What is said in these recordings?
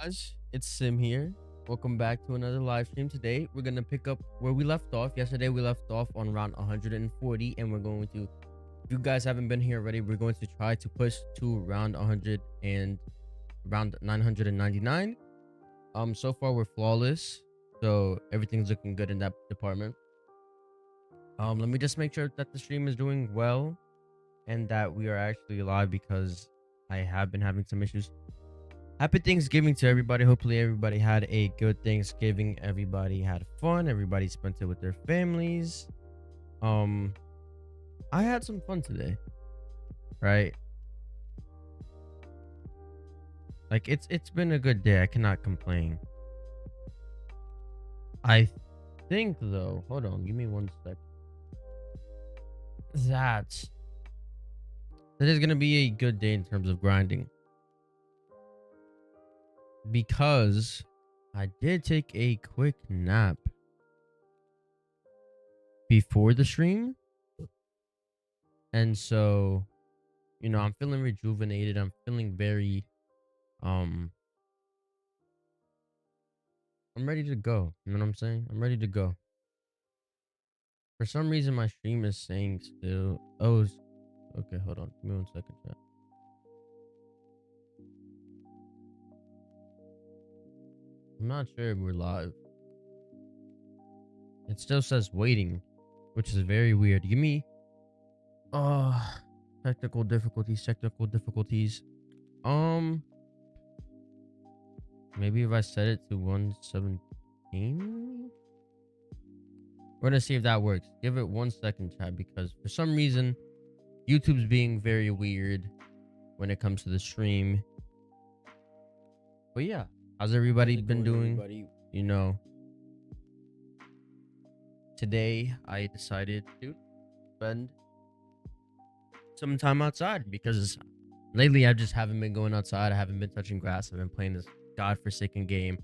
Guys, it's Sim here. Welcome back to another live stream. Today we're gonna pick up where we left off. Yesterday we left off on round 140, and we're going to. If you guys haven't been here already, we're going to try to push to round 100 and round 999. So far we're flawless, so everything's looking good in that department. Let me just make sure that the stream is doing well and that we are actually live because I have been having some issues. Happy Thanksgiving to everybody. Hopefully everybody had a good Thanksgiving. Everybody had fun. Everybody spent it with their families. I had some fun today. Right? Like it's been a good day. I cannot complain. I think though, hold on, give me 1 sec. That is gonna be a good day in terms of grinding. Because I did take a quick nap before the stream. And so, I'm feeling rejuvenated. I'm feeling very I'm ready to go. You know what I'm saying? I'm ready to go. For some reason my stream is saying still okay, hold on. Give me 1 second, chat. I'm not sure if we're live. It still says waiting, which is very weird. Give me technical difficulties. Maybe if I set it to 117. We're gonna see if that works. Give it 1 second, chat, because for some reason YouTube's being very weird when it comes to the stream. But yeah, how's everybody been doing? Today I decided to spend some time outside because lately I just haven't been going outside. I haven't been touching grass. I've been playing this godforsaken game.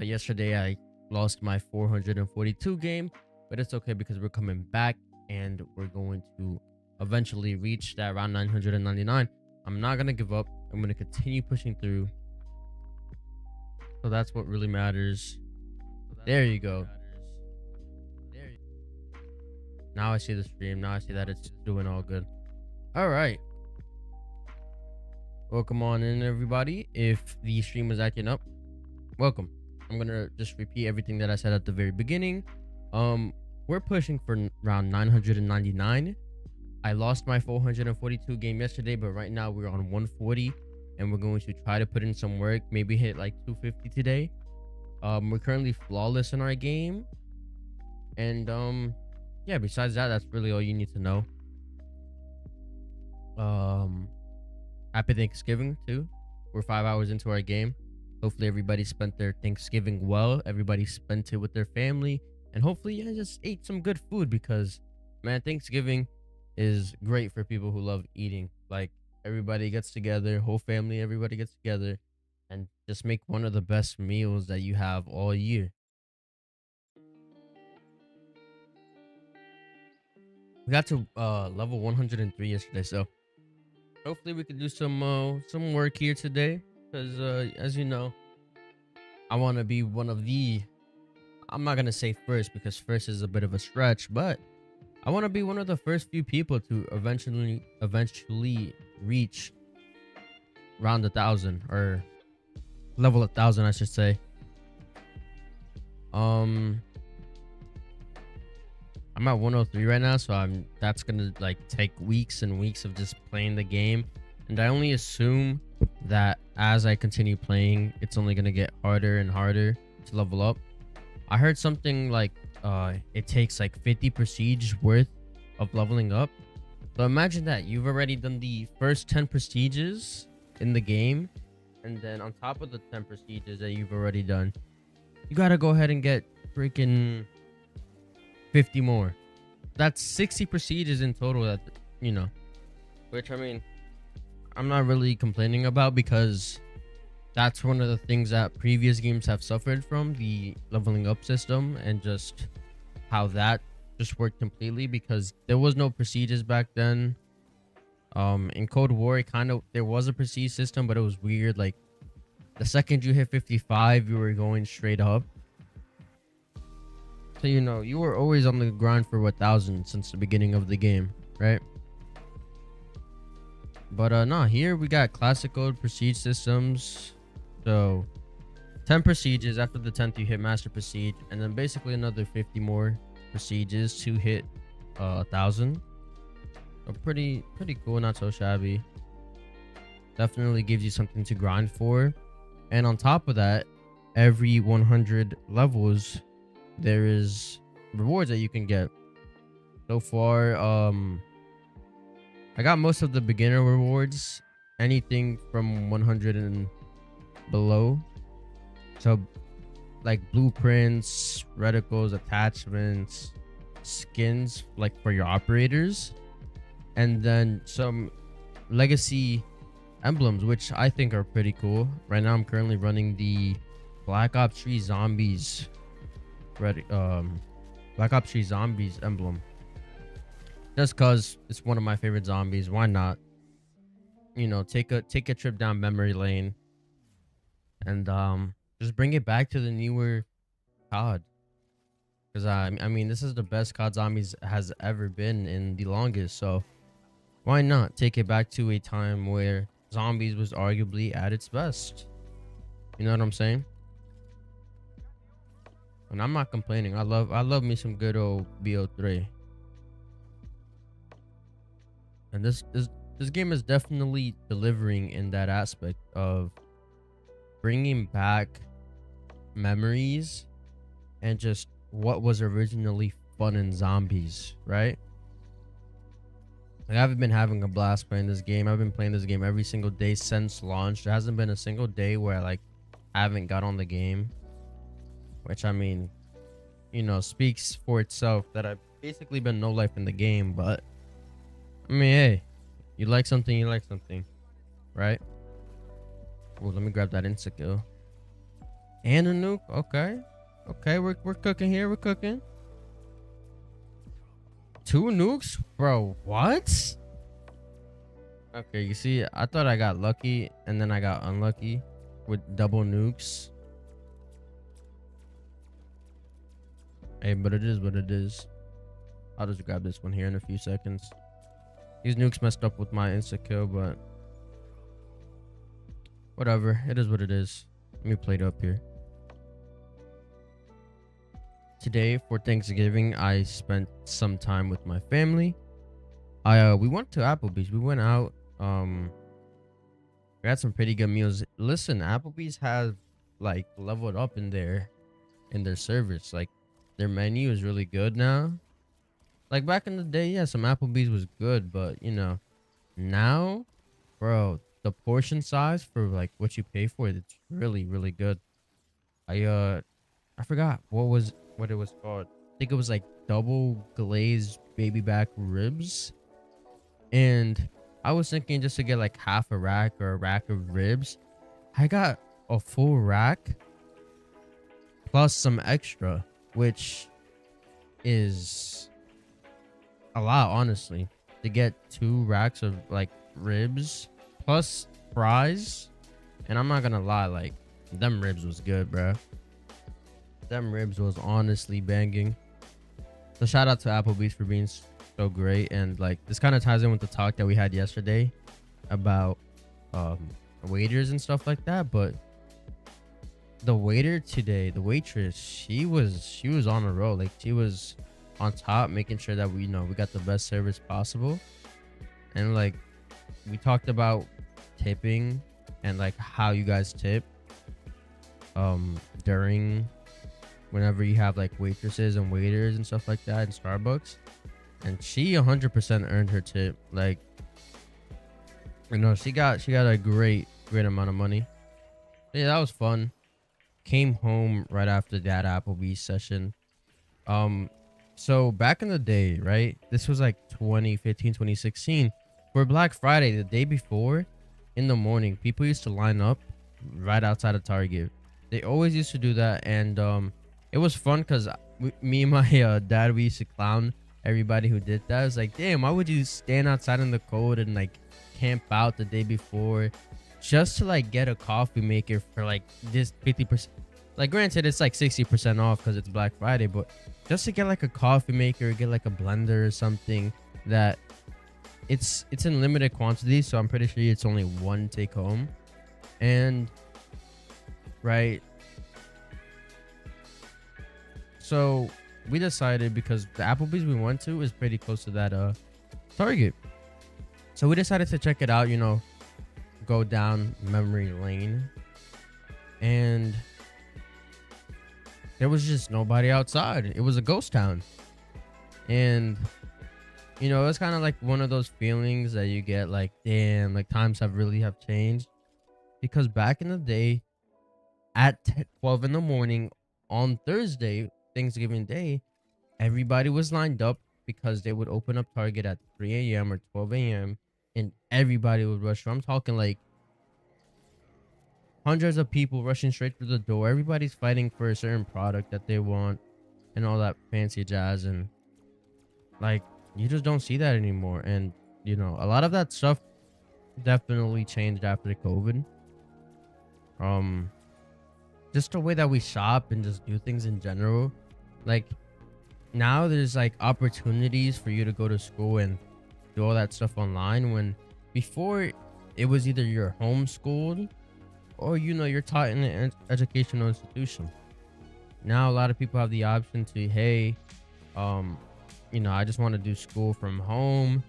Yesterday I lost my 442 game, but it's okay because we're coming back and we're going to eventually reach that round 999. I'm not gonna give up. I'm gonna continue pushing through. So that's what really matters. There you go. Now I see the stream. Now I see that it's doing all good. All right. Welcome on in, everybody. If the stream was acting up, welcome. I'm gonna just repeat everything that I said at the very beginning. We're pushing for round 999. I lost my 442 game yesterday, but right now we're on 140, and we're going to try to put in some work. Maybe hit like 250 today. We're currently flawless in our game, and yeah. Besides that, that's really all you need to know. Happy Thanksgiving too. We're 5 hours into our game. Hopefully everybody spent their Thanksgiving well. Everybody spent it with their family, and hopefully you just ate some good food because, man, Thanksgiving is great for people who love eating. Like everybody gets together, whole family, everybody gets together, and just make one of the best meals that you have all year. We got to level 103 yesterday, so hopefully we can do some work here today. Because as you know, I want to be one of the. I'm not gonna say first because first is a bit of a stretch, but I want to be one of the first few people to eventually reach round 1,000 or level 1,000, I should say. I'm at 103 right now, so that's gonna like take weeks and weeks of just playing the game, and I only assume that as I continue playing, it's only gonna get harder and harder to level up. I heard something like it takes like 50 prestige worth of leveling up. So imagine that you've already done the first 10 prestiges in the game, and then on top of the 10 prestiges that you've already done, you gotta go ahead and get freaking 50 more. That's 60 prestiges in total, that which I mean I'm not really complaining about because that's one of the things that previous games have suffered from, the leveling up system, and just how that just worked completely because there was no prestiges back then. In Cold War, there was a prestige system, but it was weird. Like The second you hit 55, you were going straight up. So you know, you were always on the grind for 1,000 since the beginning of the game, right? But nah, here we got classic code prestige systems. So 10 prestiges. After the 10th you hit master prestige, and then basically another 50 more prestiges to hit 1,000. So pretty cool, not so shabby. Definitely gives you something to grind for. And on top of that, every 100 levels there is rewards that you can get. So far I got most of the beginner rewards, anything from 100 and below. So like blueprints, reticles, attachments, skins like for your operators, and then some legacy emblems, which I think are pretty cool. Right now I'm currently running the Black Ops 3 Zombies Black Ops 3 Zombies emblem, just cause it's one of my favorite zombies. Why not, you know, take a trip down memory lane and just bring it back to the newer COD. Because I mean, this is the best COD Zombies has ever been in the longest, so why not take it back to a time where Zombies was arguably at its best? You know what I'm saying? And I'm not complaining. I love me some good old BO3. And this game is definitely delivering in that aspect of bringing back memories and just what was originally fun in Zombies, right? Like, I've been having a blast playing this game. I've been playing this game every single day since launch. There hasn't been a single day where I like haven't got on the game, which I mean, you know, speaks for itself that I've basically been no life in the game. But I mean, hey, you like something, you like something, right? Well, let me grab that insta kill and a nuke. Okay, we're cooking here. We're cooking. 2 nukes, bro. What? Okay, you see, I thought I got lucky and then I got unlucky with double nukes. Hey, but it is what it is. I'll just grab this one here in a few seconds. These nukes messed up with my insta kill, but whatever. It is what it is. Let me play it up here. Today for Thanksgiving, I spent some time with my family. We went to Applebee's. We went out. We had some pretty good meals. Listen, Applebee's have like leveled up in their service. Like, their menu is really good now. Like back in the day, yeah, some Applebee's was good, but you know, now, bro, the portion size for like what you pay for it, it's really good. I forgot what it was called. I think it was like double glazed baby back ribs, and I was thinking just to get like half a rack or a rack of ribs. I got a full rack plus some extra, which is a lot, honestly, to get 2 racks of like ribs plus fries. And I'm not gonna lie, like, them ribs was good, bro. Them ribs was honestly banging. So shout out to Applebee's for being so great. And like, this kind of ties in with the talk that we had yesterday about waiters and stuff like that. But the waiter today, the waitress, she was on a roll. Like, she was on top, making sure that we got the best service possible. And like, we talked about tipping and like how you guys tip during whenever you have like waitresses and waiters and stuff like that in Starbucks. And she 100% earned her tip. Like, you know, she got a great amount of money. Yeah, that was fun. Came home right after that Applebee's session. So back in the day, right? This was like 2015, 2016. For Black Friday, the day before, in the morning, people used to line up right outside of Target. They always used to do that, and it was fun because me and my dad, we used to clown everybody who did that. It was like, damn, why would you stand outside in the cold and like camp out the day before just to like get a coffee maker for like this 50%. Like granted, it's like 60% off because it's Black Friday, but just to get like a coffee maker, get like a blender or something that it's in limited quantity, so I'm pretty sure it's only one take home. And right, so we decided, because the Applebee's we went to is pretty close to that Target, so we decided to check it out, you know, go down memory lane. And there was just nobody outside. It was a ghost town. And you know, it's kind of like one of those feelings that you get like, damn, like times have changed. Because back in the day, at 12 in the morning on Thursday, Thanksgiving Day, everybody was lined up because they would open up Target at 3 a.m. or 12 a.m. and everybody would rush. I'm talking like hundreds of people rushing straight through the door. Everybody's fighting for a certain product that they want and all that fancy jazz. And like, you just don't see that anymore. And you know, a lot of that stuff definitely changed after COVID. Just the way that we shop and just do things in general. Like now there's like opportunities for you to go to school and do all that stuff online, when before it was either you're homeschooled or, you know, you're taught in an educational institution. Now a lot of people have the option to, hey, you know, I just want to do school from home,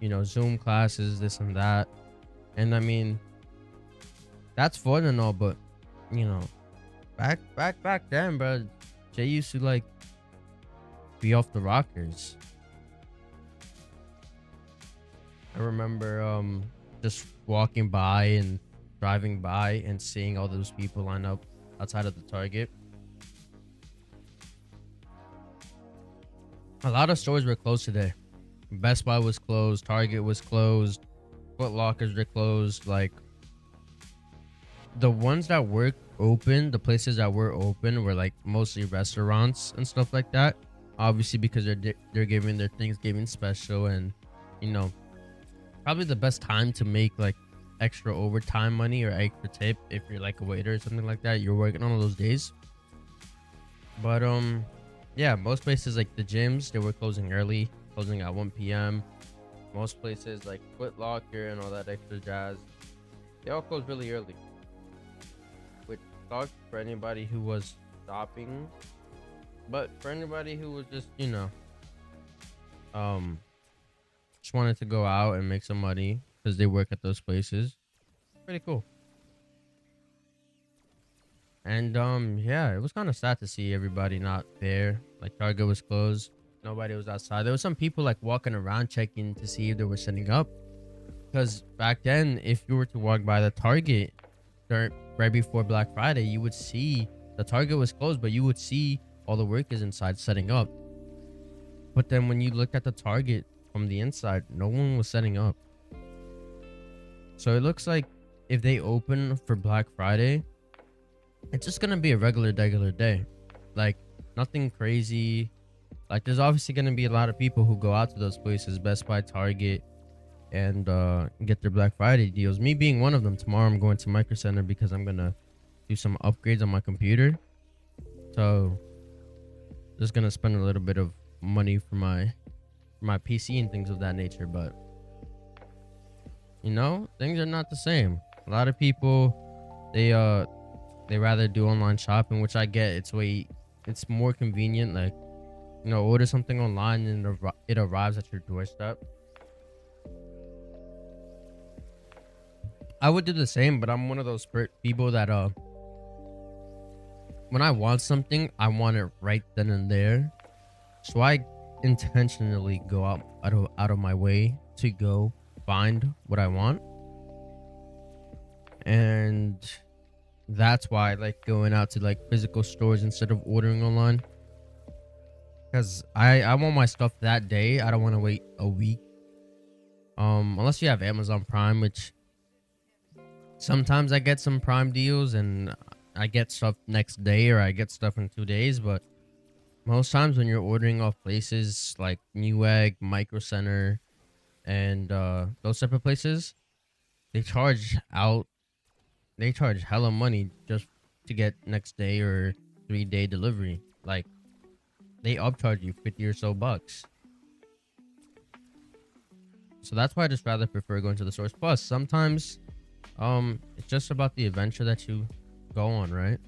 you know, Zoom classes, this and that. And I mean, that's fun and all, but you know, back then, bro, Jay used to like be off the rockers. I remember just walking by and driving by and seeing all those people line up outside of the Target. A lot of stores were closed today. Best Buy was closed, Target was closed, Foot Lockers were closed. Like the ones that were open, the places that were open were like mostly restaurants and stuff like that. Obviously because they're giving their Thanksgiving special, and you know, probably the best time to make like extra overtime money or extra tip if you're like a waiter or something like that, you're working on those days. But yeah, most places like the gyms, they were closing early, closing at 1 p.m. Most places like Foot Locker and all that extra jazz, they all closed really early, which sucks for anybody who was shopping. But for anybody who was just, you know, just wanted to go out and make some money because they work at those places, pretty cool. And yeah, it was kind of sad to see everybody not there. Like Target was closed, nobody was outside. There was some people like walking around checking to see if they were setting up, because back then if you were to walk by the Target right before Black Friday, you would see the Target was closed, but you would see all the workers inside setting up. But then when you look at the Target from the inside, no one was setting up. So it looks like if they open for Black Friday, it's just gonna be a regular day. Like nothing crazy. Like there's obviously gonna be a lot of people who go out to those places, Best Buy, Target, and get their Black Friday deals. Me being one of them. Tomorrow I'm going to Micro Center because I'm gonna do some upgrades on my computer. So just gonna spend a little bit of money for my PC and things of that nature. But you know, things are not the same. A lot of people, they rather do online shopping, which I get. It's more convenient. Like, you know, order something online and it arrives at your doorstep. I would do the same, but I'm one of those people that when I want something, I want it right then and there. So I intentionally go out of my way to go find what I want. And that's why I like going out to like physical stores instead of ordering online, because I want my stuff that day. I don't want to wait a week, unless you have Amazon Prime, which sometimes I get some Prime deals and I get stuff next day, or I get stuff in 2 days. But most times when you're ordering off places like Newegg, Micro Center, and those type of places, they charge out they charge hella money just to get next day or 3-day delivery. Like they upcharge you 50 or so bucks. So that's why I just rather prefer going to the source. Plus, sometimes it's just about the adventure that you go on, right?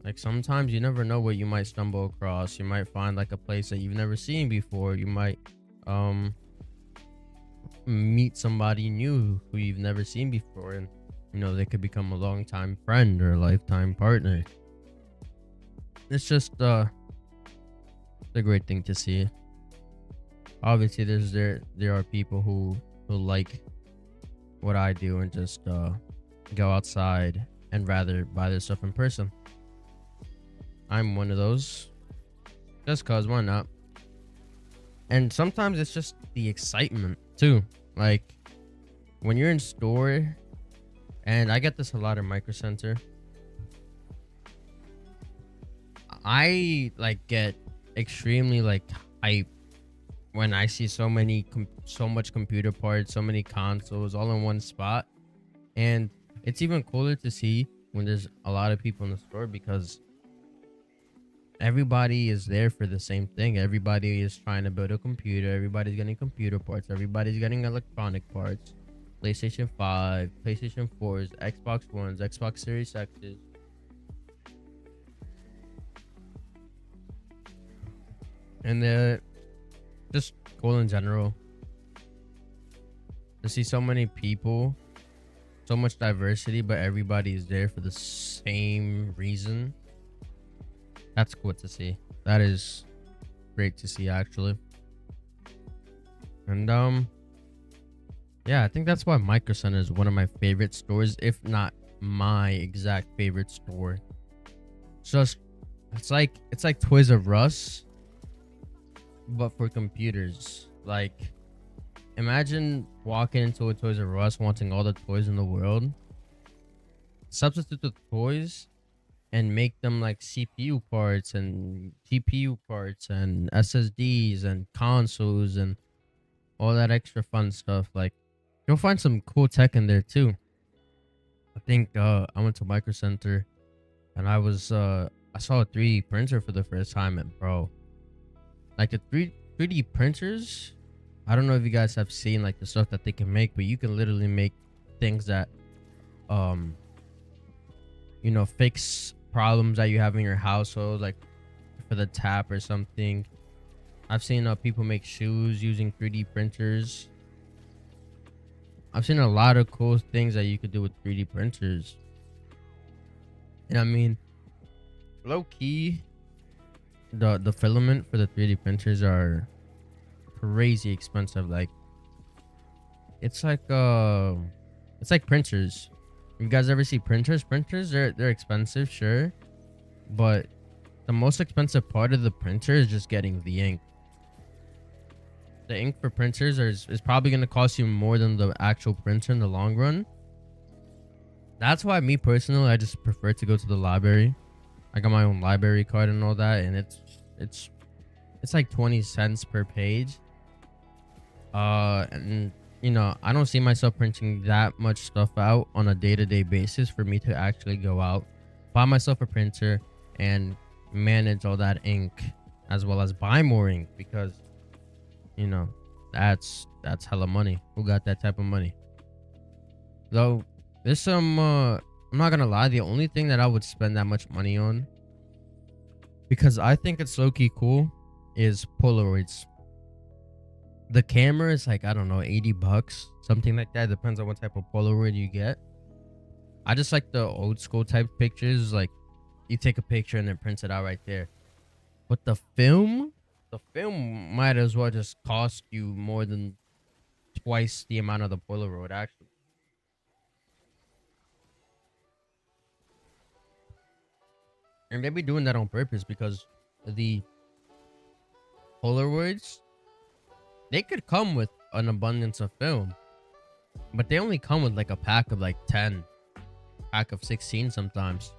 Like sometimes you never know what you might stumble across. You might find like a place that you've never seen before. You might meet somebody new who you've never seen before, and you know they could become a longtime friend or a lifetime partner. It's just a great thing to see. Obviously there are people who like what I do and just go outside and rather buy their stuff in person. I'm one of those, just cause why not? And sometimes it's just the excitement too. Like when you're in store, and I get this a lot in Micro Center, I like get extremely like hype when I see so much computer parts, so many consoles all in one spot. And it's even cooler to see when there's a lot of people in the store, because everybody is there for the same thing. Everybody is trying to build a computer. Everybody's getting computer parts. Everybody's getting electronic parts. PlayStation 5, PlayStation 4s, Xbox Ones, Xbox Series X's. And they're just cool in general. To see so many people, so much diversity, but everybody is there for the same reason. That's cool to see. That is great to see, actually. And yeah, I think that's why Micro Center is one of my favorite stores, if not my exact favorite store. Just it's like Toys R Us, but for computers. Like imagine walking into a Toys R Us wanting all the toys in the world. Substitute the toys and make them like CPU parts and GPU parts and SSDs and consoles and all that extra fun stuff. Like you'll find some cool tech in there too. I think I went to Micro Center and I saw a 3D printer for the first time, and bro, like the 3D printers, I don't know if you guys have seen like the stuff that they can make, but you can literally make things that you know, fix problems that you have in your household, like for the tap or something. I've seen people make shoes using 3D printers. I've seen a lot of cool things that you could do with 3D printers. And I mean, low key, the filament for the 3D printers are crazy expensive. Like it's like printers. You guys ever see printers? Printers, they're expensive, sure, but the most expensive part of the printer is just getting the ink. The ink for printers is probably going to cost you more than the actual printer in the long run. That's why me personally, I just prefer to go to the library. I got my own library card and all that, and it's like 20 cents per page. And you know, I don't see myself printing that much stuff out on a day-to-day basis for me to actually go out, buy myself a printer, and manage all that ink, as well as buy more ink, because you know that's hella money. Who got that type of money? Though there's some I'm not gonna lie, the only thing that I would spend that much money on, because I think it's low-key cool, is Polaroids. The camera is like, I don't know, 80 bucks, something like that. Depends on what type of Polaroid you get. I just like the old school type pictures. Like you take a picture and then print it out right there. But the film might as well just cost you more than twice the amount of the Polaroid, actually. And they be doing that on purpose, because the Polaroids, they could come with an abundance of film, but they only come with like a pack of like 10, pack of 16 sometimes.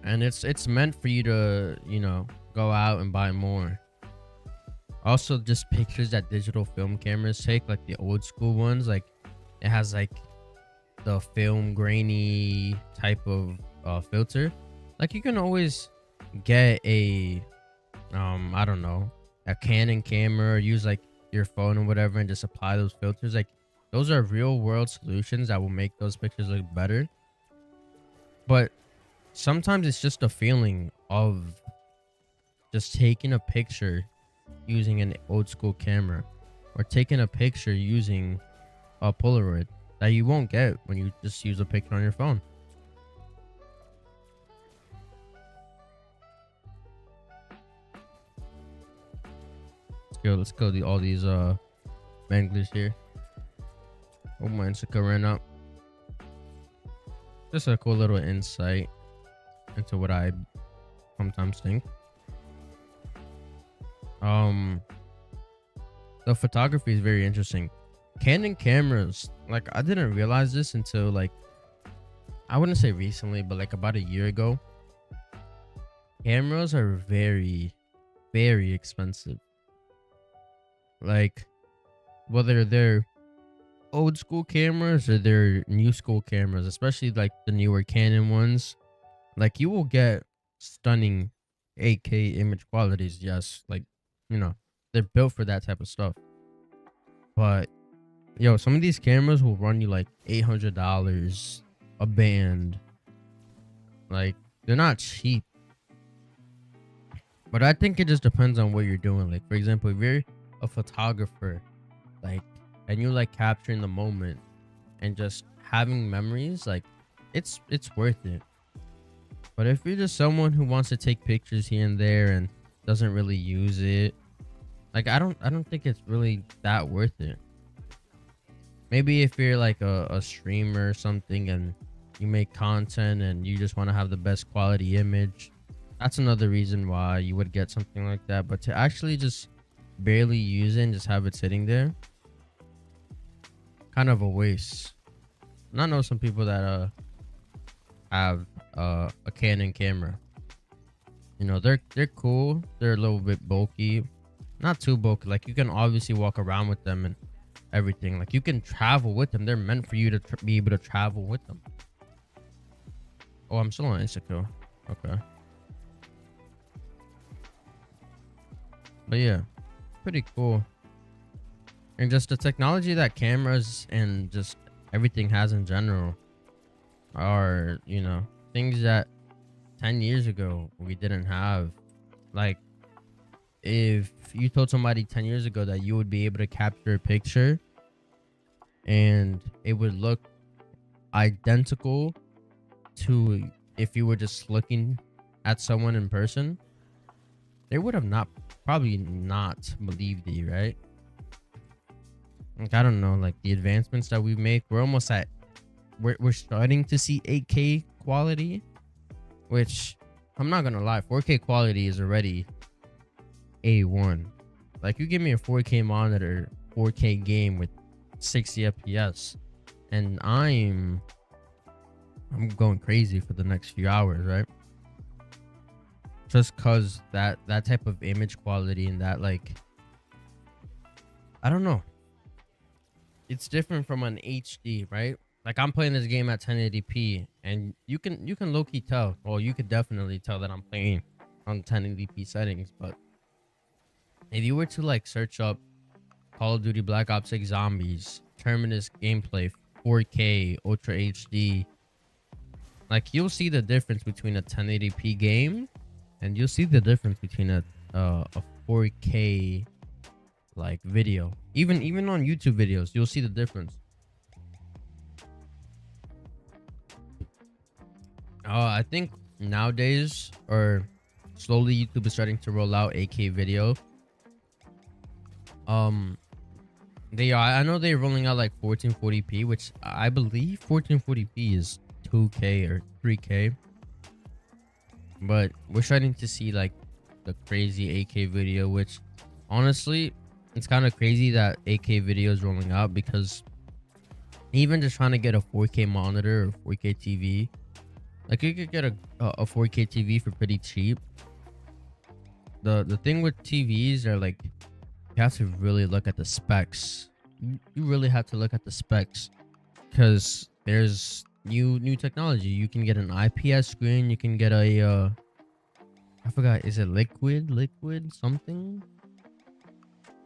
And it's meant for you to, you know, go out and buy more. Also, just pictures that digital film cameras take, like the old school ones. Like it has like the film grainy type of filter. Like you can always get a I don't know, a Canon camera, or use like your phone or whatever and just apply those filters. Like those are real world solutions that will make those pictures look better. But sometimes it's just a feeling of just taking a picture using an old school camera, or taking a picture using a Polaroid, that you won't get when you just use a picture on your phone. Let's go all these banglers here. Oh, my Instagram ran up. Just a cool little insight into what I sometimes think. The photography is very interesting. Canon cameras, like I didn't realize this until like, I wouldn't say recently, but like about a year ago. Cameras are very, very expensive. Like whether they're old school cameras or they're new school cameras, especially like the newer Canon ones, like you will get stunning 8K image qualities. Yes, like, you know, they're built for that type of stuff. But yo, some of these cameras will run you like $800 a band. Like they're not cheap. But I think it just depends on what you're doing. Like for example, if you're a photographer, like, and you like capturing the moment and just having memories, like it's worth it. But if you're just someone who wants to take pictures here and there and doesn't really use it, like I don't think it's really that worth it. Maybe if you're like a streamer or something and you make content and you just want to have the best quality image, that's another reason why you would get something like that. But to actually just barely use it and just have it sitting there, kind of a waste. And I know some people that have a Canon camera. You know, they're cool. They're a little bit bulky, not too bulky. Like you can obviously walk around with them and everything. Like you can travel with them. They're meant for you to be able to travel with them. Oh, I'm still on Instagram. Okay. But yeah, pretty cool. And just the technology that cameras and just everything has in general are, you know, things that 10 years ago we didn't have. Like if you told somebody 10 years ago that you would be able to capture a picture and it would look identical to if you were just looking at someone in person, they would have probably not believed you, right? Like I don't know, like the advancements that we make, we're almost at, we're starting to see 8K quality, which I'm not gonna lie, 4K quality is already A1. Like you give me a 4K monitor, 4K game with 60 FPS, and I'm going crazy for the next few hours, right? Just cause that type of image quality and that, like, I don't know, it's different from an HD, right? Like I'm playing this game at 1080p and you can low-key tell, well, you could definitely tell that I'm playing on 1080p settings. But if you were to like search up Call of Duty Black Ops 6 Zombies Terminus gameplay 4K Ultra HD, like you'll see the difference between a 1080p game and you'll see the difference between a 4K like video. Even on YouTube videos, you'll see the difference. I think nowadays, or slowly, YouTube is starting to roll out 8K video. I know they're rolling out like 1440p, which I believe 1440p is 2K or 3K. But we're starting to see like the crazy 8K video, which honestly, it's kind of crazy that 8K video is rolling out, because even just trying to get a 4K monitor or 4K TV, like you could get a 4K TV for pretty cheap. The thing with TVs are like, You have to really look at the specs. You really have to look at the specs, because there's new technology. You can get an IPS screen. You can get a I forgot, is it liquid something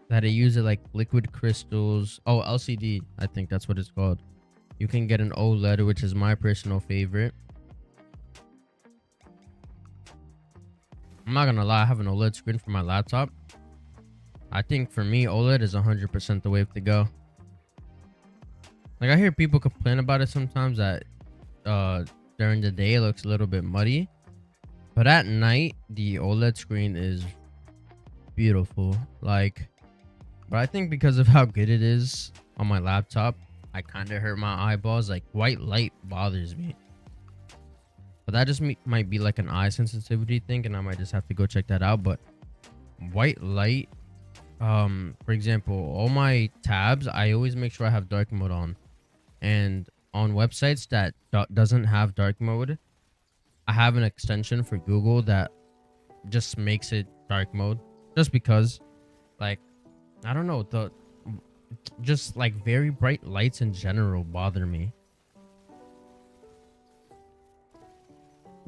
that it uses like liquid crystals. Oh, LCD, I think that's what it's called. You can get an OLED, which is my personal favorite. I'm not gonna lie, I have an OLED screen for my laptop. I think for me, OLED is 100% the way to go. Like, I hear people complain about it sometimes that during the day it looks a little bit muddy, but at night the OLED screen is beautiful. Like, but I think because of how good it is on my laptop, I kind of hurt my eyeballs. Like, white light bothers me, but that just might be like an eye sensitivity thing, and I might just have to go check that out. But white light, for example, all my tabs, I always make sure I have dark mode on, and on websites that doesn't have dark mode, I have an extension for Google that just makes it dark mode, just because, like, I don't know, just like very bright lights in general bother me.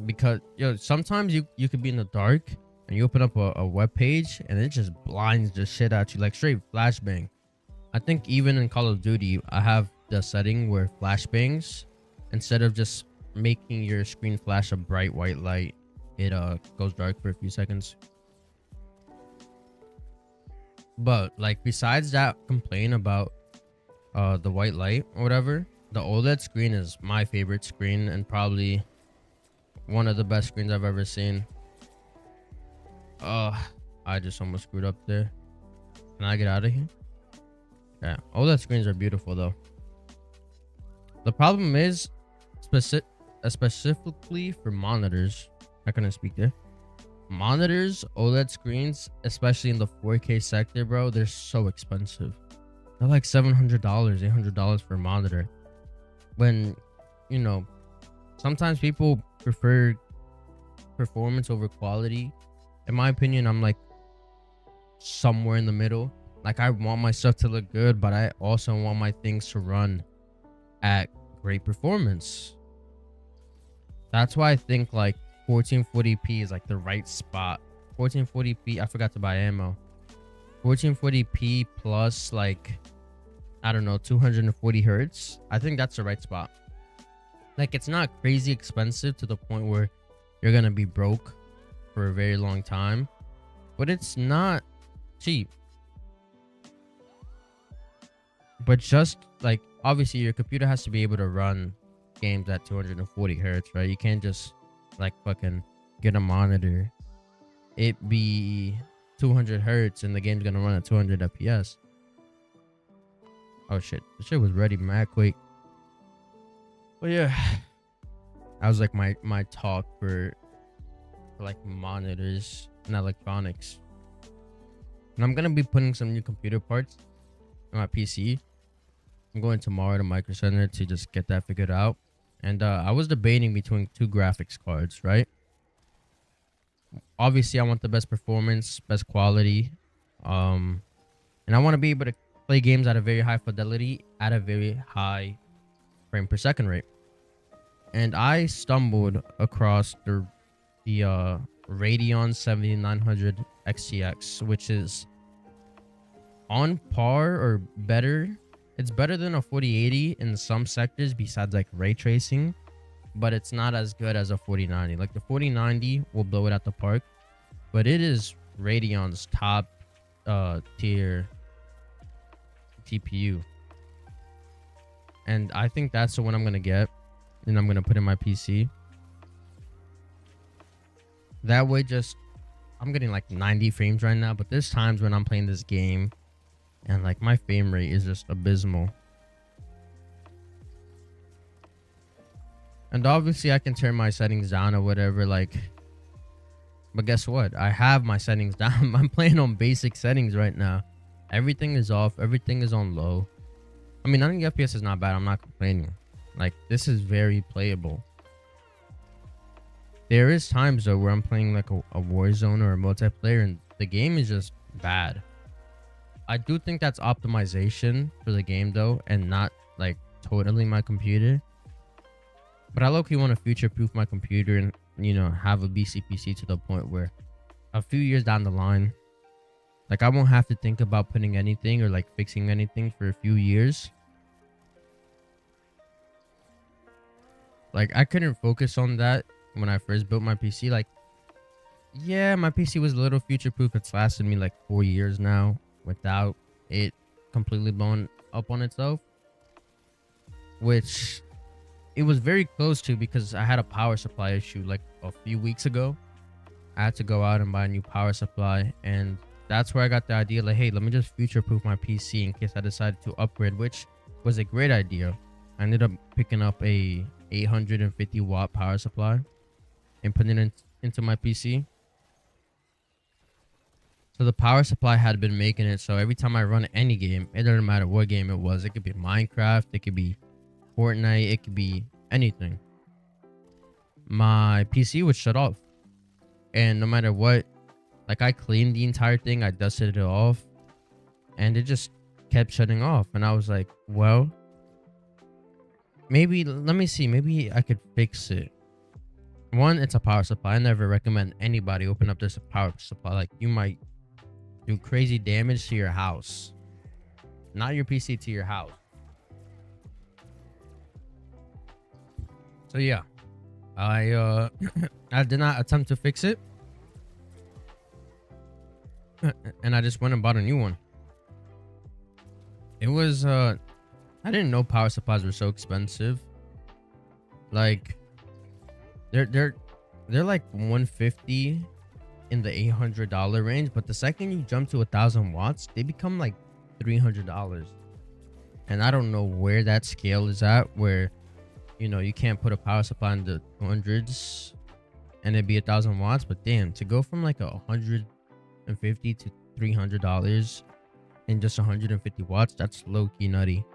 Because, sometimes you could be in the dark and you open up a web page and it just blinds the shit out you, like straight flashbang. I think even in Call of Duty, I have the setting where flashbangs, instead of just making your screen flash a bright white light, it goes dark for a few seconds. But like, besides that complaint about the white light or whatever, the OLED screen is my favorite screen and probably one of the best screens I've ever seen. I just almost screwed up there. Can I get out of here? Yeah, OLED screens are beautiful though. The problem is specifically for monitors. I couldn't speak there. Monitors, OLED screens, especially in the 4K sector, bro, they're so expensive. They're like $700, $800 for a monitor. When, sometimes people prefer performance over quality. In my opinion, I'm like somewhere in the middle. Like, I want my stuff to look good, but I also want my things to run at great performance. That's why I think like 1440p is like the right spot. 1440p, I forgot to buy ammo. 1440p plus, like, I don't know, 240 hertz. I think that's the right spot. Like, it's not crazy expensive to the point where you're gonna be broke for a very long time, but it's not cheap. But just like, obviously your computer has to be able to run games at 240 hertz, right? You can't just like fucking get a monitor, it be 200 hertz and the game's gonna run at 200 fps. Oh shit, the shit was ready mad quick. But yeah, that was like my talk for like monitors and electronics. And I'm gonna be putting some new computer parts on my PC. I'm going tomorrow to Micro Center to just get that figured out. And I was debating between two graphics cards, right? Obviously, I want the best performance, best quality. And I want to be able to play games at a very high fidelity, at a very high frame per second rate. And I stumbled across the Radeon 7900 XTX, which is on par or better. It's better than a 4080 in some sectors besides like ray tracing, but it's not as good as a 4090. Like, the 4090 will blow it at the park, but it is Radeon's top tier TPU. And I think that's the one I'm gonna get, and I'm gonna put in my PC. That way, just, I'm getting like 90 frames right now, but there's times when I'm playing this game and like my frame rate is just abysmal. And obviously I can turn my settings down or whatever, like, but guess what? I have my settings down. I'm playing on basic settings right now. Everything is off. Everything is on low. I mean, 90 FPS is not bad. I'm not complaining. Like, this is very playable. There is times though where I'm playing like a Warzone or a multiplayer and the game is just bad. I do think that's optimization for the game though, and not like totally my computer. But I low-key want to future-proof my computer and, you know, have a BCPC to the point where a few years down the line, like I won't have to think about putting anything or like fixing anything for a few years. Like I couldn't focus on that when I first built my PC. Like, yeah, my PC was a little future-proof. It's lasted me like 4 years now without it completely blown up on itself, which it was very close to, because I had a power supply issue like a few weeks ago. I had to go out and buy a new power supply, and that's where I got the idea, like, hey, let me just future-proof my PC in case I decided to upgrade, which was a great idea. I ended up picking up a 850 watt power supply and putting it into my PC. So the power supply had been making it so every time I run any game, it doesn't matter what game it was, it could be Minecraft, it could be Fortnite, it could be anything, my PC would shut off. And no matter what, like I cleaned the entire thing, I dusted it off, and it just kept shutting off. And I was like, well, maybe, let me see, maybe I could fix it. One, it's a power supply. I never recommend anybody open up this power supply. Like, you might do crazy damage to your house, not your PC, to your house. So yeah, I I did not attempt to fix it, and I just went and bought a new one. It was I didn't know power supplies were so expensive. Like they're like 150 in the $800 range, but the second you jump to 1,000 watts, they become like $300. And I don't know where that scale is at, where, you know, you can't put a power supply in the hundreds and it'd be 1,000 watts. But damn, to go from like $150 to $300 in just 150 watts, that's low-key nutty.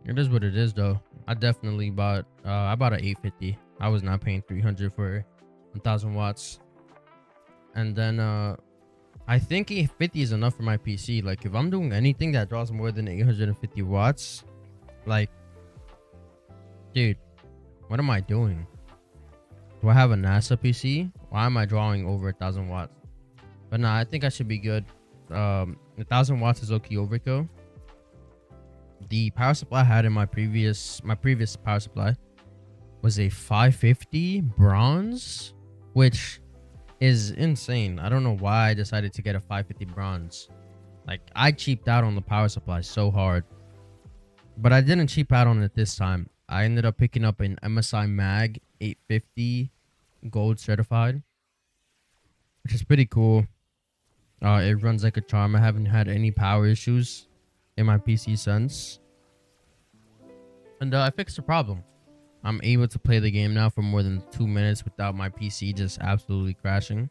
It is what it is though. I definitely bought I bought an 850. I was not paying 300 for 1,000 watts. And then I think 850 is enough for my PC. Like, if I'm doing anything that draws more than 850 watts, like, dude, what am I doing? Do I have a NASA PC? Why am I drawing over 1,000 watts? But nah, I think I should be good. 1,000 watts is okay overkill. The power supply I had in my previous power supply was a 550 bronze, which is insane. I don't know why I decided to get a 550 bronze. Like, I cheaped out on the power supply so hard, but I didn't cheap out on it this time. I ended up picking up an MSI Mag 850 gold certified, which is pretty cool. It runs like a charm. I haven't had any power issues in my PC since, and I fixed the problem. I'm able to play the game now for more than 2 minutes without my PC just absolutely crashing.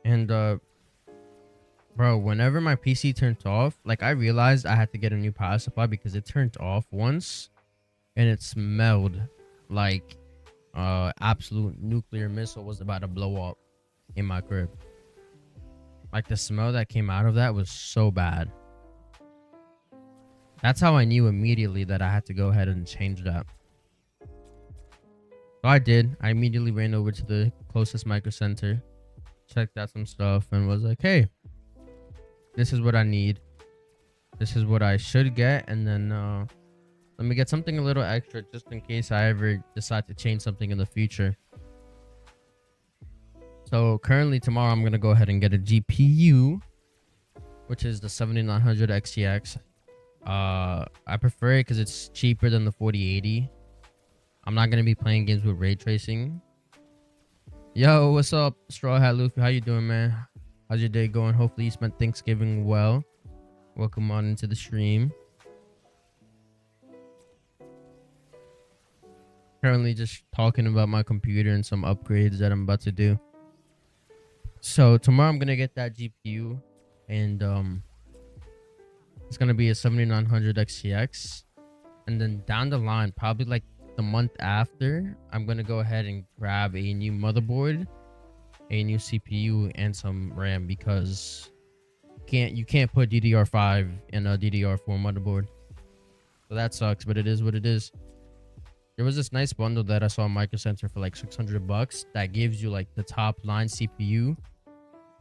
And bro, whenever my PC turned off, like, I realized I had to get a new power supply because it turned off once and it smelled like absolute nuclear missile was about to blow up in my crib. Like, the smell that came out of that was so bad. That's how I knew immediately that I had to go ahead and change that. So I did. I immediately ran over to the closest micro center, checked out some stuff, and was like, hey, this is what I need. This is what I should get. And then let me get something a little extra just in case I ever decide to change something in the future. So currently tomorrow I'm going to go ahead and get a GPU, which is the 7900 XTX. I prefer it because it's cheaper than the 4080. I'm not going to be playing games with ray tracing. Yo, what's up, Straw Hat Luffy? How you doing, man? How's your day going? Hopefully you spent Thanksgiving well. Welcome on into the stream. Currently just talking about my computer and some upgrades that I'm about to do. So tomorrow I'm going to get that GPU, and it's going to be a 7900 XTX. And then down the line, probably like the month after, I'm gonna go ahead and grab a new motherboard, a new CPU, and some RAM, because you can't put DDR5 in a DDR4 motherboard. So that sucks, but it is what it is. There was this nice bundle that I saw on Micro Center for like $600 that gives you like the top line CPU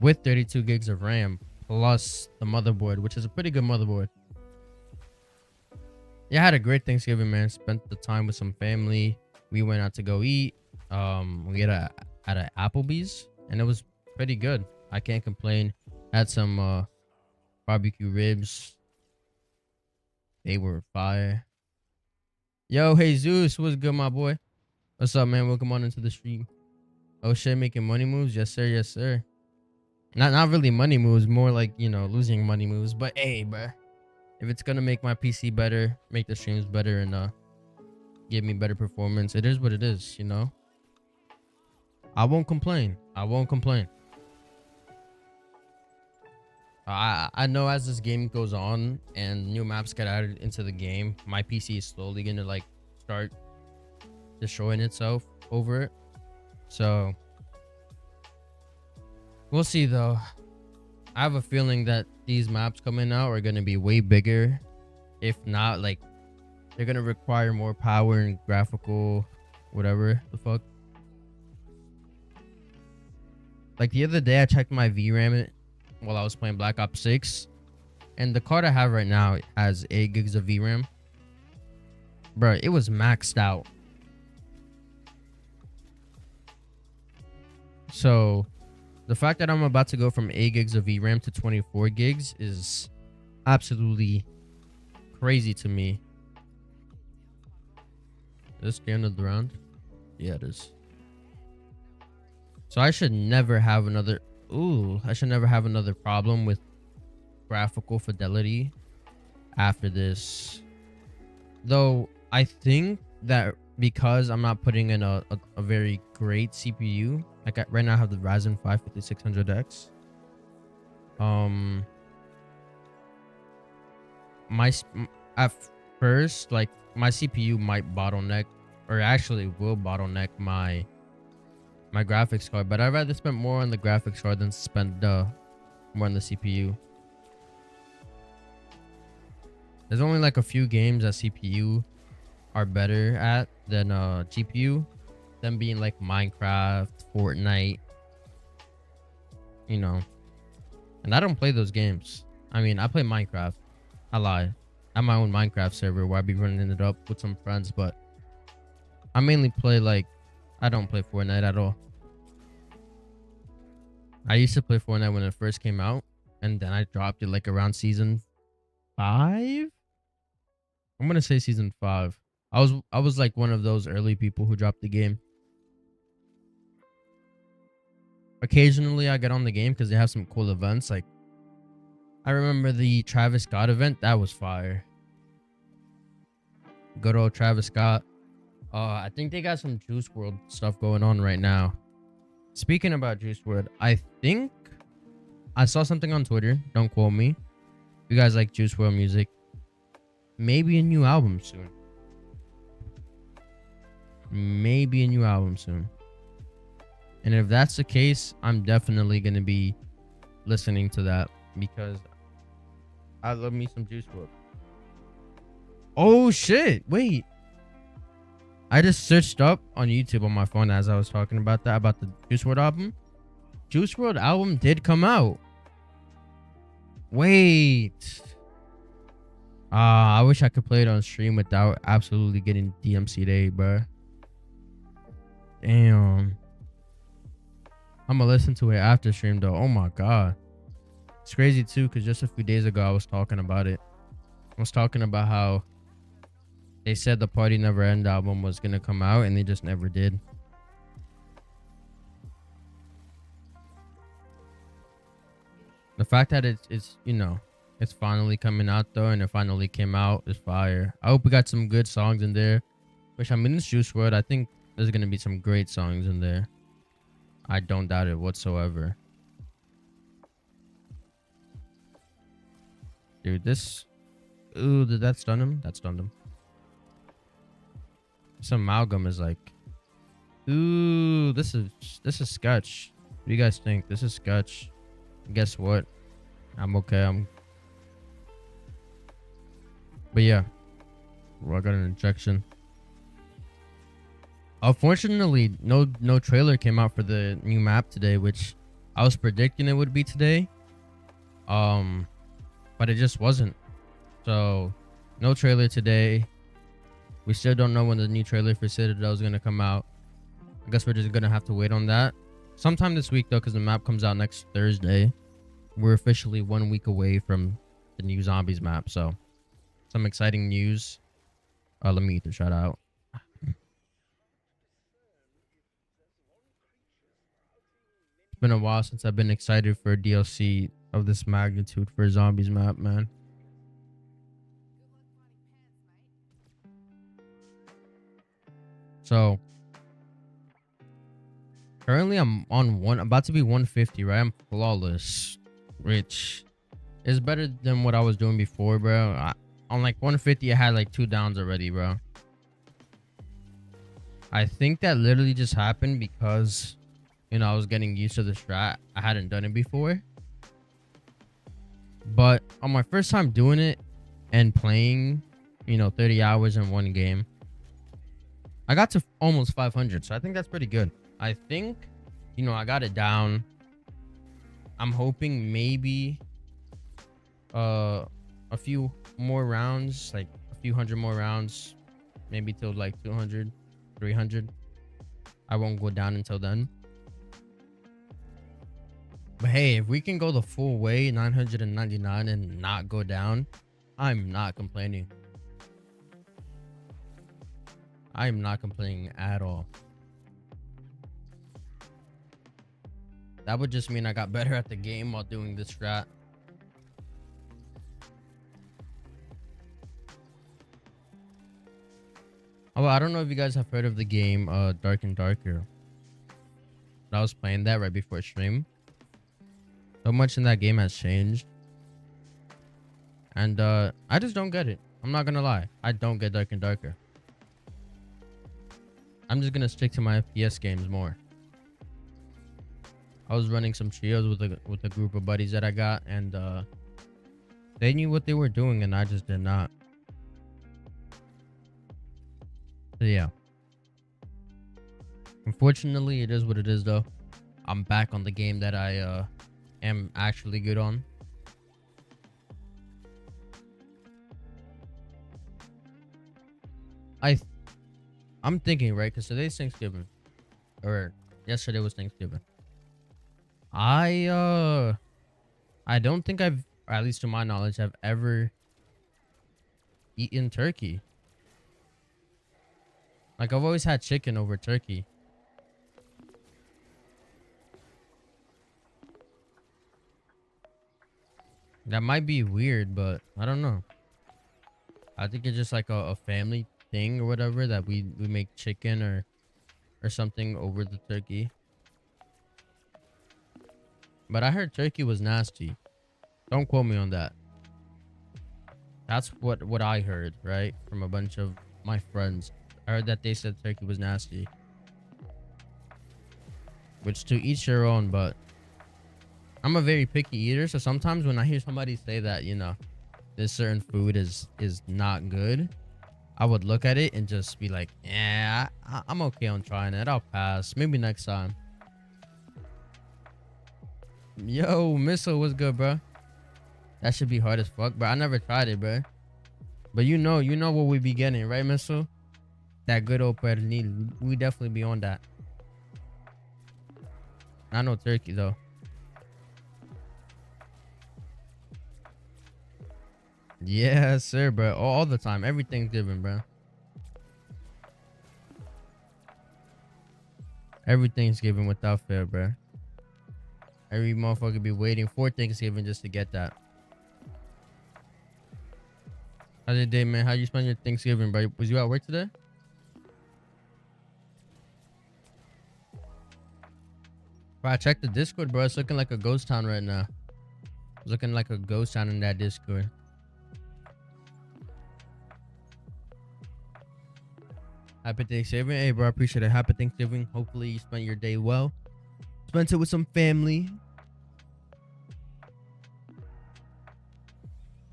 with 32 gigs of RAM plus the motherboard, which is a pretty good motherboard. Yeah, I had a great Thanksgiving, man. Spent the time with some family. We went out to go eat. We ate at a Applebee's, and it was pretty good. I can't complain. Had some barbecue ribs. They were fire. Yo, hey Zeus, what's good, my boy? What's up, man? Welcome on into the stream. Oh shit, making money moves? Yes, sir. Yes, sir. Not really money moves, more like, you know, losing money moves. But hey, bruh, if it's gonna make my PC better, make the streams better, and give me better performance, it is what it is, you know. I won't complain. I won't complain. I know as this game goes on and new maps get added into the game, my PC is slowly gonna like start destroying itself over it. So we'll see though. I have a feeling that these maps coming out are gonna be way bigger. If not, like, they're gonna require more power and graphical whatever the fuck. Like the other day I checked my VRAM while I was playing Black Ops 6, and the card I have right now has 8 gigs of VRAM. Bro, it was maxed out. So the fact that I'm about to go from 8 gigs of VRAM to 24 gigs is absolutely crazy to me. Is this the end of the round? Yeah, it is. So I should never have another... I should never have another problem with graphical fidelity after this. Though I think that because I'm not putting in a very great CPU, like right now I have the Ryzen 5 5600X. At first, like, my CPU might bottleneck, or actually will bottleneck my graphics card, but I'd rather spend more on the graphics card than spend more on the CPU. There's only like a few games that CPU are better at than GPU, them being like Minecraft, Fortnite, you know. And I don't play those games. I mean, I play Minecraft. I lie. I have my own Minecraft server where I be running it up with some friends, but I mainly play, like, I don't play Fortnite at all. I used to play Fortnite when it first came out, and then I dropped it like around season 5. I'm gonna say season 5. I was like one of those early people who dropped the game. Occasionally I get on the game because they have some cool events. Like, I remember the Travis Scott event. That was fire. Good old Travis Scott. I think they got some Juice World stuff going on right now. Speaking about Juice WRLD, I think I saw something on Twitter. Don't quote me. If you guys like Juice WRLD music, maybe a new album soon. Maybe a new album soon. And if that's the case, I'm definitely going to be listening to that because I love me some Juice WRLD. Oh, shit. Wait. I just searched up on YouTube on my phone as I was talking about that, about the Juice WRLD album. Juice WRLD album did come out. Wait. I wish I could play it on stream without absolutely getting DMC'd, bro. Damn. I'm gonna listen to it after stream though. Oh my god. It's crazy too, because just a few days ago I was talking about it. I was talking about how they said the Party Never End album was gonna come out and they just never did. The fact that it's you know, it's finally coming out though, and it finally came out is fire. I hope we got some good songs in there. Which, I mean, it's Juice WRLD. I think there's gonna be some great songs in there. I don't doubt it whatsoever. Dude, this... Ooh, did that stun him? That stunned him. This amalgam is like, ooh, this is sketch. What do you guys think? This is sketch. Guess what? I'm okay. But yeah, well, I got an injection. Unfortunately, no trailer came out for the new map today, which I was predicting it would be today. But it just wasn't. So, no trailer today. We still don't know when the new trailer for Citadel is gonna come out. I guess we're just gonna have to wait on that. Sometime this week though, because the map comes out next Thursday. We're officially 1 week away from the new zombies map. So, some exciting news. Let me eat the shout out. It's been a while since I've been excited for a DLC of this magnitude for a zombies map, man. So currently I'm on about to be 150, right? I'm flawless, which is better than what I was doing before, bro. On like 150, I had like 2 downs already, bro. I think that literally just happened because, you know, I was getting used to the strat. I hadn't done it before. But on my first time doing it and playing, you know, 30 hours in one game, I got to almost 500. So I think that's pretty good. I think, you know, I got it down. I'm hoping maybe a few more rounds, like a few hundred more rounds, maybe till like 200, 300. I won't go down until then. But hey, if we can go the full way, 999, and not go down, I'm not complaining. I'm not complaining at all. That would just mean I got better at the game while doing this strat. Oh, I don't know if you guys have heard of the game Dark and Darker. I was playing that right before stream. So much in that game has changed. And I just don't get it. I'm not gonna lie. I don't get Dark and Darker. I'm just gonna stick to my FPS games more. I was running some trios with a group of buddies that I got, and they knew what they were doing, and I just did not. So yeah. Unfortunately, it is what it is, though. I'm back on the game that I am actually good on. I'm thinking, right, because today's Thanksgiving, or yesterday was Thanksgiving. I don't think I've, or at least to my knowledge, have ever eaten turkey. Like, I've always had chicken over turkey. That might be weird, but I don't know. I think it's just like a family thing or whatever, that we make chicken or something over the turkey. But I heard turkey was nasty. Don't quote me on that. That's what I heard, right? From a bunch of my friends. I heard that they said turkey was nasty. Which, to each your own, but I'm a very picky eater, so sometimes when I hear somebody say that, you know, this certain food is not good, I would look at it and just be like, yeah, I'm okay on trying it. I'll pass. Maybe next time. Yo, Missile, what's good, bro? That should be hard as fuck, but I never tried it, bro. But you know what we be getting, right, Missile? That good old pernil. We definitely be on that. I know turkey, though. Yes, sir, bro. All the time. Everything's given, bro. Everything's given without fail, bro. Every motherfucker be waiting for Thanksgiving just to get that. How's your day, man? How you spend your Thanksgiving, bro? Was you at work today? Bro, I checked the Discord, bro. It's looking like a ghost town right now. It's looking like a ghost town in that Discord. Happy Thanksgiving. Hey, bro, I appreciate it. Happy Thanksgiving. Hopefully you spent your day well. Spent it with some family.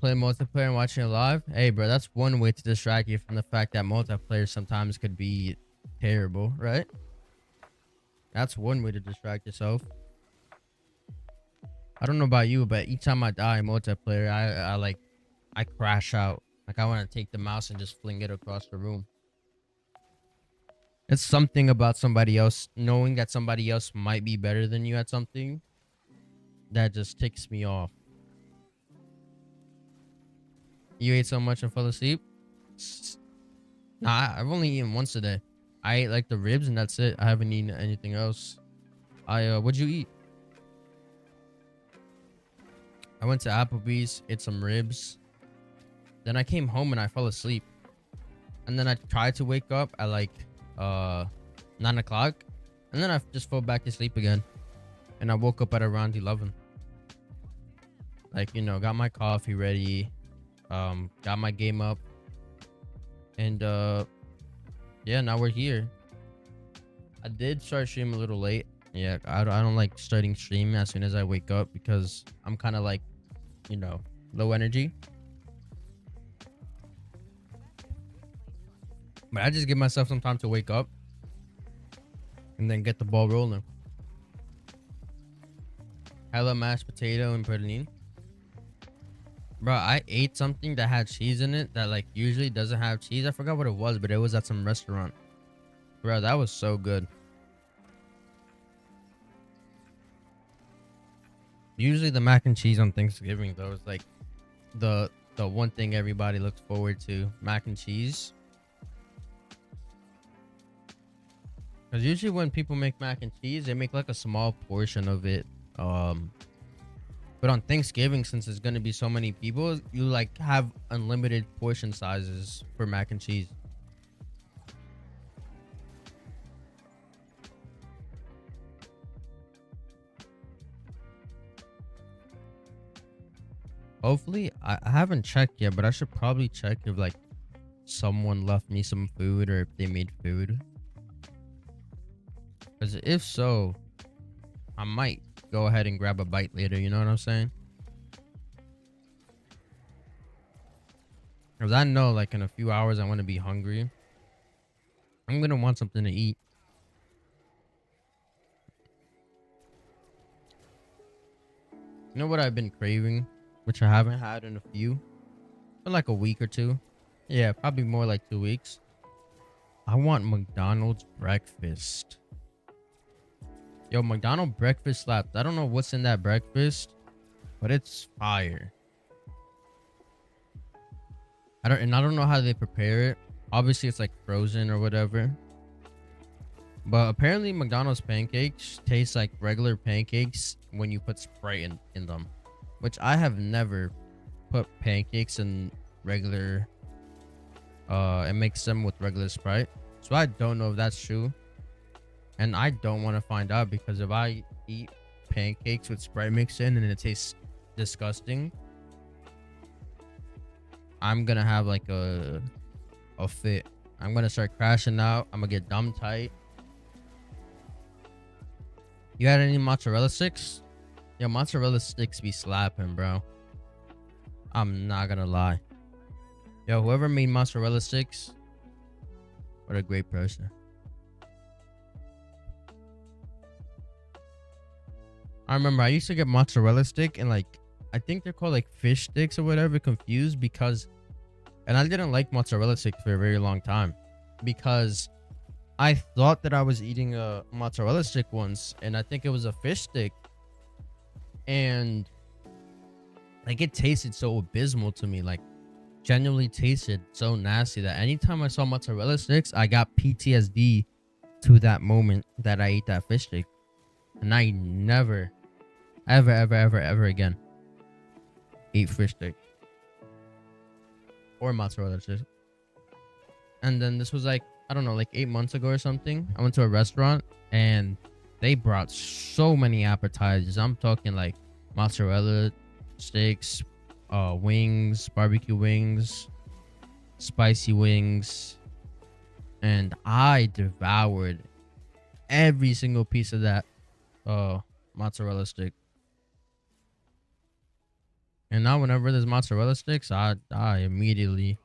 Playing multiplayer and watching it live. Hey, bro, that's one way to distract you from the fact that multiplayer sometimes could be terrible, right? That's one way to distract yourself. I don't know about you, but each time I die in multiplayer, I crash out. Like I want to take the mouse and just fling it across the room. It's something about somebody else, knowing that somebody else might be better than you at something, that just ticks me off. You ate so much and fell asleep? Nah, I've only eaten once a day. I ate like the ribs and that's it. I haven't eaten anything else. What'd you eat? I went to Applebee's, ate some ribs. Then I came home and I fell asleep. And then I tried to wake up at like 9 o'clock. And then I just fell back to sleep again. And I woke up at around 11. Like, you know, got my coffee ready. Got my game up. And yeah, now we're here. I did start streaming a little late. Yeah, I don't like starting stream as soon as I wake up because I'm kind of like, you know, low energy. But I just give myself some time to wake up and then get the ball rolling. Hella mashed potato and protein. Bro, I ate something that had cheese in it that like usually doesn't have cheese. I forgot what it was, but it was at some restaurant. Bro, that was so good. Usually the mac and cheese on Thanksgiving though is like the one thing everybody looks forward to. Mac and cheese. Because usually when people make mac and cheese, they make like a small portion of it. But on Thanksgiving, since there's gonna be so many people, you like have unlimited portion sizes for mac and cheese. Hopefully, I haven't checked yet, but I should probably check if like someone left me some food or if they made food. Because if so, I might go ahead and grab a bite later. You know what I'm saying? Because I know like in a few hours I want to be hungry. I'm going to want something to eat. You know what I've been craving? Which I haven't had in for like a week or two. Yeah, probably more like 2 weeks. I want McDonald's breakfast. Yo, McDonald's breakfast slaps. I don't know what's in that breakfast, but it's fire. I don't know how they prepare it. Obviously, it's like frozen or whatever. But apparently, McDonald's pancakes taste like regular pancakes when you put Sprite in them. Which I have never put pancakes in regular and mix them with regular Sprite. So I don't know if that's true. And I don't want to find out because if I eat pancakes with Sprite mixed in and it tastes disgusting, I'm gonna have like a fit. I'm gonna start crashing out. I'm gonna get dumb tight. You had any mozzarella sticks? Yo, mozzarella sticks be slapping, bro. I'm not gonna lie. Yo, whoever made mozzarella sticks, what a great person. I remember I used to get mozzarella stick and like, I think they're called like fish sticks or whatever, confused because, and I didn't like mozzarella sticks for a very long time because I thought that I was eating a mozzarella stick once and I think it was a fish stick. And like it tasted so abysmal to me, like genuinely tasted so nasty that anytime I saw mozzarella sticks, I got PTSD to that moment that I ate that fish stick. And I never, ever again ate fish stick or mozzarella stick. And then this was like, I don't know, like 8 months ago or something. I went to a restaurant and they brought so many appetizers. I'm talking like mozzarella sticks, wings, barbecue wings, spicy wings, and I devoured every single piece of that mozzarella stick. And now whenever there's mozzarella sticks, I immediately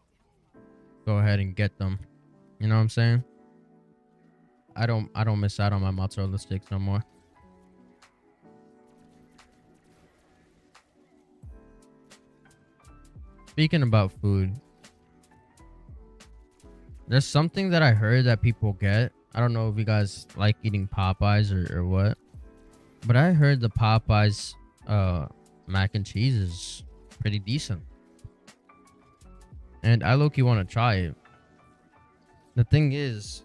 go ahead and get them. You know what I'm saying? I don't miss out on my mozzarella sticks no more. Speaking about food, there's something that I heard that people get. I don't know if you guys like eating Popeyes or what, but I heard the Popeyes mac and cheese is pretty decent. And I low-key want to try it. The thing is,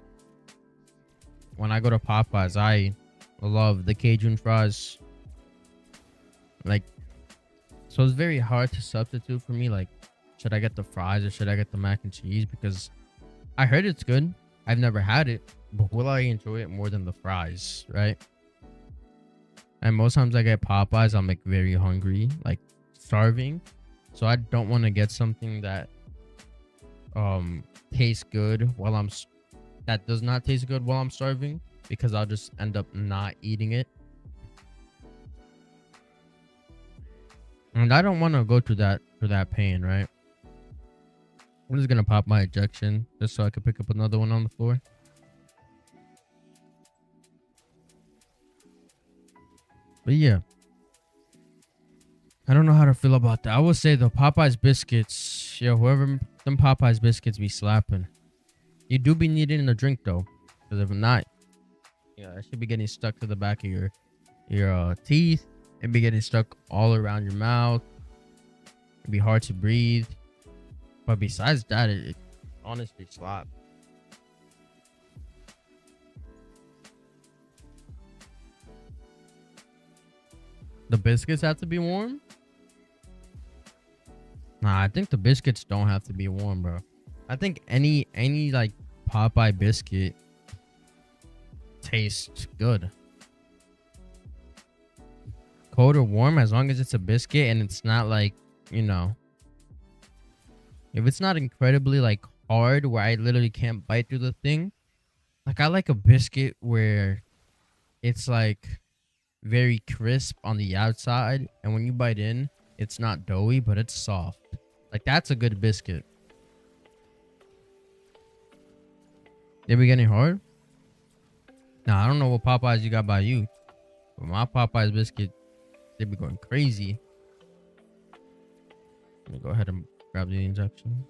when I go to Popeyes, I love the Cajun fries. Like, so it's very hard to substitute for me. Like, should I get the fries or should I get the mac and cheese? Because I heard it's good. I've never had it, but will I enjoy it more than the fries, right? And most times I get Popeyes, I'm like very hungry, like starving. So I don't want to get something that tastes good while that does not taste good while I'm starving, because I'll just end up not eating it. And I don't want to go through that pain, right? I'm just gonna pop my ejection just so I can pick up another one on the floor. But yeah, I don't know how to feel about that. I would say the Popeyes biscuits, yeah, whoever them Popeyes biscuits be slapping. You do be needing a drink though, because if not, yeah, it should be getting stuck to the back of your teeth. It'd be getting stuck all around your mouth. It'd be hard to breathe. But besides that, it honestly slaps. The biscuits have to be warm? Nah, I think the biscuits don't have to be warm, bro. I think any like Popeye biscuit tastes good. Cold or warm, as long as it's a biscuit and it's not like, you know, if it's not incredibly like hard where I literally can't bite through the thing. Like, I like a biscuit where it's like very crisp on the outside, and when you bite in, it's not doughy, but it's soft. Like, that's a good biscuit. They be getting hard? Nah, I don't know what Popeyes you got by you, but my Popeyes biscuit, they be going crazy. Let me go ahead and grab the injection.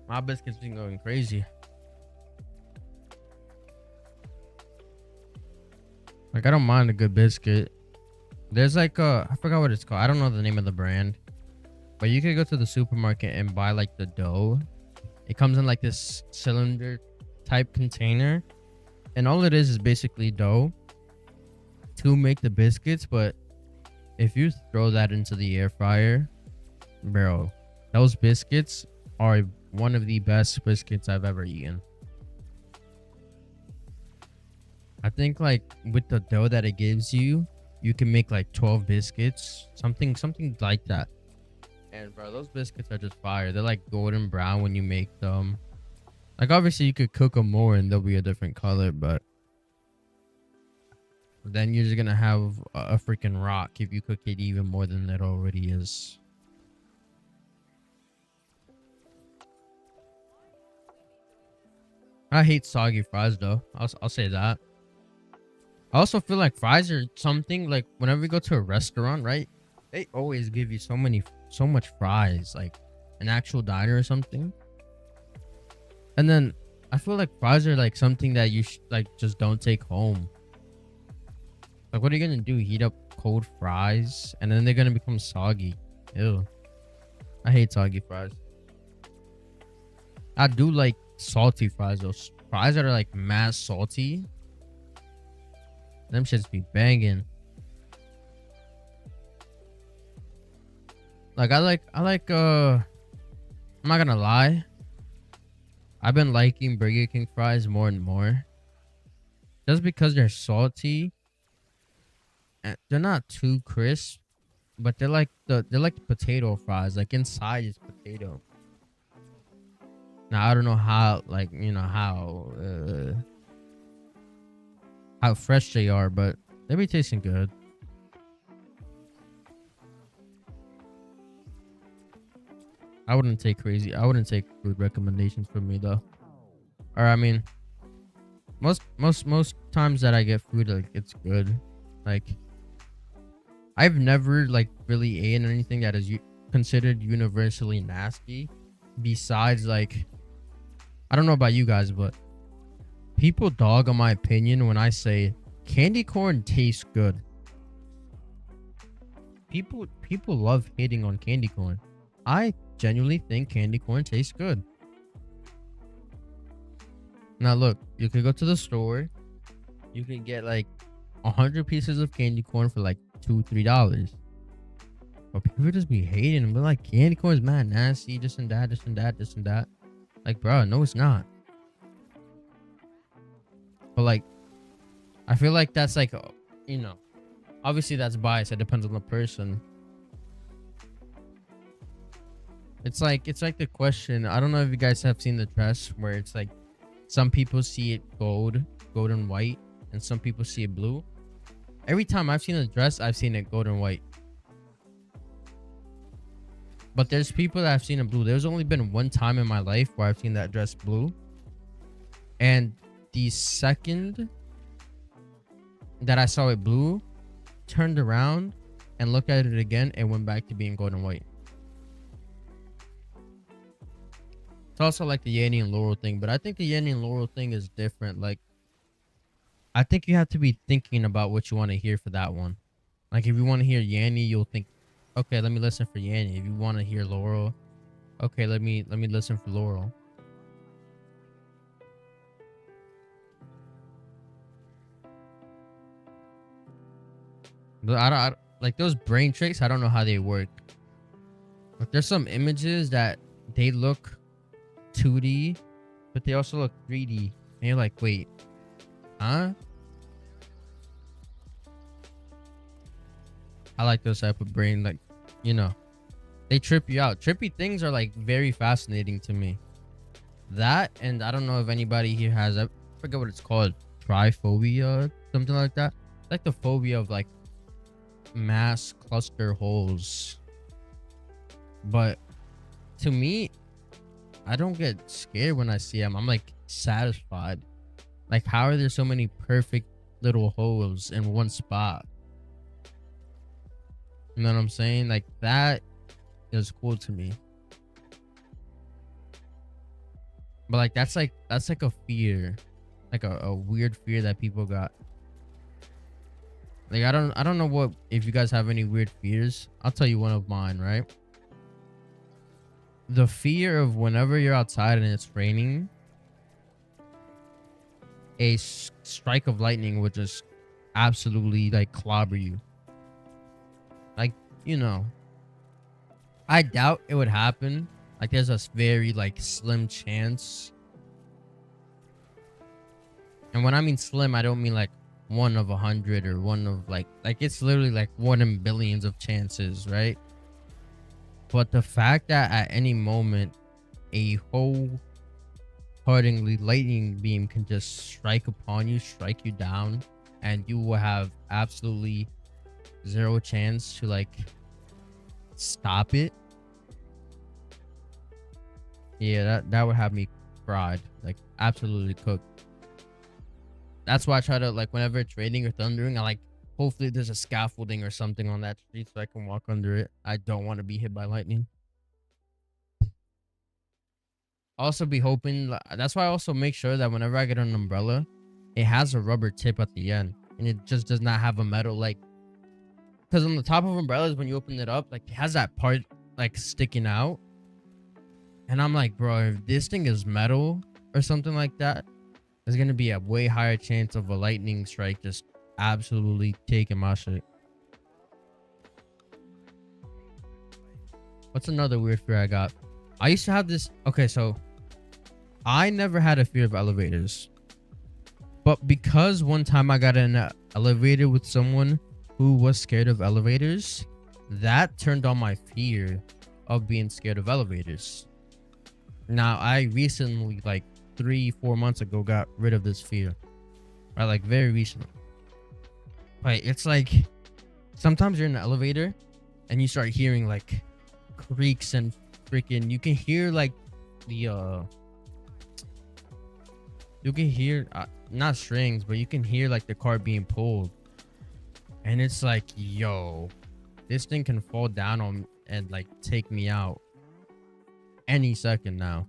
My biscuits been going crazy. Like, I don't mind a good biscuit. There's like I forgot what it's called. I don't know the name of the brand, but you could go to the supermarket and buy like the dough. It comes in like this cylinder type container, and all it is basically dough to make the biscuits. But if you throw that into the air fryer, bro, those biscuits are one of the best biscuits I've ever eaten. I think like with the dough that it gives you, you can make like 12 biscuits, something like that. And bro, those biscuits are just fire. They're like golden brown when you make them. Like, obviously you could cook them more and they'll be a different color, but then you're just gonna have a freaking rock if you cook it even more than it already is. I hate soggy fries though. I'll say that. I also feel like fries are something like whenever we go to a restaurant, right? They always give you so much fries, like an actual diner or something. And then I feel like fries are like something that you like just don't take home. Like, what are you gonna do? Heat up cold fries and then they're gonna become soggy. Ew. I hate soggy fries. I do like salty fries though. Fries that are like mad salty, them shits be banging. Like, I like I'm not gonna lie, I've been liking Burger King fries more and more, just because they're salty and they're not too crisp, but they're like the potato fries. Like, inside is potato. Now I don't know how, like, how fresh they are, but they be tasting good. I wouldn't take food recommendations from me though. Or I mean, most times that I get food, like, it's good. Like, I've never like really eaten anything that is considered universally nasty. Besides, like, I don't know about you guys, but people dog on my opinion when I say candy corn tastes good. People love hating on candy corn. I genuinely think candy corn tastes good. Now look, you could go to the store, you could get like 100 pieces of candy corn for like $2-3. But people just be hating and be like, candy corn is mad nasty, this and that, this and that, this and that. Like, bro, no, it's not. But like, I feel like that's like, obviously that's biased. It depends on the person. It's like the question. I don't know if you guys have seen the dress where it's like some people see it gold and white, and some people see it blue. Every time I've seen the dress, I've seen it gold and white. But there's people that have seen it blue. There's only been one time in my life where I've seen that dress blue. And the second that I saw it blue, turned around and looked at it again, and went back to being gold and white. It's also like the Yanny and Laurel thing, but I think the Yanny and Laurel thing is different. Like, I think you have to be thinking about what you want to hear for that one. Like, if you want to hear Yanny, you'll think, okay, let me listen for Yanny. If you want to hear Laurel, okay, let me listen for Laurel. But I don't like those brain tricks. I don't know how they work. Like, there's some images that they look 2D, but they also look 3D, and you're like, wait, huh? I like those type of brain, like, they trip you out. Trippy things are like very fascinating to me. That, and I don't know if anybody here has, I forget what it's called, triphobia, something like that. It's like the phobia of like mass cluster holes. But to me, I don't get scared when I see them. I'm like satisfied. Like, how are there so many perfect little holes in one spot? You know what I'm saying? Like, that is cool to me. But like, that's like a fear, like a weird fear that people got. Like, I don't know what, if you guys have any weird fears. I'll tell you one of mine, right? The fear of whenever you're outside and it's raining, a strike of lightning would just absolutely like clobber you. Like, I doubt it would happen. Like, there's a very like slim chance. And when I mean slim, I don't mean like 1 of 100 or 1 of like it's literally like 1 in billions of chances, right? But the fact that at any moment a wholeheartedly lightning beam can just strike upon you, strike you down, and you will have absolutely zero chance to like stop it. Yeah, that would have me fried, like absolutely cooked. That's why I try to, like, whenever it's raining or thundering, I like, hopefully there's a scaffolding or something on that street so I can walk under it. I don't want to be hit by lightning. Also be hoping, that's why I also make sure that whenever I get an umbrella, it has a rubber tip at the end, and it just does not have a metal, like, because on the top of umbrellas, when you open it up, like, it has that part like sticking out, and I'm like, bro, if this thing is metal or something like that, there's gonna be a way higher chance of a lightning strike just absolutely taking my shit. What's another weird fear I got? I used to have this. Okay, so I never had a fear of elevators, but because one time I got in an elevator with someone who was scared of elevators, that turned on my fear of being scared of elevators. Now, I recently, like 3-4 months ago, got rid of this fear. Right, like very recently. But it's like sometimes you're in the elevator and you start hearing like creaks and freaking. You can hear like the you can hear not strings, but you can hear like the car being pulled, and it's like, yo, this thing can fall down on and like take me out any second now,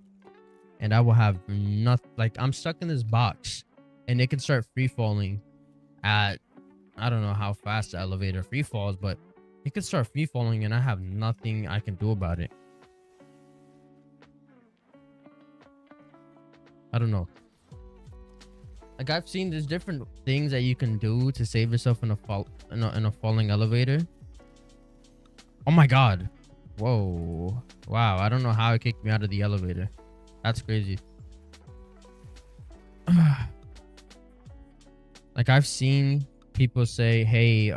and I will have nothing. Like, I'm stuck in this box, and it can start free falling at, I don't know how fast the elevator free falls, but it could start free falling, and I have nothing I can do about it. I don't know. Like, I've seen there's different things that you can do to save yourself in a falling elevator. Oh my god. Whoa. Wow. I don't know how it kicked me out of the elevator. That's crazy. Like, I've seen people say, hey,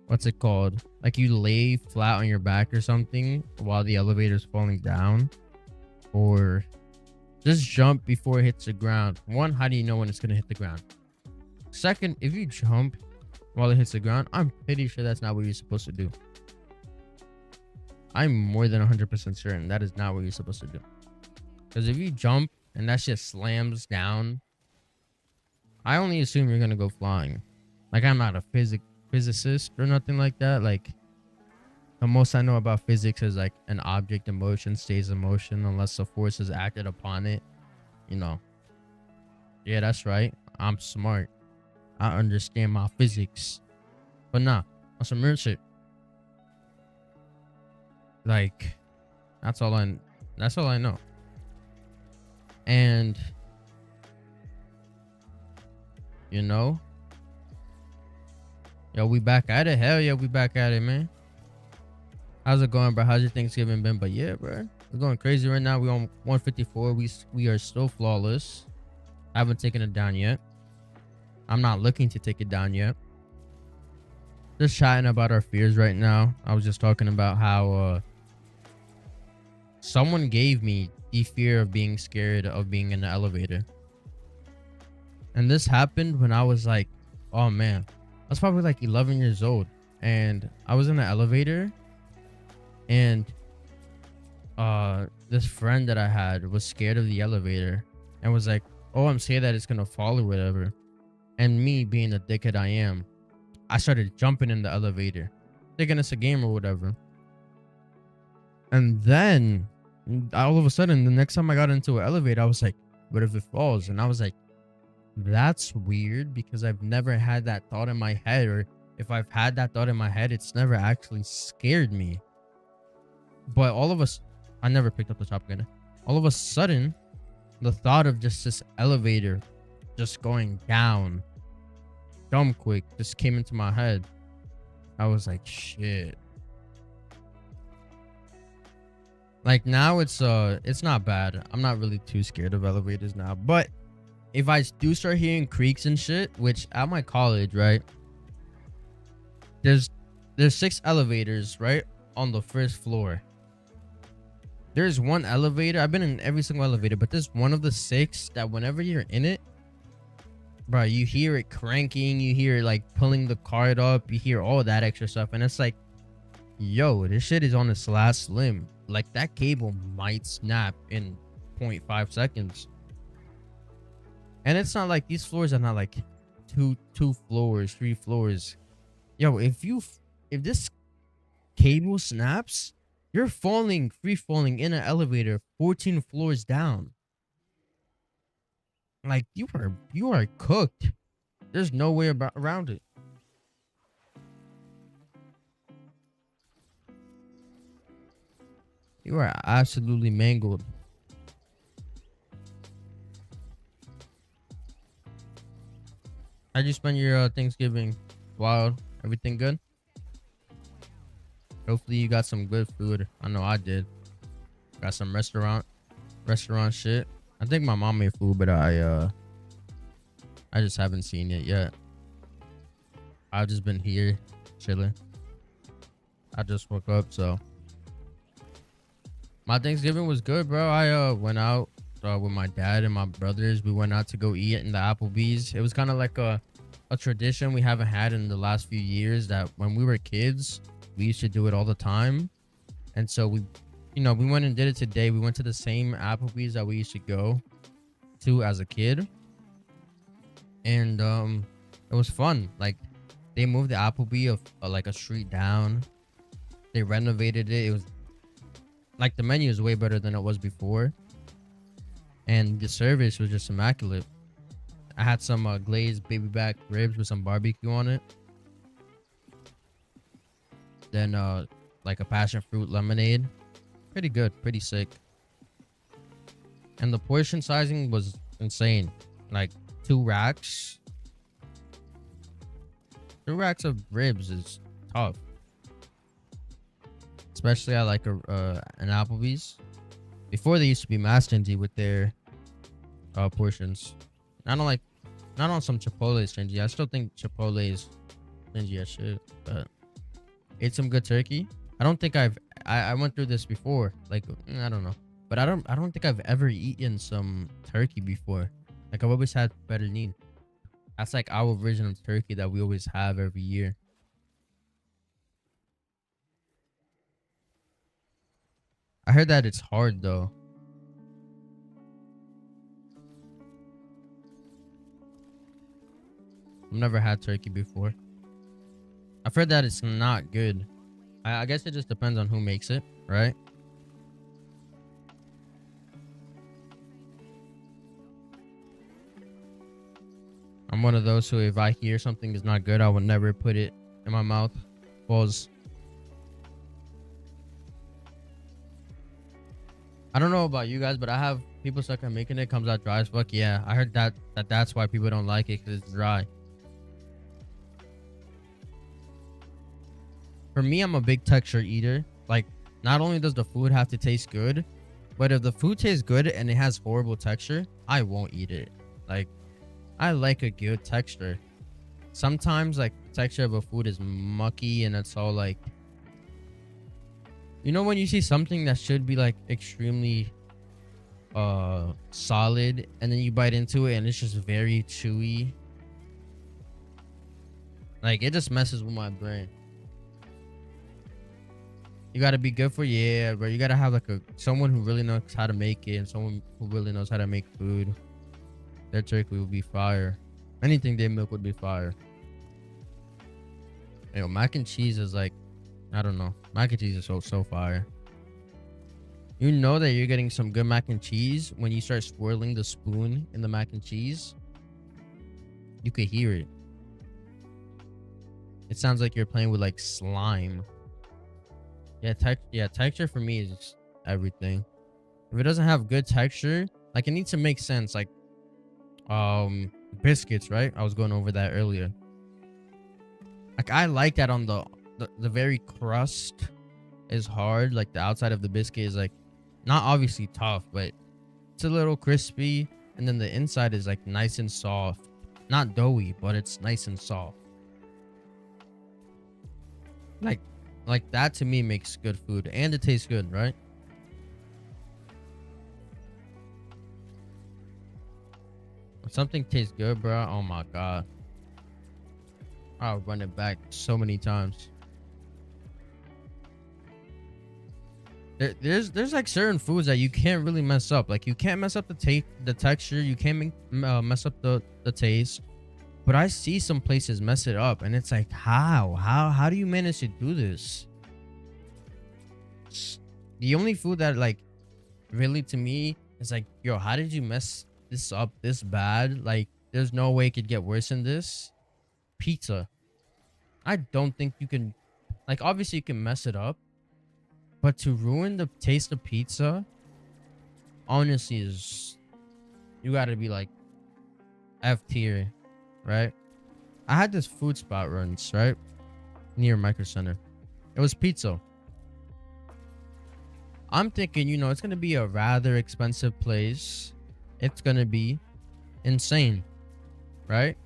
what's it called? Like, you lay flat on your back or something while the elevator's falling down, or just jump before it hits the ground. One, how do you know when it's gonna hit the ground? Second, if you jump while it hits the ground, I'm pretty sure that's not what you're supposed to do. I'm more than 100% certain that is not what you're supposed to do. Because if you jump and that shit slams down, I only assume you're gonna go flying. Like, I'm not a physicist or nothing like that. Like, the most I know about physics is like an object in motion stays in motion unless the force is acted upon it. You know. Yeah, that's right. I'm smart. I understand my physics. But nah, on some real shit. Like, that's all I know. And you know, yo, we back at it. Hell yeah, we back at it, man. How's it going, bro? How's your Thanksgiving been? But yeah, bro, we're going crazy right now. We're on 154. We are still flawless. I haven't taken it down yet. I'm not looking to take it down yet. Just chatting about our fears right now. I was just talking about how someone gave me the fear of being scared of being in the elevator. And this happened when I was like, oh man, I was probably like 11 years old. And I was in the elevator, and this friend that I had was scared of the elevator and was like, oh, I'm scared that it's gonna fall or whatever. And me, being the dickhead I am, I started jumping in the elevator, thinking it's a game or whatever. And then all of a sudden, the next time I got into an elevator, I was like, what if it falls? And I was like, that's weird, because I've never had that thought in my head, or if I've had that thought in my head, it's never actually scared me. But I never picked up the top gun. All of a sudden, the thought of just this elevator just going down dumb quick just came into my head. I was like, shit. Like, now it's not bad. I'm not really too scared of elevators now. But if I do start hearing creaks and shit, which at my college, right, there's 6 elevators right on the first floor. There's one elevator, I've been in every single elevator, but there's one of the 6 that whenever you're in it, bro, you hear it cranking, you hear it like pulling the cart up, you hear all that extra stuff, and it's like, yo, this shit is on its last limb. Like, that cable might snap in 0.5 seconds. And it's not like these floors are not like two floors, 3 floors. Yo, if this cable snaps, you're free falling in an elevator 14 floors down. Like, you are cooked. There's no way around it. You are absolutely mangled. How'd you spend your Thanksgiving? Wild? Everything good? Hopefully you got some good food. I know I did. Got some restaurant shit. I think my mom made food, but I just haven't seen it yet. I've just been here chilling. I just woke up, so My Thanksgiving was good, bro. I went out with my dad and my brothers. We went out to go eat in the Applebee's. It was kind of like a tradition we haven't had in the last few years, that when we were kids, we used to do it all the time. And so we, we went and did it today. We went to the same Applebee's that we used to go to as a kid. And it was fun. Like, they moved the Applebee of like a street down. They renovated it. It was like, the menu is way better than it was before, and the service was just immaculate. I had some glazed baby back ribs with some barbecue on it. Then like a passion fruit lemonade. Pretty good, pretty sick. And the portion sizing was insane. Like 2 racks of ribs is tough, especially I like an Applebee's. Before, they used to be mad stingy with their portions. Not on some Chipotle stingy. I still think Chipotle is stingy as shit, but ate some good turkey. I don't think I went through this before. Like, I don't know, but I don't think I've ever eaten some turkey before. Like, I've always had better need. That's like our version of turkey that we always have every year. I heard that it's hard though. I've never had turkey before. I've heard that it's not good. I guess it just depends on who makes it, right? I'm one of those who, if I hear something is not good, I would never put it in my mouth. Pause. I don't know about you guys, but I have people suck at making it. Comes out dry as fuck. Yeah, I heard that's why people don't like it, because it's dry. For me, I'm a big texture eater. Like, not only does the food have to taste good, but if the food tastes good and it has horrible texture, I won't eat it. Like, I like a good texture. Sometimes, like, the texture of a food is mucky and it's all like, when you see something that should be like extremely solid, and then you bite into it and it's just very chewy. Like, it just messes with my brain. You gotta be good for, yeah, bro. You gotta have like someone who really knows how to make it, and someone who really knows how to make food. Their turkey would be fire. Anything they milk would be fire. Mac and cheese is like, I don't know. Mac and cheese is so fire. You know that you're getting some good mac and cheese when you start swirling the spoon in the mac and cheese. You could hear it. It sounds like you're playing with like slime. Yeah, texture for me is everything. If it doesn't have good texture, like, it needs to make sense. Like, biscuits, right? I was going over that earlier. Like, I like that on the very crust is hard. Like, the outside of the biscuit is like not obviously tough, but it's a little crispy, and then the inside is like nice and soft. Not doughy, but it's nice and soft. Like that to me makes good food, and it tastes good, right? When something tastes good, bro, oh my god, I'll run it back so many times. There's like certain foods that you can't really mess up. Like, you can't mess up the texture. You can't mess up the taste. But I see some places mess it up, and it's like, how do you manage to do this? The only food that, like, really to me is like, yo, how did you mess this up this bad? Like, there's no way it could get worse than this. Pizza. I don't think you can, like, obviously you can mess it up, but to ruin the taste of pizza, honestly, is, you gotta be like F tier, right? I had this food spot runs, right, near Micro Center. It was pizza. I'm thinking, it's gonna be a rather expensive place. It's gonna be insane, right?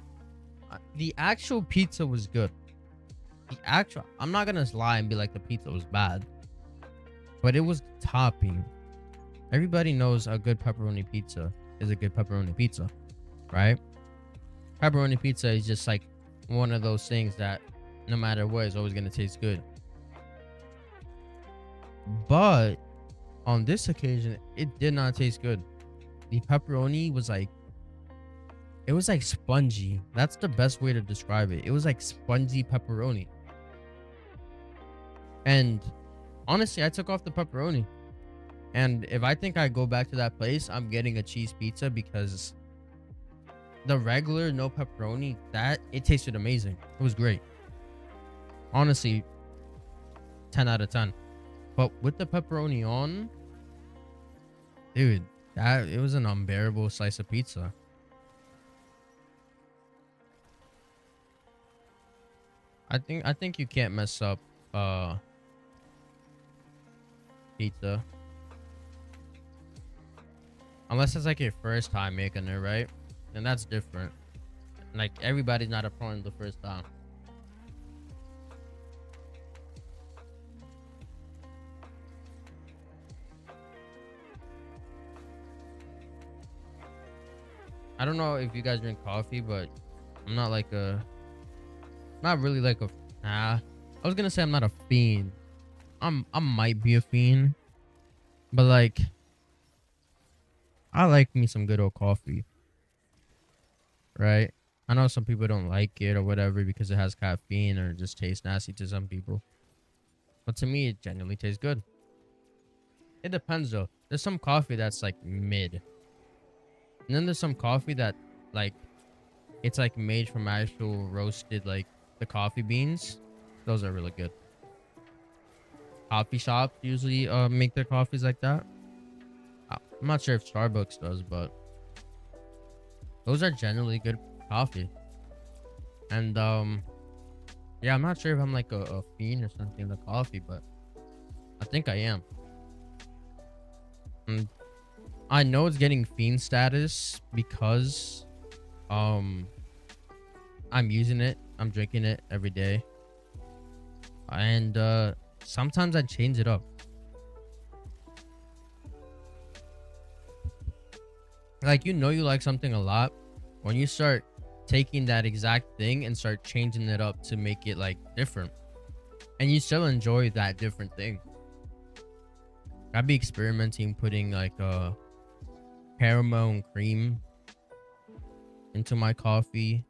The actual pizza was good. I'm not gonna lie and be like the pizza was bad, but it was topping. everybody knows a good pepperoni pizza is a good pepperoni pizza, right? Pepperoni pizza is just like one of those things that no matter what is always going to taste good. But on this occasion, it did not taste good. The pepperoni was like, it was like spongy. That's the best way to describe it. It was like spongy pepperoni. And honestly, I took off the pepperoni. And if I think I go back to that place, I'm getting a cheese pizza, because the regular no pepperoni, that it tasted amazing. It was great. Honestly, 10 out of 10. But with the pepperoni on, dude, that it was an unbearable slice of pizza. I think you can't mess up pizza unless it's like your first time making it, right? And that's different. Like, everybody's not a pro in the first time. I don't know if you guys drink coffee, but I'm not like a, not really like a, nah. I was gonna say I'm not a fiend. I might be a fiend, but like, I like me some good old coffee, right? I know some people don't like it or whatever because it has caffeine or just tastes nasty to some people. But to me, it genuinely tastes good. It depends though. There's some coffee that's like mid. And then there's some coffee that like, it's like made from actual roasted, like the coffee beans. Those are really good. Coffee shops usually make their coffees like that. I'm not sure if Starbucks does, but those are generally good coffee. And yeah, I'm not sure if I'm like a fiend or something with coffee, but I think I am. And I know it's getting fiend status because I'm using it. I'm drinking it every day. And sometimes I change it up. Like, you know, you like something a lot when you start taking that exact thing and start changing it up to make it like different, and you still enjoy that different thing. I'd be experimenting putting like a caramel and cream into my coffee,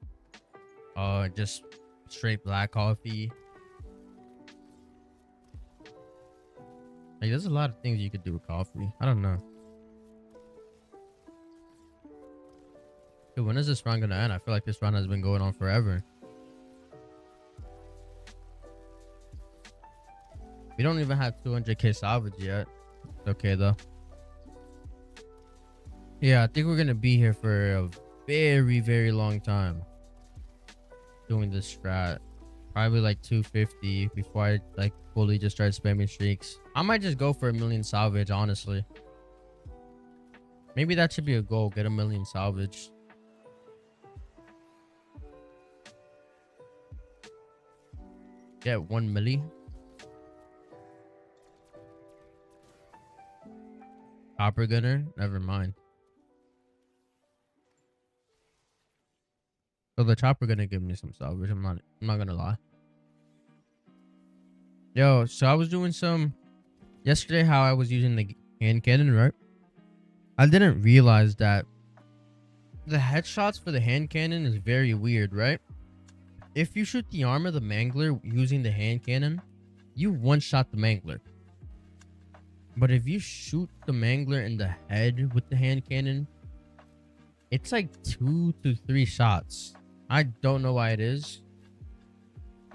just straight black coffee. Like, there's a lot of things you could do with coffee. I don't know. Dude, when is this round gonna end? I feel like this round has been going on forever. We don't even have 200k salvage yet. It's okay though. Yeah, I think we're gonna be here for a very, very long time doing this strat. Probably like 250 before I like fully just start spamming streaks. I might just go for 1,000,000 salvage, honestly. Maybe that should be a goal, get 1,000,000 salvage. Get 1 milli. Copper gunner, never mind. So the chopper gonna give me some salvage. I'm not gonna lie. Yo, so I was doing some yesterday, how I was using the hand cannon, right? I didn't realize that the headshots for the hand cannon is very weird, right? If you shoot the arm of the mangler using the hand cannon, you one-shot the mangler. But if you shoot the mangler in the head with the hand cannon, it's like 2 to 3 shots. I don't know why it is.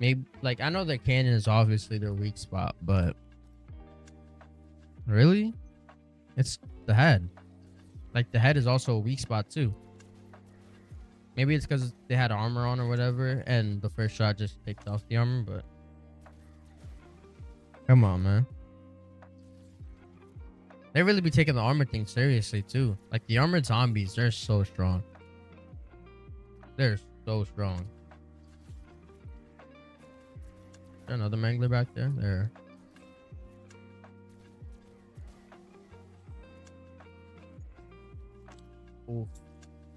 Maybe, like, I know the cannon is obviously their weak spot, but really? It's the head. Like, the head is also a weak spot too. Maybe it's because they had armor on or whatever, and the first shot just takes off the armor, but come on, man. They really be taking the armor thing seriously too. Like, the armored zombies, they're so strong. They're so strong. Is there another mangler back there? There. Oof.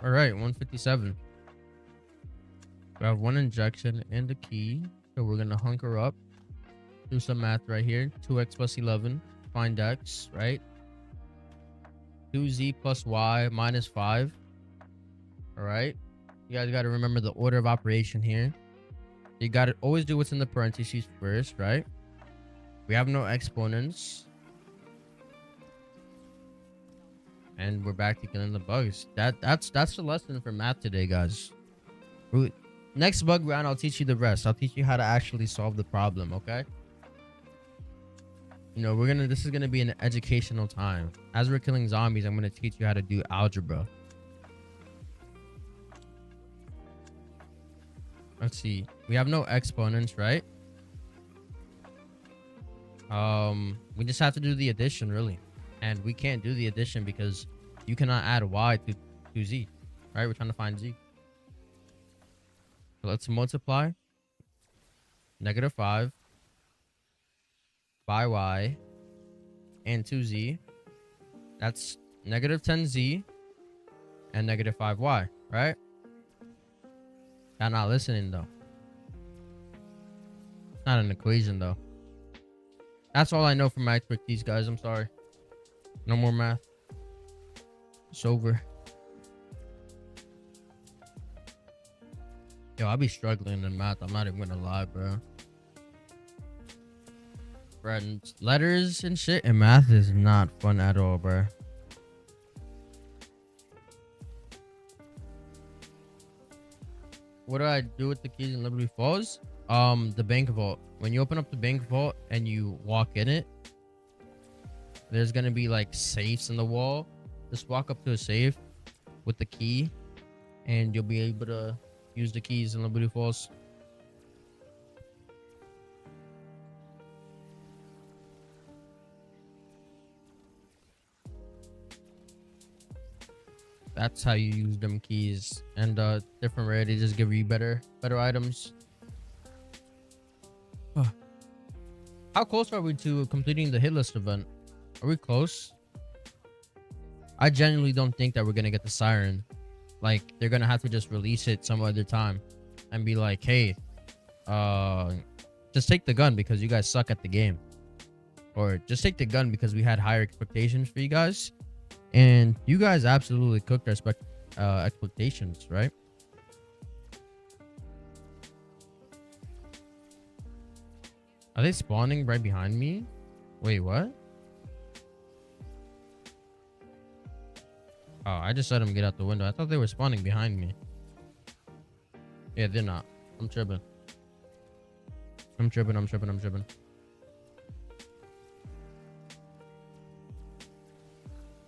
All right, 157. We have one injection and a key. So we're gonna hunker up, do some math right here. 2x plus 11, find x, right? 2z plus y minus 5. All right. You guys got to remember the order of operation here. You got to always do what's in the parentheses first, right? We have no exponents. And we're back to killing the bugs. That's the lesson for math today, guys. Next bug round, I'll teach you the rest. I'll teach you how to actually solve the problem, okay? You know, this is gonna be an educational time. As we're killing zombies, I'm gonna teach you how to do algebra. Let's see. We have no exponents, right? We just have to do the addition, really. And we can't do the addition because you cannot add y to z, right? We're trying to find z. So let's multiply -5 by y and 2z. That's -10z and -5y, right? Y'all not listening though. It's not an equation though. That's all I know from my expertise, guys. I'm sorry. No more math. It's over. Yo, I'll be struggling in math. I'm not even gonna lie, bro. Friends, letters and shit and math is not fun at all, bro. What do I do with the keys in Liberty Falls? The bank vault. When you open up the bank vault and you walk in it, there's gonna be like safes in the wall. Just walk up to a safe with the key, and you'll be able to use the keys in Liberty Falls. That's how you use them keys. And different rarities just give you better items. How close are we to completing the hit list event? Are we close? I genuinely don't think that we're gonna get the siren. Like, they're gonna have to just release it some other time and be like, hey, just take the gun because you guys suck at the game. Or just take the gun because we had higher expectations for you guys. And you guys absolutely cooked our expectations, right? Are they spawning right behind me? Wait, what? Oh, I just let them get out the window. I thought they were spawning behind me. Yeah, they're not. I'm tripping. I'm tripping.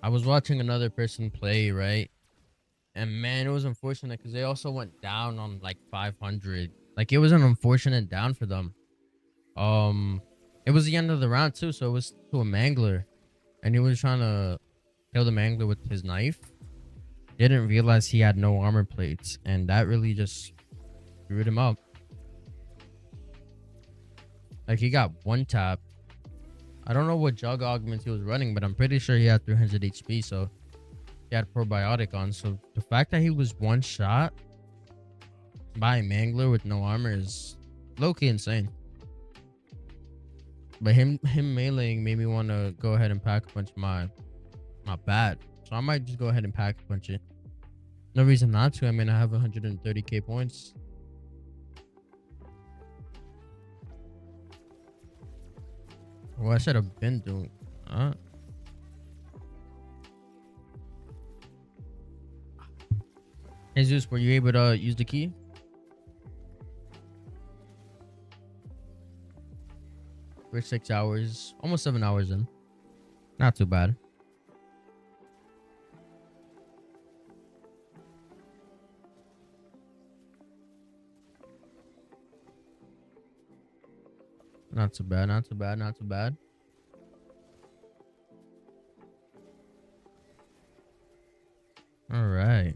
I was watching another person play, right? And man, it was unfortunate because they also went down on like 500. Like, it was an unfortunate down for them. It was the end of the round too, so it was to a mangler, and he was trying to kill the mangler with his knife. Didn't realize he had no armor plates, and that really just screwed him up. Like, he got one tap. I don't know what jug augments he was running, but I'm pretty sure he had 300 HP, so he had probiotic on. So the fact that he was one shot by a mangler with no armor is low-key insane. But him meleeing made me want to go ahead and pack a punch my bat. So I might just go ahead and pack a punch it. No reason not to. I mean, I have 130k points. Well, I should have been doing. Jesus, were you able to use the key? We're 6 hours, almost 7 hours in. Not too bad. Not too bad, not too bad, not too bad. All right.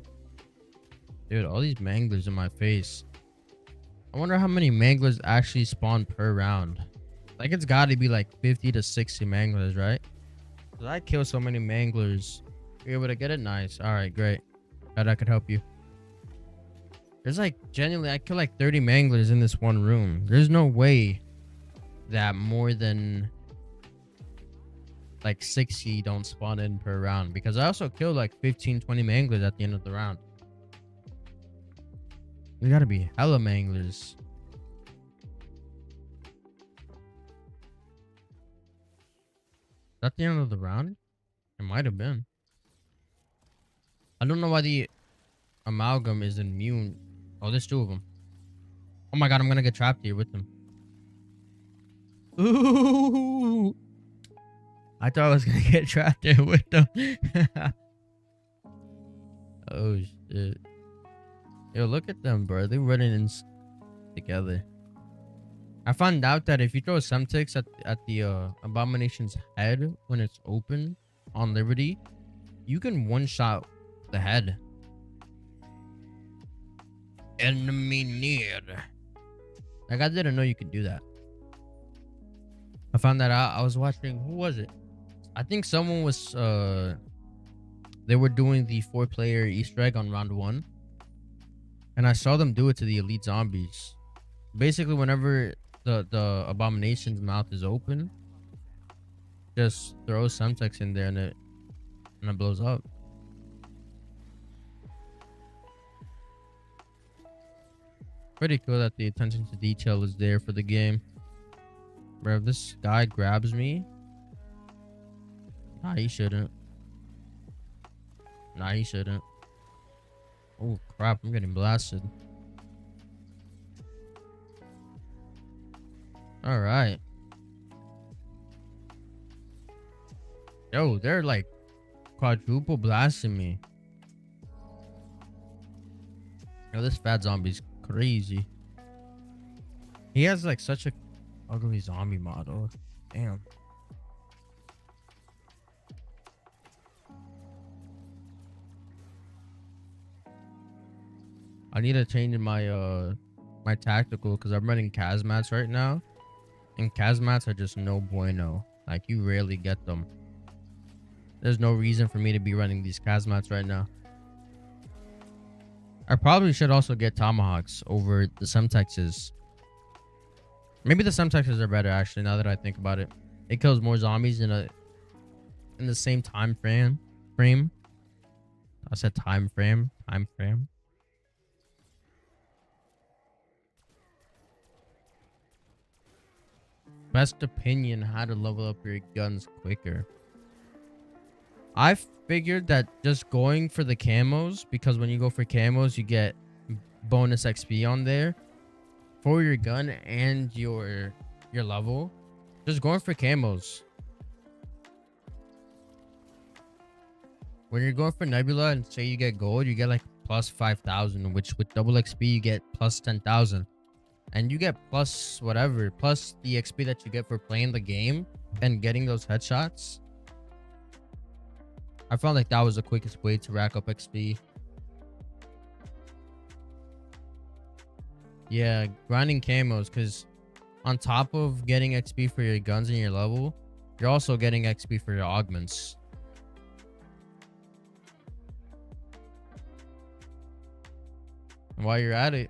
Dude, all these manglers in my face. I wonder how many manglers actually spawn per round. Like, it's got to be like 50 to 60 manglers, right? Because I kill so many manglers. You're able to get it? Nice. All right, great. that I could help you. There's like genuinely, I kill like 30 manglers in this one room. There's no way that more than like 60 don't spawn in per round, because I also kill like 15-20 manglers at the end of the round. We gotta be hella manglers. Is that the end of the round? It might have been. I don't know why the amalgam is immune. Oh, there's 2 of them. Oh my god, I'm gonna get trapped here with them. Ooh! I thought I was gonna get trapped there with them. Oh shit. Yo, look at them, bro. They're running in together. I found out that if you throw Semtex at the Abomination's head when it's open on Liberty, you can one-shot the head. Enemy near. Like, I didn't know you could do that. I found that out. I was watching, who was it? I think someone was they were doing the 4-player Easter egg on round 1. And I saw them do it to the elite zombies. Basically, whenever the Abomination's mouth is open, just throw Semtex in there and it blows up. Pretty cool that the attention to detail is there for the game. Bro, if this guy grabs me, nah, he shouldn't. Nah, he shouldn't. Oh crap, I'm getting blasted. All right. Yo, they're like quadruple blasting me. Yo, this fat zombie's crazy. He has like such a ugly zombie model. Damn. I need to change my my tactical because I'm running Kazmats right now. And Kazmats are just no bueno. Like, you rarely get them. There's no reason for me to be running these Kazmats right now. I probably should also get Tomahawks over the Semtexes. Maybe the Semtexes are better, actually, now that I think about it. It kills more zombies in the same time frame. I said time frame. Best opinion, how to level up your guns quicker. I figured that just going for the camos, because when you go for camos, you get bonus XP on there for your gun and your level. Just going for camos. When you're going for Nebula and say you get gold, you get like plus 5,000, which with double XP you get plus 10,000. And you get plus whatever, plus the XP that you get for playing the game and getting those headshots. I found like that was the quickest way to rack up XP. Yeah, grinding camos, because on top of getting XP for your guns and your level, you're also getting XP for your augments. And while you're at it,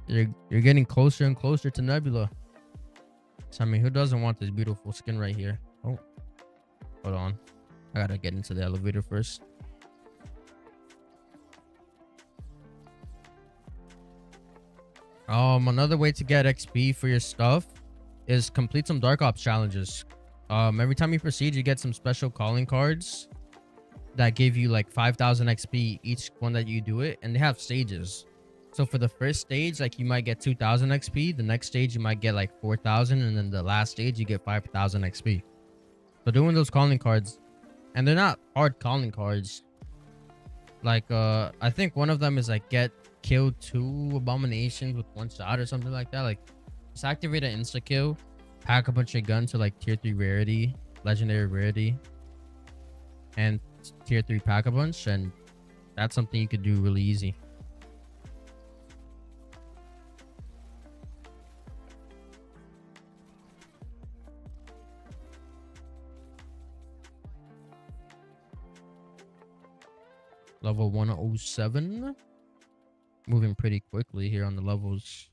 you're getting closer and closer to Nebula. So, I mean, who doesn't want this beautiful skin right here? Oh, hold on. I gotta get into the elevator first. Another way to get XP for your stuff is complete some Dark Ops challenges. Every time you proceed, you get some special calling cards that give you like 5,000 XP each one that you do it, and they have stages. So for the first stage, like, you might get 2,000 XP. The next stage you might get like 4,000, and then the last stage you get 5,000 XP. So doing those calling cards, and they're not hard calling cards. Like, I think one of them is like kill 2 abominations with 1 shot or something like that. Like, just activate an insta kill, pack a bunch of guns to like tier 3 rarity, legendary rarity, and tier 3 pack a bunch, and that's something you could do really easy. Level 107. Moving pretty quickly here on the levels.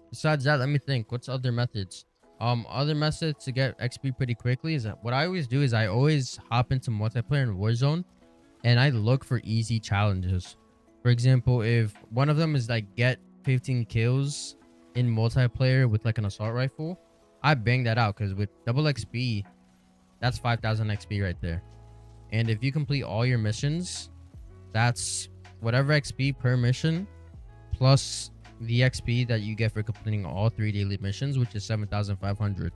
Besides that, let me think. What's other methods? Other methods to get XP pretty quickly is that what I always do is I always hop into multiplayer in Warzone and I look for easy challenges. For example, if one of them is like get 15 kills in multiplayer with like an assault rifle, I bang that out because with double XP, that's 5,000 XP right there. And if you complete all your missions, that's whatever XP per mission plus the XP that you get for completing all 3 daily missions, which is 7,500.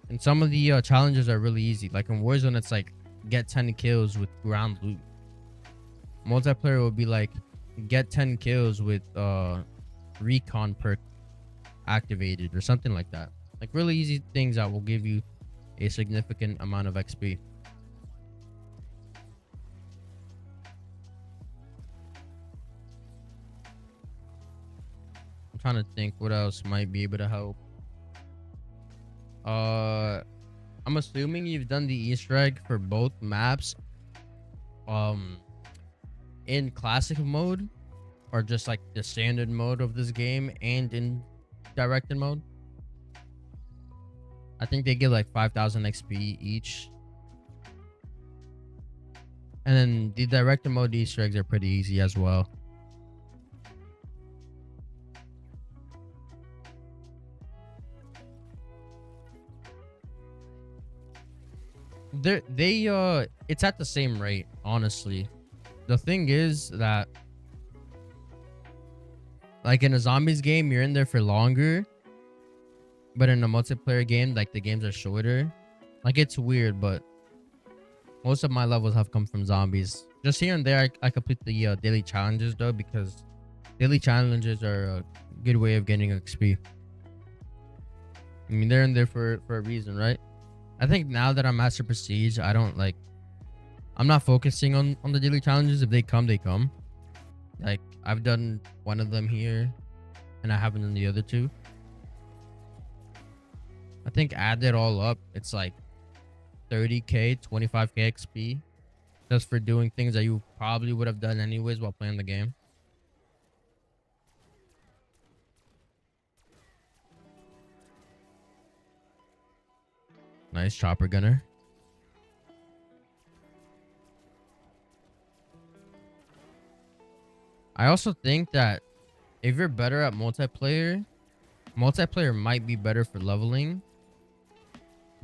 And some of the challenges are really easy. Like in Warzone, it's like get 10 kills with ground loot. Multiplayer will be like get 10 kills with recon perk activated or something like that. Like really easy things that will give you a significant amount of XP. I'm trying to think what else might be able to help. I'm assuming you've done the Easter egg for both maps in classic mode or just like the standard mode of this game and in directed mode. I think they give like 5,000 XP each. And then the directed mode Easter eggs are pretty easy as well. It's at the same rate, honestly. The thing is that like in a zombies game, you're in there for longer. But in a multiplayer game, like the games are shorter. Like it's weird, but most of my levels have come from zombies. Just here and there, I complete the daily challenges though, because daily challenges are a good way of getting XP. I mean, they're in there for a reason, right? I think now that I'm Master Prestige, I'm not focusing on the daily challenges. If they come, they come. Like I've done one of them here, and I haven't done the other two. I think add it all up, it's like 30k, 25k XP just for doing things that you probably would have done anyways while playing the game. Nice chopper gunner. I also think that if you're better at multiplayer might be better for leveling.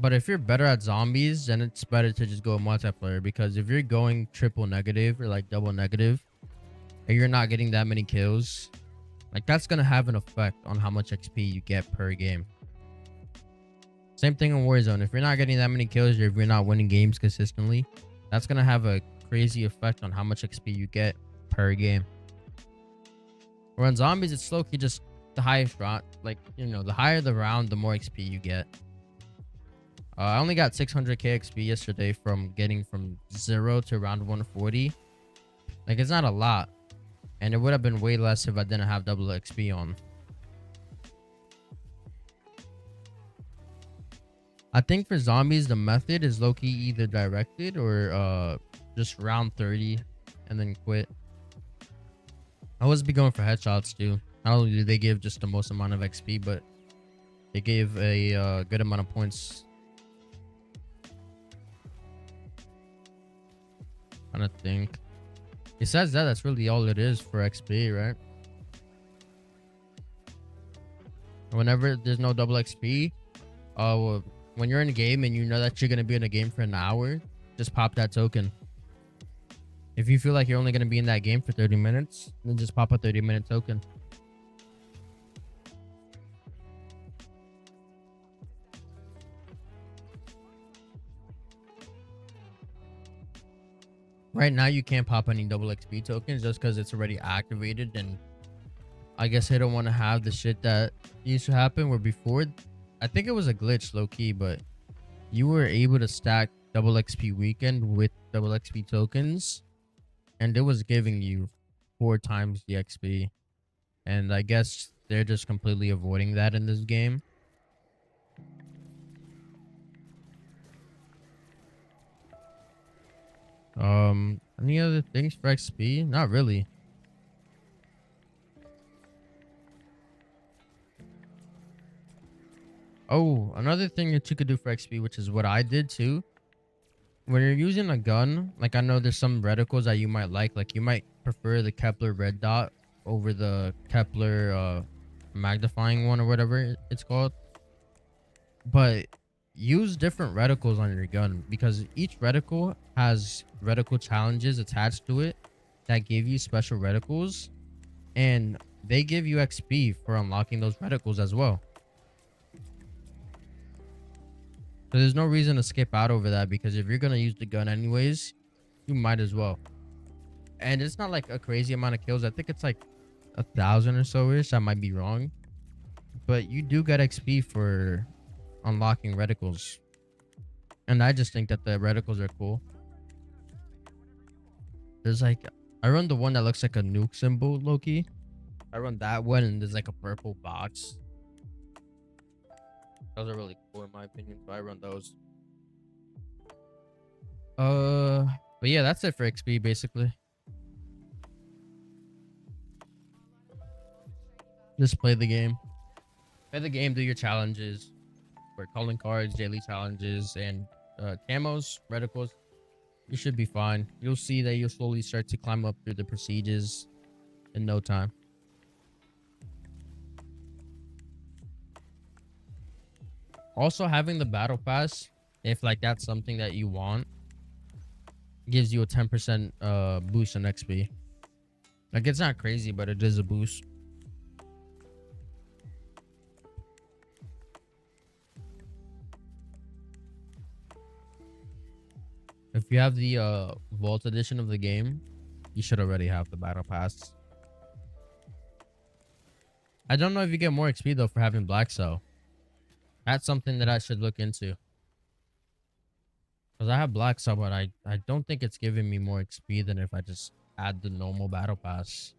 But if you're better at zombies, then it's better to just go multiplayer, because if you're going triple negative or like double negative and you're not getting that many kills, like that's gonna have an effect on how much XP you get per game. Same thing in Warzone. If you're not getting that many kills or if you're not winning games consistently, that's gonna have a crazy effect on how much XP you get per game. Or on zombies, it's low-key just the highest round, like, you know, the higher the round, the more XP you get. I only got 600k XP yesterday from getting from 0 to round 140. Like, it's not a lot. And it would have been way less if I didn't have double XP on. I think for zombies, the method is low-key either directed or just round 30 and then quit. I always be going for headshots too. Not only do they give just the most amount of XP, but they gave a good amount of points. Trying to think. Besides that, that's really all it is for XP, right? Whenever there's no double XP, when you're in a game and you know that you're gonna be in a game for an hour, just pop that token. If you feel like you're only gonna be in that game for 30 minutes, then just pop a 30-minute token. Right now, you can't pop any double XP tokens just because it's already activated, and I guess they don't want to have the shit that used to happen where before, I think it was a glitch low-key, but you were able to stack double XP weekend with double XP tokens, and it was giving you 4 times the XP. And I guess they're just completely avoiding that in this game. Any other things for XP? Not really. Oh, another thing that you could do for XP, which is what I did too. When you're using a gun, like I know there's some reticles that you might like you might prefer the Kepler red dot over the Kepler magnifying one or whatever it's called. But use different reticles on your gun because each reticle has reticle challenges attached to it that give you special reticles, and they give you XP for unlocking those reticles as well. So there's no reason to skip out over that, because if you're gonna use the gun anyways, you might as well. And it's not like a crazy amount of kills. I think it's like 1,000 or so ish. I might be wrong, but you do get XP for unlocking reticles, and I just think that the reticles are cool. There's like, I run the one that looks like a nuke symbol, Loki. I run that one, and there's like a purple box. Those are really cool in my opinion, so I run those. But yeah, that's it for XP basically. Just play the game. Play the game, do your challenges. For calling cards, daily challenges, and camos, reticles. You should be fine. You'll see that you'll slowly start to climb up through the procedures in no time. Also, having the battle pass, if like that's something that you want, gives you a 10% boost in XP. Like, it's not crazy, but it is a boost. If you have the Vault edition of the game, you should already have the battle pass. I don't know if you get more XP though for having Black Cell. That's something that I should look into. Because I have Black Cell, but I don't think it's giving me more XP than if I just add the normal battle pass.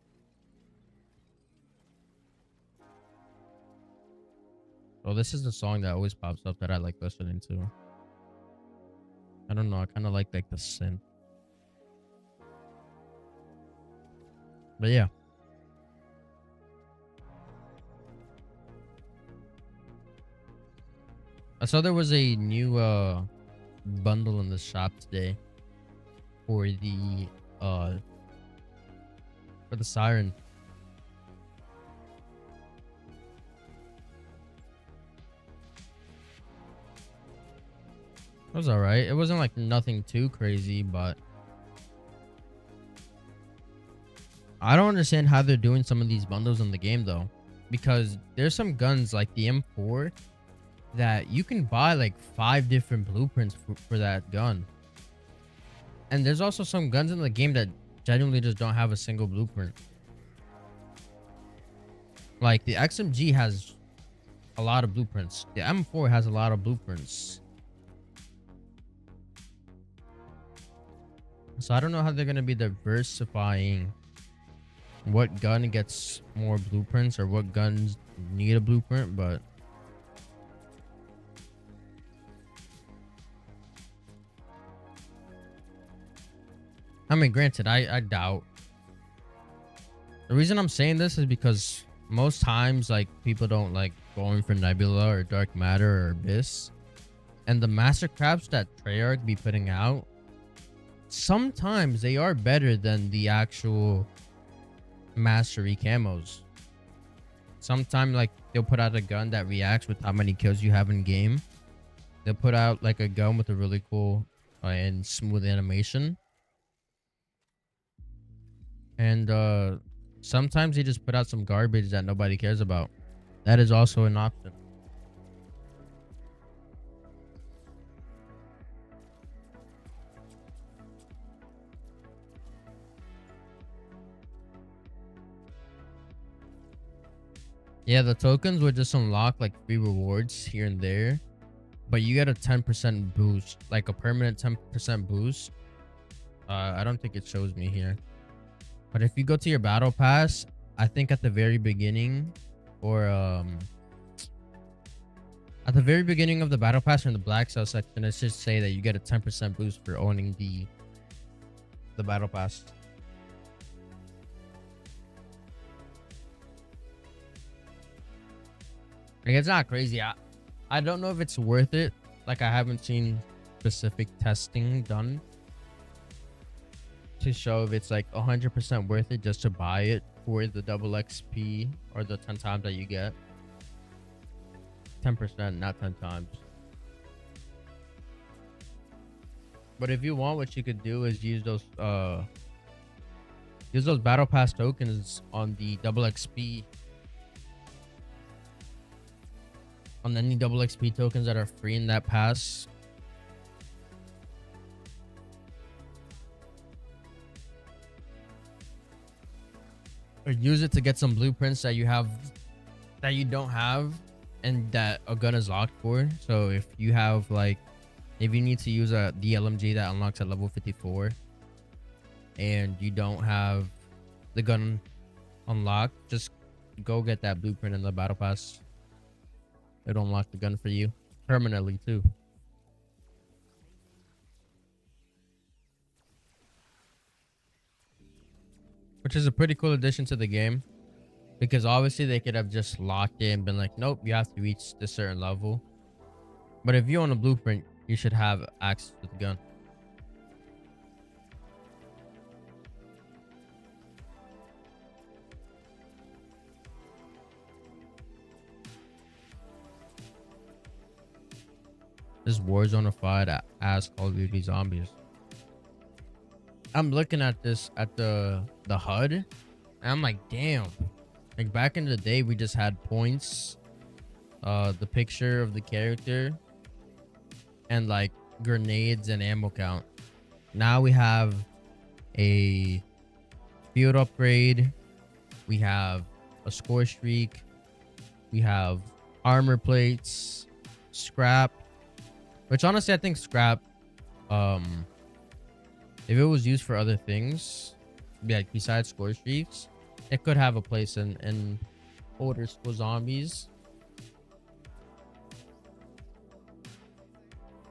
Oh, this is the song that always pops up that I like listening to. I don't know, I kind of like the synth. But yeah. I saw there was a new bundle in the shop today for the siren. It was alright. It wasn't like nothing too crazy, but I don't understand how they're doing some of these bundles in the game though, because there's some guns like the M4 that you can buy like 5 different blueprints for that gun. And there's also some guns in the game that genuinely just don't have a single blueprint. Like the XMG has a lot of blueprints. The M4 has a lot of blueprints. So I don't know how they're going to be diversifying what gun gets more blueprints or what guns need a blueprint, but I mean, granted, I doubt. The reason I'm saying this is because most times, like, people don't like going for Nebula or Dark Matter or Abyss. And the Master Crafts that Treyarch be putting out, sometimes they are better than the actual Mastery camos. Sometimes, like, they'll put out a gun that reacts with how many kills you have in game. They'll put out, like, a gun with a really cool and smooth animation. And sometimes they just put out some garbage that nobody cares about. That is also an option. Yeah, the tokens would just unlock like free rewards here and there, but you get a 10% boost, like a permanent 10% boost. I don't think it shows me here. But if you go to your battle pass, I think at the very beginning, or at the very beginning of the battle pass in the black cell section, it should say that you get a 10% boost for owning the battle pass. Like, it's not crazy. I don't know if it's worth it. Like, I haven't seen specific testing done to show if it's like 100% worth it just to buy it for the double XP or the 10 times that you get. 10%, not 10 times. But if you want, what you could do is use those battle pass tokens on the double XP, on any double XP tokens that are free in that pass. Or use it to get some blueprints that you don't have and that a gun is locked for. So if you have like, if you need to use the LMG that unlocks at level 54 and you don't have the gun unlocked, just go get that blueprint in the battle pass. It'll unlock the gun for you permanently too. Which is a pretty cool addition to the game, because obviously they could have just locked it and been like, nope, you have to reach this certain level. But if you own a blueprint, you should have access to the gun. This Warzone-ified as Call of Duty Zombies. I'm looking at this at the HUD, and I'm like, damn. Like, back in the day, we just had points, the picture of the character, and like grenades and ammo count. Now we have a field upgrade, we have a score streak, we have armor plates, scrap. Which honestly, I think scrap, if it was used for other things, like besides score streaks, it could have a place in older school zombies.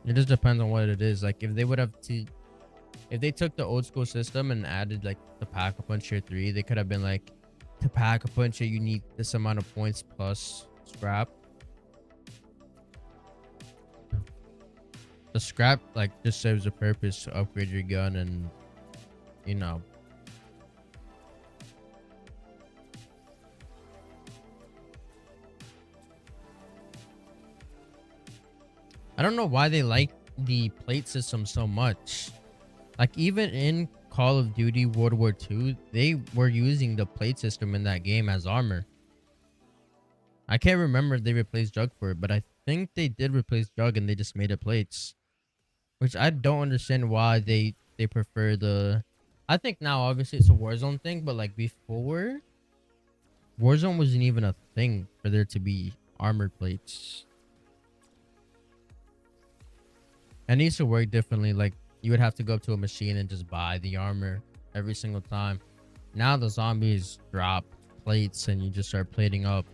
It just depends on what it is. Like, if they would have if they took the old school system and added like the pack-a-puncher 3, they could have been like, to pack-a-puncher you need this amount of points plus scrap. The scrap like just serves a purpose to upgrade your gun, and you know, I don't know why they like the plate system so much. Like, even in Call of Duty World War II, they were using the plate system in that game as armor. I can't remember if they replaced Jug for it, but I think they did replace Jug and they just made it plates. Which I don't understand why they prefer the... I think now obviously it's a Warzone thing, but like before, Warzone wasn't even a thing for there to be armor plates. It needs to work differently. Like, you would have to go up to a machine and just buy the armor every single time. Now the zombies drop plates and you just start plating up.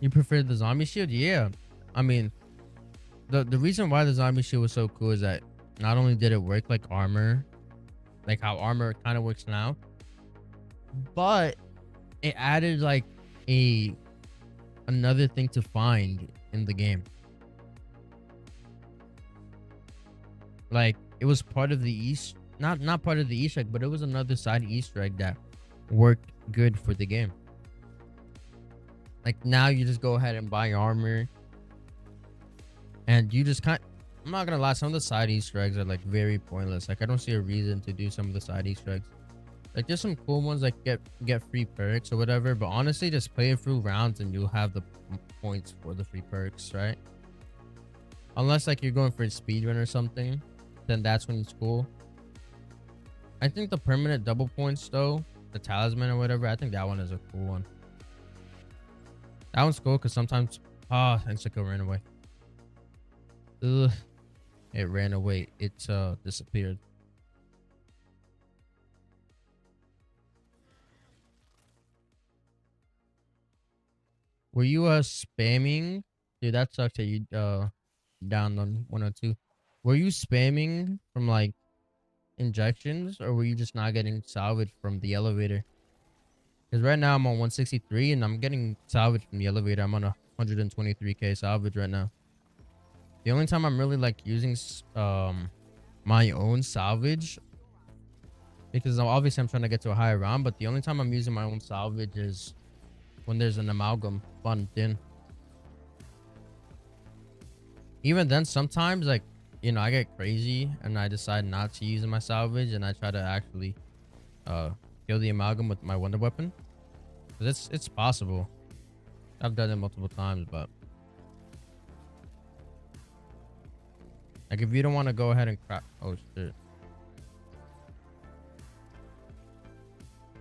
You prefer the zombie shield? Yeah. I mean, the reason why the zombie shield was so cool is that not only did it work like armor, like how armor kind of works now, but it added like another thing to find in the game. Like, it was part of the not part of the Easter egg, but it was another side Easter egg that worked good for the game. Like, now you just go ahead and buy armor, and you just I'm not gonna lie, some of the side Easter eggs are like very pointless. Like, I don't see a reason to do some of the side Easter eggs. Like, there's some cool ones like get free perks or whatever, but honestly, just play it through rounds and you'll have the points for the free perks, right? Unless like you're going for a speedrun or something, then that's when it's cool. I think the permanent double points though, the talisman or whatever, I think that one is a cool one. That one's cool because sometimes... Ah, Insta ran away. Ugh. It ran away. It disappeared. Were you spamming? Dude, that sucks that you down on 102. Were you spamming from like injections, or were you just not getting salvage from the elevator? Because right now I'm on 163 and I'm getting salvage from the elevator. I'm on a 123k salvage right now. The only time I'm really like using my own salvage, because obviously I'm trying to get to a higher round, but the only time I'm using my own salvage is when there's an amalgam bumped in. Even then, sometimes like, you know, I get crazy and I decide not to use my salvage and I try to actually uh kill the amalgam with my wonder weapon. 'Cause it's possible. I've done it multiple times, but like if you don't want to go ahead and craft, oh shit.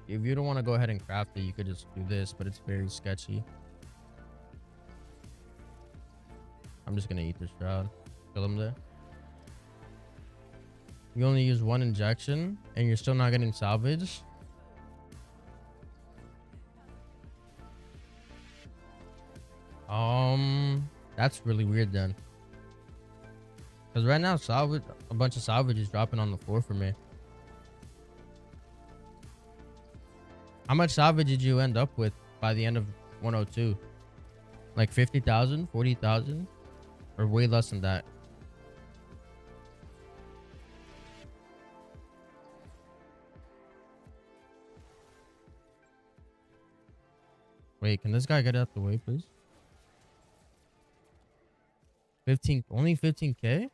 If you don't want to go ahead and craft it, you could just do this, but it's very sketchy. I'm just gonna eat this shroud. Kill him there. You only use one injection and you're still not getting salvage. That's really weird then. Because right now salvage, a bunch of salvage is dropping on the floor for me. How much salvage did you end up with by the end of 102? Like 50,000, 40,000, or way less than that? Wait, can this guy get out the way, please? 15, only 15k?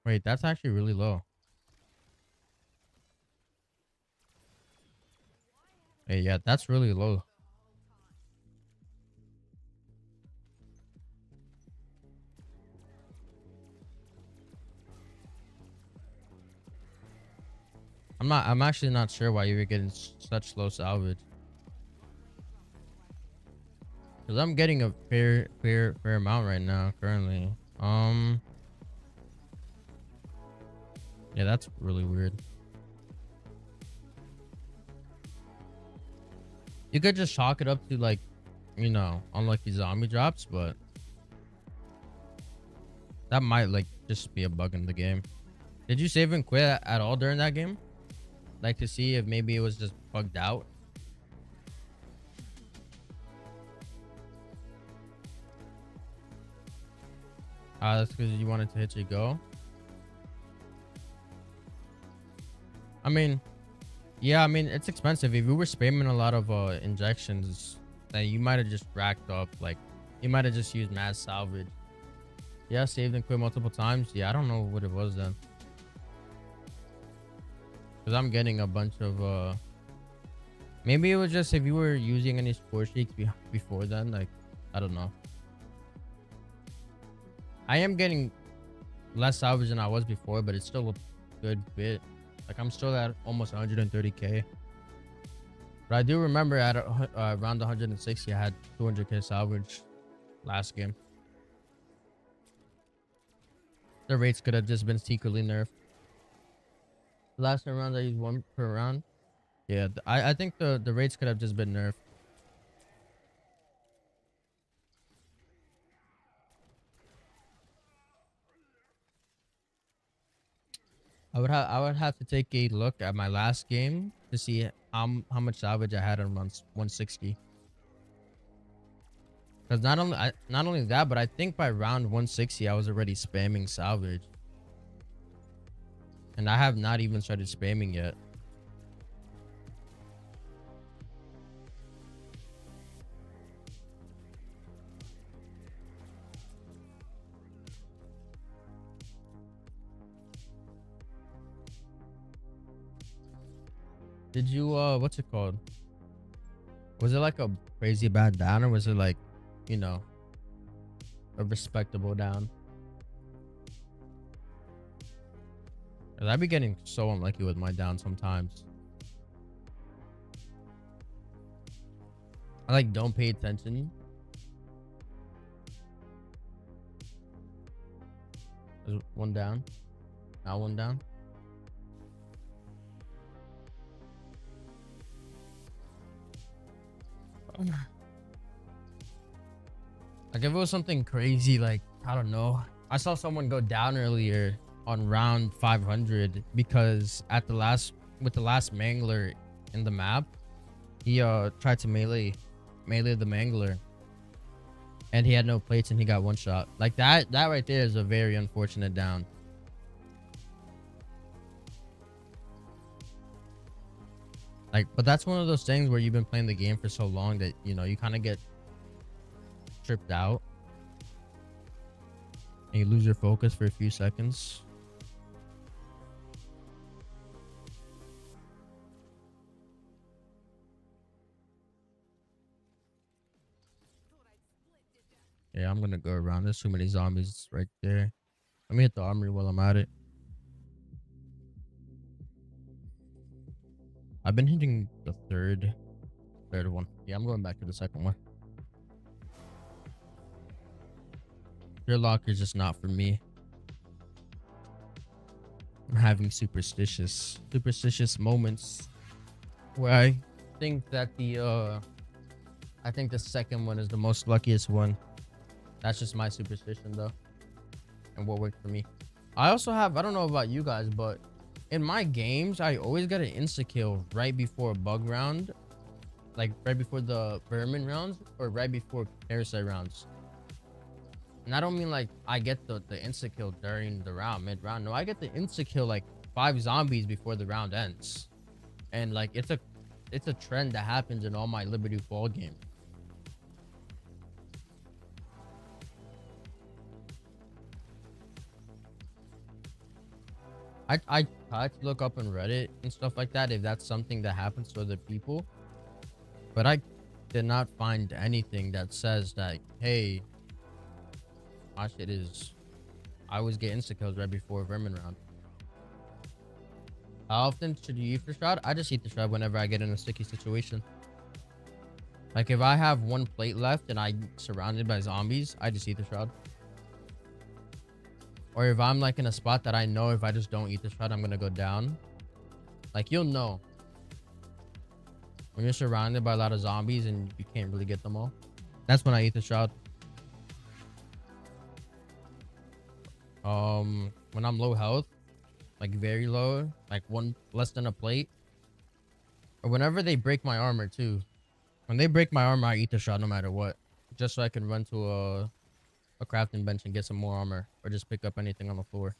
Wait, that's actually really low. Hey, yeah, that's really low. I'm actually not sure why you were getting such low salvage. Cause I'm getting a fair amount right now currently. Yeah, that's really weird. You could just chalk it up to like, you know, unlucky zombie drops, but that might like just be a bug in the game. Did you save and quit at all during that game? Like to see if maybe it was just bugged out? That's because you wanted to hit your go. I mean, yeah, I mean it's expensive. If you were spamming a lot of injections, then you might have just racked up. Like, you might have just used mad salvage. Yeah, saved and quit multiple times. Yeah, I don't know what it was then. Because I'm getting a bunch of maybe it was just if you were using any score streaks before then. Like, I don't know. I am getting less salvage than I was before, but it's still a good bit. Like, I'm still at almost 130k. But I do remember at around 160, I had 200k salvage last game. The rates could have just been secretly nerfed. The last round I used one per round. Yeah, I think the rates could have just been nerfed. I would have to take a look at my last game to see how much salvage I had on 160. Because not only that, but I think by round 160 I was already spamming salvage, and I have not even started spamming yet. Did you what's it called? Was it like a crazy bad down, or was it like, you know, a respectable down? 'Cause I be getting so unlucky with my down sometimes. I like don't pay attention. There's one down. Now one down. Like if it was something crazy, like I don't know. I saw someone go down earlier on round 500 because at the last with the last mangler in the map, he tried to melee the mangler, and he had no plates and he got one shot. Like that right there is a very unfortunate down. Like, but that's one of those things where you've been playing the game for so long that, you know, you kind of get tripped out and you lose your focus for a few seconds. Yeah, I'm gonna go around. There's too many zombies right there. Let me hit the armory while I'm at it. I've been hitting the third one. Yeah, I'm going back to the second one. Your locker is just not for me. I'm having superstitious moments where I think that the second one is the most luckiest one. That's just my superstition though, and what worked for me. I also have, I don't know about you guys, but in my games, I always get an insta kill right before a bug round, like right before the vermin rounds or right before parasite rounds. And I don't mean like I get the insta kill during the round, mid round. No, I get the insta kill like 5 zombies before the round ends, and like it's a trend that happens in all my Liberty Fall games. I try to look up on Reddit and stuff like that if that's something that happens to other people, but I did not find anything that says that, hey, my shit is, I always get insta kills right before vermin round. How often should you eat the shroud? I just eat the shroud whenever I get in a sticky situation. Like if I have 1 plate left and I'm surrounded by zombies, I just eat the shroud. Or if I'm like in a spot that I know if I just don't eat the shroud, I'm gonna go down. Like you'll know when you're surrounded by a lot of zombies and you can't really get them all. That's when I eat the shroud. When I'm low health, like very low, like one less than a plate, or whenever they break my armor too. When they break my armor, I eat the shroud no matter what, just so I can run to a crafting bench and get some more armor, or just pick up anything on the floor.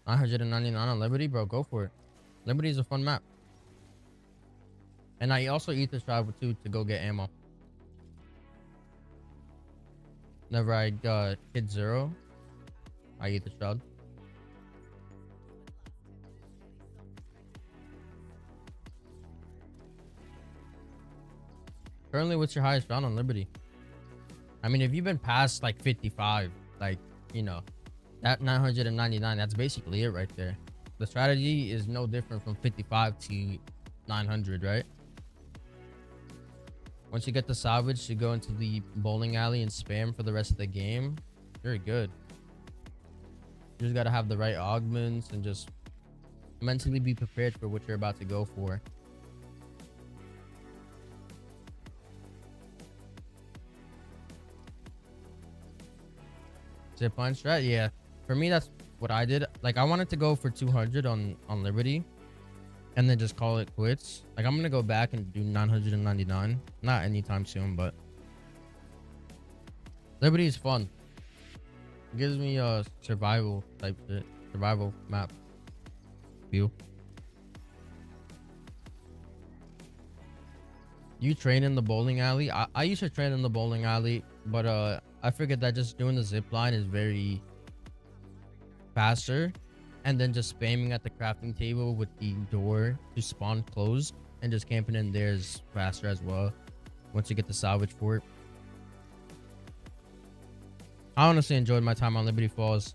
999 on Liberty, bro, go for it. Liberty is a fun map. And I also eat the shroud too to go get ammo. Whenever I hit 0, I eat the shroud. Currently, what's your highest round on Liberty? I mean, if you've been past like 55, like, you know, that 999, that's basically it right there. The strategy is no different from 55 to 900, right? Once you get the salvage, you go into the bowling alley and spam for the rest of the game. You're good. You just gotta have the right augments and just mentally be prepared for what you're about to go for. Zip line strat, yeah. For me, that's what I did. Like I wanted to go for 200 on Liberty, and then just call it quits. Like I'm gonna go back and do 999. Not anytime soon, but Liberty is fun. It gives me a survival type shit, survival map feel. You train in the bowling alley. I used to train in the bowling alley, but I figured that just doing the zip line is very faster, and then just spamming at the crafting table with the door to spawn closed and just camping in there is faster as well once you get the salvage for it. I honestly enjoyed my time on Liberty Falls.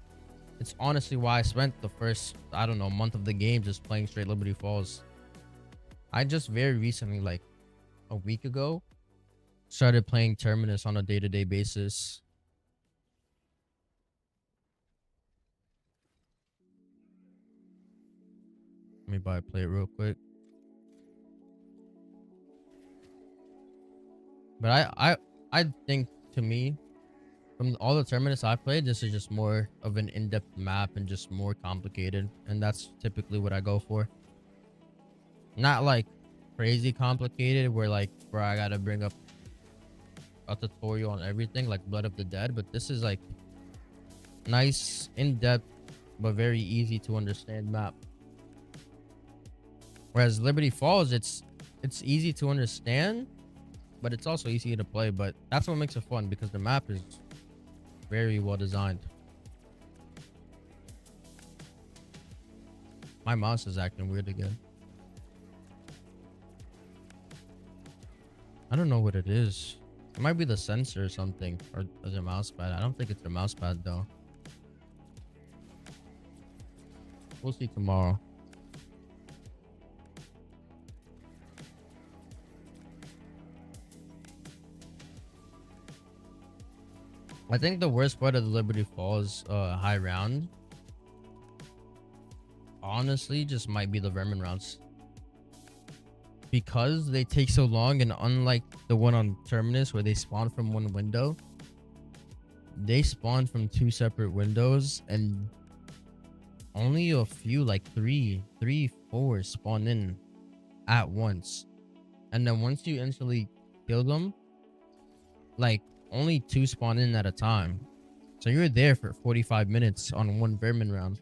It's honestly why I spent the first, I don't know, month of the game just playing straight Liberty Falls. I just very recently, like a week ago, started playing Terminus on a day-to-day basis. me buy a plate real quick. But I think, to me, from all the Terminus I played, this is just more of an in-depth map and just more complicated, and that's typically what I go for. Not like crazy complicated where like, bro, I gotta bring up a tutorial on everything like Blood of the Dead, but this is like nice, in-depth, but very easy to understand map. Whereas Liberty Falls, it's easy to understand, but it's also easy to play. But that's what makes it fun, because the map is very well designed. My mouse is acting weird again. I don't know what it is. It might be the sensor or something, or the mouse pad. I don't think it's the mouse pad though. We'll see tomorrow. I think the worst part of the Liberty Falls high round, honestly, just might be the vermin rounds. Because they take so long, and unlike the one on Terminus where they spawn from one window, they spawn from 2 separate windows, and only a few, like 3, 4 spawn in at once. And then once you instantly kill them, like only 2 spawn in at a time. So you're there for 45 minutes on one vermin round.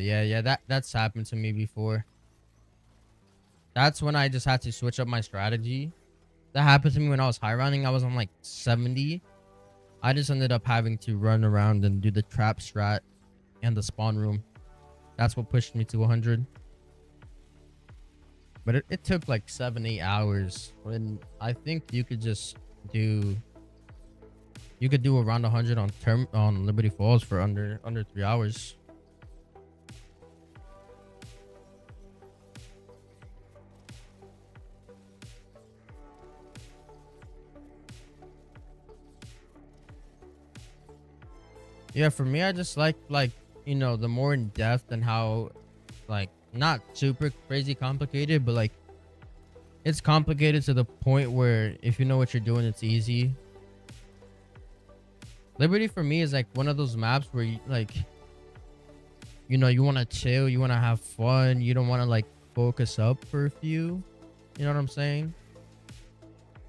Yeah, that's happened to me before. That's when I just had to switch up my strategy. That happened to me when I was high rounding. I was on like 70. I just ended up having to run around and do the trap strat and the spawn room. That's what pushed me to 100. But it took like 7-8 hours. When I think you could just do, you could do around 100 on Liberty Falls for under 3 hours. Yeah, for me, I just like you know, the more in depth, and how like not super crazy complicated, but like it's complicated to the point where if you know what you're doing, it's easy. Liberty for me is like one of those maps where you like, you know, you want to chill, you want to have fun, you don't want to like focus up for a few, you know what I'm saying?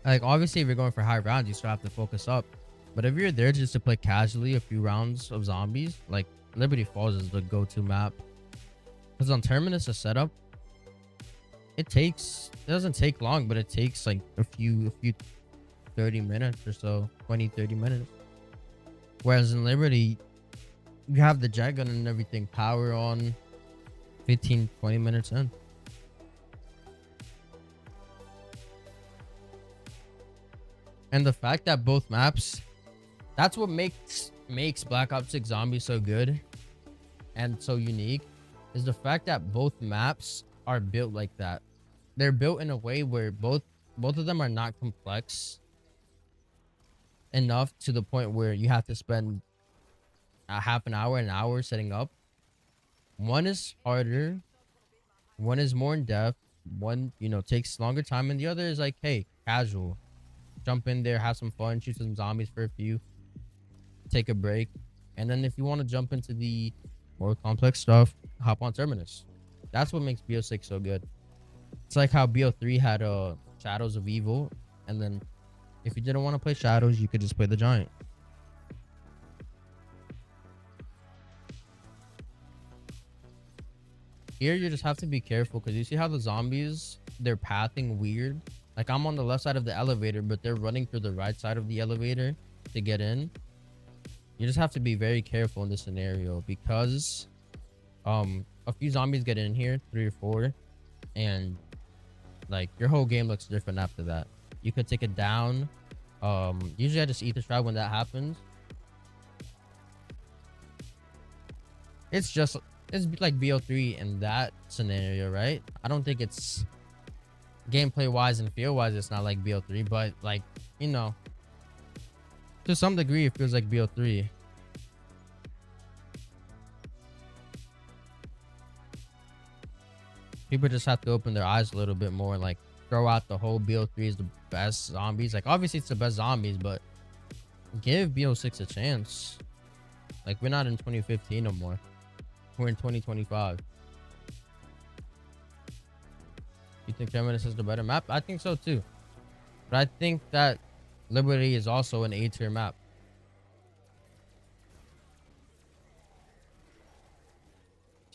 Like obviously if you're going for high rounds, you still have to focus up. But if you're there just to play casually a few rounds of zombies, like Liberty Falls is the go-to map. Because on Terminus, the setup, it doesn't take long, but it takes like a few 30 minutes or so, 20-30 minutes. Whereas in Liberty, you have the jet gun and everything power on 15-20 minutes in. And the fact that both maps, that's what makes Black Ops 6 Zombies so good and so unique, is the fact that both maps are built like that. They're built in a way where both of them are not complex enough to the point where you have to spend a half an hour setting up. One is harder, one is more in depth, one, you know, takes longer time, and the other is like, hey, casual. Jump in there, have some fun, shoot some zombies for a few, take a break, and then if you want to jump into the more complex stuff, hop on Terminus. That's what makes BO6 so good. It's like how BO3 had Shadows of Evil, and then if you didn't want to play Shadows, you could just play the Giant. Here you just have to be careful, because you see how the zombies, they're pathing weird. Like I'm on the left side of the elevator, but they're running through the right side of the elevator to get in. You just have to be very careful in this scenario, because a few zombies get in here, 3 or 4, and like your whole game looks different after that. You could take it down. Usually I just eat the strat when that happens. It's like BO3 in that scenario, right? I don't think it's gameplay wise and feel wise, it's not like BO3, but like, you know, to some degree, it feels like BO3. People just have to open their eyes a little bit more, like throw out the whole BO3 is the best zombies. Like obviously it's the best zombies, but give BO6 a chance. Like we're not in 2015 no more. We're in 2025. You think Terminus is the better map? I think so too. But I think that Liberty is also an A-tier map.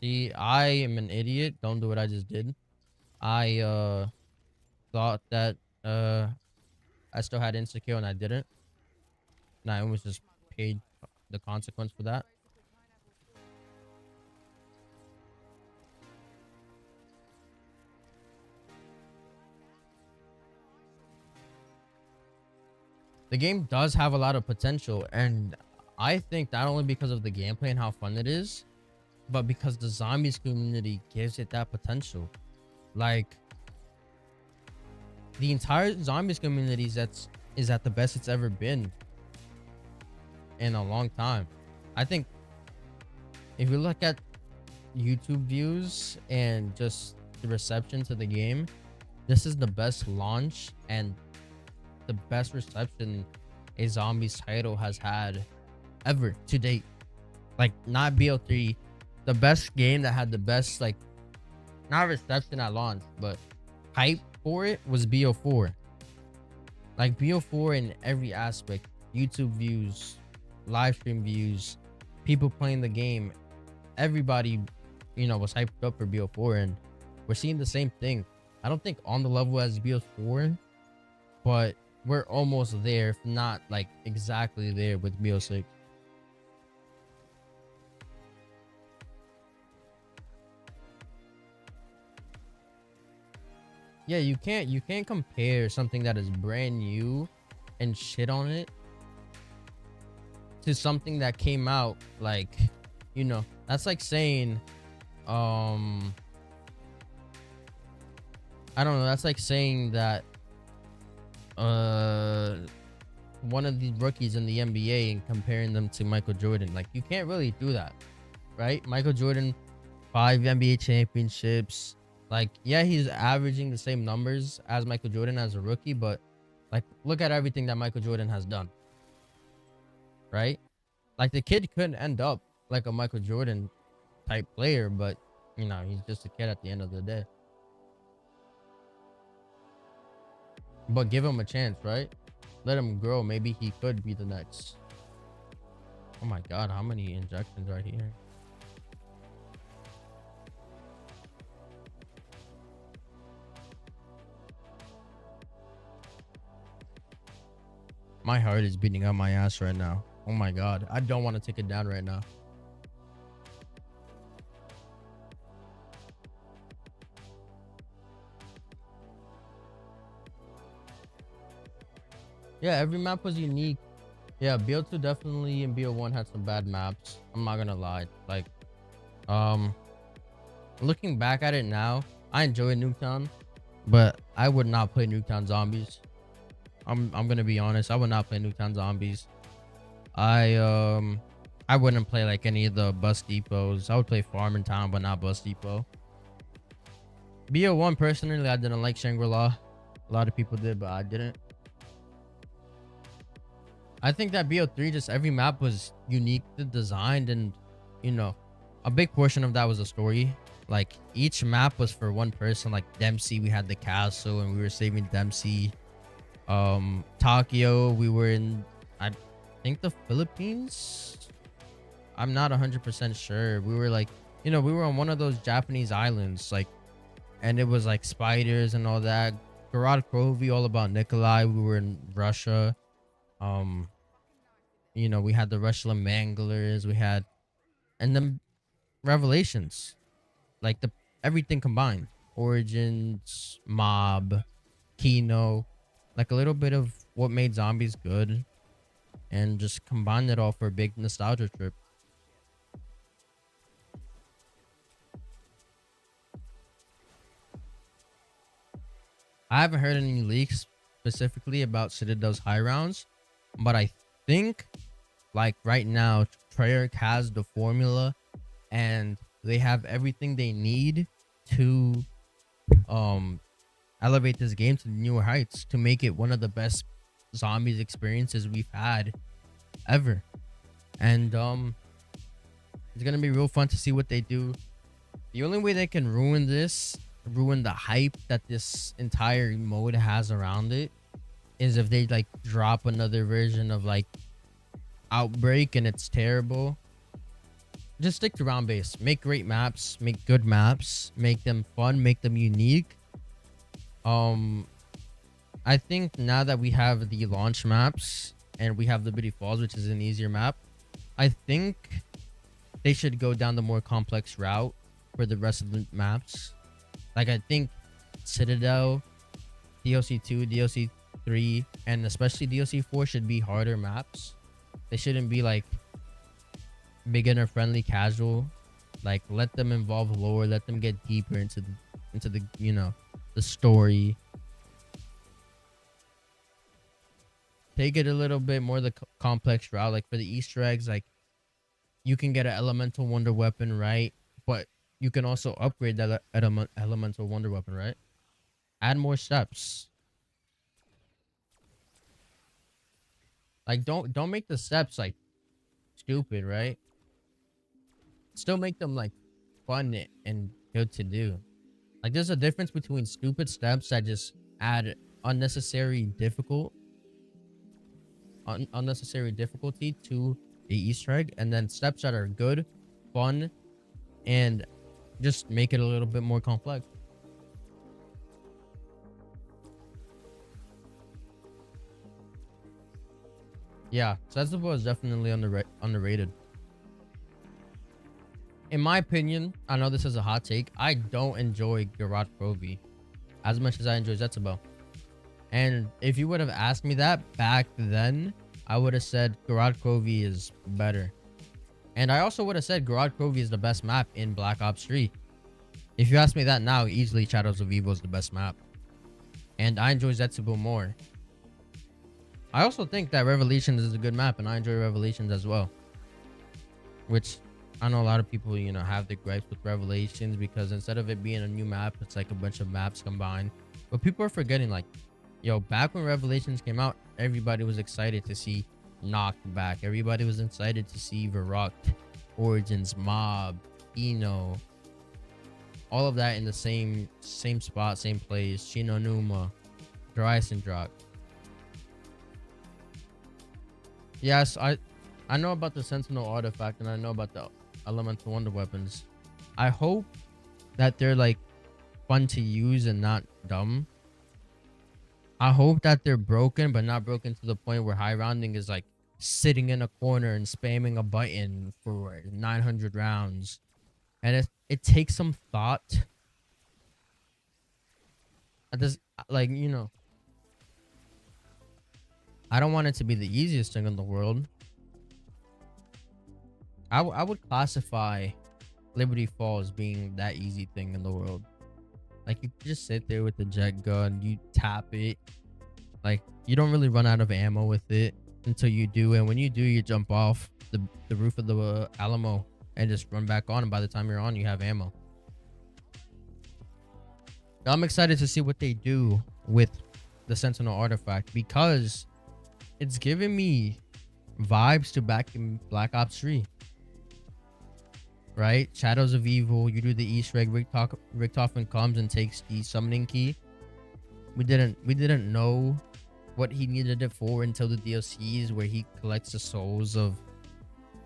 See, I am an idiot. Don't do what I just did. I thought that I still had insecure and I didn't. And I almost just paid the consequence for that. The game does have a lot of potential, and I think not only because of the gameplay and how fun it is, but because the zombies community gives it that potential. Like the entire zombies community is at the best it's ever been in a long time. I think if you look at YouTube views and just the reception to the game, this is the best launch and the best reception a zombies title has had ever to date. Like not BO3, the best game that had the best, like, not reception at launch, but hype for it was BO4. Like BO4 in every aspect, YouTube views, live stream views, people playing the game, everybody, you know, was hyped up for BO4, and we're seeing the same thing. I don't think on the level as BO4, but we're almost there, if not like exactly there with BO6. Yeah, you can't compare something that is brand new and shit on it to something that came out, like, you know, that's like saying I don't know, that's like saying that one of the rookies in the NBA and comparing them to Michael Jordan. Like you can't really do that, right? Michael Jordan, 5 NBA championships. Like, yeah, he's averaging the same numbers as Michael Jordan as a rookie, but like look at everything that Michael Jordan has done, right? Like the kid couldn't end up like a Michael Jordan type player, but you know, he's just a kid at the end of the day. But give him a chance, right? Let him grow. Maybe he could be the next. Oh my god, how many injections right here? My heart is beating out my ass right now. Oh my god, I don't want to take it down right now. Yeah, every map was unique. Yeah, BO2 definitely and BO1 had some bad maps. I'm not gonna lie. Like, um, looking back at it now, I enjoy Nuketown, but I would not play Nuketown Zombies. I'm gonna be honest. I would not play Nuketown Zombies. I wouldn't play like any of the bus depots. I would play Farm in Town, but not Bus Depot. BO1 personally, I didn't like Shangri-La. A lot of people did, but I didn't. I think that BO3, just every map was unique designed, and you know, a big portion of that was a story. Like each map was for one person. Like Dempsey, we had the castle and we were saving Dempsey. Tokyo, we were in, I think, the Philippines. I'm not 100% sure. We were like, you know, we were on one of those Japanese islands, like, and it was like spiders and all that. Garad Krovi, all about Nikolai. We were in Russia. Um, you know, we had the Russian Manglers, we had, and then Revelations, like the everything combined, Origins, Mob, Kino, like a little bit of what made zombies good, and just combined it all for a big nostalgia trip. I haven't heard any leaks specifically about Citadel's high rounds, but I think like right now, Treyarch has the formula and they have everything they need to um elevate this game to newer heights to make it one of the best zombies experiences we've had ever. And it's gonna be real fun to see what they do. The only way they can ruin the hype that this entire mode has around it, is if they like drop another version of like Outbreak and it's terrible. Just stick to round base. Make great maps, make good maps, make them fun, make them unique. I think now that we have the launch maps and we have Liberty Falls, which is an easier map, I think they should go down the more complex route for the rest of the maps. Like I think Citadel, DLC 2, DLC 3, and especially DLC 4 should be harder maps. They shouldn't be like beginner friendly casual. Like let them involve lore, let them get deeper into the you know, the story. Take it a little bit more the complex route. Like for the Easter eggs, like you can get an elemental wonder weapon, right? But you can also upgrade that elemental wonder weapon, right? Add more steps. Like don't make the steps like stupid, right? Still make them like fun and good to do. Like there's a difference between stupid steps that just add unnecessary difficulty to the Easter egg, and then steps that are good, fun, and just make it a little bit more complex. Yeah, Sensible is definitely underrated. In my opinion, I know this is a hot take, I don't enjoy Garage Provi as much as I enjoy Zetsubo. And if you would have asked me that back then, I would have said Garage Provi is better. And I also would have said Garage Provi is the best map in Black Ops 3. If you ask me that now, easily Shadows of Evil is the best map. And I enjoy Zetsubo more. I also think that Revelations is a good map, and I enjoy Revelations as well. Which I know a lot of people, you know, have their gripes with Revelations because instead of it being a new map, it's like a bunch of maps combined. But people are forgetting, like, yo, back when Revelations came out, everybody was excited to see Knocked back. Everybody was excited to see Verruct, Origins, Mob, Eno. All of that in the same spot, same place. Shinonuma, Dryasendrock. Yes, I know about the Sentinel artifact and I know about the elemental wonder weapons. I hope that they're like fun to use and not dumb. I hope that they're broken, but not broken to the point where high rounding is like sitting in a corner and spamming a button for 900 rounds. And it takes some thought. This, like, you know, I don't want it to be the easiest thing in the world. I would classify Liberty Falls being that easy thing in the world. Like, you just sit there with the jet gun, you tap it. Like, you don't really run out of ammo with it until you do. And when you do, you jump off the roof of the Alamo and just run back on. And by the time you're on, you have ammo. I'm excited to see what they do with the Sentinel artifact because it's giving me vibes to back in Black Ops 3. Right? Shadows of Evil, you do the Easter egg, Richtofen comes and takes the summoning key. We didn't know what he needed it for until the DLCs where he collects the souls of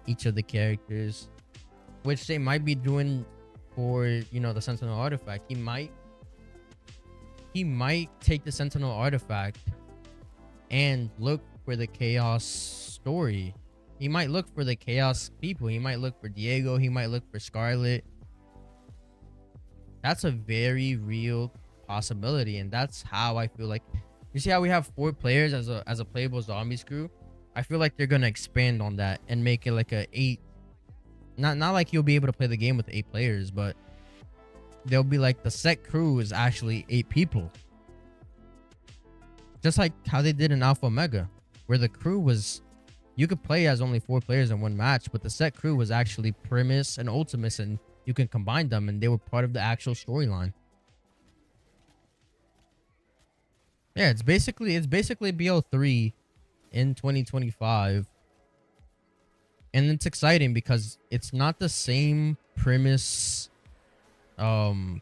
each of the characters, which they might be doing for, you know, the Sentinel artifact. He might take the Sentinel artifact and look for the Chaos story. He might look for the Chaos people. He might look for Diego. He might look for Scarlet. That's a very real possibility, and that's how I feel like. You see how we have 4 players as a playable zombies crew? I feel like they're gonna expand on that and make it like a 8. Not like you'll be able to play the game with 8 players, but they'll be like the set crew is actually 8 people. just like how they did in Alpha Omega, where the crew was, you could play as only 4 players in one match, but the set crew was actually Primus and Ultimus, and you can combine them, and they were part of the actual storyline. Yeah, it's basically BO3 in 2025, and it's exciting because it's not the same premise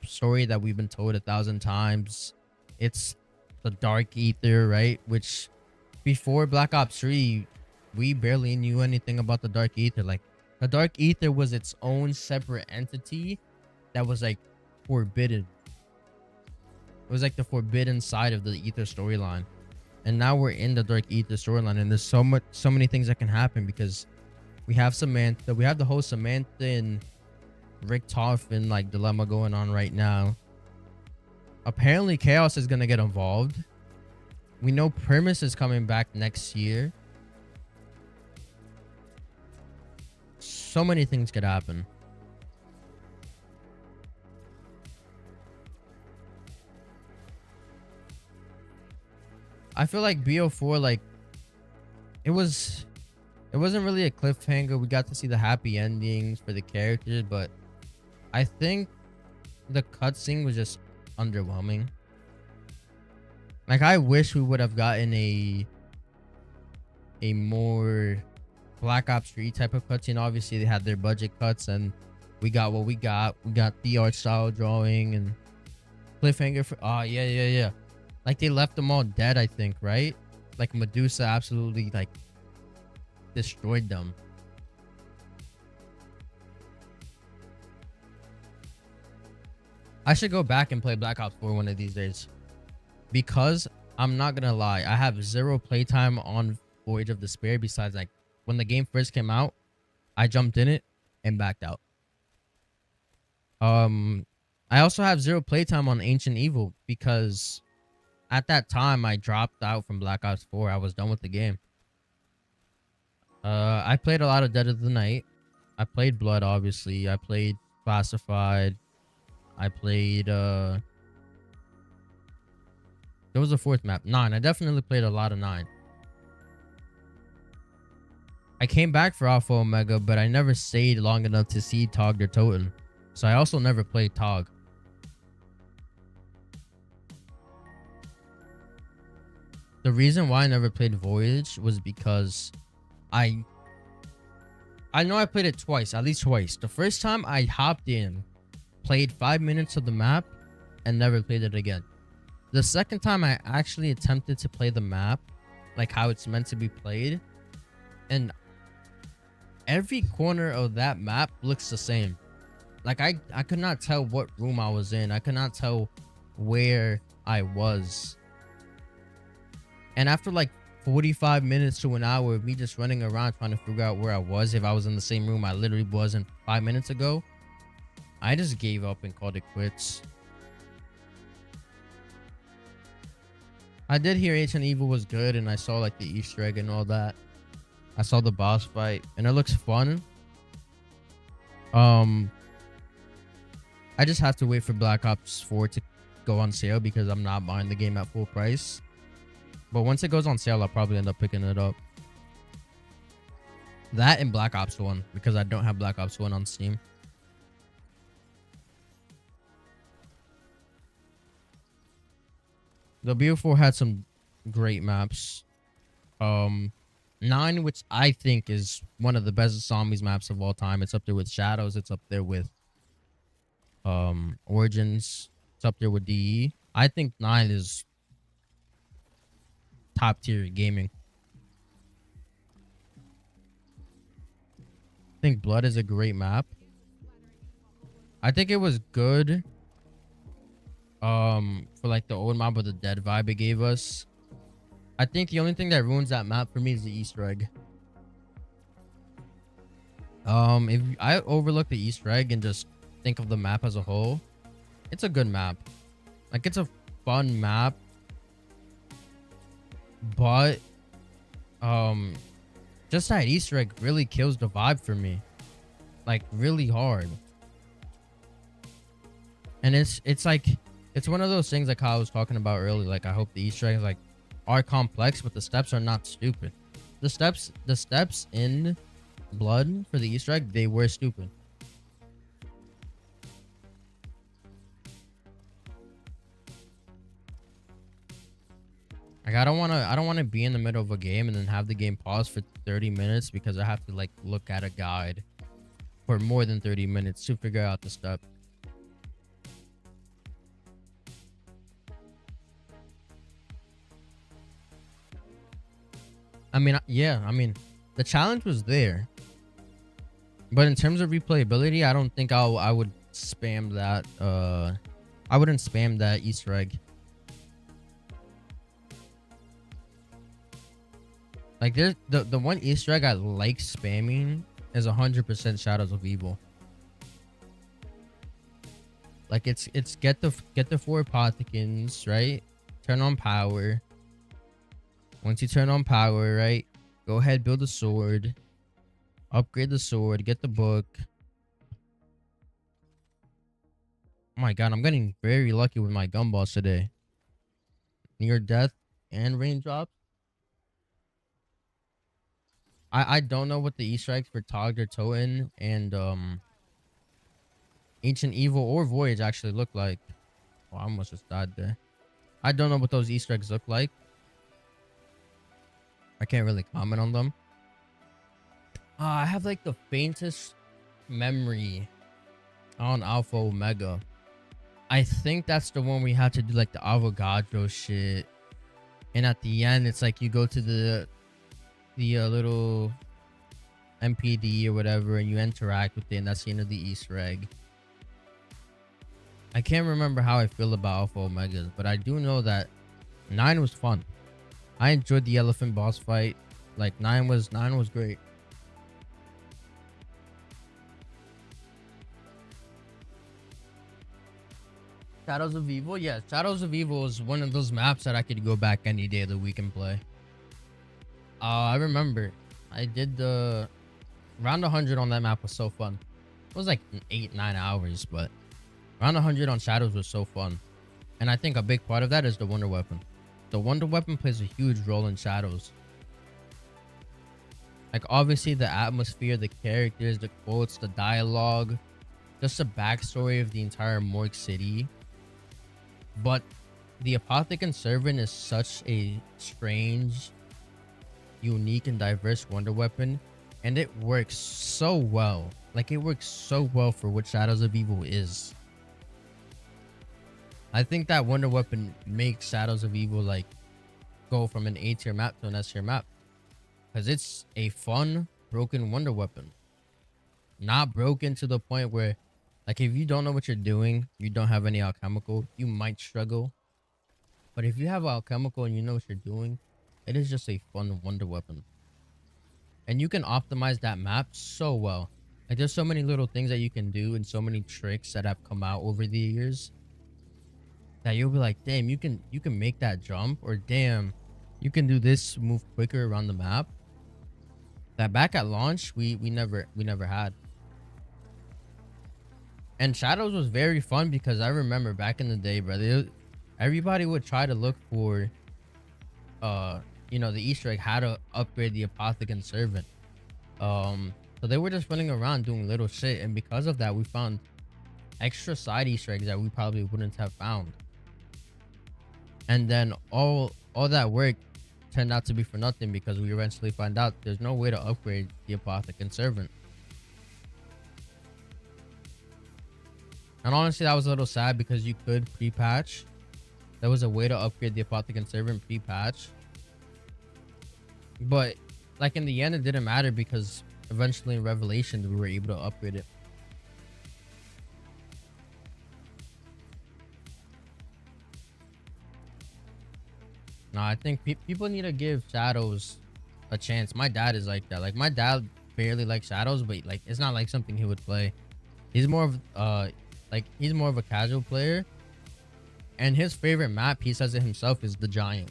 story that we've been told 1,000 times. It's the Dark Ether, right? Which before Black Ops 3, we barely knew anything about the Dark Ether. Like, the Dark Ether was its own separate entity that was like forbidden. It was like the forbidden side of the Ether storyline. And now we're in the Dark Ether storyline, and there's so many things that can happen because we have Samantha, we have the whole Samantha and Rick Toffin like dilemma going on right now. Apparently Chaos is gonna get involved. We know Primus is coming back next year. So many things could happen. I feel like BO4, like, it wasn't really a cliffhanger. We got to see the happy endings for the characters, but I think the cutscene was just underwhelming. Like, I wish we would have gotten a more Black Ops 3 type of cutscene. Obviously, they had their budget cuts, and we got what we got. We got the art style drawing and cliffhanger for. Oh yeah. Like, they left them all dead, I think, right? Like, Medusa absolutely like destroyed them. I should go back and play Black Ops 4 one of these days, because I'm not gonna lie, I have 0 playtime on Voyage of Despair. Besides, like, when the game first came out, I jumped in it and backed out. I also have 0 playtime on Ancient Evil because at that time I dropped out from Black Ops 4. I was done with the game. I played a lot of Dead of the Night. I played Blood, obviously. I played Classified. I played there was a 4th map, 9. I definitely played a lot of 9. I came back for Alpha Omega, but I never stayed long enough to see Tog or Toten. So I also never played Tog. The reason why I never played Voyage was because I know I played it twice, at least twice. The first time I hopped in, played 5 minutes of the map, and never played it again. The second time I actually attempted to play the map, like how it's meant to be played, and every corner of that map looks the same. Like, I could not tell what room I was in. I could not tell where I was. And after like 45 minutes to an hour of me just running around trying to figure out where I was, if I was in the same room I literally wasn't 5 minutes ago, I just gave up and called it quits. I did hear Ancient Evil was good, and I saw like the Easter egg and all that. I saw the boss fight, and it looks fun. I just have to wait for Black Ops 4 to go on sale because I'm not buying the game at full price. But once it goes on sale, I'll probably end up picking it up. That and Black Ops 1, because I don't have Black Ops 1 on Steam. The BO4 had some great maps. 9, which I think is one of the best zombies maps of all time. It's up there with Shadows. It's up there with Origins. It's up there with DE. I think 9 is top tier gaming. I think Blood is a great map. I think it was good for like the old map with the dead vibe it gave us. I think the only thing that ruins that map for me is the Easter egg. If I overlook the Easter egg and just think of the map as a whole, it's a good map. Like, it's a fun map, but just that Easter egg really kills the vibe for me, like, really hard. And it's like, it's one of those things like how I was talking about earlier. Like, I hope the Easter egg is like are complex, but the steps are not stupid. The steps in Blood for the Easter egg, they were stupid. Like I don't wanna be in the middle of a game and then have the game pause for 30 minutes because I have to like look at a guide for more than 30 minutes to figure out the step. I mean, yeah, I mean, the challenge was there, but in terms of replayability, I don't think I would spam that. I wouldn't spam that Easter egg. Like, there's the one Easter egg I like spamming is 100% Shadows of Evil. Like, it's get the 4 apothecans, right? Turn on power. Once you turn on power, right? Go ahead, build a sword. Upgrade the sword. Get the book. Oh my god, I'm getting very lucky with my gumballs today. Near death and raindrops. I don't know what the Easter eggs for Togg or Toten and Ancient Evil or Voyage actually look like. Oh, I almost just died there. I don't know what those Easter eggs look like. I can't really comment on them. I have like the faintest memory on Alpha Omega. I think that's the one we had to do like the Avogadro shit. And at the end, it's like you go to the little MPD or whatever and you interact with it, and that's the end of the Easter egg. I can't remember how I feel about Alpha Omegas, but I do know that 9 was fun. I enjoyed the elephant boss fight. Like 9 was great. Shadows of Evil, yeah, Shadows of Evil is one of those maps that I could go back any day of the week and play. I remember I did the round 100 on that map was so fun. It was like 8-9 hours, but round 100 on Shadows was so fun. And I think a big part of that is the Wonder Weapon. The Wonder Weapon plays a huge role in Shadows. Like, obviously the atmosphere, the characters, the quotes, the dialogue, just the backstory of the entire Morgue City. But the Apothecon Servant is such a strange, unique, and diverse Wonder Weapon, and it works so well. Like, it works so well for what Shadows of Evil is. I think that Wonder Weapon makes Shadows of Evil like go from an A tier map to an S tier map, because it's a fun broken Wonder Weapon. Not broken to the point where, like, if you don't know what you're doing, you don't have any alchemical, you might struggle. But if you have alchemical and you know what you're doing, it is just a fun Wonder Weapon. And you can optimize that map so well. Like, there's so many little things that you can do and so many tricks that have come out over the years that you'll be like, damn, you can make that jump, or damn, you can do this move quicker around the map. That back at launch, we never had. And Shadows was very fun because I remember back in the day, brother, everybody would try to look for you know, the Easter egg, how to upgrade the Apothecon Servant. So they were just running around doing little shit, and because of that we found extra side Easter eggs that we probably wouldn't have found. And then all that work turned out to be for nothing, because we eventually find out there's no way to upgrade the Apothecon Servant. And honestly, that was a little sad, because you could pre-patch. There was a way to upgrade the Apothecon Servant pre-patch. But, like, in the end, it didn't matter, because eventually in Revelations, we were able to upgrade it. No, I think people need to give Shadows a chance. My dad is like that. Like, my dad barely likes Shadows, but, like, it's not like something he would play. He's more of, he's more of a casual player. And his favorite map, he says it himself, is the Giant.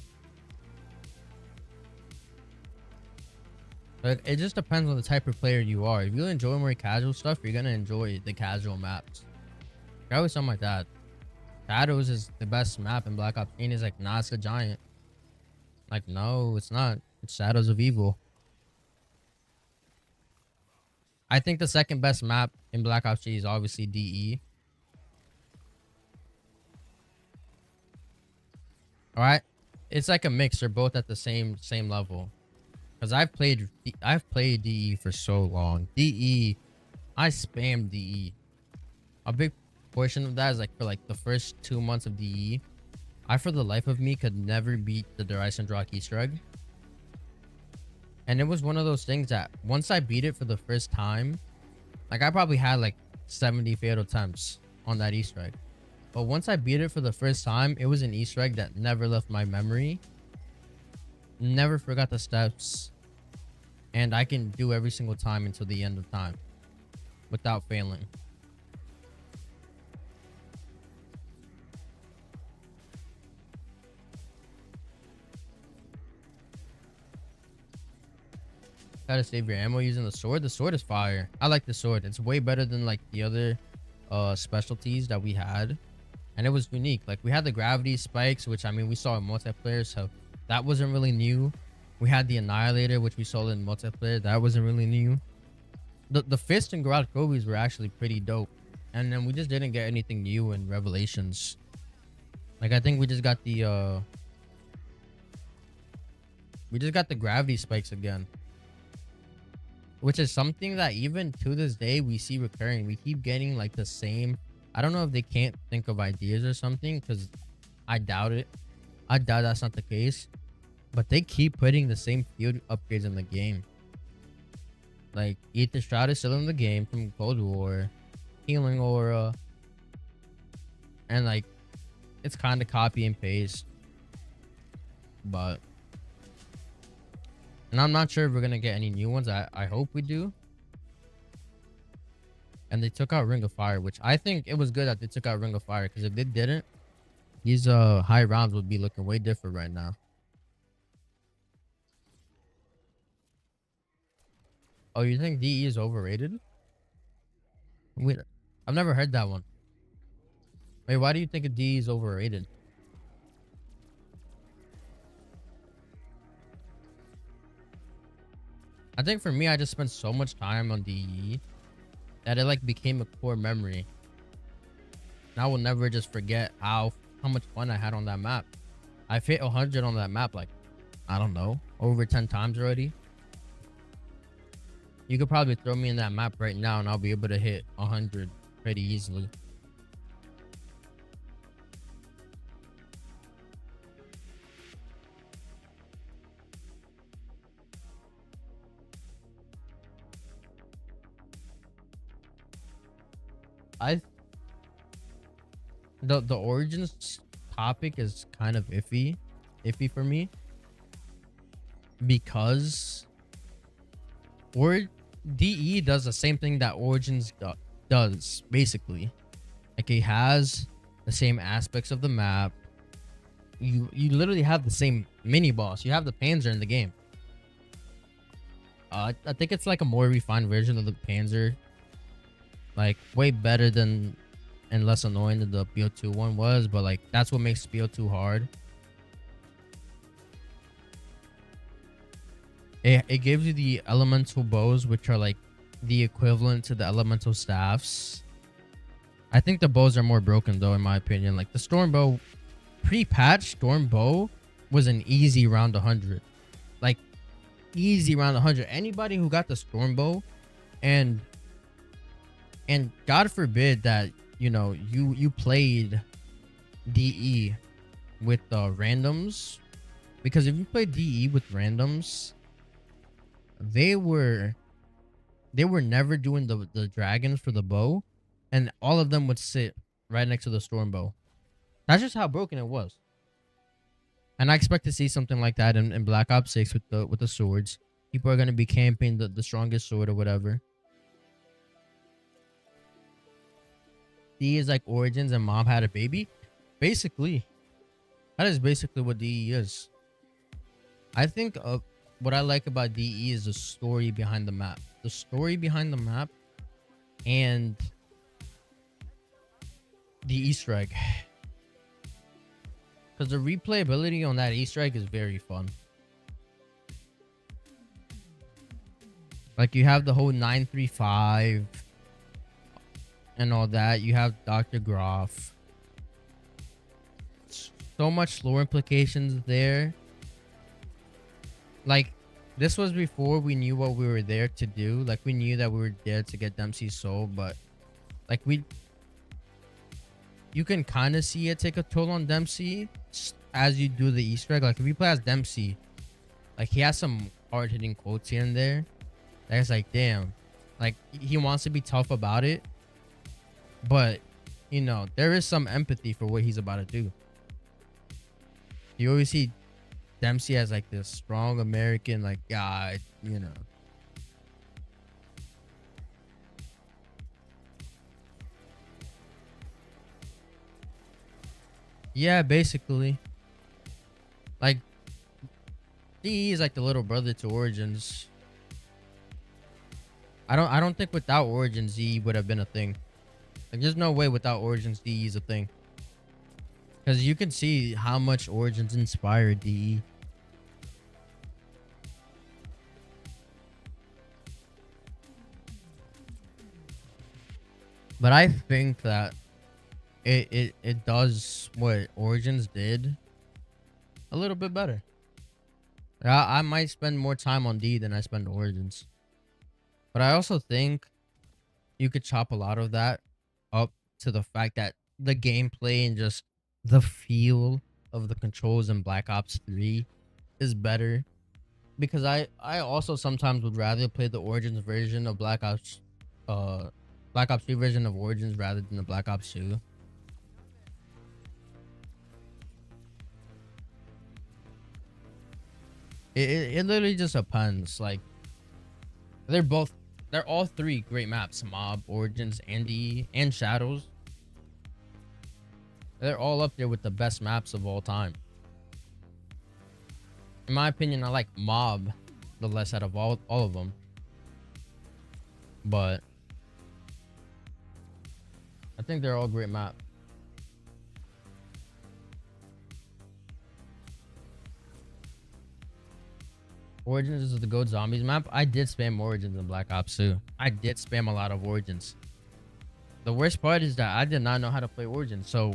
But it just depends on the type of player you are. If you enjoy more casual stuff, you're gonna enjoy the casual maps. I always tell my dad, Shadows is the best map in Black Ops 8. He's like, nah, it's the Giant. Like, no, it's not. It's Shadows of Evil. I think the second best map in Black Ops 3 is obviously DE. All right, it's like a mix. They're both at the same level. Cause I've played DE for so long. DE, I spam DE. A big portion of that is like for like the first 2 months of DE. I for the life of me could never beat the Derice and Rock Easter egg. And it was one of those things that once I beat it for the first time, like I probably had like 70 fatal attempts on that Easter egg. But once I beat it for the first time, it was an Easter egg that never left my memory. Never forgot the steps. And I can do every single time until the end of time without failing. Gotta save your ammo using the sword. The sword is fire. I like the sword. It's way better than like the other specialties that we had. And it was unique. Like we had the gravity spikes, which I mean we saw in multiplayer, so that wasn't really new. We had the Annihilator, which we saw in multiplayer. That wasn't really new. The fist and garage Kobe's were actually pretty dope. And then we just didn't get anything new in Revelations. Like I think we just got the gravity spikes again. Which is something that even to this day we see recurring. We keep getting like the same. I don't know if they can't think of ideas or something, because I doubt it. I doubt that's not the case. But they keep putting the same field upgrades in the game. Like Ether Shroud is still in the game from Cold War, Healing Aura, and like it's kind of copy and paste. But and I'm not sure if we're gonna get any new ones. I hope we do. And they took out Ring of Fire, which I think it was good that they took out Ring of Fire, because if they didn't, these high rounds would be looking way different right now. Oh, you think DE is overrated? Wait, I've never heard that one. Wait, why do you think DE is overrated? I think for me, I just spent so much time on DE that it like became a core memory. And I will never just forget how much fun I had on that map. I've hit 100 on that map, like, I don't know, over 10 times already. You could probably throw me in that map right now and I'll be able to hit 100 pretty easily. I the origins topic is kind of iffy for me, because or DE does the same thing that Origins does basically. Like it has the same aspects of the map. You literally have the same mini boss. You have the Panzer in the game. I think it's like a more refined version of the Panzer. Like way better than and less annoying than the BO2 one was, but like that's what makes BO2 hard. It gives you the elemental bows, which are like the equivalent to the elemental staffs. I think the bows are more broken though, in my opinion. Like the storm bow, pre-patch storm bow was an easy round 100. Like easy round 100. Anybody who got the storm bow, and God forbid that you played DE with randoms, because if you played DE with randoms, they were never doing the dragons for the bow, and all of them would sit right next to the storm bow. That's just how broken it was. And I expect to see something like that in Black Ops 6 with the swords. People are going to be camping the strongest sword or whatever. DE is like Origins and Mom Had a Baby. Basically, that is basically what DE is. I think what I like about DE is the story behind the map. The story behind the map and the Easter egg. because the replayability on that Easter egg is very fun. Like you have the whole 935 and all that. You have Dr. Groff. So much lore implications there. Like, this was before we knew what we were there to do. Like, we knew that we were there to get Dempsey's soul, but like you can kind of see it take a toll on Dempsey as you do the Easter egg. Like, if you play as Dempsey, like, he has some hard-hitting quotes here and there. That's like, damn. Like, he wants to be tough about it, but, you know, there is some empathy for what he's about to do. You always see Dempsey as like this strong American like guy, you know. Yeah, basically. Like DE is like the little brother to Origins. I don't think without Origins DE would have been a thing. Like there's no way without Origins DE is a thing. Because you can see how much Origins inspired DE. But I think that it does what Origins did a little bit better. I might spend more time on D than I spend Origins. But I also think you could chop a lot of that up to the fact that the gameplay and just the feel of the controls in Black Ops 3 is better. Because I also sometimes would rather play the Origins version of Black Ops 3 version of Origins rather than the Black Ops 2. It literally just depends. Like they're all three great maps: Mob, Origins, Andy, and Shadows. They're all up there with the best maps of all time. In my opinion, I like Mob the less out of all of them. But I think they're all great maps. Origins is the Goat Zombies map. I did spam Origins in Black Ops 2. I did spam a lot of Origins. The worst part is that I did not know how to play Origins. So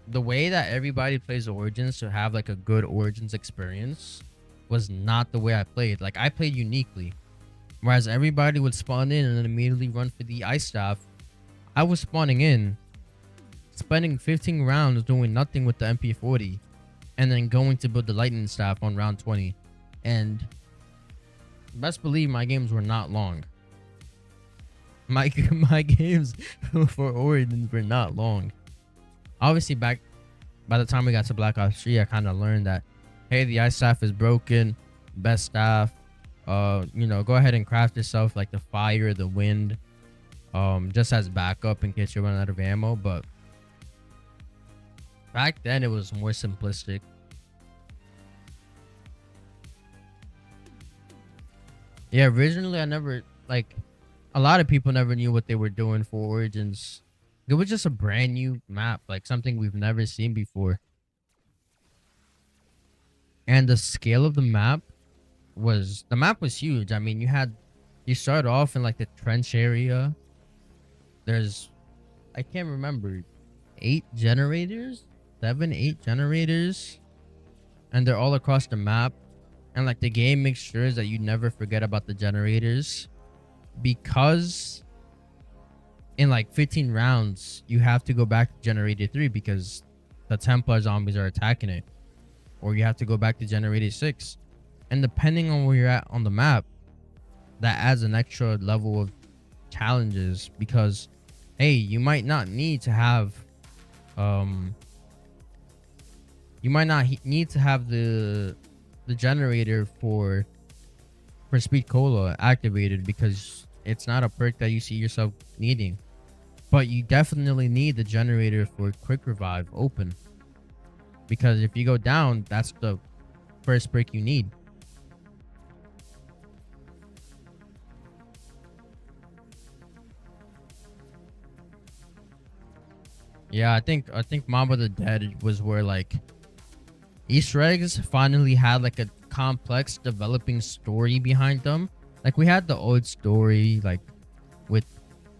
the way that everybody plays Origins to have like a good Origins experience was not the way I played. Like I played uniquely. Whereas everybody would spawn in and then immediately run for the ice staff. I was spawning in, spending 15 rounds doing nothing with the MP40, and then going to build the lightning staff on round 20. And best believe my games were not long. My games for Origins were not long. Obviously, by the time we got to Black Ops 3, I kind of learned that, hey, the ice staff is broken. Best staff. You know, go ahead and craft yourself like the fire, the wind, just as backup in case you run out of ammo. But back then, it was more simplistic. Yeah, originally I never, like, a lot of people never knew what they were doing for Origins. It was just a brand new map, like something we've never seen before. And the scale of the map was huge. I mean, you start off in like the trench area. There's, I can't remember, 8 generators, 7, 8 generators, and they're all across the map. And like the game makes sure that you never forget about the generators, because in like 15 rounds you have to go back to generator 3 because the Templar zombies are attacking it, or you have to go back to generator 6. And depending on where you're at on the map, that adds an extra level of challenges, because hey, you might not need to have the generator for Speed Cola activated, because it's not a perk that you see yourself needing. But you definitely need the generator for quick revive open, because if you go down, that's the first perk you need. Yeah, I think Mob of the Dead was where like Easter eggs finally had like a complex developing story behind them. Like we had the old story, like with,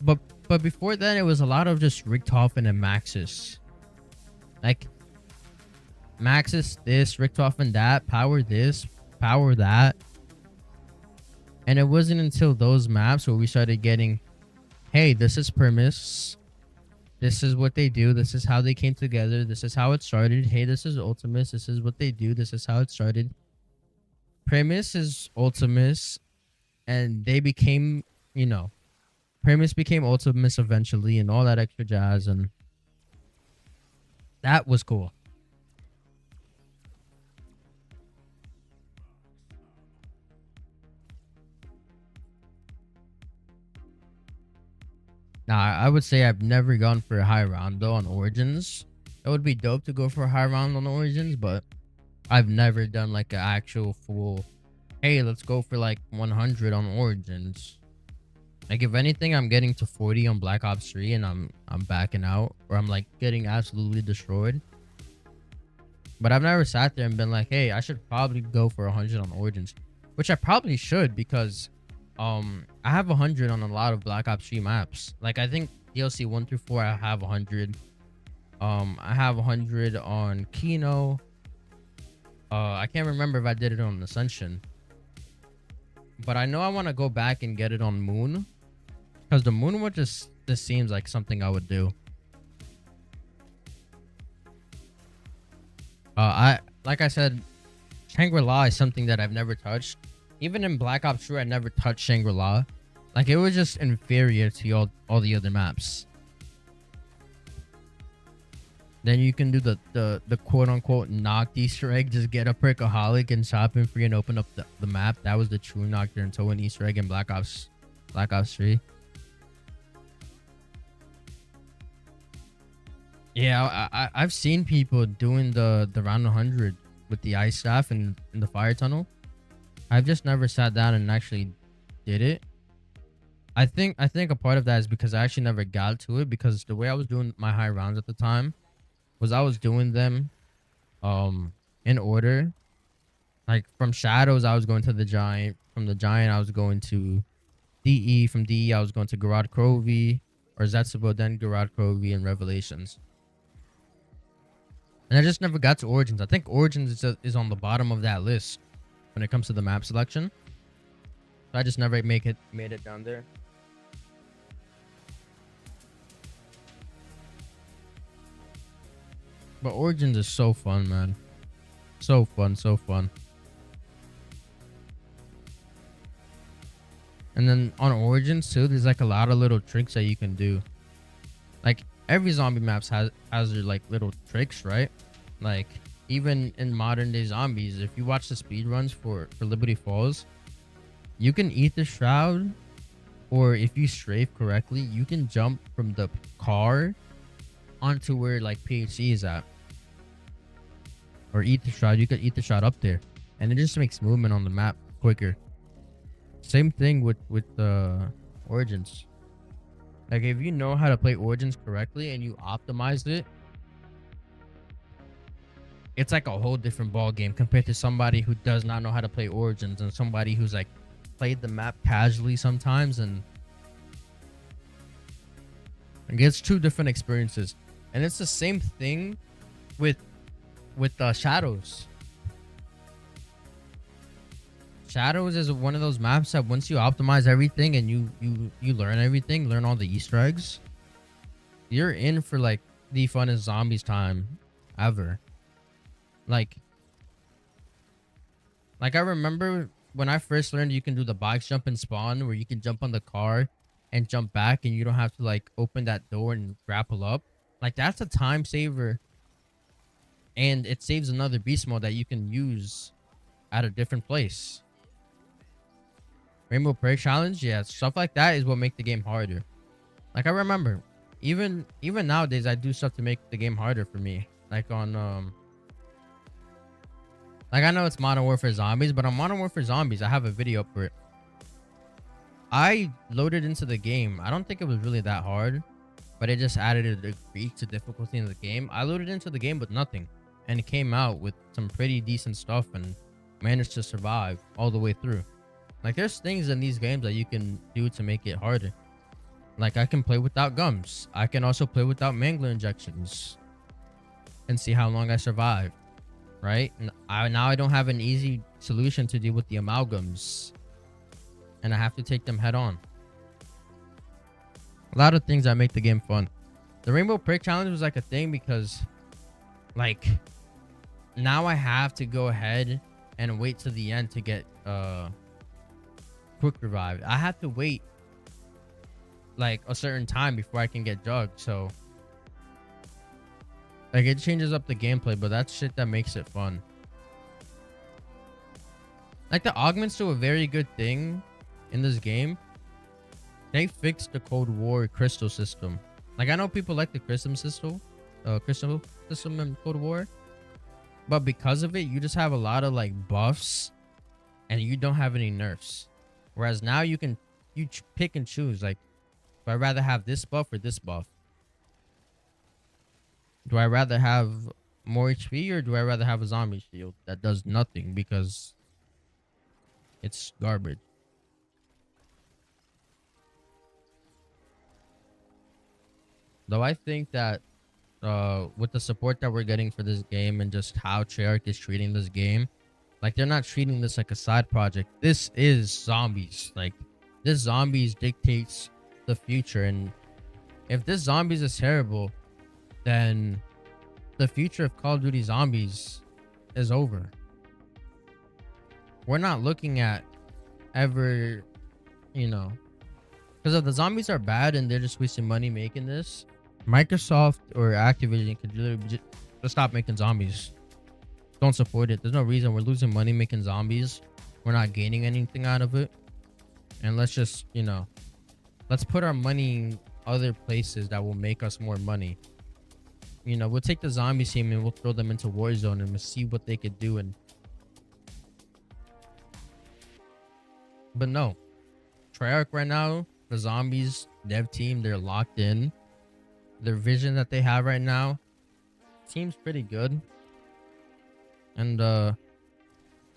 but before then it was a lot of just Richtofen and Maxis. Like Maxis this, Richtofen that, power this, power that. And it wasn't until those maps where we started getting, hey, this is Terminus. This is what they do. This is how they came together. This is how it started. Hey, this is Ultimus. This is what they do. This is how it started. Premise is Ultimus. And they became, you know, Premise became Ultimus eventually and all that extra jazz. And that was cool. Now, I would say I've never gone for a high round though on Origins. It would be dope to go for a high round on Origins, but I've never done like an actual full, hey, let's go for like 100 on Origins. Like if anything, I'm getting to 40 on Black Ops 3 and I'm backing out, or I'm like getting absolutely destroyed. But I've never sat there and been like, hey, I should probably go for 100 on Origins, which I probably should because I have 100 on a lot of Black Ops 3 maps. Like I think DLC 1 through 4 I have 100. I have 100 on Kino. I can't remember if I did it on Ascension, but I know I want to go back and get it on Moon, because the Moon one just seems like something I would do. Like I said, Shangri-La is something that I've never touched. Even in Black Ops 3, I never touched Shangri-La. Like it was just inferior to all the other maps. Then you can do the quote unquote knocked Easter egg, just get a Perkaholic and shop him free and open up the map. That was the true Nocturne and Towen Easter egg in Black Ops 3. Yeah, I've seen people doing the round 100 with the ice staff in the fire tunnel. I've just never sat down and actually did it. I think a part of that is because I actually never got to it, because the way I was doing my high rounds at the time was I was doing them in order. Like from Shadows I was going to the Giant, from the Giant I was going to DE, from DE I was going to Garad Crovey or Zetsubo, then Garad Crovey and Revelations. And I just never got to Origins. I think Origins is on the bottom of that list when it comes to the map selection. So I just never made it down there. But Origins is so fun, man. So fun, so fun. And then on Origins too, there's like a lot of little tricks that you can do. Like every zombie maps has their like little tricks, right? Like even in modern day zombies, if you watch the speed runs for Liberty Falls, you can eat the shroud, or if you strafe correctly, you can jump from the car onto where like PHC is at, or eat the shroud. You could eat the shroud up there, and it just makes movement on the map quicker. Same thing with Origins. Like if you know how to play Origins correctly and you optimize it, it's like a whole different ball game compared to somebody who does not know how to play Origins and somebody who's like played the map casually sometimes, and gets two different experiences. And it's the same thing with Shadows. Shadows is one of those maps that once you optimize everything and you learn everything, learn all the Easter eggs, you're in for like the funnest zombies time ever. Like I remember when I first learned you can do the box jump and spawn, where you can jump on the car and jump back and you don't have to like open that door and grapple up. Like that's a time saver, and it saves another beast mode that you can use at a different place. Rainbow Prayer Challenge, yeah, stuff like that is what make the game harder. Like I remember even nowadays I do stuff to make the game harder for me. Like on like I know it's Modern Warfare Zombies, but on Modern Warfare Zombies I have a video up for it. I loaded into the game. I don't think it was really that hard, but it just added a degree to difficulty in the game. I loaded into the game with nothing, and came out with some pretty decent stuff and managed to survive all the way through. Like, there's things in these games that you can do to make it harder. Like, I can play without gums. I can also play without mangler injections and see how long I survive, right? And now I don't have an easy solution to deal with the amalgams, and I have to take them head on. A lot of things that make the game fun. The Rainbow Prick Challenge was like a thing because, like, now I have to go ahead and wait to the end to get quick revive. I have to wait like a certain time before I can get jugged. So like, it changes up the gameplay, but that's shit that makes it fun. Like, the augments do a very good thing in this game. They fixed the Cold War crystal system. Like, I know people like the crystal system in Cold War, but because of it, you just have a lot of like buffs and you don't have any nerfs. Whereas now you pick and choose, like, do I rather have this buff or this buff? Do I rather have more HP or do I rather have a zombie shield that does nothing because it's garbage? Though I think that with the support that we're getting for this game and just how Treyarch is treating this game, like, they're not treating this like a side project. This is zombies. Like, this zombies dictates the future, and if this zombies is terrible, then the future of Call of Duty Zombies is over. We're not looking at ever, because if the zombies are bad and they're just wasting money making this, Microsoft or Activision could literally just stop making zombies. Don't support it. There's no reason. We're losing money making zombies. We're not gaining anything out of it. And let's just, let's put our money in other places that will make us more money. We'll take the zombie team and we'll throw them into Warzone and we'll see what they could do. But no, Treyarch right now, the zombies dev team, they're locked in. Their vision that they have right now seems pretty good. And the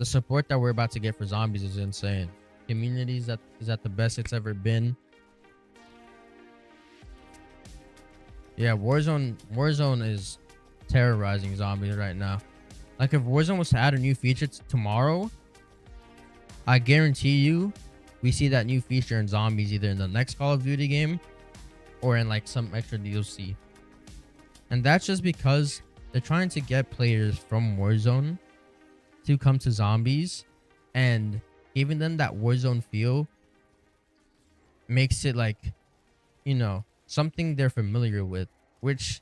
support that we're about to get for zombies is insane. Communities that is at the best it's ever been. Yeah, Warzone is terrorizing zombies right now. Like, if Warzone was to add a new feature tomorrow, I guarantee you we see that new feature in zombies either in the next Call of Duty game or in like some extra DLC. And that's just because they're trying to get players from Warzone to come to zombies, and giving them that Warzone feel makes it like, something they're familiar with, which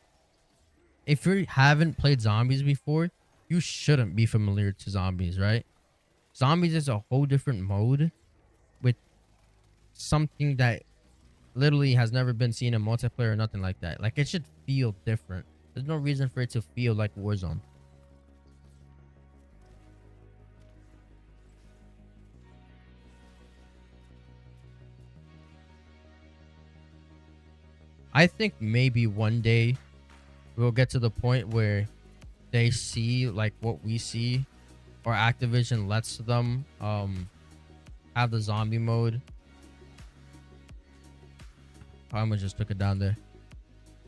if you haven't played zombies before, you shouldn't be familiar to zombies, right? Zombies is a whole different mode with something that literally has never been seen in multiplayer or nothing like that. Like, it should feel different. There's no reason for it to feel like Warzone. I think maybe one day we'll get to the point where they see like what we see, or Activision lets them have the zombie mode. I almost just took it down there.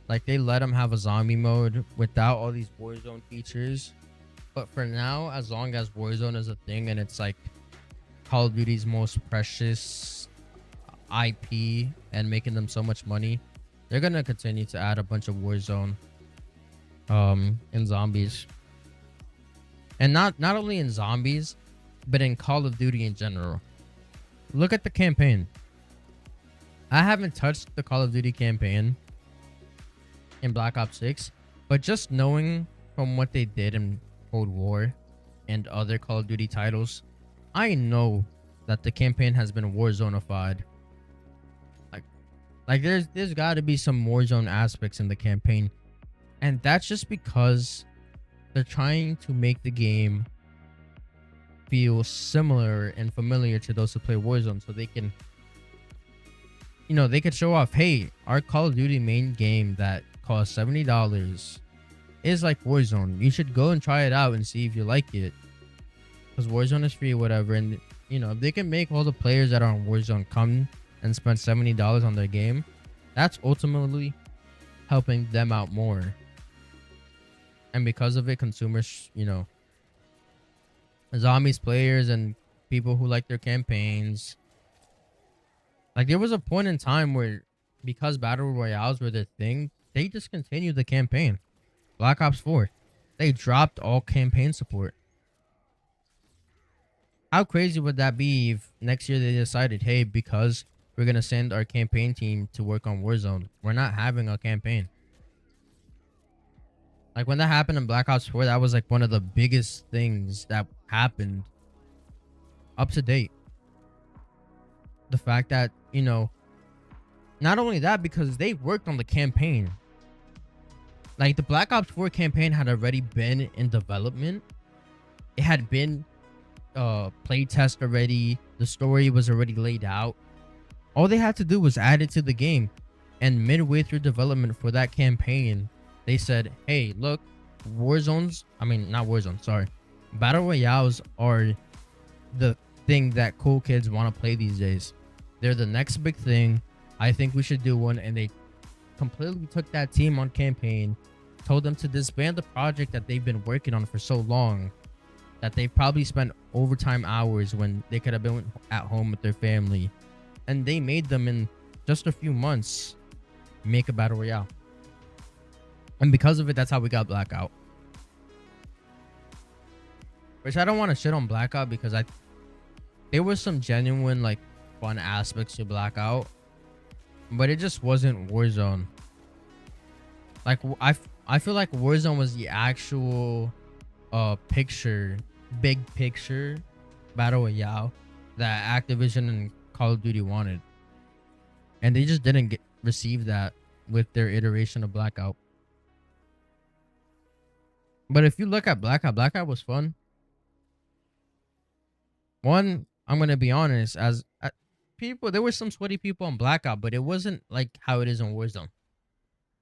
Like, they let them have a zombie mode without all these Warzone features. But for now, as long as Warzone is a thing and it's like Call of Duty's most precious IP and making them so much money, they're gonna continue to add a bunch of Warzone in zombies. And not only in zombies, but in Call of Duty in general. Look at the campaign. I haven't touched the Call of Duty campaign in Black Ops 6, but just knowing from what they did in Cold War and other Call of Duty titles, I know that the campaign has been Warzone-ified. Like there's got to be some Warzone aspects in the campaign, and that's just because they're trying to make the game feel similar and familiar to those who play Warzone, so they can, they could show off, hey, our Call of Duty main game that costs $70 is like Warzone. You should go and try it out and see if you like it. Because Warzone is free, whatever. And, you know, if they can make all the players that are on Warzone come and spend $70 on their game, that's ultimately helping them out more. And because of it, consumers, you know, zombies players and people who like their campaigns. Like, there was a point in time where, because battle royales were the thing, they discontinued the campaign. Black Ops 4. They dropped all campaign support. How crazy would that be if next year they decided, hey, because we're going to send our campaign team to work on Warzone, we're not having a campaign. Like, when that happened in Black Ops 4, that was like one of the biggest things that happened up to date. The fact that, you know, not only that, because they worked on the campaign. Like, the Black Ops 4 campaign had already been in development. It had been play test already. The story was already laid out. All they had to do was add it to the game. And midway through development for that campaign, they said, hey, look, battle royales are the thing that cool kids want to play these days. They're the next big thing. I think we should do one. And they completely took that team on campaign, told them to disband the project that they've been working on for so long, that they probably spent overtime hours when they could have been at home with their family. And they made them, in just a few months, make a battle royale. And because of it, that's how we got Blackout. Which I don't want to shit on Blackout, because there was some genuine, like, fun aspects to Blackout, but it just wasn't Warzone. Like, I feel like Warzone was the actual big picture battle royale that Activision and Call of Duty wanted, and they just didn't receive that with their iteration of Blackout. But if you look at Blackout was fun. One, I'm gonna be honest, people, there were some sweaty people on Blackout, but it wasn't like how it is in Warzone.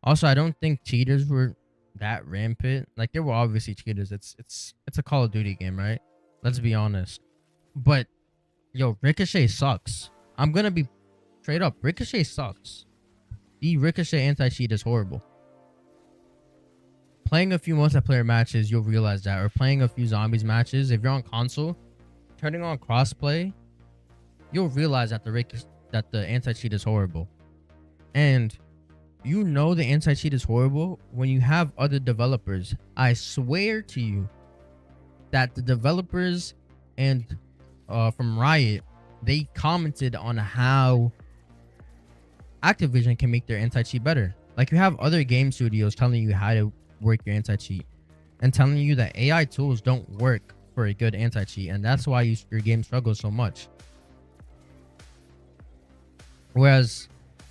Also, I don't think cheaters were that rampant. Like, there were obviously cheaters. It's a Call of Duty game, right? Let's be honest. But yo, Ricochet sucks. I'm gonna be straight up. Ricochet sucks. The Ricochet anti-cheat is horrible. Playing a few multiplayer matches, you'll realize that. Or playing a few zombies matches, if you're on console, turning on crossplay, you'll realize that the anti-cheat is horrible. And you know the anti-cheat is horrible when you have other developers. I swear to you that the developers and from Riot, they commented on how Activision can make their anti-cheat better. Like, you have other game studios telling you how to work your anti-cheat and telling you that AI tools don't work for a good anti-cheat, and that's why your game struggles so much. Whereas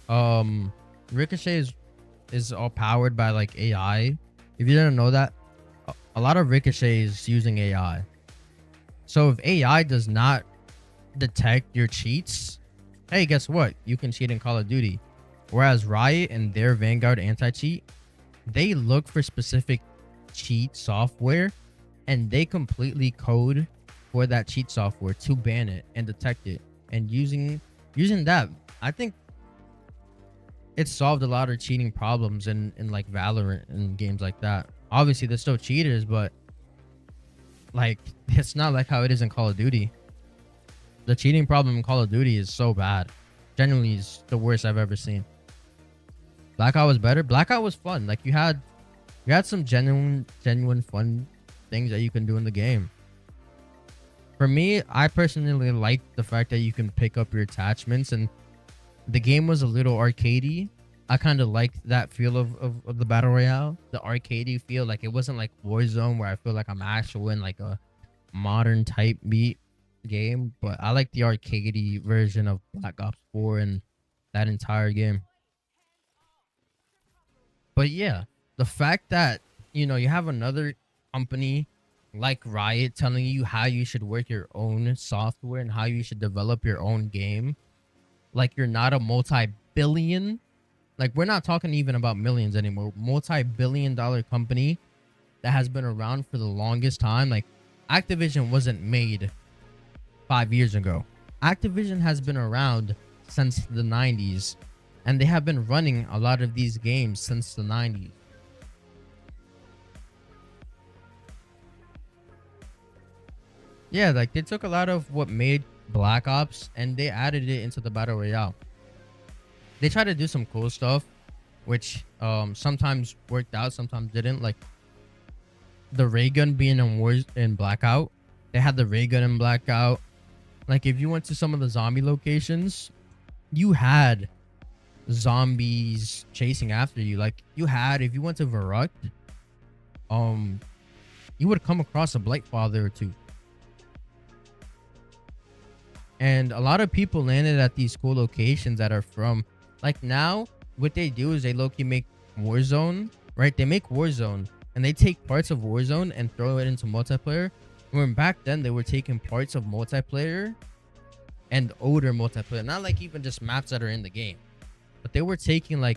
Ricochet is all powered by, like, AI. If you didn't know that, a lot of Ricochet is using AI. So if AI does not detect your cheats, hey, guess what? You can cheat in Call of Duty. Whereas Riot and their Vanguard anti-cheat, they look for specific cheat software and they completely code for that cheat software to ban it and detect it. And using that, I think it solved a lot of cheating problems in like Valorant and games like that. Obviously, there's still cheaters, but like, it's not like how it is in Call of Duty. The cheating problem in Call of Duty is so bad. Generally, is the worst I've ever seen. Blackout was better. Blackout was fun. Like, you had some genuine fun things that you can do in the game. For me, I personally like the fact that you can pick up your attachments, and the game was a little arcadey. I kind of liked that feel of the battle royale, the arcadey feel. Like, it wasn't like Warzone where I feel like I'm actually in like a modern type beat game, but I like the arcadey version of Black Ops 4 and that entire game. But yeah, the fact that, you know, you have another company like Riot telling you how you should work your own software and how you should develop your own game, like, you're not a multi-billion, like, we're not talking even about millions anymore, multi-billion-dollar company that has been around for the longest time. Like, Activision wasn't made 5 years ago. Activision has been around since the 90s, and they have been running a lot of these games since the 90s. Yeah, like they took a lot of what made Black Ops and they added it into the Battle Royale. They tried to do some cool stuff, which sometimes worked out, sometimes didn't. Like the ray gun being in Blackout. They had the ray gun in Blackout. Like if you went to some of the zombie locations, you had zombies chasing after you. Like you had, if you went to Verrückt, you would come across a Blight Father or two. And a lot of people landed at these cool locations that are from, like now, what they do is they low-key make Warzone, right? They make Warzone and they take parts of Warzone and throw it into multiplayer. When back then they were taking parts of multiplayer and older multiplayer, not like even just maps that are in the game, but they were taking like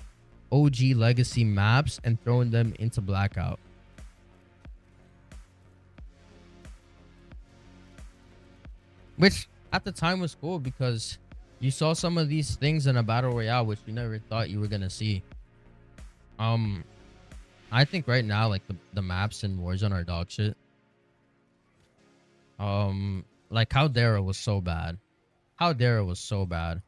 OG legacy maps and throwing them into Blackout. Which at the time was cool because you saw some of these things in a battle royale which you never thought you were gonna see. I think right now like the maps in Warzone are dog shit. Like Caldera was so bad. Caldera was so bad.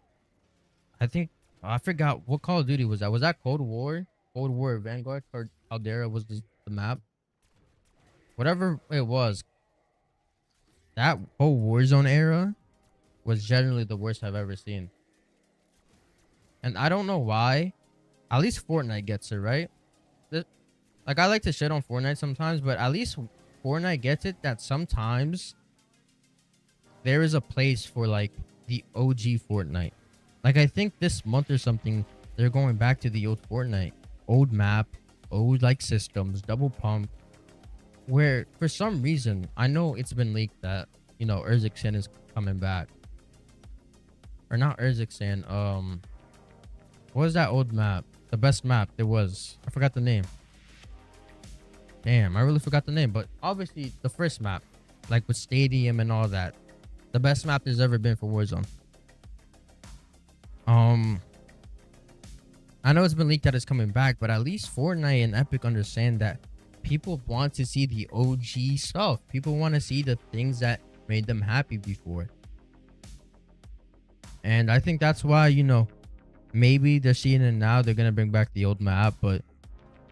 I think I forgot what Call of Duty was that. Was that Cold War? Cold War Vanguard or Caldera was the map? Whatever it was. That whole Warzone era was generally the worst I've ever seen. And I don't know why. At least Fortnite gets it, right? Like, I like to shit on Fortnite sometimes, but at least Fortnite gets it that sometimes there is a place for, like, the OG Fortnite. Like, I think this month or something, they're going back to the old Fortnite. Old map, old, like, systems, double pump. Where, for some reason, I know it's been leaked that, you know, Urzikstan is coming back. Or not Urzikstan, what was that old map? The best map there was. I forgot the name. Damn, I really forgot the name. But obviously, the first map, like with Stadium and all that. The best map there's ever been for Warzone. I know it's been leaked that it's coming back, but at least Fortnite and Epic understand that people want to see the OG stuff. People want to see the things that made them happy before. And I think that's why, you know, maybe they're seeing it now. They're going to bring back the old map, but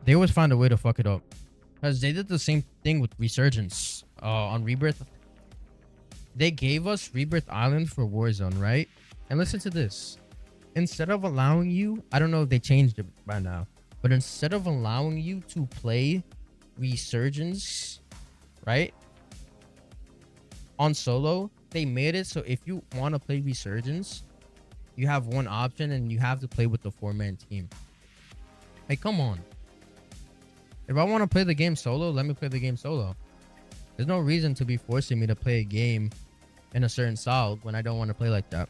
they always find a way to fuck it up. Because they did the same thing with Resurgence on Rebirth. They gave us Rebirth Island for Warzone, right? And listen to this. Instead of allowing you, I don't know if they changed it by now, but instead of allowing you to play Resurgence, right, on solo, they made it so if you want to play Resurgence, you have one option and you have to play with the 4-man team. Hey, come on. If I want to play the game solo, let me play the game solo. There's no reason to be forcing me to play a game in a certain style when I don't want to play like that.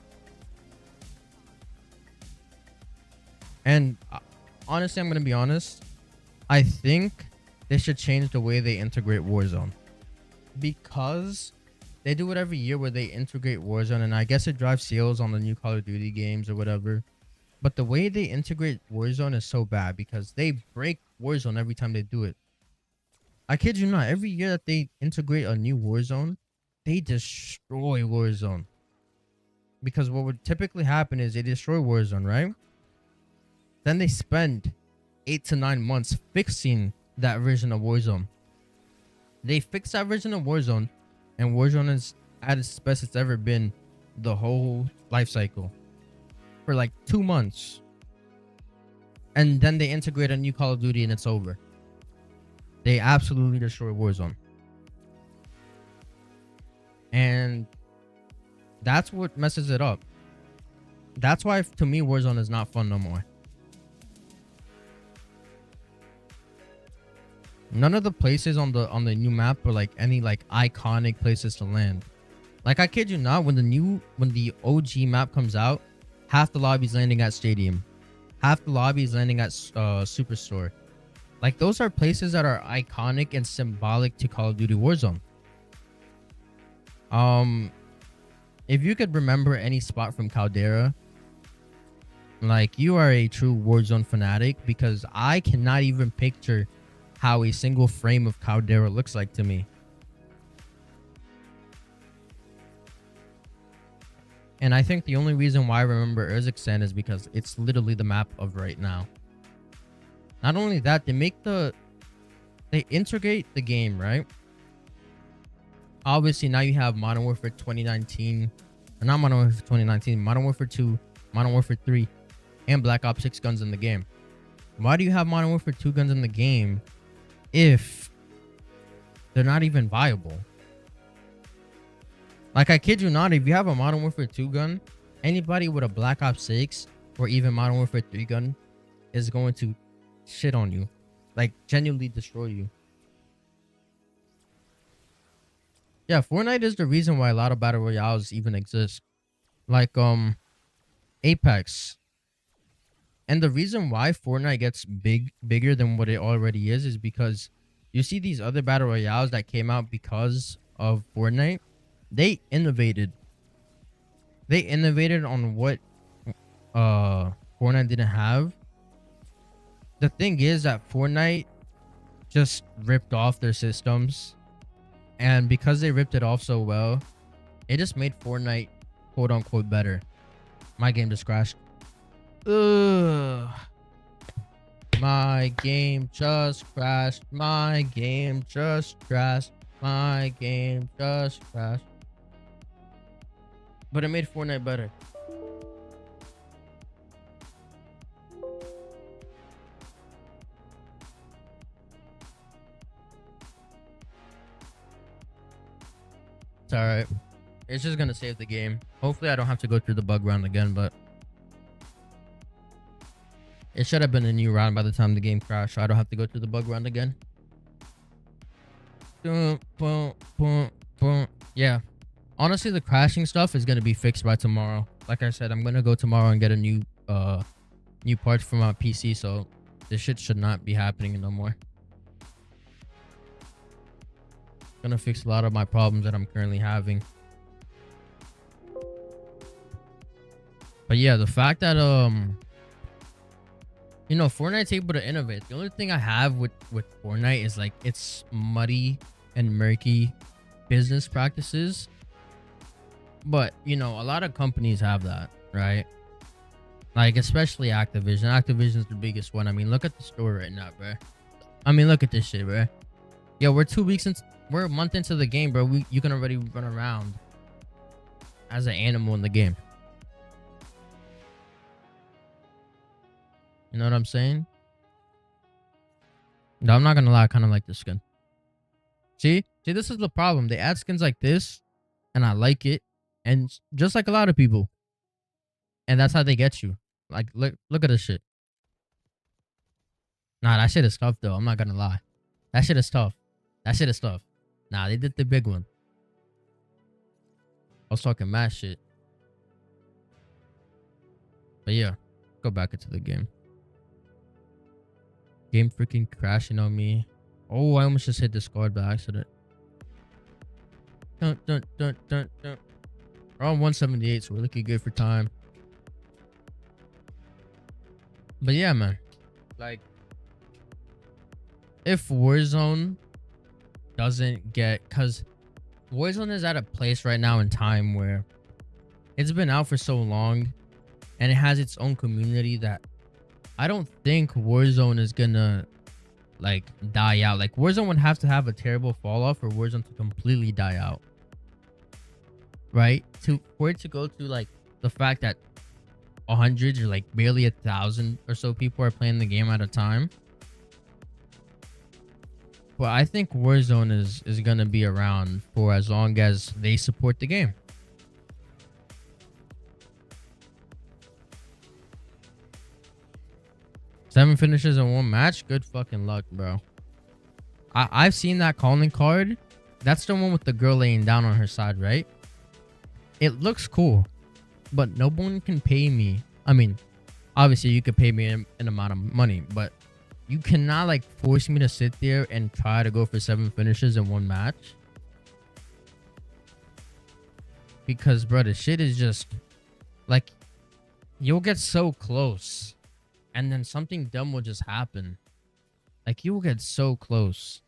And honestly, I'm going to be honest. I think they should change the way they integrate Warzone. Because they do it every year where they integrate Warzone. And I guess it drives sales on the new Call of Duty games or whatever. But the way they integrate Warzone is so bad because they break Warzone every time they do it. I kid you not. Every year that they integrate a new Warzone, they destroy Warzone. Because what would typically happen is they destroy Warzone, right? Then they spend 8 to 9 months fixing that version of Warzone. They fix that version of Warzone, and Warzone is at its best it's ever been the whole life cycle. For like 2 months. And then they integrate a new Call of Duty and it's over. They absolutely destroy Warzone. And that's what messes it up. That's why, to me, Warzone is not fun no more. None of the places on the new map are like any like iconic places to land. Like, I kid you not, when the OG map comes out, half the lobby's landing at Stadium. Half the lobby is landing at Superstore. Like those are places that are iconic and symbolic to Call of Duty Warzone. If you could remember any spot from Caldera, like you are a true Warzone fanatic, because I cannot even picture how a single frame of Caldera looks like to me. And I think the only reason why I remember Urzikstan is because it's literally the map of right now. Not only that, they integrate the game, right? Obviously, now you have Modern Warfare 2019, or not Modern Warfare 2019, Modern Warfare 2, Modern Warfare 3, and Black Ops 6 guns in the game. Why do you have Modern Warfare 2 guns in the game if they're not even viable? Like, I kid you not, if you have a Modern Warfare 2 gun, anybody with a Black Ops 6 or even Modern Warfare 3 gun is going to shit on you. Like, genuinely destroy you. Yeah, Fortnite is the reason why a lot of battle royales even exist. Like, Apex. And the reason why Fortnite gets bigger than what it already is because you see these other battle royales that came out because of Fortnite. They innovated on what Fortnite didn't have. The thing is that Fortnite just ripped off their systems, and because they ripped it off so well, it just made Fortnite quote unquote better. My game just crashed. Ugh. My game just crashed. My game just crashed. My game just crashed. But it made Fortnite better. It's alright. It's just gonna save the game. Hopefully I don't have to go through the bug round again, but it should have been a new round by the time the game crashed, so I don't have to go through the bug round again. Yeah. Honestly, the crashing stuff is gonna be fixed by tomorrow. Like I said, I'm gonna go tomorrow and get a new parts for my PC, so this shit should not be happening no more. Gonna fix a lot of my problems that I'm currently having. But yeah, the fact that you know, Fortnite's able to innovate. The only thing I have with Fortnite is like it's muddy and murky business practices. But you know, a lot of companies have that, right? Like especially Activision. Activision's the biggest one. I mean, look at the store right now, bro. I mean, look at this shit, bro. Yo, we're a month into the game, bro. You can already run around as an animal in the game. You know what I'm saying? No, I'm not gonna lie, I kind of like this skin. See, this is the problem. They add skins like this, and I like it, and just like a lot of people, and that's how they get you. Like, look at this shit. Nah, that shit is tough though. I'm not gonna lie. That shit is tough. Nah, they did the big one. I was talking mad shit. But yeah, go back into the game. Game freaking crashing on me. Oh, I almost just hit the squad by accident. Dun. We're on 178, so we're looking good for time. But yeah, man. Like, if Warzone doesn't get... Because Warzone is at a place right now in time where it's been out for so long and it has its own community that I don't think Warzone is gonna like die out. Like, Warzone would have to have a terrible fall off for Warzone to completely die out, right? For it to go to like the fact that 100 or like barely 1,000 or so people are playing the game at a time. But I think Warzone is gonna be around for as long as they support the game. Seven finishes in one match. Good fucking luck, bro. I've seen that calling card. That's the one with the girl laying down on her side, right? It looks cool, but no one can pay me. I mean, obviously you could pay me an amount of money, but You cannot like force me to sit there and try to go for 7 finishes in one match. Because bro, the shit is just like, you'll get so close and then something dumb will just happen. Like, you'll get so close.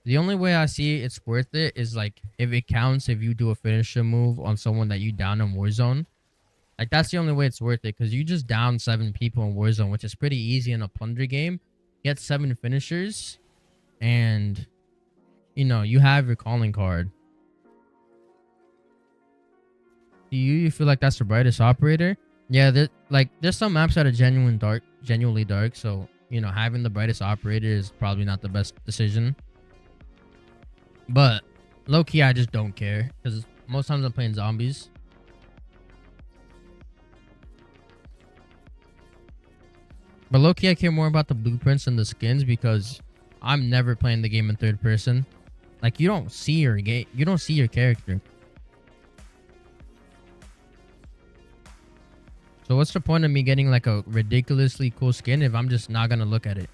The only way I see it's worth it is like if it counts if you do a finisher move on someone that you down in Warzone. Like, that's the only way it's worth it, because you just down 7 people in Warzone, which is pretty easy in a plunder game. Get 7 finishers, and you know, you have your calling card. Do you feel like that's the brightest operator? Yeah, there's some maps that are genuinely dark. So you know, having the brightest operator is probably not the best decision. But low key, I just don't care, because most times I'm playing zombies. But low key, I care more about the blueprints and the skins, because I'm never playing the game in third person. Like, you don't see your character. So what's the point of me getting like a ridiculously cool skin if I'm just not gonna look at it?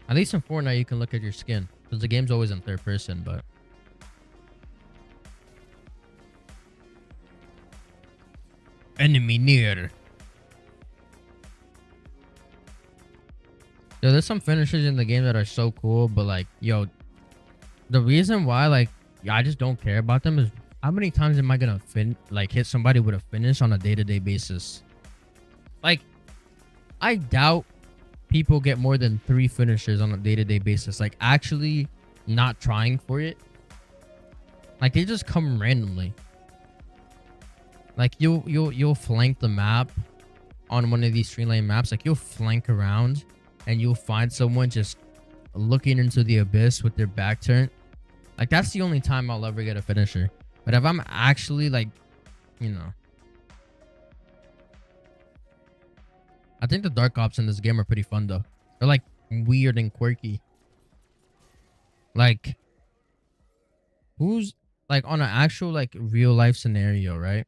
At least in Fortnite, you can look at your skin, because the game's always in third person. But enemy near. Yo, there's some finishers in the game that are so cool, but like, yo, the reason why like I just don't care about them is how many times am I gonna hit somebody with a finish on a day-to-day basis? Like, I doubt people get more than 3 finishers on a day-to-day basis. Like, actually not trying for it. Like, they just come randomly. Like, you'll flank the map on one of these 3-lane maps. Like, you'll flank around and you'll find someone just looking into the abyss with their back turned. Like, that's the only time I'll ever get a finisher. But if I'm actually like, you know, I think the dark ops in this game are pretty fun though. They're like weird and quirky. Like, who's like on an actual like real life scenario, right?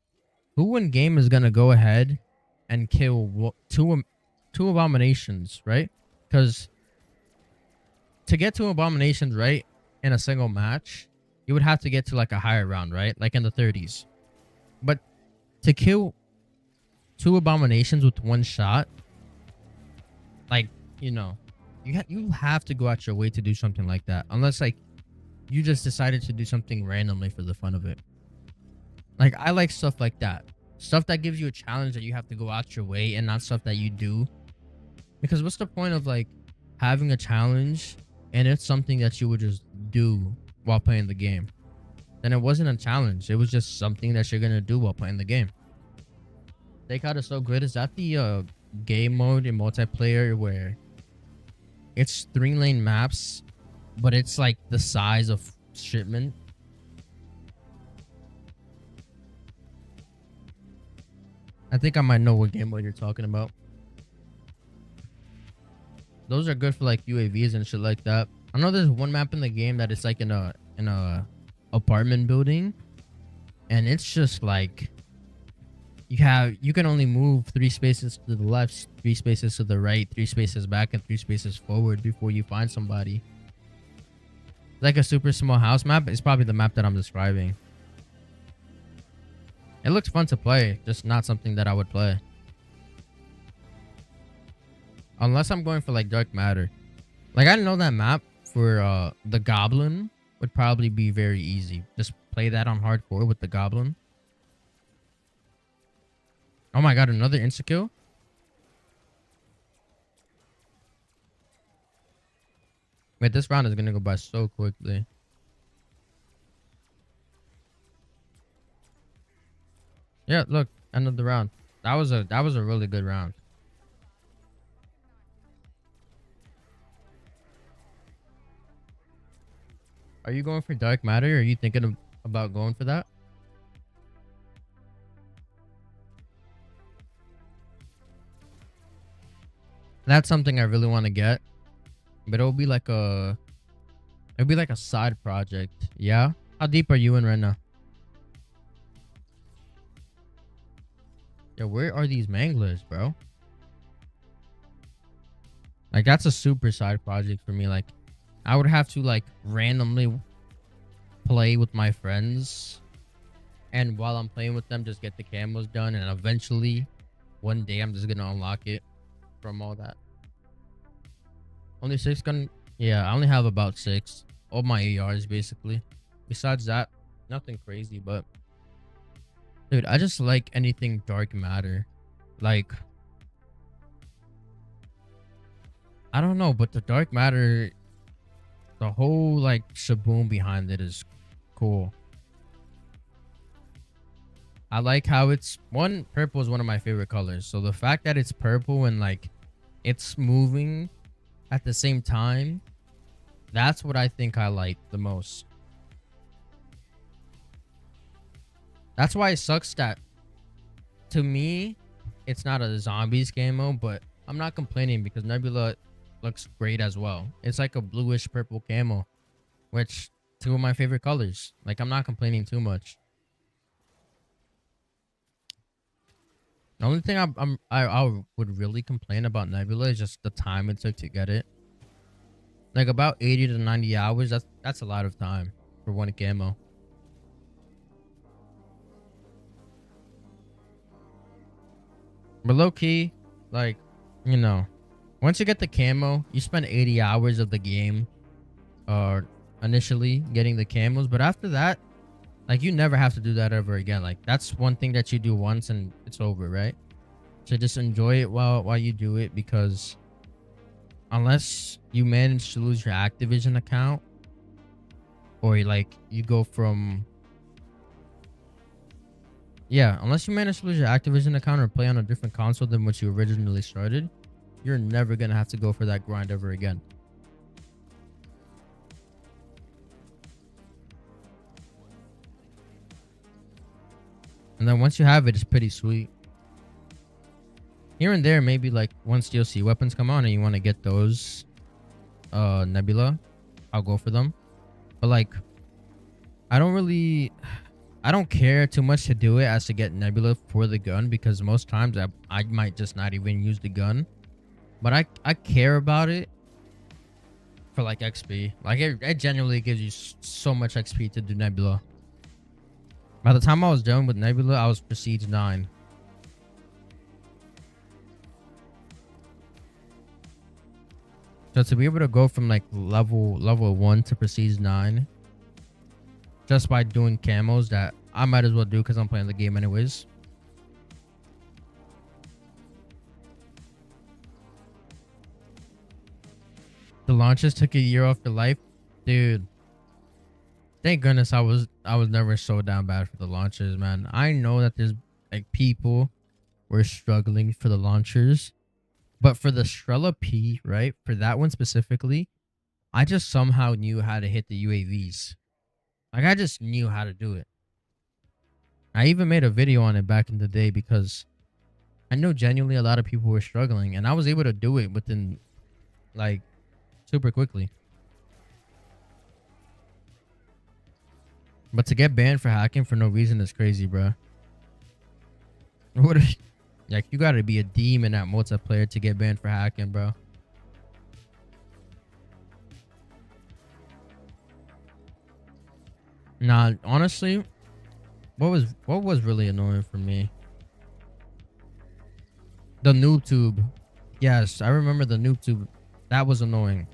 Who in game is gonna go ahead and kill two abominations, right? Because to get 2 abominations right in a single match, you would have to get to like a higher round, right? Like in the 30s. But to kill 2 abominations with 1 shot, like, you know, you have to go out your way to do something like that, unless like you just decided to do something randomly for the fun of it. Like, I like stuff like that, stuff that gives you a challenge that you have to go out your way, and not stuff that you do. Because what's the point of like having a challenge and it's something that you would just do while playing the game? Then it wasn't a challenge, it was just something that you're gonna do while playing the game. Takeout is so good. Is that the game mode in multiplayer where it's 3-lane maps, but it's like the size of shipment? I think I might know what game mode you're talking about. Those are good for like UAVs and shit like that. I know there's one map in the game that it's like in a apartment building, and it's just like you can only move 3 spaces to the left, 3 spaces to the right, 3 spaces back, and 3 spaces forward before you find somebody. Like a super small house map. It's probably the map that I'm describing. It looks fun to play, just not something that I would play. Unless I'm going for like dark matter. Like, I know that map for the goblin would probably be very easy. Just play that on hardcore with the goblin. Oh my god, another insta-kill? Wait, this round is gonna go by so quickly. Yeah, look, end of the round. That was a really good round. Are you going for dark matter? Or are you thinking about going for that? That's something I really want to get, but it'll be like a side project. Yeah. How deep are you in right now? Yeah, where are these manglers, bro? Like that's a super side project for me. Like I would have to like randomly play with my friends, and while I'm playing with them, just get the camos done, and eventually one day I'm just gonna unlock it from all that. Only 6 gun. Yeah, I only have about 6. All my ARs basically. Besides that, nothing crazy. But dude, I just like anything dark matter. Like I don't know, but the dark matter, the whole like shaboom behind it is cool. I like how it's purple is one of my favorite colors. So the fact that it's purple and like it's moving at the same time, that's what I think I like the most. That's why it sucks that to me it's not a zombies camo, but I'm not complaining because Nebula looks great as well. It's like a bluish purple camo, which two of my favorite colors. Like I'm not complaining too much. The only thing I would really complain about Nebula is just the time it took to get it. Like about 80 to 90 hours. That's a lot of time for one camo. But low key, like, you know, once you get the camo, you spend 80 hours of the game initially getting the camos, but after that, like you never have to do that ever again. Like that's one thing that you do once and it's over, right? So just enjoy it while you do it, because unless you manage to lose your Activision account, or like you go from unless you manage to lose your Activision account or play on a different console than what you originally started, you're never gonna have to go for that grind ever again. And then once you have it, it's pretty sweet. Here and there, maybe like once DLC weapons come on and you want to get those Nebula, I'll go for them. But like I don't care too much to do it as to get Nebula for the gun, because most times I might just not even use the gun. But I care about it for like XP. Like it genuinely gives you so much XP to do Nebula. By the time I was done with Nebula, I was Prestige 9. So to be able to go from like level 1 to Prestige 9 just by doing camos, that I might as well do because I'm playing the game anyways. The launches took a year off your life, dude. Thank goodness I was never so down bad for the launchers, man. I know that there's like people were struggling for the launchers, but for the Strela P, right? For that one specifically, I just somehow knew how to hit the UAVs. Like I just knew how to do it. I even made a video on it back in the day because I know genuinely a lot of people were struggling, and I was able to do it within like super quickly. But to get banned for hacking for no reason is crazy, bro. What? Like you gotta be a demon at multiplayer to get banned for hacking, bro. Nah, honestly, what was really annoying for me? The noob tube. Yes, I remember the noob tube. That was annoying.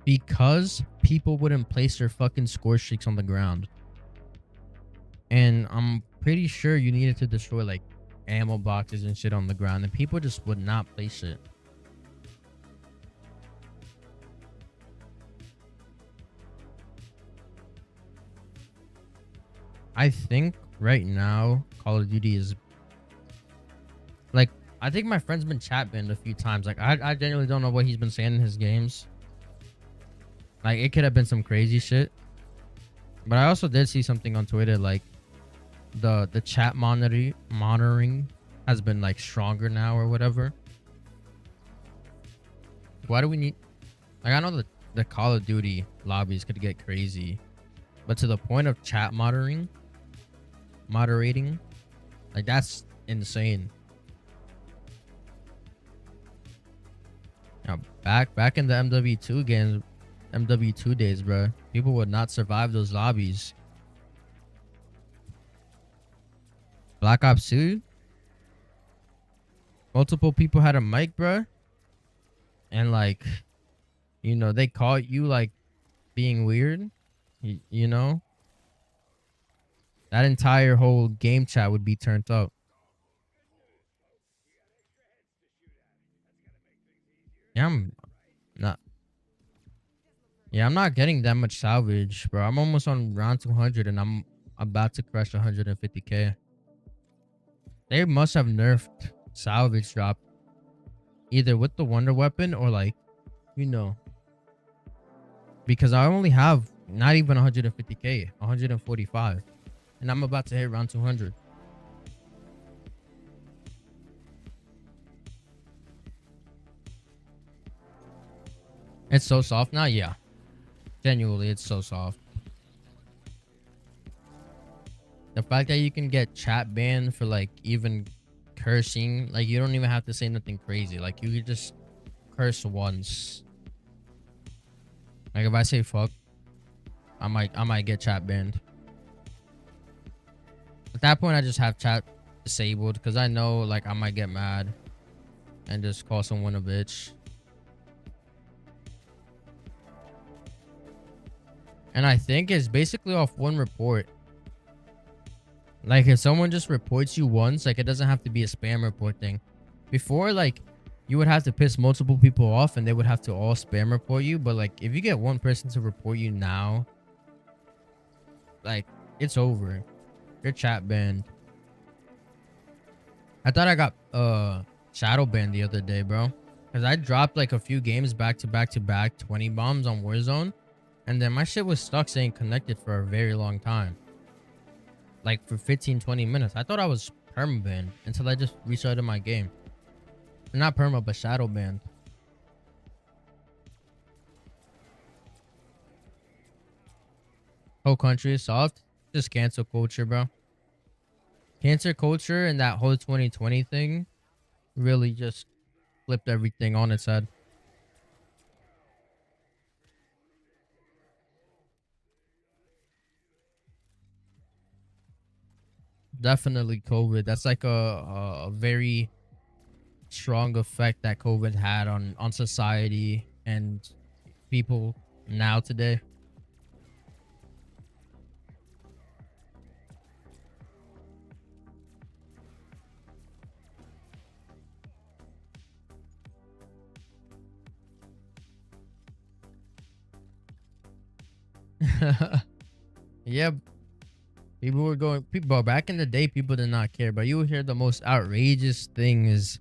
Because people wouldn't place their fucking score streaks on the ground. And I'm pretty sure you needed to destroy like ammo boxes and shit on the ground, and people just would not place it. I think right now Call of Duty is like, I think my friend's been chat banned a few times. Like I genuinely don't know what he's been saying in his games. Like it could have been some crazy shit. But I also did see something on Twitter like the chat monitoring has been like stronger now or whatever. Why do we need, like, I know that the Call of Duty lobbies could get crazy, but to the point of chat moderating, like that's insane. Back in the MW2 games, MW2 days, bro, people would not survive those lobbies. Black Ops 2, multiple people had a mic, bro, and like, you know, they caught you like being weird. You know, that entire whole game chat would be turned up. Yeah, I'm not. Yeah, I'm not getting that much salvage, bro. I'm almost on round 200, and I'm about to crush 150k. They must have nerfed salvage drop either with the wonder weapon or like, you know, because I only have not even 150k, 145, and I'm about to hit round 200. It's so soft now. Yeah, genuinely, it's so soft. The fact that you can get chat banned for like even cursing, like you don't even have to say nothing crazy. Like you could just curse once. Like if I say fuck, I might get chat banned. At that point, I just have chat disabled because I know like I might get mad and just call someone a bitch. And I think it's basically off one report. Like if someone just reports you once, like it doesn't have to be a spam report thing. Before, like you would have to piss multiple people off and they would have to all spam report you. But like if you get one person to report you now, like it's over. You're chat banned. I thought I got shadow banned the other day, bro. Cause I dropped like a few games back to back 20 bombs on Warzone. And then my shit was stuck saying connected for a very long time. Like for 15-20 minutes. I thought I was perma banned until I just restarted my game. Not perma, but shadow banned. Whole country is soft. Just cancel culture, bro. Cancer culture and that whole 2020 thing really just flipped everything on its head. Definitely COVID. That's like a very strong effect that COVID had on society and people now today. Yeah, people were going. People back in the day, people did not care. But you would hear the most outrageous things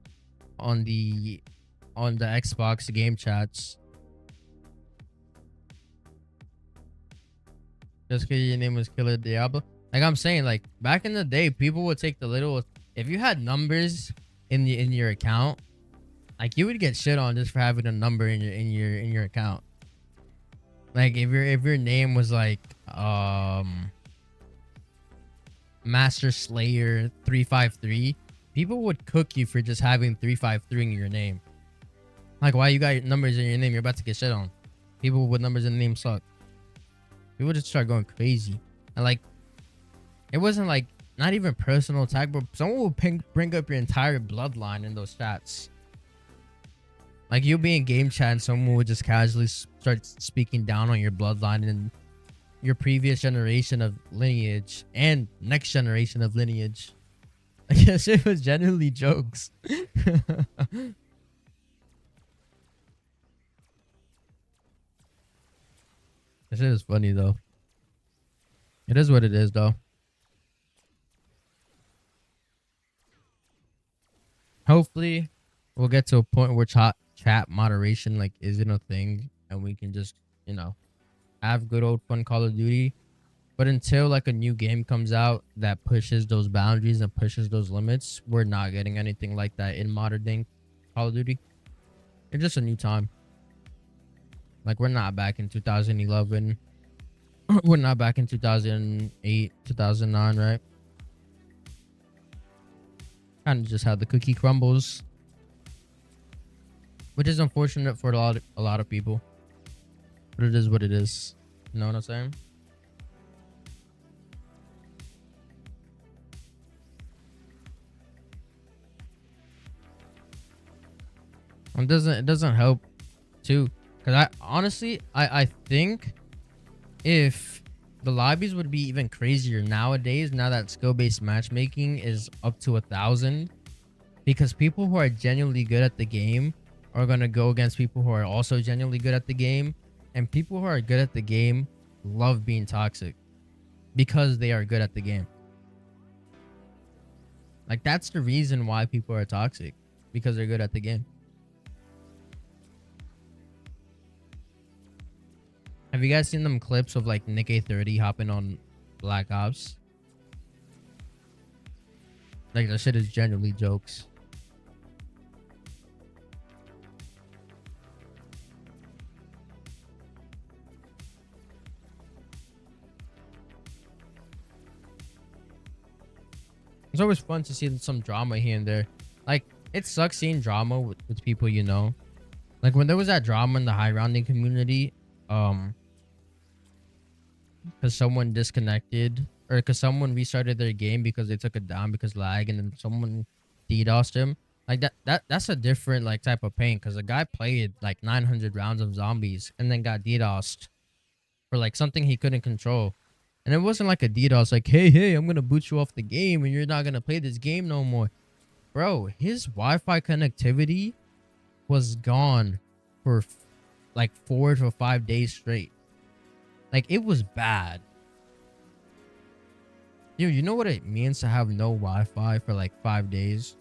on the Xbox game chats. Just because your name was Killer Diablo. Like I'm saying, like back in the day, people would take the little. If you had numbers in your account, like you would get shit on just for having a number in your account. Like if your name was like Master Slayer 353, people would cook you for just having 353 in your name. Like why you got numbers in your name? You're about to get shit on. People with numbers in the name suck. People just start going crazy. And like it wasn't like not even personal attack, but someone will bring up your entire bloodline in those chats. Like you'll be in game chat and someone would just casually start speaking down on your bloodline and your previous generation of lineage and next generation of lineage. I guess it was genuinely jokes. This shit is funny though. It is what it is though. Hopefully we'll get to a point where chat moderation like isn't a thing and we can just, you know, have good old fun Call of Duty. But until like a new game comes out that pushes those boundaries and pushes those limits, we're not getting anything like that in modern day Call of Duty. It's just a new time. Like we're not back in 2011. We're not back in 2008, 2009, right? Kind of just how the cookie crumbles. which is unfortunate for a lot of people. But it is what it is. You know what I'm saying? It doesn't help too, because I honestly I think if the lobbies would be even crazier nowadays, now that skill-based matchmaking is up to 1,000, because people who are genuinely good at the game are gonna go against people who are also genuinely good at the game, and people who are good at the game love being toxic because they are good at the game. Like, that's the reason why people are toxic, because they're good at the game. Have you guys seen them clips of like Nick A30 hopping on Black Ops? Like, that shit is genuinely jokes. It's always fun to see some drama here and there. Like, it sucks seeing drama with people, you know. Like, when there was that drama in the high rounding community, because someone disconnected, or because someone restarted their game because they took it down because lag, and then someone DDoSed him. Like, that's a different like type of pain, because the guy played like 900 rounds of zombies and then got DDoSed for like something he couldn't control. And it wasn't like a DDoS like, hey, I'm gonna boot you off the game and you're not gonna play this game no more. Bro, his Wi-Fi connectivity was gone for like 4 to 5 days straight. Like, it was bad. Dude, you know what it means to have no Wi-Fi for like 5 days?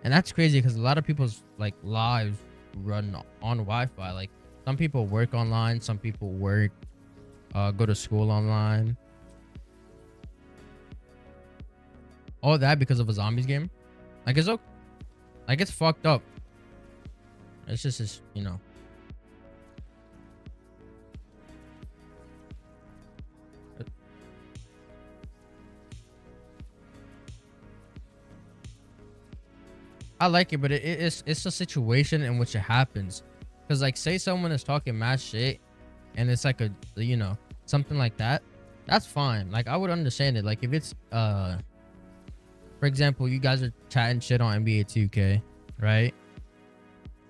And that's crazy, because a lot of people's like lives run on Wi-Fi. Like, some people work online, some people work, go to school online. All that because of a zombies game. Like, it's okay. Like, it's fucked up. It's just, you know. I like it, but it's a situation in which it happens. Because, like, say someone is talking mad shit and it's like a, you know, something like that, that's fine. Like, I would understand it. Like, if it's for example, you guys are chatting shit on NBA 2K, right,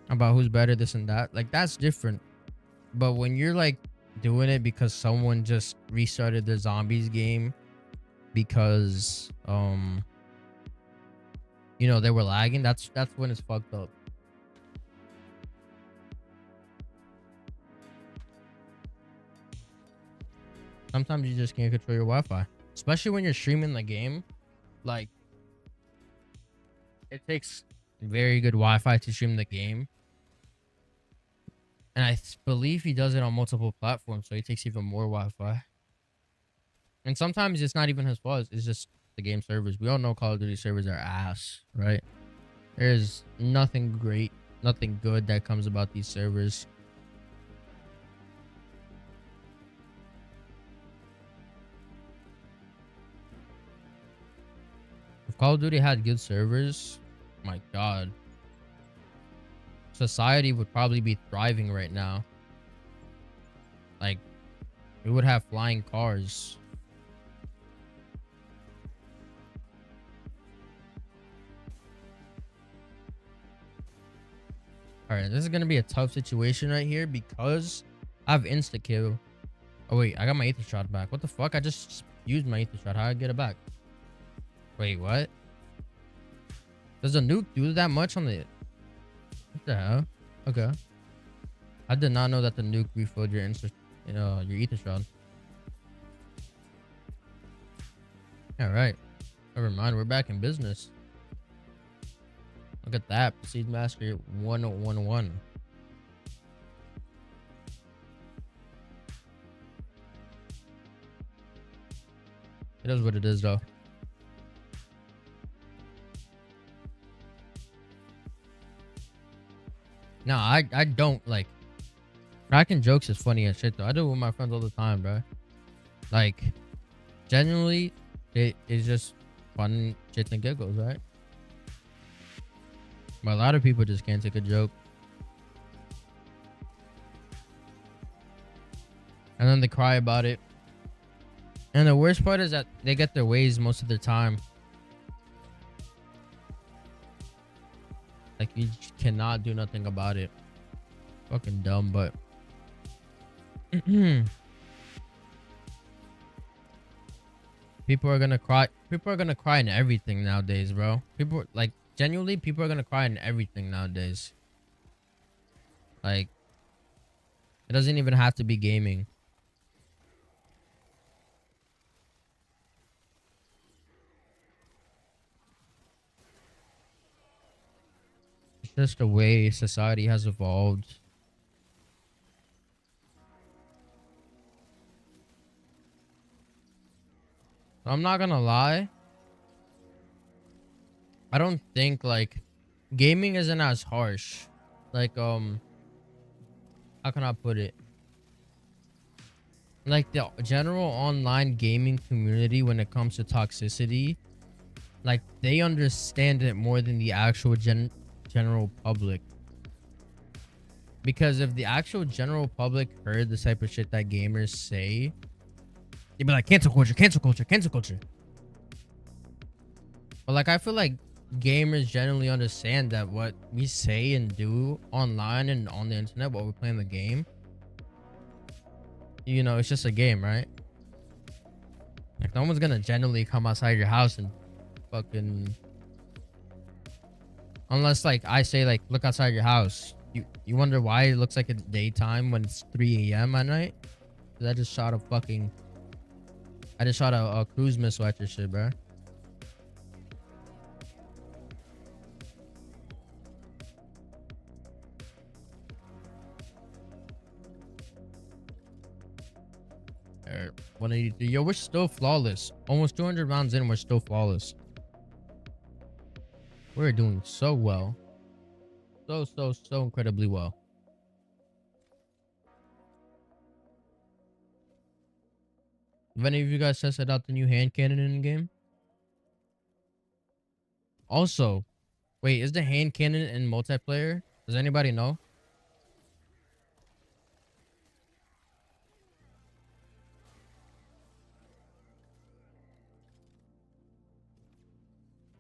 about who's better, this and that, like, that's different. But when you're like doing it because someone just restarted their zombies game because you know, they were lagging, that's when it's fucked up. Sometimes you just can't control your Wi-Fi, especially when you're streaming the game. Like, it takes very good Wi-Fi to stream the game, and I believe he does it on multiple platforms, so he takes even more Wi-Fi. And sometimes it's not even his fault, it's just the game servers. We all know Call of Duty servers are ass, right? There's nothing great, nothing good that comes about these servers. If Call of Duty had good servers, my god, society would probably be thriving right now. Like, we would have flying cars. All right, this is gonna be a tough situation right here because I have insta kill. Oh wait, I got my ether shot back. What the fuck? I just used my ether shot. How I get it back? Wait, what? Does the nuke do that much on the? What the hell? Okay. I did not know that the nuke refilled your your ether shot. All right. Never mind. We're back in business. Look at that. Siege Master 111. It is what it is, though. No, I don't like cracking jokes is funny as shit though. I do it with my friends all the time, bro. Like, genuinely, it is just fun shits and giggles, right? But a lot of people just can't take a joke. and then they cry about it. And the worst part is that they get their ways most of the time. Like, you cannot do nothing about it. Fucking dumb, but people are gonna cry. People are gonna cry in everything nowadays, bro. People, like, genuinely, people are gonna cry in everything nowadays. Like, it doesn't even have to be gaming. It's just the way society has evolved. I'm not gonna lie. I don't think, like, gaming isn't as harsh. Like, how can I put it? Like, the general online gaming community, when it comes to toxicity, like, they understand it more than the actual general public. Because if the actual general public heard the type of shit that gamers say, they'd be like, cancel culture, cancel culture, cancel culture. But, like, I feel like gamers generally understand that what we say and do online and on the internet while we're playing the game, you know, it's just a game, right? Like, no one's gonna generally come outside your house and fucking, unless, like, I say, like, look outside your house. You wonder why it looks like it's daytime when it's 3 a.m. at night? Cause I just shot a cruise missile at your shit, bro. Alright, 183. Yo, we're still flawless. Almost 200 rounds in, we're still flawless. We're doing so well. So incredibly well. Have any of you guys tested out the new hand cannon in the game? Also, wait, is the hand cannon in multiplayer? Does anybody know?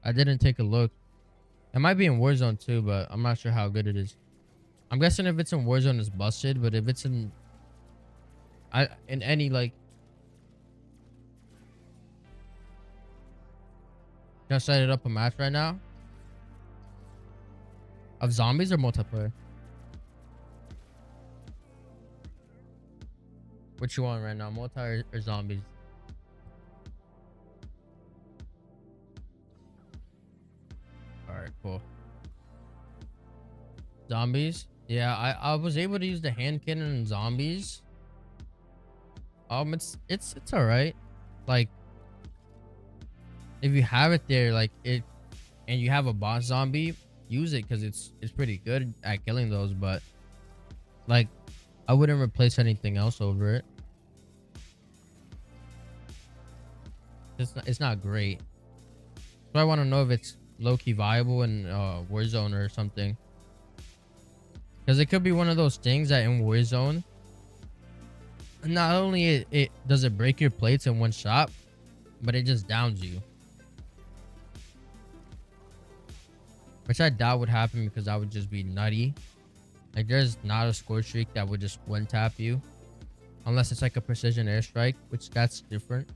I didn't take a look. It might be in Warzone too, but I'm not sure how good it is. I'm guessing if it's in Warzone, it's busted. But if it's in any, like, can I set it up a match right now? Of zombies or multiplayer? What you want right now, multi or zombies? All right, cool. Zombies. Yeah, I was able to use the hand cannon in zombies. It's all right. Like, if you have it there, like it, and you have a boss zombie, use it because it's pretty good at killing those. But, like, I wouldn't replace anything else over it. It's not great. So I want to know if it's low-key viable in Warzone or something. Because it could be one of those things that in Warzone, not only it does it break your plates in one shot, but it just downs you. Which I doubt would happen because that would just be nutty. Like, there's not a score streak that would just one tap you. Unless it's like a precision airstrike, which that's different.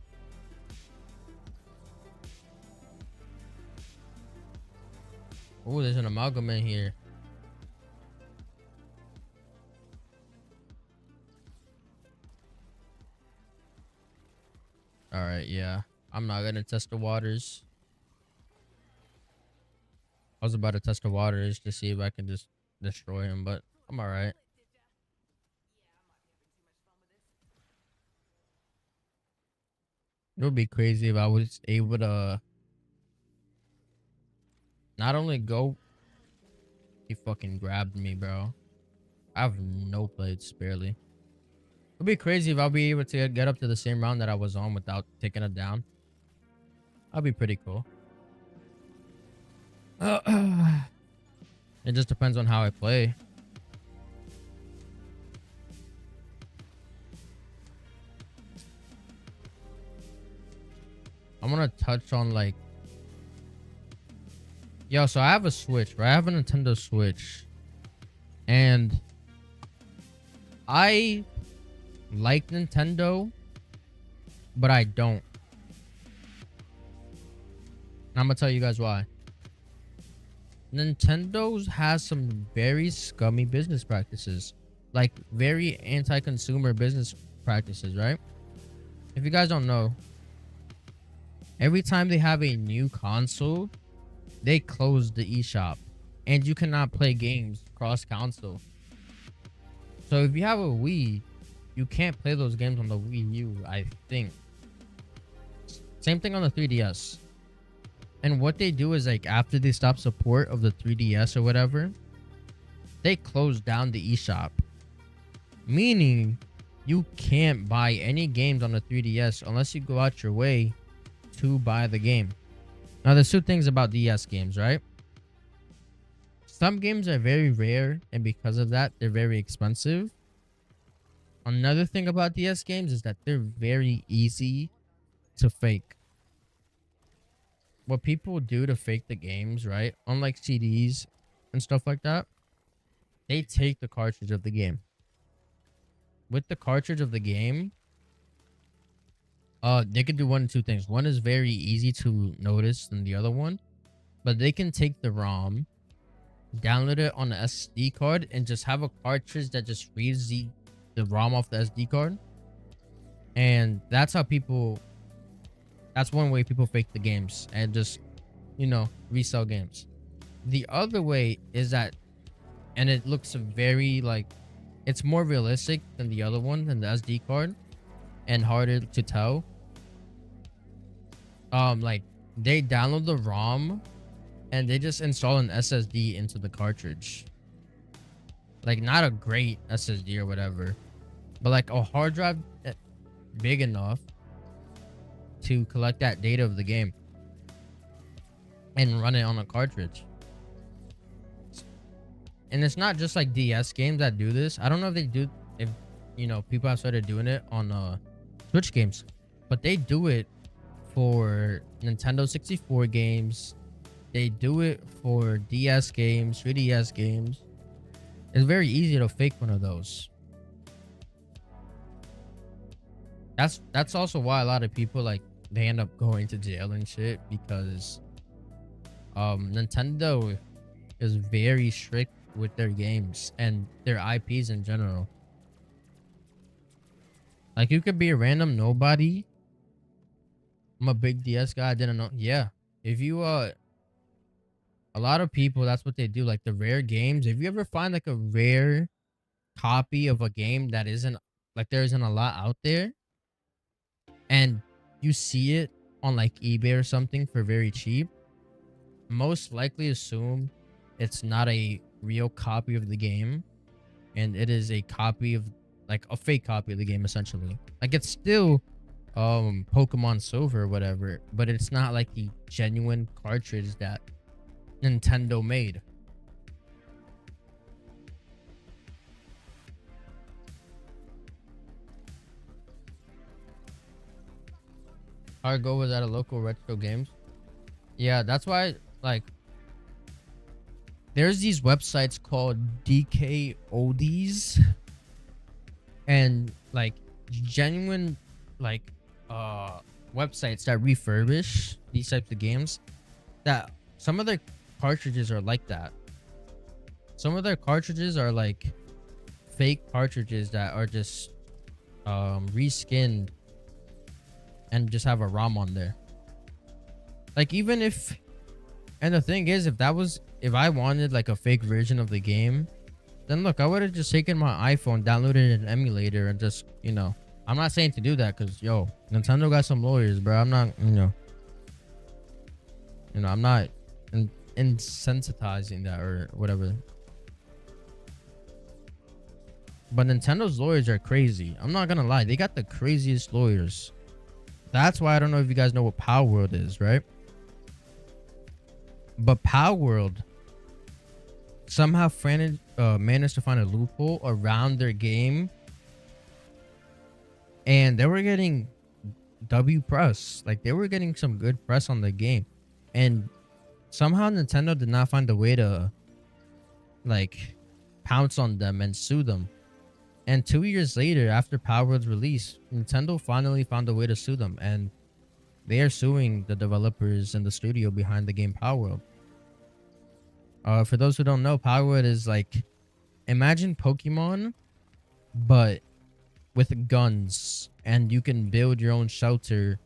Oh, there's an amalgam in here. All right, yeah. I'm not gonna test the waters. I was about to test the waters to see if I can just destroy him, but I'm all right. It would be crazy if I was able to not only go. He fucking grabbed me, bro. I have no plates, barely. It'd be crazy if I'll be able to get up to the same round that I was on without taking it down. That'd be pretty cool. It just depends on how I play. want to touch on like, yo, so I have a Switch, right? I have a Nintendo Switch, and I like Nintendo, but I don't. And I'm gonna tell you guys why. Nintendo has some very scummy business practices, like very anti-consumer business practices, right? If you guys don't know, every time they have a new console, they close the eShop, and you cannot play games cross-console. So if you have a Wii, you can't play those games on the Wii U, I think. Same thing on the 3DS. And what they do is, like, after they stop support of the 3DS or whatever, they close down the eShop. Meaning, you can't buy any games on the 3DS unless you go out your way to buy the game. Now, there's two things about DS games, right? Some games are very rare, and because of that, they're very expensive. Another thing about DS games is that they're very easy to fake. What people do to fake the games, right? Unlike CDs and stuff like that, they take the cartridge of the game. With the cartridge of the game, they can do one of two things. One is very easy to notice than the other one, but they can take the ROM, download it on an SD card, and just have a cartridge that just reads the ROM off the SD card. And that's how people... That's one way people fake the games and just, you know, resell games. The other way is that, and it looks very like, it's more realistic than the other one, than the SD card, and harder to tell. Like, they download the ROM and they just install an SSD into the cartridge. Like, not a great SSD or whatever, but like a hard drive big enough to collect that data of the game and run it on a cartridge. And it's not just like DS games that do this. I don't know if they do, if you know, people have started doing it on Switch games, but they do it for Nintendo 64 games. They do it for DS games, 3DS games. It's very easy to fake one of those. That's also why a lot of people, like, they end up going to jail and shit, because Nintendo is very strict with their games and their IPs in general. Like, you could be a random nobody. I'm a big DS guy, I didn't know. Yeah, if you a lot of people, that's what they do. Like, the rare games, if you ever find like a rare copy of a game that isn't, like, there isn't a lot out there, and you see it on like eBay or something for very cheap, most likely assume it's not a real copy of the game, and it is a copy of, like, a fake copy of the game, essentially. Like, it's still Pokemon Silver or whatever, but it's not like the genuine cartridge that Nintendo made. Our goal was at a local retro games. Yeah, that's why, like, there's these websites called DK Oldies, and like genuine, like, websites that refurbish these types of games. That some of their cartridges are like that. Some of their cartridges are like fake cartridges that are just reskinned and just have a ROM on there. Like, even if, and the thing is, if I wanted like a fake version of the game, then look, I would have just taken my iPhone, downloaded an emulator, and just, you know, I'm not saying to do that, because, yo, Nintendo got some lawyers, bro. I'm not, you know, I'm not insensitizing that or whatever. But Nintendo's lawyers are crazy. I'm not gonna lie, they got the craziest lawyers. That's why I don't know if you guys know what Power World is, right? But Power World somehow managed to find a loophole around their game, and they were getting W press. Like they were getting some good press on the game, and somehow Nintendo did not find a way to like pounce on them and sue them. And 2 years later, after Power World's release, Nintendo finally found a way to sue them, and they are suing the developers and the studio behind the game Power World. For those who don't know, Power World is like, imagine Pokemon, but with guns, and you can build your own shelter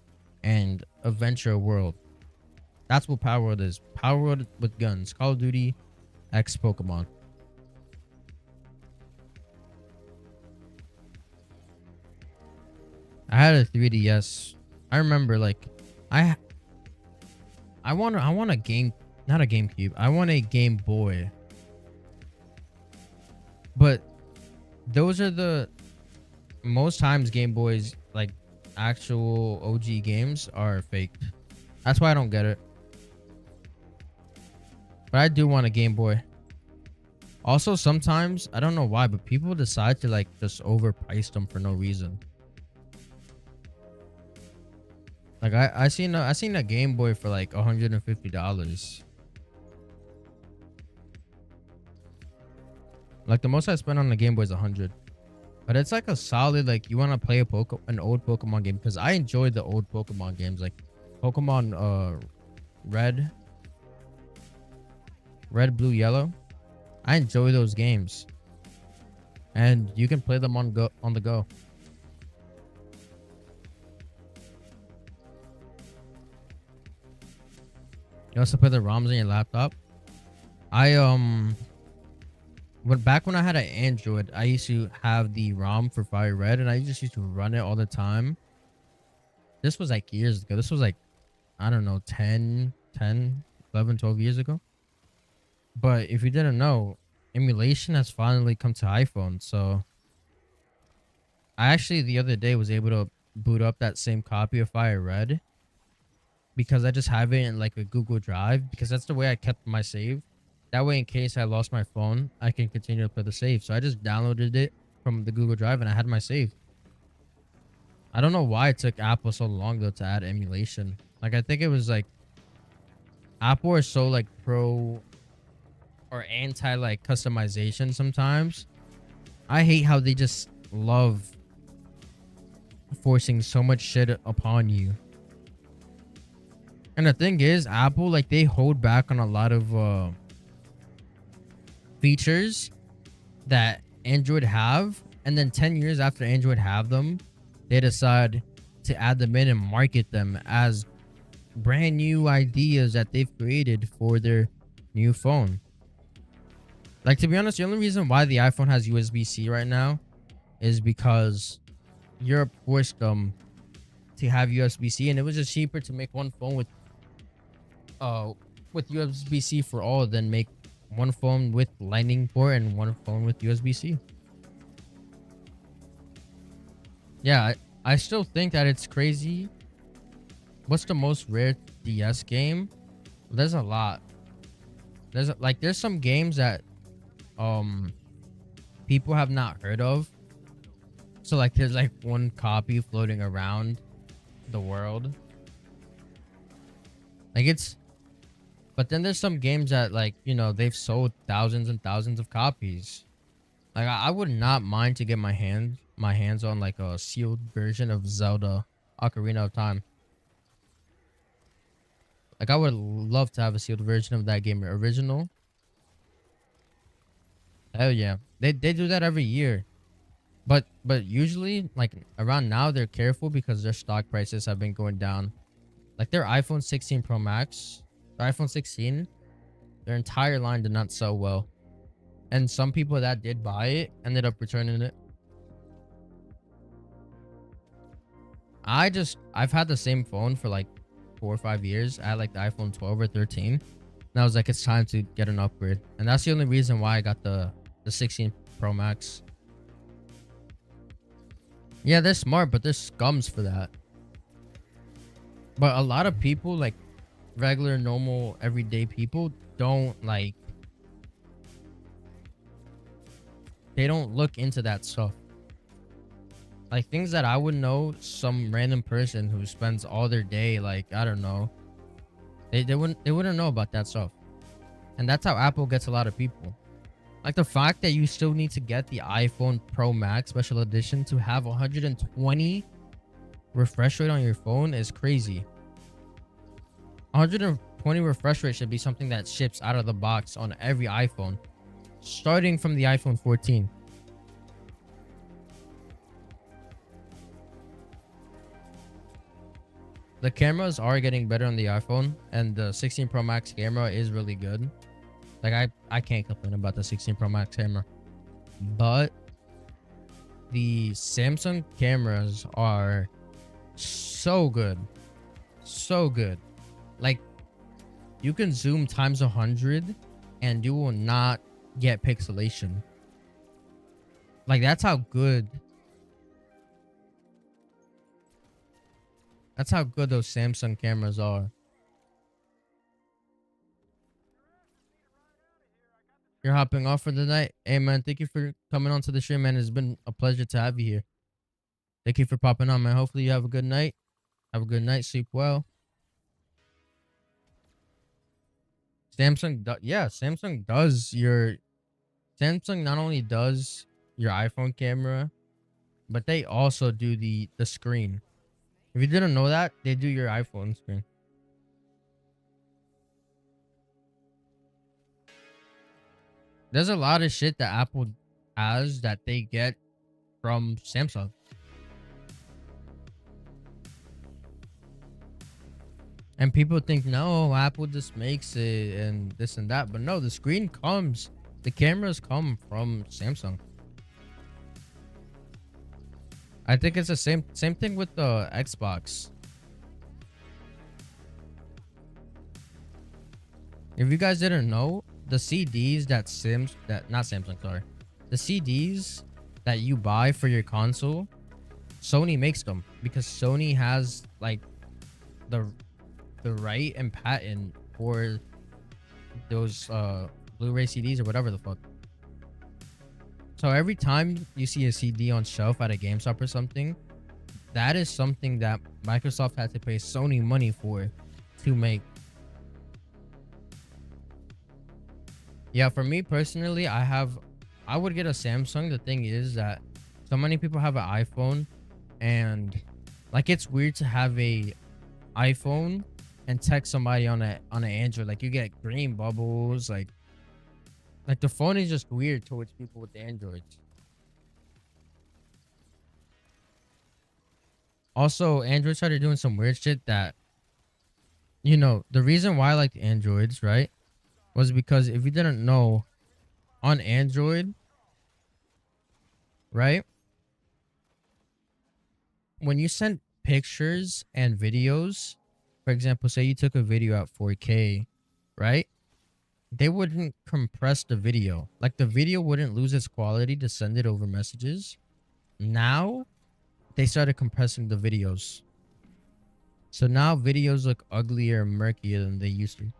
and adventure a world. That's what Power World is. Power World with guns. Call of Duty X Pokemon. I had a 3DS. I remember like I want a game, not a GameCube. I want a Game Boy. But those are the most times Game Boys, like actual OG games, are faked. That's why I don't get it. But I do want a Game Boy. Also, sometimes I don't know why, but people decide to like just overprice them for no reason. Like I seen a Game Boy for like $150. Like the most I spent on the Game Boy is 100. But it's like a solid, like you want to play an old Pokemon game, because I enjoy the old Pokemon games, like Pokemon Red, Blue, Yellow. I enjoy those games, and you can play them on the go. You also play the ROMs on your laptop. Back when I had an Android, I used to have the ROM for Fire Red, and I just used to run it all the time. This was like years ago. This was like, I don't know, 10, 11, 12 years ago. But if you didn't know, emulation has finally come to iPhone. So I actually the other day was able to boot up that same copy of Fire Red, because I just have it in like a Google Drive, because that's the way I kept my save. That way, in case I lost my phone, I can continue to play the save. So I just downloaded it from the Google Drive, and I had my save. I don't know why it took Apple so long though to add emulation. Like I think it was like Apple is so like pro or anti like customization sometimes. I hate how they just love forcing so much shit upon you. And the thing is, Apple, like they hold back on a lot of features that Android have, and then 10 years after Android have them, they decide to add them in and market them as brand new ideas that they've created for their new phone. Like, to be honest, the only reason why the iPhone has USB-C right now is because Europe forced them to have USB-C, and it was just cheaper to make one phone with USB-C for all than make one phone with Lightning port and one phone with USB-C. Yeah, I still think that it's crazy. What's the most rare DS game? There's a lot. There's some games that people have not heard of. So like there's like one copy floating around the world. But then there's some games that, like, you know, they've sold thousands and thousands of copies. Like I would not mind to get my hands on like a sealed version of Zelda Ocarina of Time. Like I would love to have a sealed version of that game, original. Hell yeah. They do that every year. But usually like around now they're careful because their stock prices have been going down. Like their iPhone 16 Pro Max, their iPhone 16, their entire line did not sell well. And some people that did buy it ended up returning it. I've had the same phone for like 4 or 5 years. I had like the iPhone 12 or 13. And I was like, it's time to get an upgrade. And that's the only reason why I got the 16 Pro Max. Yeah, they're smart, but there's scums for that. But a lot of people, like regular, normal, everyday people, they don't look into that stuff. Like things that I would know, some random person who spends all their day, like, I don't know, they wouldn't know about that stuff. And that's how Apple gets a lot of people. Like the fact that you still need to get the iPhone Pro Max Special Edition to have 120 refresh rate on your phone is crazy. 120 refresh rate should be something that ships out of the box on every iPhone, starting from the iPhone 14. The cameras are getting better on the iPhone, and the 16 Pro Max camera is really good. Like I can't complain about the 16 Pro Max camera. But the Samsung cameras are so good. So good. Like you can zoom times 100 and you will not get pixelation. Like that's how good those Samsung cameras are. You're hopping off for the night. Hey man, thank you for coming on to the stream, man. It's been a pleasure to have you here. Thank you for popping on, man. Hopefully you have a good night. Have a good night. Sleep well. Samsung Samsung not only does your iPhone camera, but they also do the screen. If you didn't know that, they do your iPhone screen. There's a lot of shit that Apple has that they get from Samsung. And people think, no, Apple just makes it and this and that. But no, the cameras come from Samsung. I think it's the same thing with the Xbox. If you guys didn't know, the CDs the CDs that you buy for your console, Sony makes them because Sony has like the right and patent for those Blu-ray CDs or whatever the fuck. So every time you see a CD on shelf at a GameStop or something, that is something that Microsoft had to pay Sony money for to make. Yeah, for me personally, I would get a Samsung. The thing is that so many people have an iPhone, and like it's weird to have a iPhone and text somebody on an Android. Like you get green bubbles, like the phone is just weird towards people with Androids. Also, Android started doing some weird shit that, the reason why I liked Androids, right, was because if you didn't know, on Android, right, when you send pictures and videos, for example, say you took a video at 4K, right, they wouldn't compress the video. Like the video wouldn't lose its quality to send it over messages. Now they started compressing the videos. So now videos look uglier and murkier than they used to.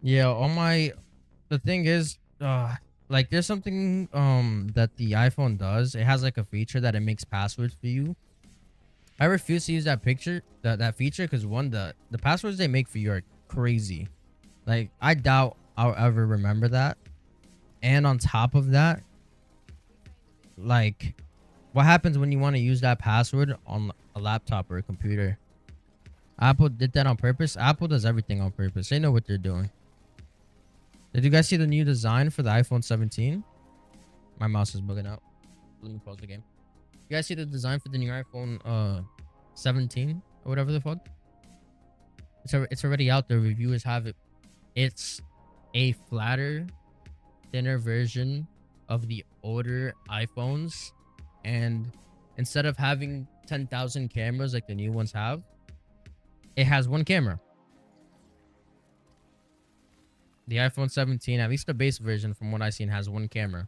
Yeah, the thing is, like there's something that the iPhone does. It has like a feature that it makes passwords for you. I refuse to use that feature because one, the passwords they make for you are crazy. Like I doubt I'll ever remember that. And on top of that, like what happens when you want to use that password on a laptop or a computer? Apple did that on purpose. Apple does everything on purpose. They know what they're doing. Did you guys see the new design for the iPhone 17? My mouse is bugging out. Let me pause the game. You guys see the design for the new iPhone 17 or whatever the fuck? It's already out there. Reviewers have it. It's a flatter, thinner version of the older iPhones, and instead of having 10,000 cameras like the new ones have, it has one camera. The iPhone 17, at least the base version from what I've seen, has one camera.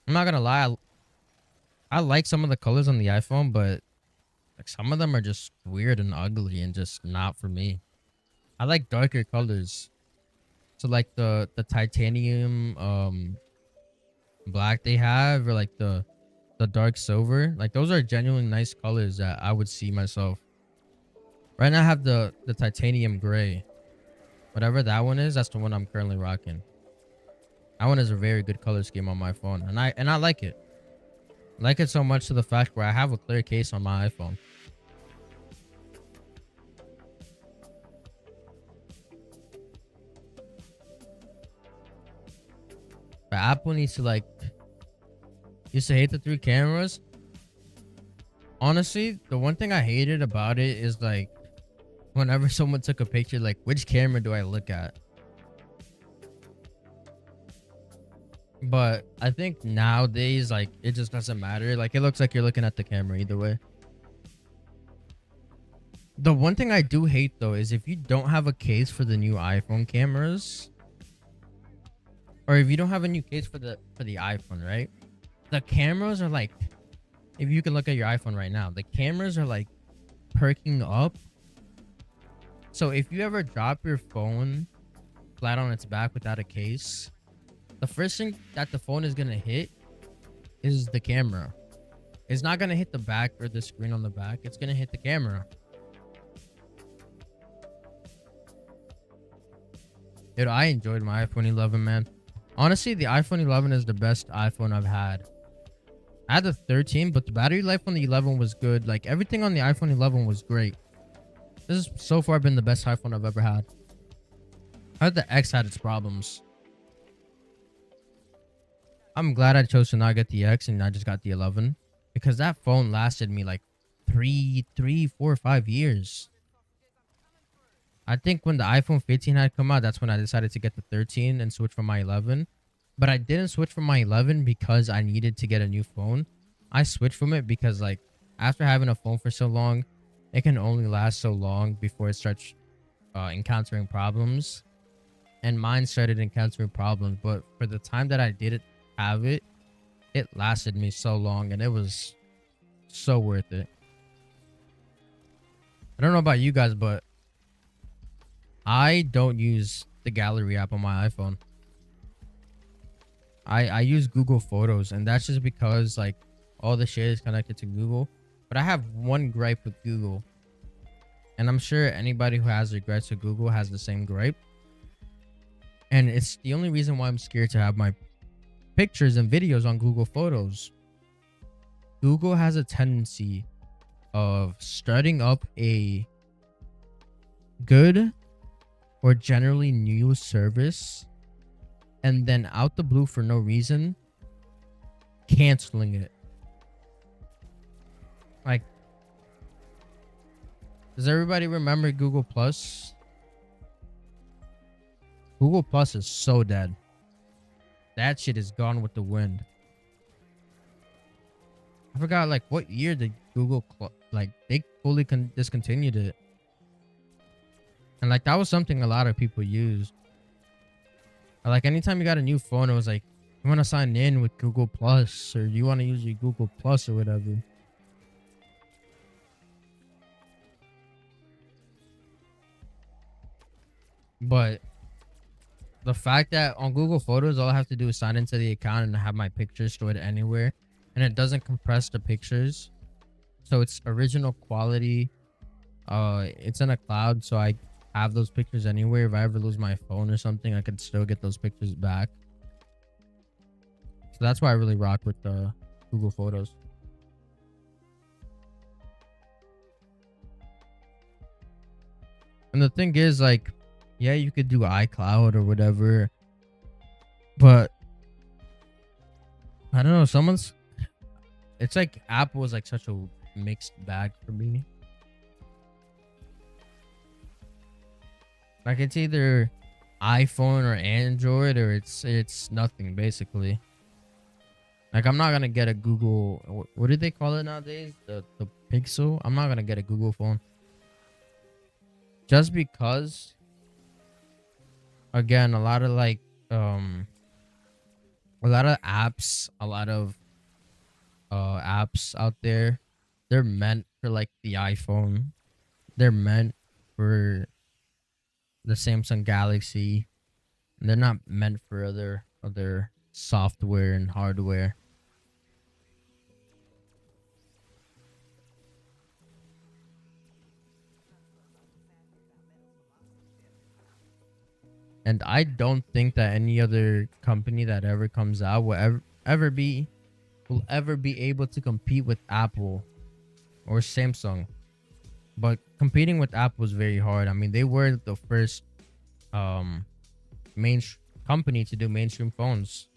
I'm not gonna lie, I like some of the colors on the iPhone, but like some of them are just weird and ugly and just not for me. I like darker colors. So like the titanium black they have, or like the dark silver, like those are genuinely nice colors that I would see myself. Right now I have the titanium gray. Whatever that one is, that's the one I'm currently rocking. That one is a very good color scheme on my phone, and I like it. I like it so much to the fact where I have a clear case on my iPhone. But Apple needs to like used to hate the 3 cameras. Honestly, the one thing I hated about it is like whenever someone took a picture, like which camera do I look at? But I think nowadays, like it just doesn't matter. Like it looks like you're looking at the camera either way. The one thing I do hate though is if you don't have a case for the new iPhone cameras, or if you don't have a new case for the iPhone, right? The cameras are like, if you can look at your iPhone right now, the cameras are like perking up. So if you ever drop your phone flat on its back without a case, the first thing that the phone is gonna hit is the camera. It's not gonna hit the back or the screen on the back. It's gonna hit the camera. Dude, I enjoyed my iPhone 11, man. Honestly, the iPhone 11 is the best iPhone I've had. I had the 13, but the battery life on the 11 was good. Like everything on the iPhone 11 was great. This has so far been the best iPhone I've ever had. I heard the X had its problems. I'm glad I chose to not get the X and I just got the 11, because that phone lasted me like 4 or 5 years. I think when the iPhone 15 had come out, that's when I decided to get the 13 and switch from my 11. But I didn't switch from my 11 because I needed to get a new phone. I switched from it because like after having a phone for so long, it can only last so long before it starts encountering problems. And mine started encountering problems, but for the time that I didn't have it, it lasted me so long and it was so worth it. I don't know about you guys, but I don't use the gallery app on my iPhone. I use Google Photos, and that's just because like all the shit is connected to Google. But I have one gripe with Google, and I'm sure anybody who has regrets with Google has the same gripe. And it's the only reason why I'm scared to have my pictures and videos on Google Photos. Google has a tendency of starting up a good or generally new service and then out the blue for no reason canceling it. Like, does everybody remember Google Plus? Google Plus is so dead. That shit is gone with the wind. I forgot like what year did Google like they fully discontinued it. And like that was something a lot of people used. Like anytime you got a new phone, it was like, you want to sign in with Google Plus, or you want to use your Google Plus or whatever. But the fact that on Google Photos, all I have to do is sign into the account and have my pictures stored anywhere, and it doesn't compress the pictures, so it's original quality. It's in a cloud, so I have those pictures anywhere. If I ever lose my phone or something, I could still get those pictures back. So that's why I really rock with Google Photos. And the thing is, like, yeah, you could do iCloud or whatever, but I don't know. It's like Apple is like such a mixed bag for me. Like it's either iPhone or Android, or it's nothing basically. Like I'm not gonna get a Google. What do they call it nowadays? The Pixel. I'm not gonna get a Google phone just because. Again, a lot of like A lot of apps, apps out there, they're meant for like the iPhone. They're meant for the Samsung Galaxy. And they're not meant for other software and hardware. And I don't think that any other company that ever comes out will ever be able to compete with Apple or Samsung. But competing with Apple is very hard. I mean, they were the first um main company to do mainstream phones.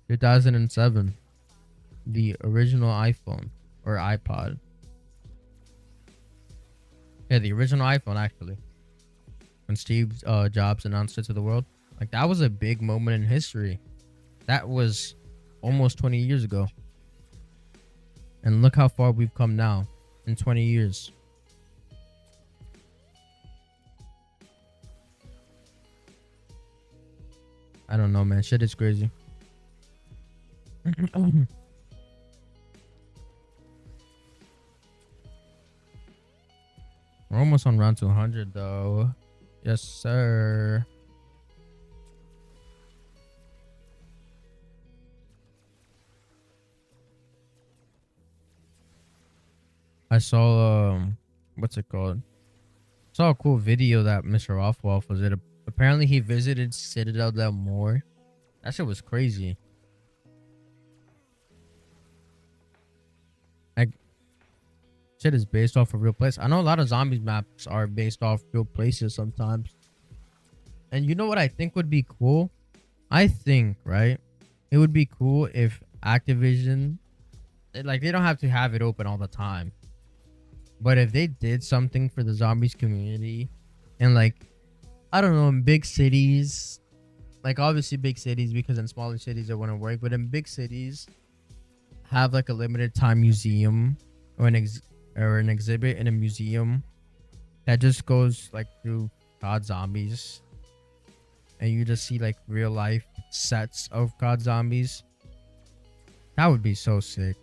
2007, the original iPhone or iPod. Yeah, the original iPhone actually. When Steve Jobs announced it to the world, like that was a big moment in history. That was almost 20 years ago. And look how far we've come now in 20 years. I don't know, man. Shit is crazy. We're almost on round 200 though. Yes, sir. I saw what's it called? Saw a cool video that Mr. Offwolf was it. Apparently he visited Citadel Del More. That shit was crazy. Like shit is based off a real place. I know a lot of zombies maps are based off real places sometimes. And you know what I think would be cool? I think, right? It would be cool if Activision, like, they don't have to have it open all the time. But if they did something for the zombies community and, like, I don't know, in big cities, like, obviously big cities because in smaller cities it wouldn't work, but in big cities, have like a limited time museum or an exhibit in a museum that just goes like through COD zombies, and you just see like real life sets of COD zombies. That would be so sick.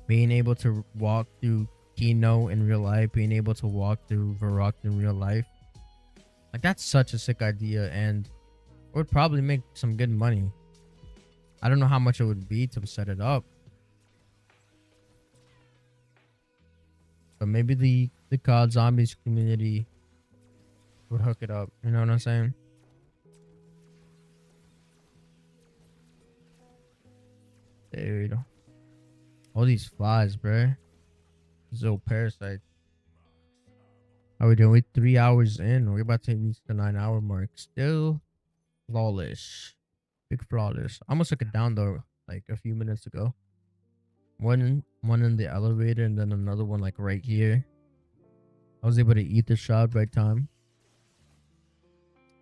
Being able to walk through Kino in real life, being able to walk through Varrock in real life, like that's such a sick idea, and it would probably make some good money. I don't know how much it would be to set it up, but maybe the COD zombies community would hook it up. You know what I'm saying? Dude, all these flies, bruh. Parasites. How we doing? We're 3 hours in. We're about to reach the 9-hour mark. Still flawless. Big flawless. I almost took it down though, like a few minutes ago. One in the elevator and then another one like right here. I was able to eat the shot right time.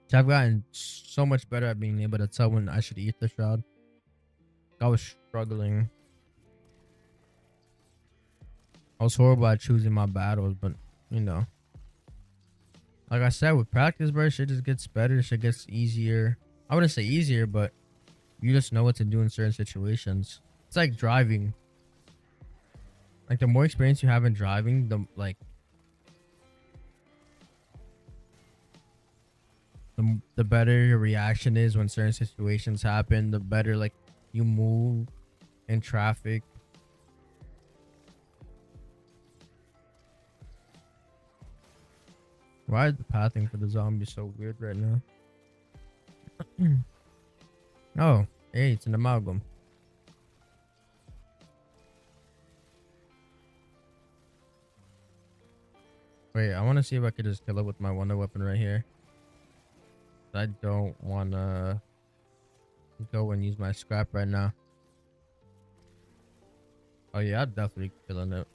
So I've gotten so much better at being able to tell when I should eat the shot. I was struggling. I was horrible at choosing my battles, but you know. Like I said, with practice, bro, shit just gets better. Shit gets easier. I wouldn't say easier, but you just know what to do in certain situations. It's like driving. Like the more experience you have in driving, the better your reaction is when certain situations happen. The better like you move in traffic. Why is the pathing for the zombie so weird right now? Oh, hey, it's an amalgam. Wait, I want to see if I could just kill it with my wonder weapon right here. I don't want to go and use my scrap right now. Oh yeah, I'm definitely killing it.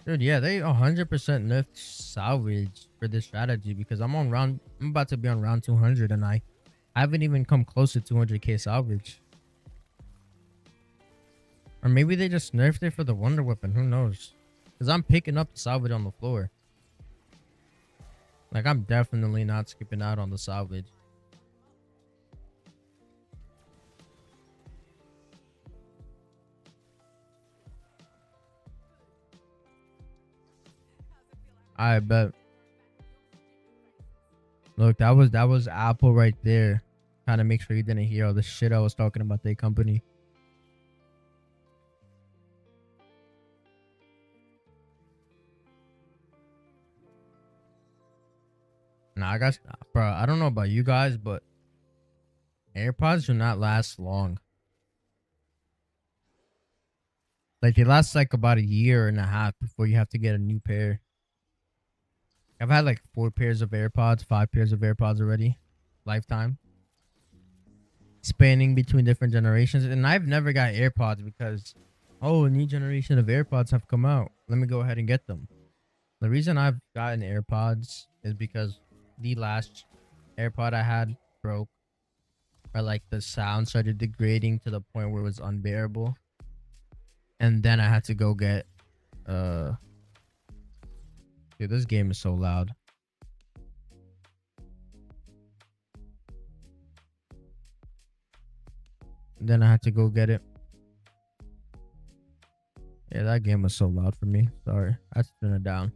Dude, yeah, they 100% nerfed salvage for this strategy because I'm about to be on round 200 and I haven't even come close to 200k salvage. Or maybe they just nerfed it for the Wonder Weapon. Who knows? Because I'm picking up the salvage on the floor. Like, I'm definitely not skipping out on the salvage. I bet. Look, that was Apple right there. Trying to make sure you didn't hear all the shit I was talking about their company. Nah, I got, bro. I don't know about you guys, but AirPods do not last long. Like they last like about a year and a half before you have to get a new pair. I've had like 4 pairs of AirPods, 5 pairs of AirPods already, lifetime, spanning between different generations. And I've never got AirPods because, oh, a new generation of AirPods have come out. Let me go ahead and get them. The reason I've gotten AirPods is because the last AirPod I had broke, or like the sound started degrading to the point where it was unbearable. And then I had to go get, dude, this game is so loud. Then I had to go get it. Yeah, that game was so loud for me. Sorry, I had to turn it down.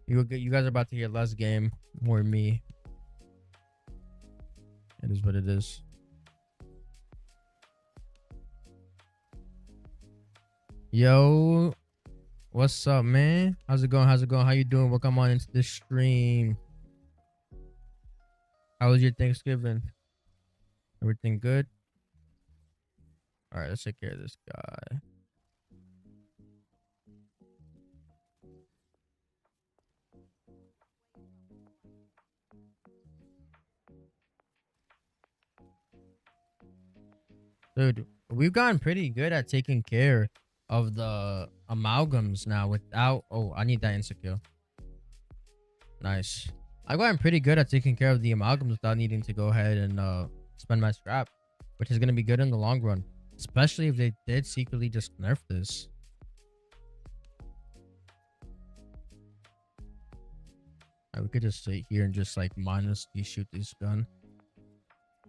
You guys are about to hear less game, more me. It is what it is. Yo, what's up, man? How's it going? How's it going? How you doing? Welcome on into the stream. How was your Thanksgiving? Everything good? All right, let's take care of this guy. Dude, we've gotten pretty good at taking care of the amalgams now without... Oh, I need that insta-kill. Nice. I've gotten pretty good at taking care of the amalgams without needing to go ahead and spend my scrap, which is going to be good in the long run, especially if they did secretly just nerf this. We could just sit here and just like mindlessly shoot this gun.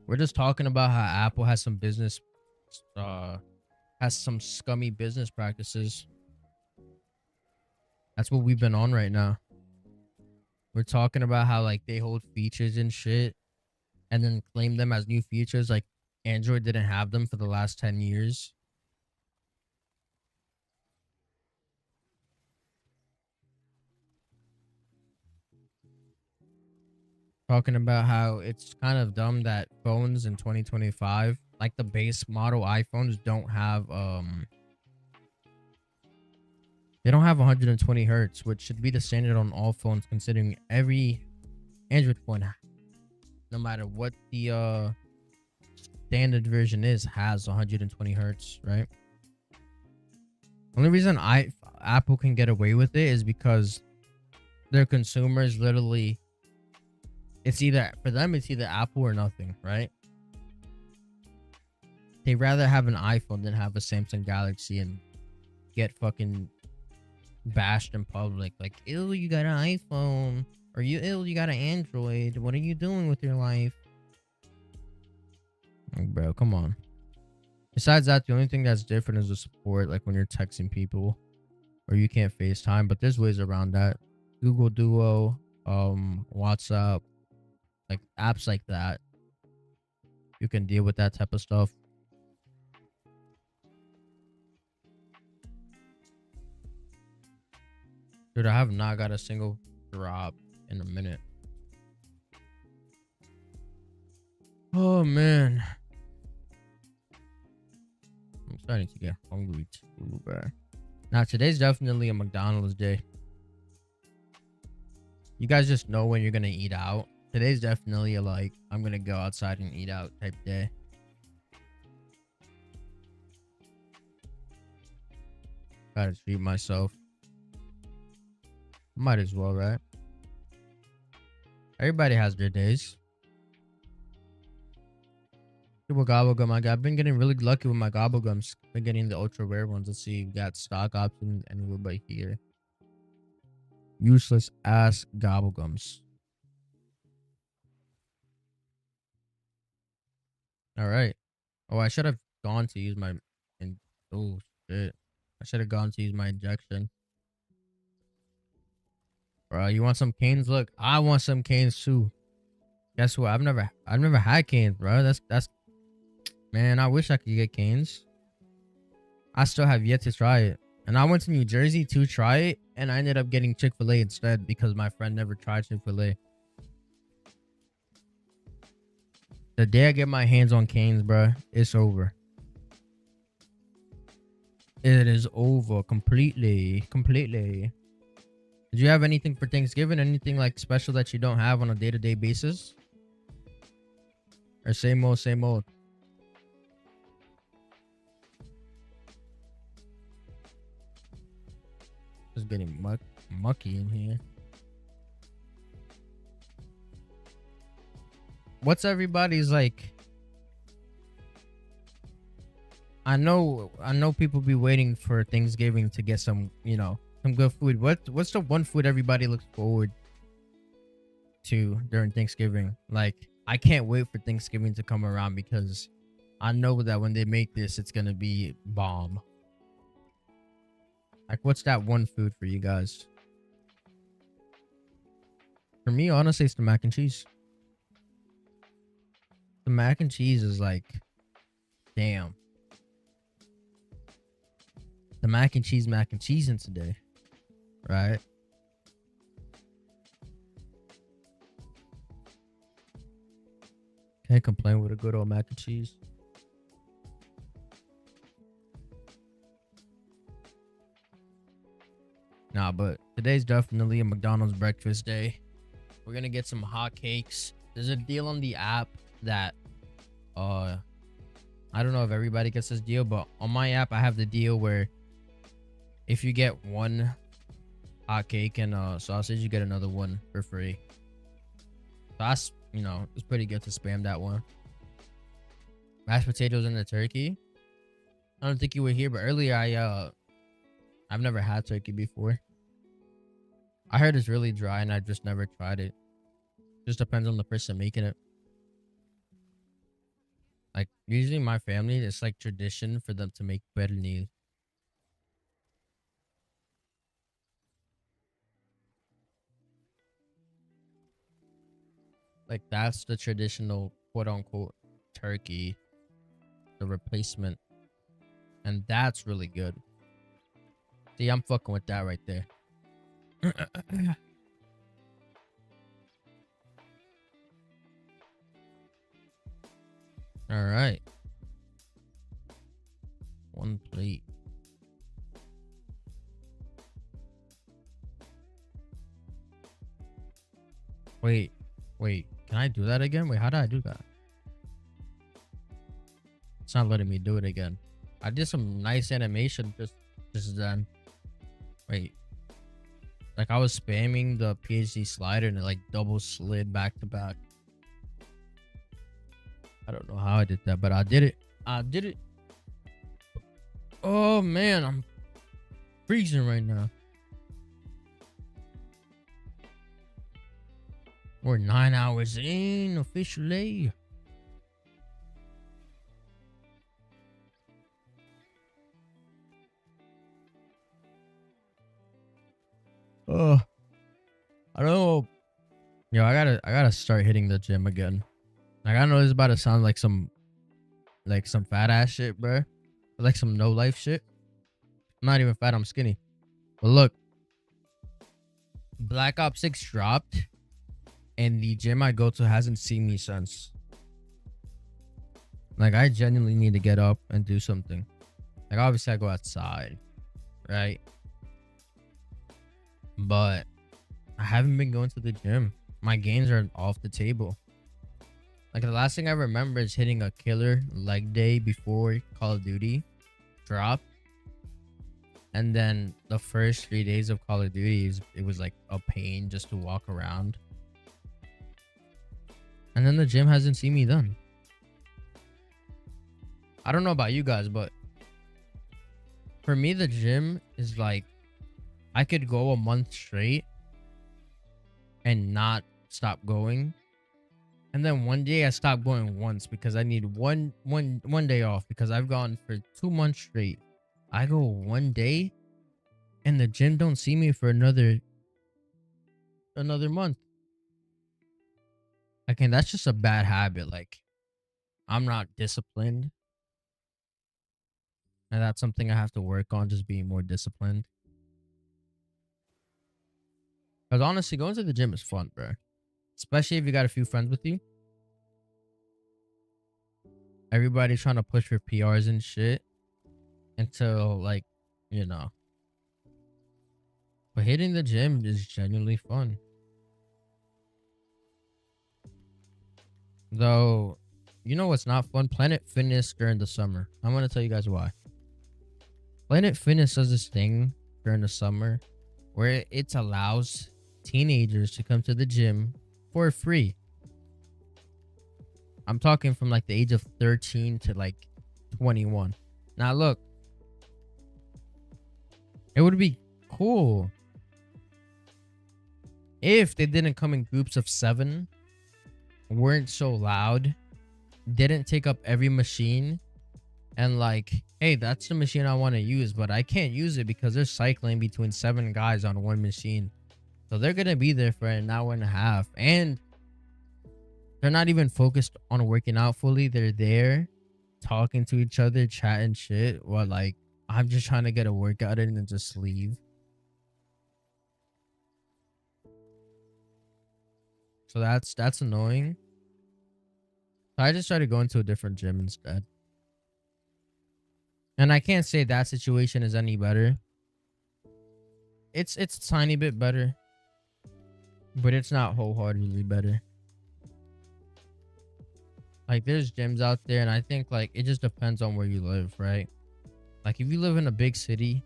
We're just talking about how Apple has some business, has some scummy business practices. That's what we've been on right now. We're talking about how like they hold features and shit and then claim them as new features. Like Android didn't have them for the last 10 years. Talking about how it's kind of dumb that phones in 2025, like the base model iPhones, don't have they don't have 120 hertz, which should be the standard on all phones, considering every Android phone, no matter what the standard version is, has 120 hertz, right? Only reason Apple can get away with it is because their consumers literally, it's either, for them it's either Apple or nothing, right? They rather have an iPhone than have a Samsung Galaxy and get fucking bashed in public, like, ew, you got an iPhone, or you got an Android, what are you doing with your life? Like, bro, come on. Besides that, the only thing that's different is the support, like when you're texting people or you can't FaceTime, but there's ways around that. Google Duo, WhatsApp, like apps like that, you can deal with that type of stuff. Dude, I have not got a single drop in a minute. Oh man, I'm starting to get hungry too, bro. Now today's definitely a McDonald's day. You guys just know when you're gonna eat out. Today's definitely a like, I'm gonna go outside and eat out type day. Gotta treat myself. Might as well, right? Everybody has their days. What gobble gum I got? I've been getting really lucky with my gobble gums. Been getting the ultra rare ones. Let's see. We got stock options anywhere but here. Useless ass gobble gums. All right. Oh, I should have gone to use my. Oh shit! I should have gone to use my injection. Bro, you want some canes? Look, I want some canes too. Guess what? I've never had canes, bro. That's man. I wish I could get canes. I still have yet to try it. And I went to New Jersey to try it, and I ended up getting Chick-fil-A instead because my friend never tried Chick-fil-A. The day I get my hands on canes, bro, it's over. It is over completely. Completely. Did you have anything for Thanksgiving? Anything like special that you don't have on a day-to-day basis? Or same old, same old? Just getting mucky in here. What's everybody's like? I know people be waiting for Thanksgiving to get some, you know, some good food. What's the one food everybody looks forward to during Thanksgiving? Like, I can't wait for Thanksgiving to come around because I know that when they make this, it's gonna be bomb. Like, what's that one food for you guys? For me, honestly, it's the mac and cheese. The mac and cheese is like, damn. The mac and cheese in today, right? Can't complain with a good old mac and cheese. Nah, but today's definitely a McDonald's breakfast day. We're gonna get some hot cakes. There's a deal on the app that I don't know if everybody gets this deal, but on my app I have the deal where if you get one hot cake and sausage, you get another one for free. So that's, you know, it's pretty good to spam that one. Mashed potatoes and the turkey. I don't think you were here, but earlier I've never had turkey before. I heard it's really dry and I've just never tried it. Just depends on the person making it. Like, usually my family, it's like tradition for them to make pernil. Like, that's the traditional quote unquote turkey, the replacement. And that's really good. See, I'm fucking with that right there. All right. One plate. Wait. Can I do that again? Wait, how did I do that? It's not letting me do it again. I did some nice animation just then. Wait. Like, I was spamming the PhD slider and it like double slid back to back. I don't know how I did that, but I did it. I did it. Oh man, I'm freezing right now. We're 9 hours in officially. I don't know. Yo, I gotta start hitting the gym again. Like, I know this is about to sound like some fat ass shit, bro. Like some no life shit. I'm not even fat, I'm skinny. But look, Black Ops 6 dropped and the gym I go to hasn't seen me since. Like, I genuinely need to get up and do something. Like, obviously I go outside, right? But I haven't been going to the gym. My gains are off the table. Like, the last thing I remember is hitting a killer leg day before Call of Duty dropped. And then the first 3 days of Call of Duty, it was like a pain just to walk around. And then the gym hasn't seen me done. I don't know about you guys, but for me, the gym is like I could go a month straight and not stop going. And then one day I stop going once because I need one day off because I've gone for 2 months straight. I go one day and the gym don't see me for another month. Again, that's just a bad habit. Like I'm not disciplined. And that's something I have to work on, just being more disciplined. Because honestly, going to the gym is fun, bro. Especially if you got a few friends with you. Everybody's trying to push for PRs and shit until like, you know. But hitting the gym is genuinely fun. Though, you know what's not fun? Planet Fitness during the summer. I'm going to tell you guys why. Planet Fitness does this thing during the summer where it allows teenagers to come to the gym for free. I'm talking from like the age of 13 to like 21. Now look, it would be cool if they didn't come in groups of 7, weren't so loud, didn't take up every machine, and like, hey, that's the machine I want to use, but I can't use it because they're cycling between 7 guys on one machine. So they're going to be there for an hour and a half. And they're not even focused on working out fully. They're there talking to each other, chatting shit, while like, I'm just trying to get a workout in and just leave. So that's annoying. So I just started going to a different gym instead. And I can't say that situation is any better. It's a tiny bit better, but it's not wholeheartedly better. Like there's gyms out there, and I think like it just depends on where you live, right? Like if you live in a big city,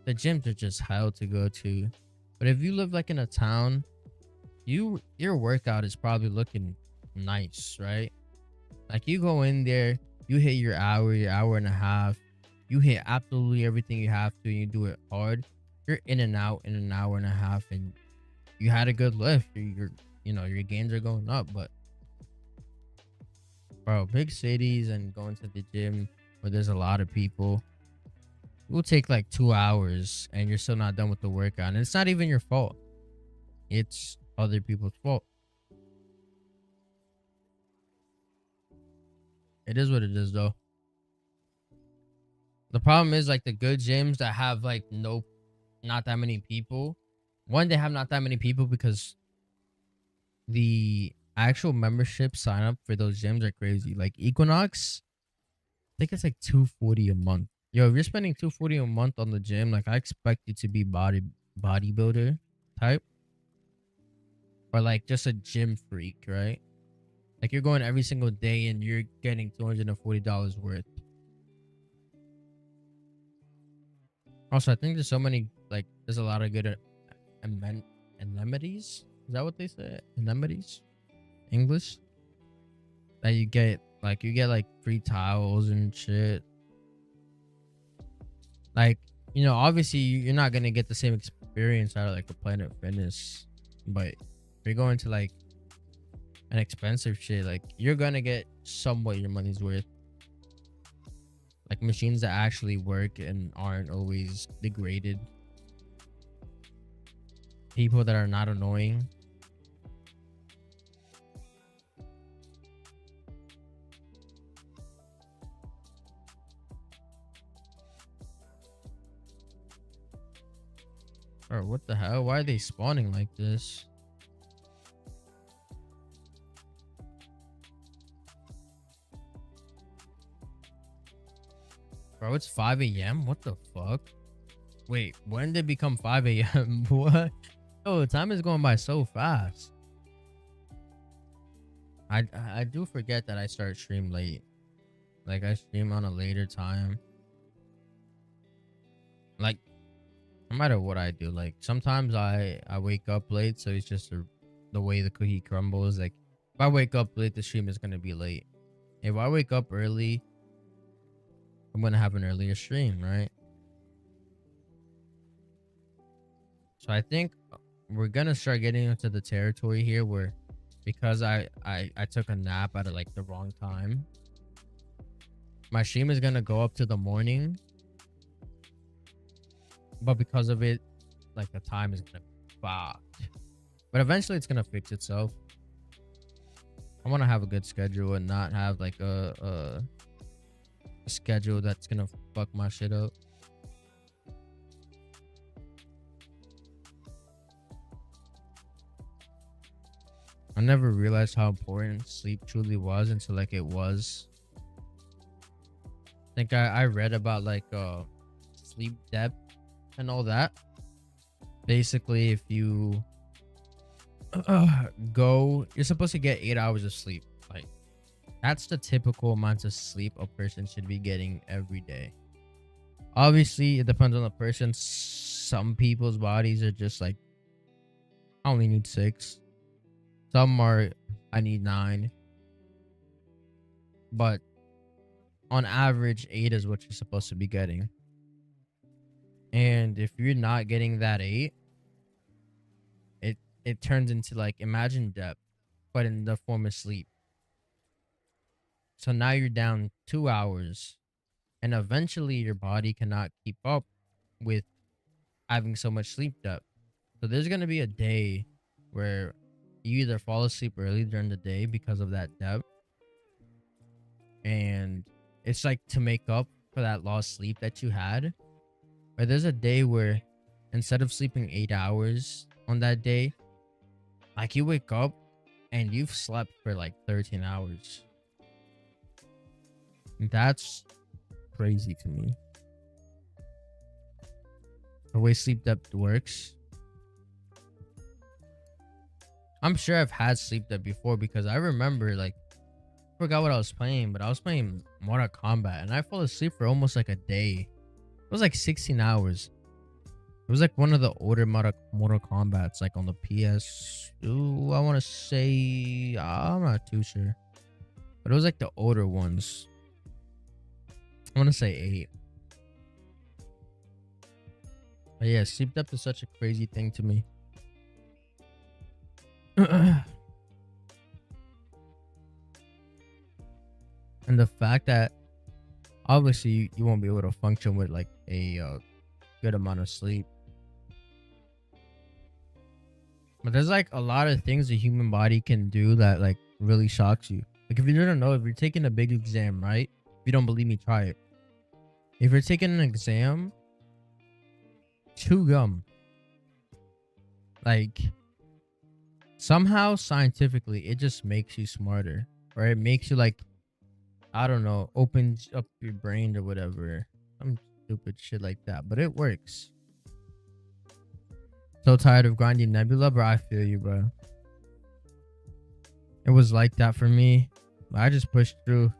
the gyms are just hell to go to. But if you live like in a town, your workout is probably looking nice, right? Like you go in there, you hit your hour and a half, you hit absolutely everything you have to, and you do it hard. You're in and out in an hour and a half, and you had a good lift. Your your gains are going up. But bro, big cities and going to the gym where there's a lot of people, it will take like 2 hours, and you're still not done with the workout. And it's not even your fault. It's other people's fault. It is what it is, though. The problem is like the good gyms that have like not that many people. One, they have not that many people because the actual membership sign up for those gyms are crazy. Like Equinox, I think it's like $240 a month. Yo, if you're spending $240 a month on the gym, like I expect you to be bodybuilder type, or like just a gym freak, right? Like you're going every single day and you're getting $240 worth. Also, I think there's so many, like there's a lot of good amenities. Is that what they say? Amenities? English? That you get like free towels and shit. Like, obviously you're not gonna get the same experience out of like a Planet Fitness, but if you're going to like an expensive shit, like you're gonna get somewhat your money's worth. Like machines that actually work and aren't always degraded. People that are not annoying. Or what the hell? Why are they spawning like this? Bro, it's 5 a.m. What the fuck? Wait, when did it become 5 a.m.? What? Oh, time is going by so fast. I do forget that I start stream late. Like I stream on a later time. Like no matter what I do, like sometimes I wake up late, so it's just the way the cookie crumbles. Like if I wake up late, the stream is gonna be late. if I wake up early, I'm gonna have an earlier stream, right? So I think we're gonna start getting into the territory here where, because I took a nap at like the wrong time, my stream is gonna go up to the morning, but because of it, like the time is gonna be fucked. But eventually it's gonna fix itself. I want to have a good schedule and not have like a schedule that's gonna fuck my shit up. I never realized how important sleep truly was until like it was. I think I read about like sleep depth and all that. Basically, if you you're supposed to get 8 hours of sleep. Like, that's the typical amount of sleep a person should be getting every day. Obviously, it depends on the person. Some people's bodies are just like, I only need 6. Some are, I need 9. But on average, 8 is what you're supposed to be getting. And if you're not getting that 8, it turns into like, imagine depth, but in the form of sleep. So now you're down 2 hours, and eventually your body cannot keep up with having so much sleep depth. So there's going to be a day where you either fall asleep early during the day because of that depth, and it's like to make up for that lost sleep that you had. Or there's a day where instead of sleeping 8 hours on that day, like you wake up and you've slept for like 13 hours. That's crazy to me. The way sleep depth works. I'm sure I've had sleep depth before because I remember, like, I forgot what I was playing, but I was playing Mortal Kombat and I fell asleep for almost like a day. It was like 16 hours. It was like one of the older Mortal Kombats, like on the PS2. I want to say, I'm not too sure, but it was like the older ones. I want to say 8. But yeah, sleep depth is such a crazy thing to me. And the fact that obviously you won't be able to function with like a good amount of sleep. But there's like a lot of things the human body can do that like really shocks you. Like, if you don't know, if you're taking a big exam, right? If you don't believe me, try it. If you're taking an exam, chew gum. Like, somehow scientifically, it just makes you smarter. Or it makes you like, I don't know, opens up your brain or whatever. Some stupid shit like that. But it works. So tired of grinding Nebula, bro. I feel you, bro. It was like that for me. I just pushed through.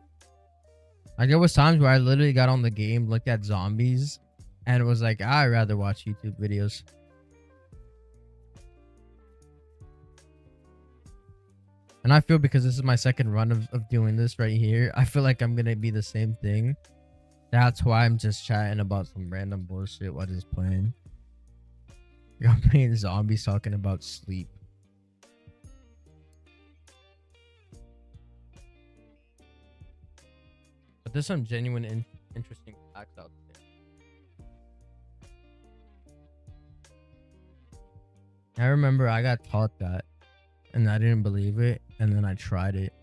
Like, there was times where I literally got on the game, looked at zombies, and it was like, I'd rather watch YouTube videos. And I feel, because this is my second run of doing this right here, I feel like I'm gonna be the same thing. That's why I'm just chatting about some random bullshit while just playing. I'm playing zombies talking about sleep. But there's some genuine interesting facts out there. I remember I got taught that and I didn't believe it, and then I tried it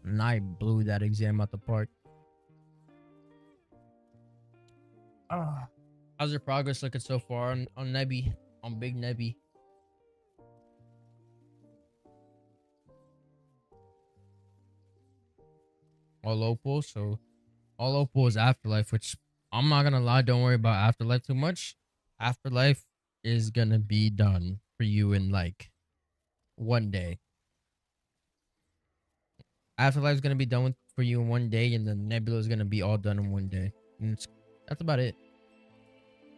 and I blew that exam out the park. How's your progress looking so far on Nebby, on Big Nebby? All Opal, so all Opal is Afterlife, which I'm not gonna lie, don't worry about Afterlife too much. Afterlife is gonna be done for you in like one day. Afterlife's gonna be done for you in one day, and then Nebula is gonna be all done in one day. And that's about it.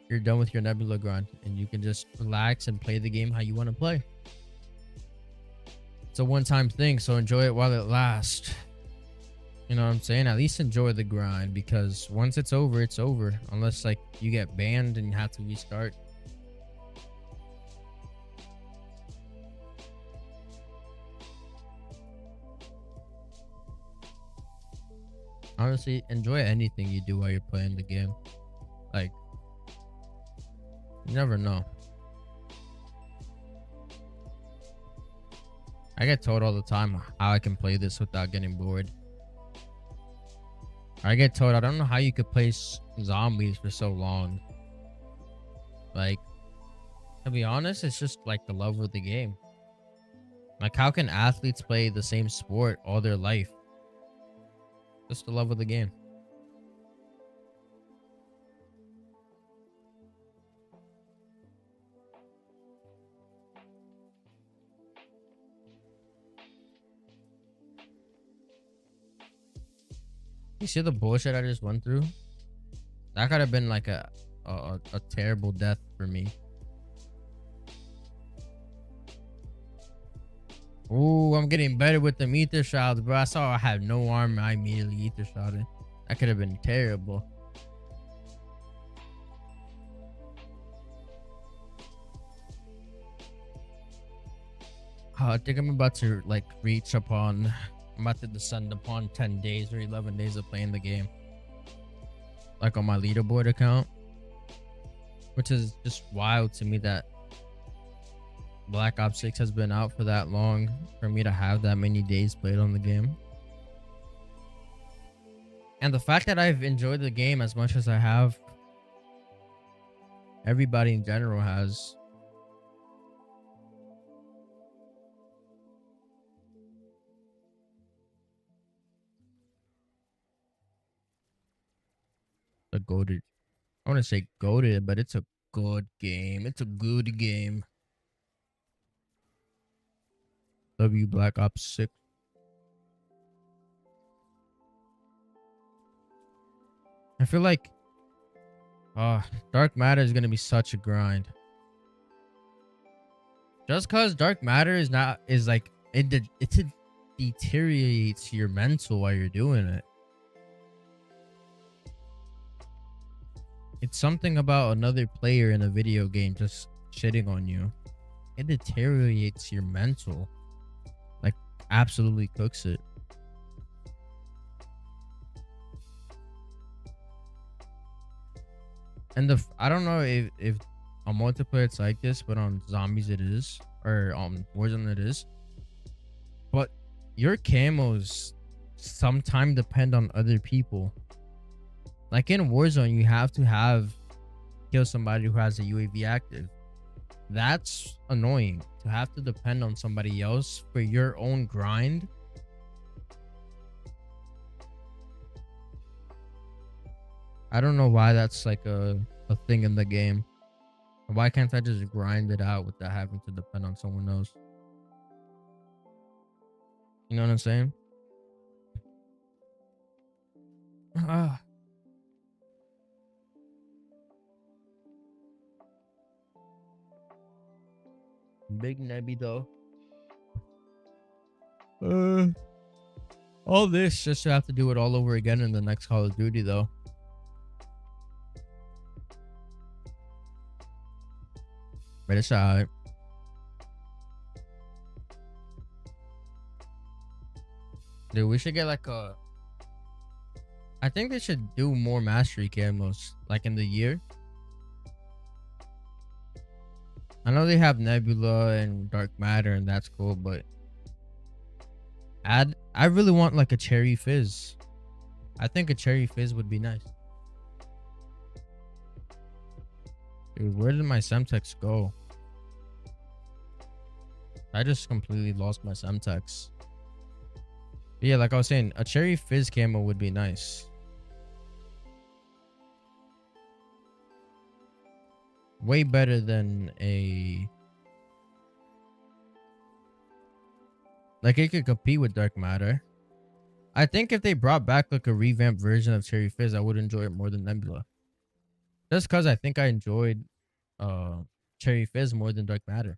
You're done with your Nebula grind, and you can just relax and play the game how you want to play. It's a one-time thing, so enjoy it while it lasts. You know what I'm saying? At least enjoy the grind, because once it's over, it's over. Unless like you get banned and you have to restart. Honestly, enjoy anything you do while you're playing the game. Like, you never know. I get told all the time how I can play this without getting bored. I get told I don't know how you could play zombies for so long. Like, to be honest, it's just like the love of the game. Like, how can athletes play the same sport all their life? Just the love of the game. You see the bullshit I just went through? That could have been like a terrible death for me. Ooh, I'm getting better with the ether shots, bro. I saw I had no armor. I immediately ether shotted. That could have been terrible. I think I'm about to like reach upon. I'm about to descend upon 10 days or 11 days of playing the game. Like on my leaderboard account. Which is just wild to me that Black Ops 6 has been out for that long for me to have that many days played on the game. And the fact that I've enjoyed the game as much as I have, everybody in general has. The goated. I want to say goated, but it's a good game. It's a good game. W Black Ops 6. I feel like Dark Matter is gonna be such a grind. Just cause Dark Matter is like it deteriorates your mental while you're doing it. It's something about another player in a video game just shitting on you. It deteriorates your mental. Like, absolutely cooks it. And I don't know if on multiplayer it's like this, but on zombies it is, or on Warzone it is. But your camos sometimes depend on other people. Like in Warzone, you have to kill somebody who has a UAV active. That's annoying to have to depend on somebody else for your own grind. I don't know why that's like a thing in the game. Why can't I just grind it out without having to depend on someone else? You know what I'm saying? Ah, big nebby though. All this just to have to do it all over again in the next Call of Duty though. But it's alright. Dude, we should get like I think they should do more mastery camos like in the year. I know they have Nebula and Dark Matter and that's cool, but I really want like a Cherry Fizz. I think a Cherry Fizz would be nice. Dude, where did my Semtex go? I just completely lost my Semtex. But yeah, like I was saying, a Cherry Fizz camo would be nice. Way better than a... Like, it could compete with Dark Matter. I think if they brought back like a revamped version of Cherry Fizz, I would enjoy it more than Nebula. Just because I think I enjoyed Cherry Fizz more than Dark Matter.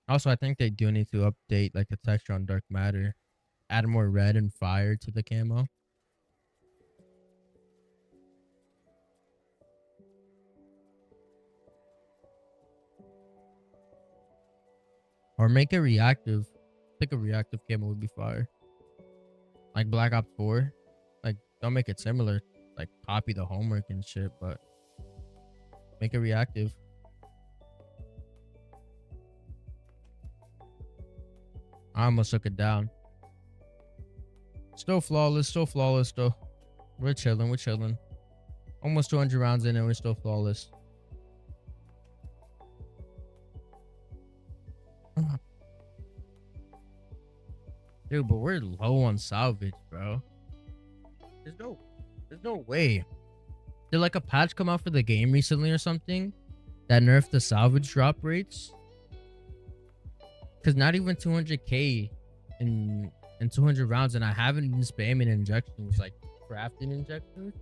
Also, I think they do need to update like the texture on Dark Matter. add more red and fire to the camo. Or make it reactive. I think a reactive camo would be fire. Like Black Ops 4. Like, don't make it similar. Like, copy the homework and shit, but make it reactive. I almost took it down. Still flawless, though. We're chilling. Almost 200 rounds in and we're still flawless. Dude, but we're low on salvage, bro. There's no way. Did like a patch come out for the game recently or something that nerfed the salvage drop rates? Cause not even 200k in 200 rounds, and I haven't been spamming injections, like crafting injections.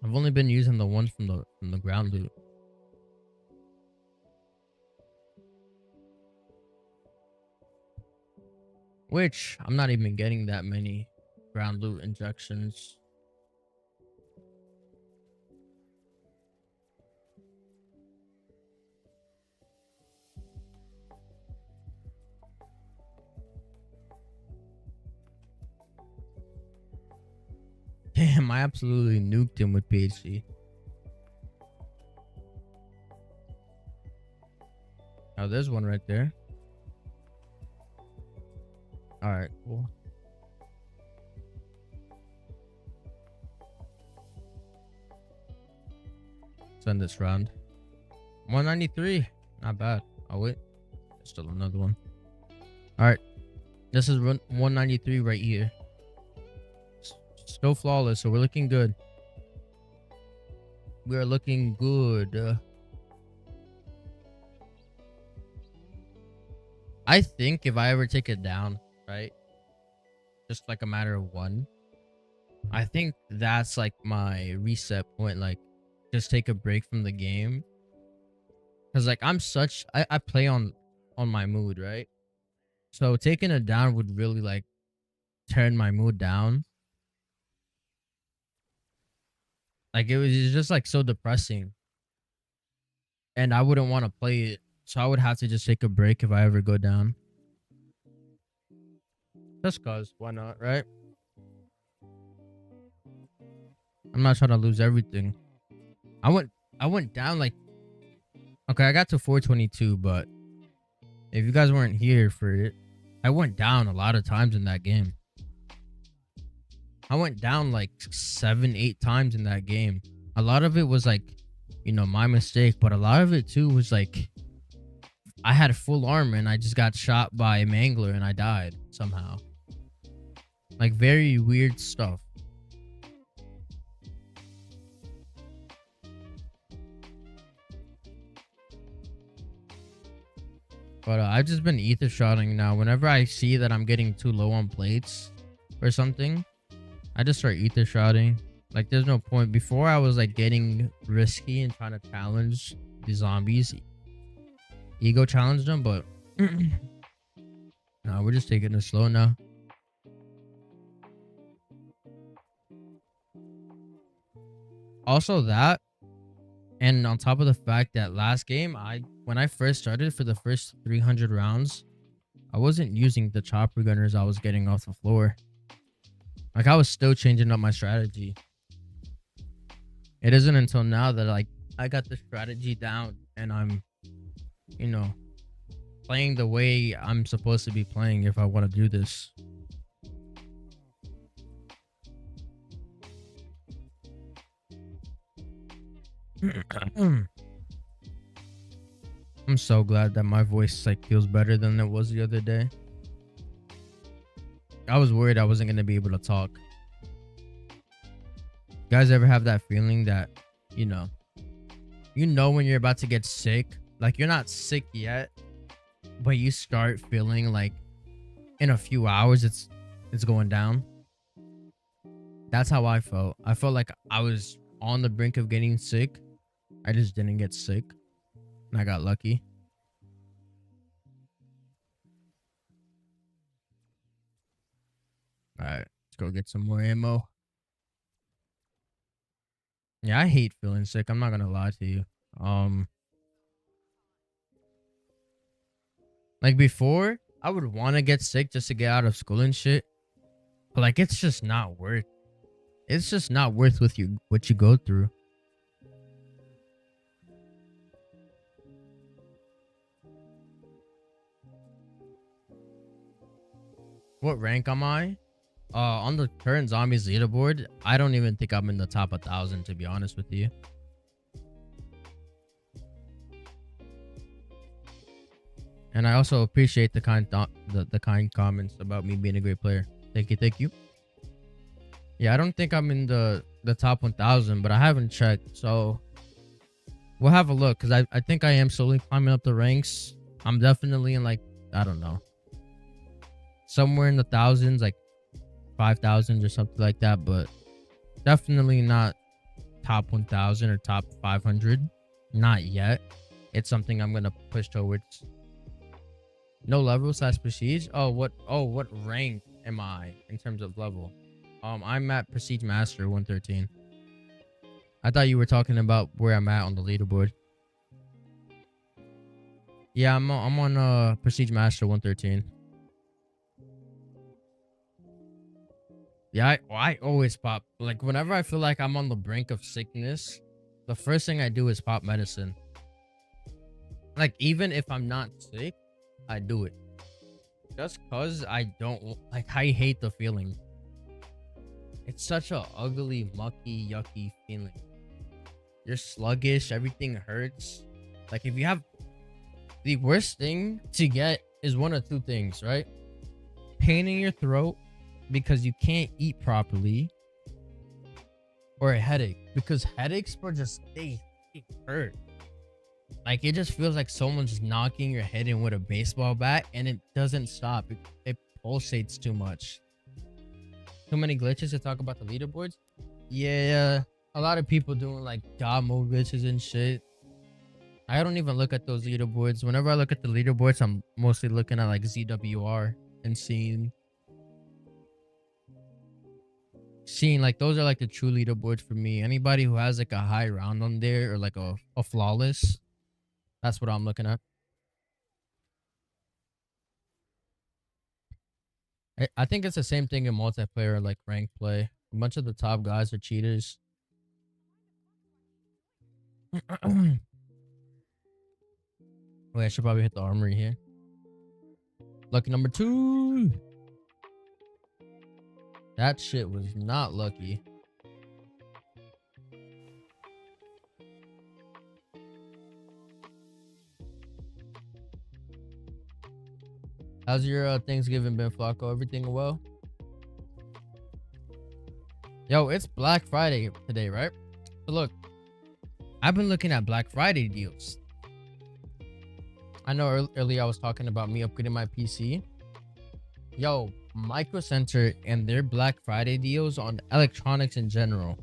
I've only been using the ones from the ground loot. Which I'm not even getting that many ground loot injections. Damn, I absolutely nuked him with PhD. Oh, there's one right there. All right, cool. Send this round. 193. Not bad. Oh, wait. There's still another one. All right. This is 193 right here. Still flawless, so we're looking good. We are looking good. I think if I ever take it down, right? Just like a matter of one. I think that's like my reset point. Like, just take a break from the game. Cause like I play on my mood, right? So taking it down would really like turn my mood down. Like it was just like so depressing. And I wouldn't want to play it. So I would have to just take a break if I ever go down. Just cause, why not, right? I'm not trying to lose everything. I went down like, okay, I got to 422, but if you guys weren't here for it, I went down a lot of times in that game. I went down like 7-8 times in that game. A lot of it was like, you know, my mistake, but a lot of it too was like, I had full armor and I just got shot by a mangler and I died somehow. Like very weird stuff. But I've just been ether shotting now. Whenever I see that I'm getting too low on plates or something, I just start ether shotting. Like there's no point. Before I was like getting risky and trying to challenge the zombies. Ego challenge them, but no, we're just taking it slow now. Also that, and on top of the fact that last game, when I first started for the first 300 rounds, I wasn't using the chopper gunners I was getting off the floor. Like I was still changing up my strategy. It isn't until now that like I got the strategy down and I'm, you know, playing the way I'm supposed to be playing if I want to do this. I'm so glad that my voice like feels better than it was the other day. I was worried I wasn't gonna be able to talk. You guys ever have that feeling that, you know when you're about to get sick? Like you're not sick yet, but you start feeling like in a few hours it's going down. That's how I felt. I felt like I was on the brink of getting sick, I just didn't get sick, and I got lucky. All right, let's go get some more ammo. Yeah, I hate feeling sick. I'm not gonna lie to you. Like before, I would want to get sick just to get out of school and shit. But like, it's just not worth. It's just not worth what you go through. What rank am I? On the current zombies leaderboard, I don't even think I'm in the top 1,000, to be honest with you. And I also appreciate the kind the kind comments about me being a great player. Thank you, thank you. Yeah, I don't think I'm in the top 1,000, but I haven't checked, so we'll have a look. Because I think I am slowly climbing up the ranks. I'm definitely in, like, I don't know, somewhere in the thousands, like 5,000 or something like that, but definitely not top 1,000 or top 500. Not yet. It's something I'm gonna push towards. No level / prestige. What rank am I in terms of level? I'm at prestige master 113. I thought you were talking about where I'm at on the leaderboard. Yeah, I'm on prestige master 113. Yeah, I always pop. Like, whenever I feel like I'm on the brink of sickness, the first thing I do is pop medicine. Like, even if I'm not sick, I do it. Just cause I don't, like, I hate the feeling. It's such a ugly, mucky, yucky feeling. You're sluggish, everything hurts. Like, if you have, the worst thing to get is one of two things, right? Pain in your throat because you can't eat properly, or a headache, because headaches, bro, they hurt. Like, it just feels like someone's knocking your head in with a baseball bat, and it doesn't stop. It pulsates too much. Too many glitches to talk about the leaderboards. Yeah, a lot of people doing like Camo glitches and shit. I don't even look at those leaderboards. Whenever I look at the leaderboards, I'm mostly looking at like ZWR and seeing like those are like the true leaderboards for me. Anybody who has like a high round on there, or like a flawless, that's what I'm looking at. I think it's the same thing in multiplayer, like ranked play. A bunch of the top guys are cheaters. Wait, I should probably hit the armory here. Lucky number 2. That shit was not lucky. How's your Thanksgiving been, Flacco? Everything well? Yo, it's Black Friday today, right? So look, I've been looking at Black Friday deals. I know earlier I was talking about me upgrading my PC. Yo, Micro Center and their Black Friday deals on electronics in general,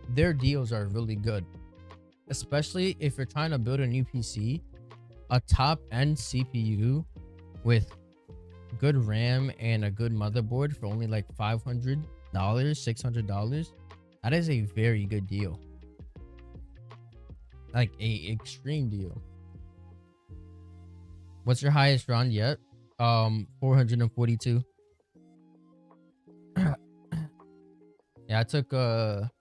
their deals are really good. Especially if you're trying to build a new PC, a top-end CPU with good RAM and a good motherboard for only like $500, $600. That is a very good deal. Like a extreme deal. What's your highest round yet? 442. Yeah, I took a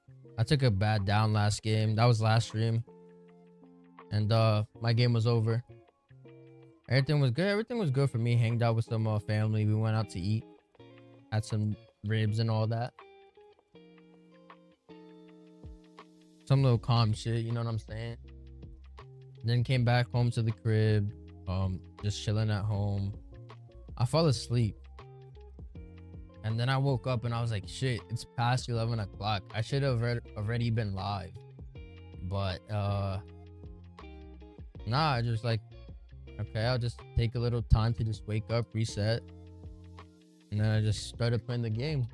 bad down last game. That was last stream. And my game was over. Everything was good. Everything was good for me. Hanged out with some family. We went out to eat. Had some ribs and all that. Some little calm shit, you know what I'm saying? Then came back home to the crib. Just chilling at home. I fell asleep. And then I woke up and I was like, shit, it's past 11 o'clock. I should have already been live. But nah, I just like, okay, I'll just take a little time to just wake up, reset. And then I just started playing the game.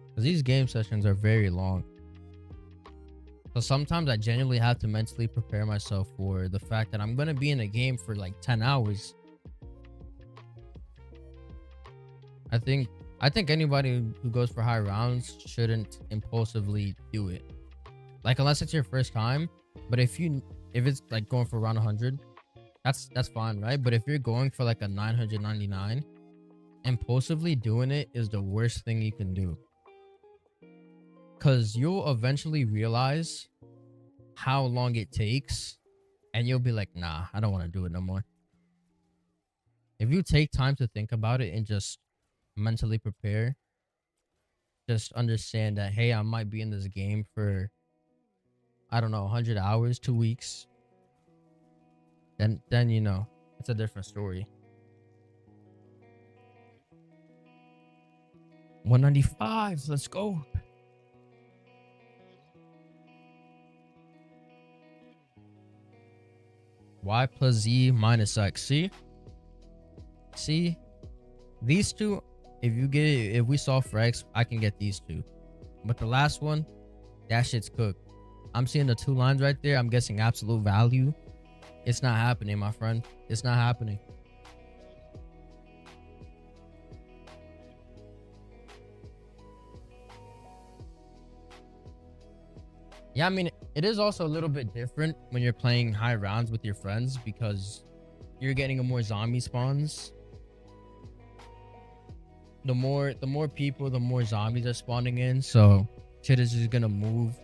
Because these game sessions are very long. So sometimes I genuinely have to mentally prepare myself for the fact that I'm gonna be in a game for like 10 hours. I think anybody who goes for high rounds shouldn't impulsively do it. Like unless it's your first time. But if it's like going for around 100, that's fine, right? But if you're going for like a 999, impulsively doing it is the worst thing you can do. Cause you'll eventually realize how long it takes and you'll be like, nah, I don't want to do it no more. If you take time to think about it and just mentally prepare, just understand that, hey, I might be in this game for, I don't know, 100 hours, 2 weeks, then you know, it's a different story. 195, let's go. Y plus Z minus X. See, these two, if we solve for X, I can get these two. But the last one, that shit's cooked. I'm seeing the 2 lines right there. I'm guessing absolute value. It's not happening, my friend. It's not happening. Yeah, I mean, it is also a little bit different when you're playing high rounds with your friends because you're getting more zombie spawns. The more people, the more zombies are spawning in. So shit is just gonna move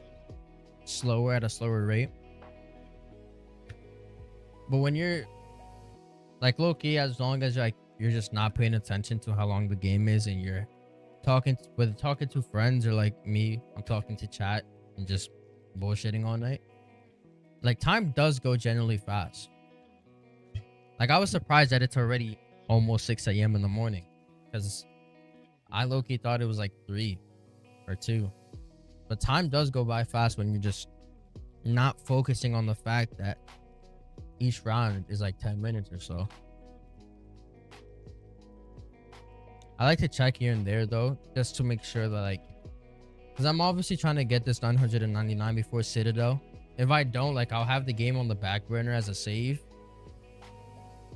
slower at a slower rate. But when you're like low key, as long as you're just not paying attention to how long the game is and you're talking to friends or like me, I'm talking to chat and just bullshitting all night. Like time does go generally fast. Like I was surprised that it's already almost 6 a.m. in the morning because I low-key thought it was like 3 or 2. But time does go by fast when you're just not focusing on the fact that each round is like 10 minutes or so. I like to check here and there though, just to make sure that like, because I'm obviously trying to get this 999 before Citadel. If I don't, like I'll have the game on the back burner as a save.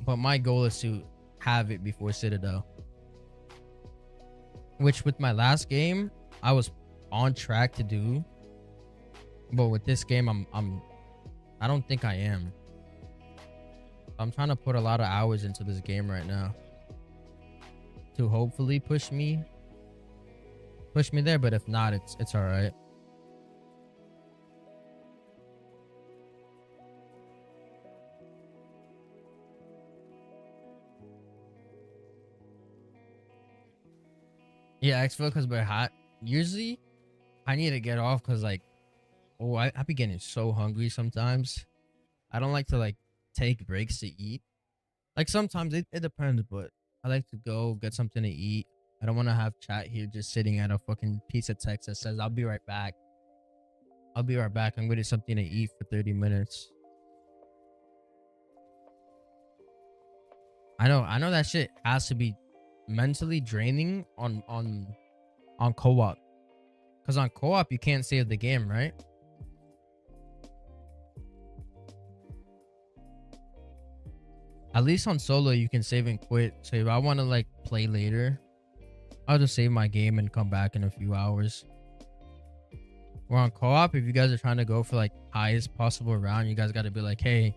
But my goal is to have it before Citadel. Which with my last game, I was on track to do. But with this game, I don't think I am. I'm trying to put a lot of hours into this game right now to hopefully push me there, but if not, it's all right. Yeah, exfil because we're hot. Usually I need to get off because like, oh, I be getting so hungry sometimes. I don't like to like take breaks to eat. Like sometimes it depends, but I like to go get something to eat. I don't want to have chat here just sitting at a fucking piece of text that says, I'll be right back. I'll be right back. I'm going to get something to eat for 30 minutes. I know that shit has to be mentally draining on co-op. Because on co-op, you can't save the game, right? At least on solo, you can save and quit. So if I want to like play later, I'll just save my game and come back in a few hours. Or on co-op, if you guys are trying to go for like highest possible round, you guys got to be like, hey,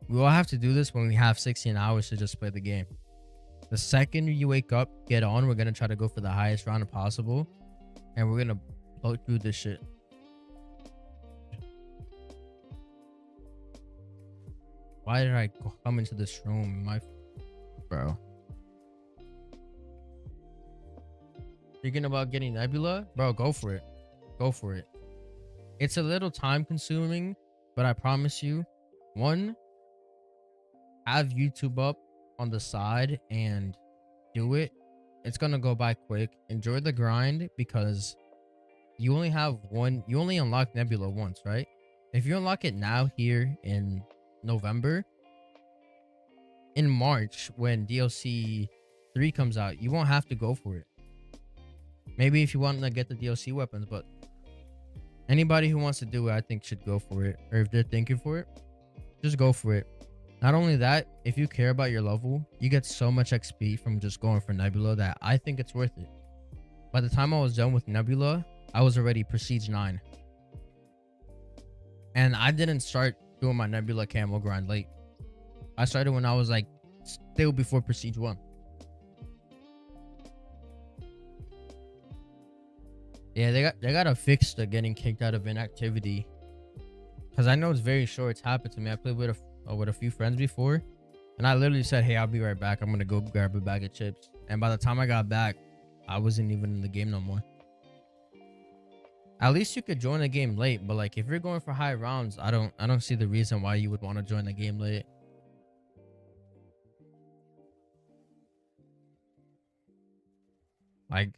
we all have to do this when we have 16 hours to just play the game. The second you wake up, get on, we're going to try to go for the highest round possible. And we're going to blow through this shit. Why did I come into this room? Bro. Thinking about getting Nebula? Bro, go for it. Go for it. It's a little time consuming, but I promise you, one, have YouTube up on the side and do it. It's gonna go by quick. Enjoy the grind because you only have one. You only unlock Nebula once, right? If you unlock it now here in November, in March when DLC 3 comes out, you won't have to go for it. Maybe if you want to get the DLC weapons, but Anybody who wants to do it, I think should go for it. Or if they're thinking for it, just go for it. Not only that, if you care about your level, you get so much XP from just going for Nebula that I think it's worth it. By the time I was done with Nebula, I was already Prestige 9. And I didn't start doing my Nebula camo grind late. I started when I was like still before Prestige 1. Yeah, they gotta fix the getting kicked out of inactivity. Cause I know it's very short. It's happened to me. I played with a few friends before, and I literally said, "Hey, I'll be right back. I'm gonna go grab a bag of chips." And by the time I got back, I wasn't even in the game no more. At least you could join the game late, but like if you're going for high rounds, I don't see the reason why you would want to join the game late. Like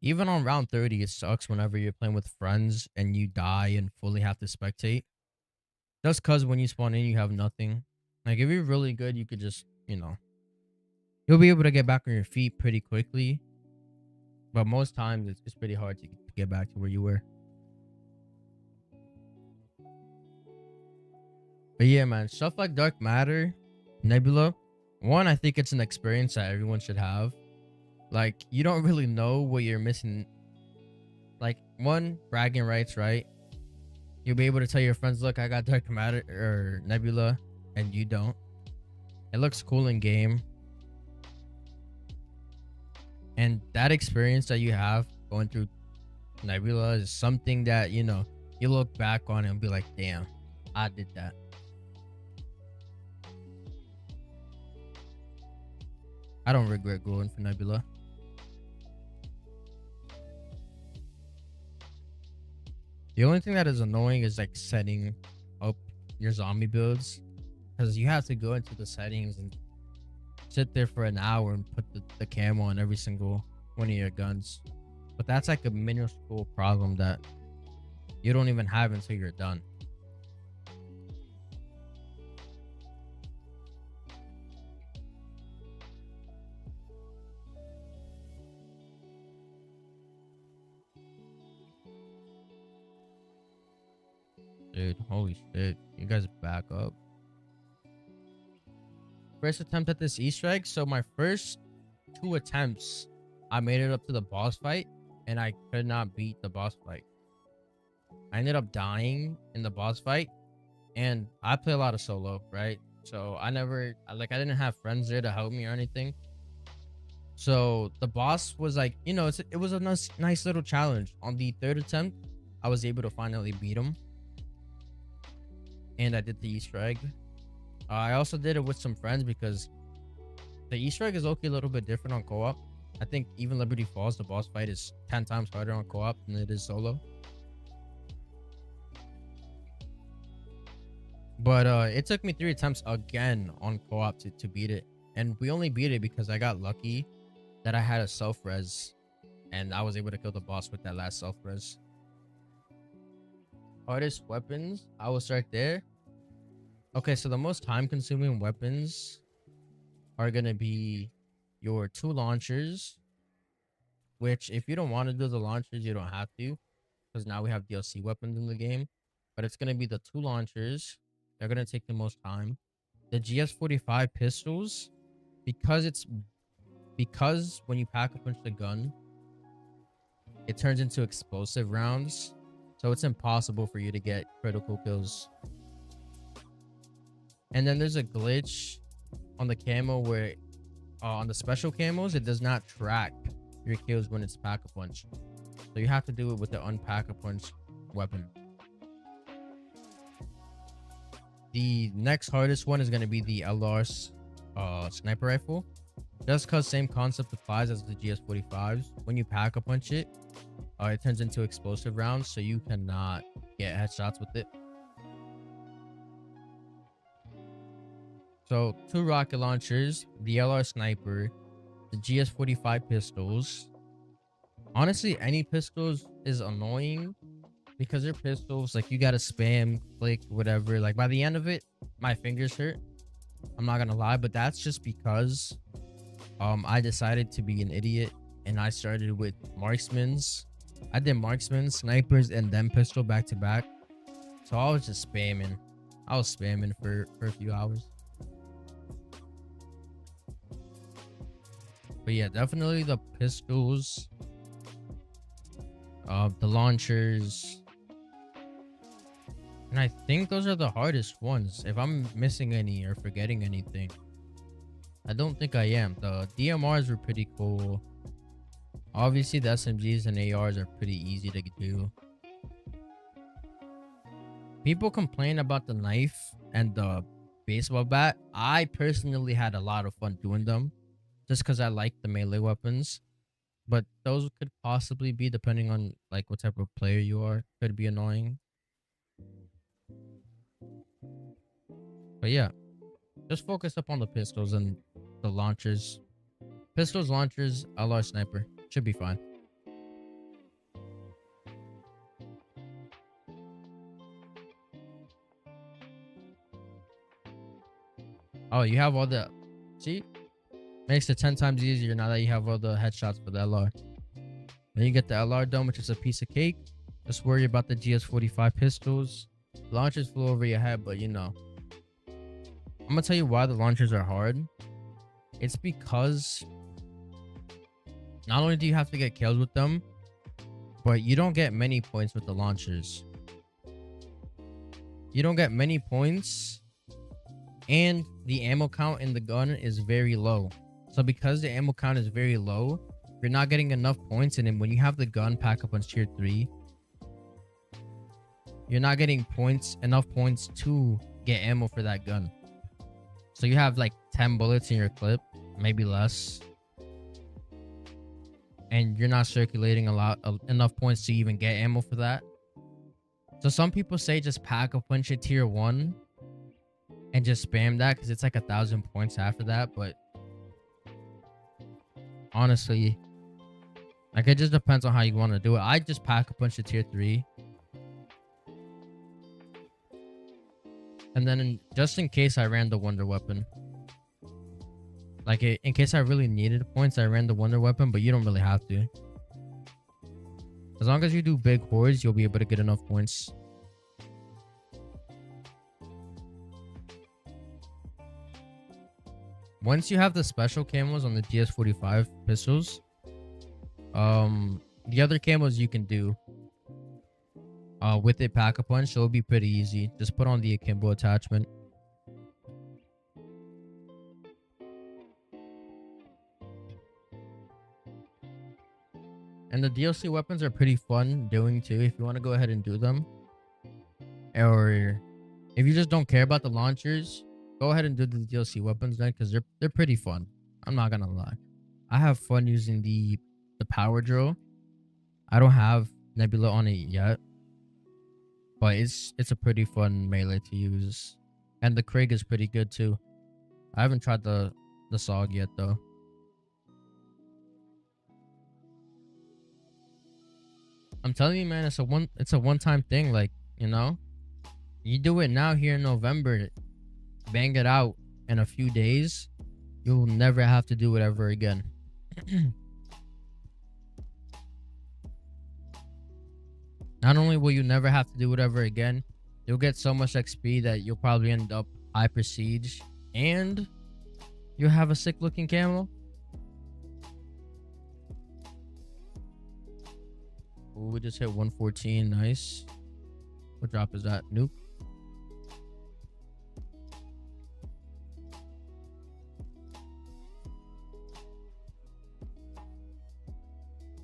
even on round 30, it sucks whenever you're playing with friends and you die and fully have to spectate. Just cause when you spawn in, you have nothing. Like if you're really good, you could just, you'll be able to get back on your feet pretty quickly. But most times it's pretty hard to get back to where you were. But yeah, man, stuff like Dark Matter, Nebula, one, I think it's an experience that everyone should have. Like, you don't really know what you're missing. Like, one, bragging rights, right? You'll be able to tell your friends, look, I got Dark Matter or Nebula, and you don't. It looks cool in game. And that experience that you have going through Nebula is something that, you look back on and be like, damn, I did that. I don't regret going for Nebula. The only thing that is annoying is like setting up your zombie builds, because you have to go into the settings and sit there for an hour and put the camo on every single one of your guns. But that's like a minuscule problem that you don't even have until you're done. Dude, holy shit. You guys back up. First attempt at this Easter egg. So my first 2 attempts, I made it up to the boss fight, and I could not beat the boss fight. I ended up dying in the boss fight, and I play a lot of solo, right? So I didn't have friends there to help me or anything. So the boss was like, it was a nice little challenge. On the 3rd attempt, I was able to finally beat him. And I did the Easter egg. I also did it with some friends because the Easter egg is okay, a little bit different on co-op. I think even Liberty Falls, the boss fight is 10 times harder on co-op than it is solo. But it took me 3 attempts again on co-op to beat it. And we only beat it because I got lucky that I had a self-res. And I was able to kill the boss with that last self-res. Hardest weapons, I will start there. Okay, so the most time-consuming weapons are gonna be your 2 launchers, which if you don't want to do the launchers, you don't have to, because now we have DLC weapons in the game. But it's gonna be the 2 launchers. They're gonna take the most time. The GS45 pistols, because when you pack a punch the gun, it turns into explosive rounds. So it's impossible for you to get critical kills. And then there's a glitch on the camo where on the special camos, it does not track your kills when it's pack-a-punch. So you have to do it with the unpack-a-punch weapon. The next hardest one is going to be the LR sniper rifle. Just because same concept applies as the GS45s. When you pack-a-punch it, it turns into explosive rounds, so you cannot get headshots with it. So 2 rocket launchers, the LR sniper, the GS45 pistols. Honestly, any pistols is annoying because they're pistols. Like, you gotta spam, click, whatever. Like, by the end of it, my fingers hurt. I'm not gonna lie, but that's just because I decided to be an idiot and I started with marksmans I did marksman, snipers, and then pistol back to back. So I was just spamming. I was spamming for a few hours. But yeah, definitely the pistols, the launchers, and I think those are the hardest ones. If I'm missing any or forgetting anything, I don't think I am. The DMRs were pretty cool. Obviously, the SMGs and ARs are pretty easy to do. People complain about the knife and the baseball bat. I personally had a lot of fun doing them just because I like the melee weapons. But those could possibly be, depending on like what type of player you are, could be annoying. But yeah, just focus up on the pistols and the launchers. Pistols, launchers, LR sniper. Should be fine. Oh, you have all the... See? Makes it 10 times easier now that you have all the headshots for the LR. Then you get the LR dome, which is a piece of cake. Just worry about the GS45 pistols. Launchers flew over your head, but you know. I'm gonna tell you why the launchers are hard. It's because not only do you have to get kills with them, but you don't get many points with the launchers. You don't get many points, and the ammo count in the gun is very low. So because the ammo count is very low, you're not getting enough points, and then when you have the gun pack up on tier 3, you're not getting enough points to get ammo for that gun. So you have like 10 bullets in your clip, maybe less, and you're not circulating enough points to even get ammo for that. So some people say just pack a bunch of tier 1 and just spam that because it's like 1,000 points after that. But honestly, like, it just depends on how you want to do it. I just pack a bunch of tier 3. And then just in case I ran the wonder weapon. Like, in case I really needed points, I ran the wonder weapon, but you don't really have to. As long as you do big hordes, you'll be able to get enough points. Once you have the special camos on the GS45 pistols, the other camos you can do with it pack a punch, so it'll be pretty easy. Just put on the akimbo attachment. And the DLC weapons are pretty fun doing too, if you want to go ahead and do them. Or if you just don't care about the launchers, go ahead and do the DLC weapons then, because they're pretty fun. I'm not gonna lie. I have fun using the power drill. I don't have Nebula on it yet, but it's a pretty fun melee to use. And the Krieg is pretty good too. I haven't tried the SOG yet though. I'm telling you, man, it's a one-time thing. Like, you know, you do it now here in November, bang it out in a few days, you'll never have to do it ever again. Not only will you never have to do it ever again, you'll get so much XP that you'll probably end up hyper siege, and you'll have a sick looking camo. Ooh, we just hit 114. Nice. What drop is that? Nuke.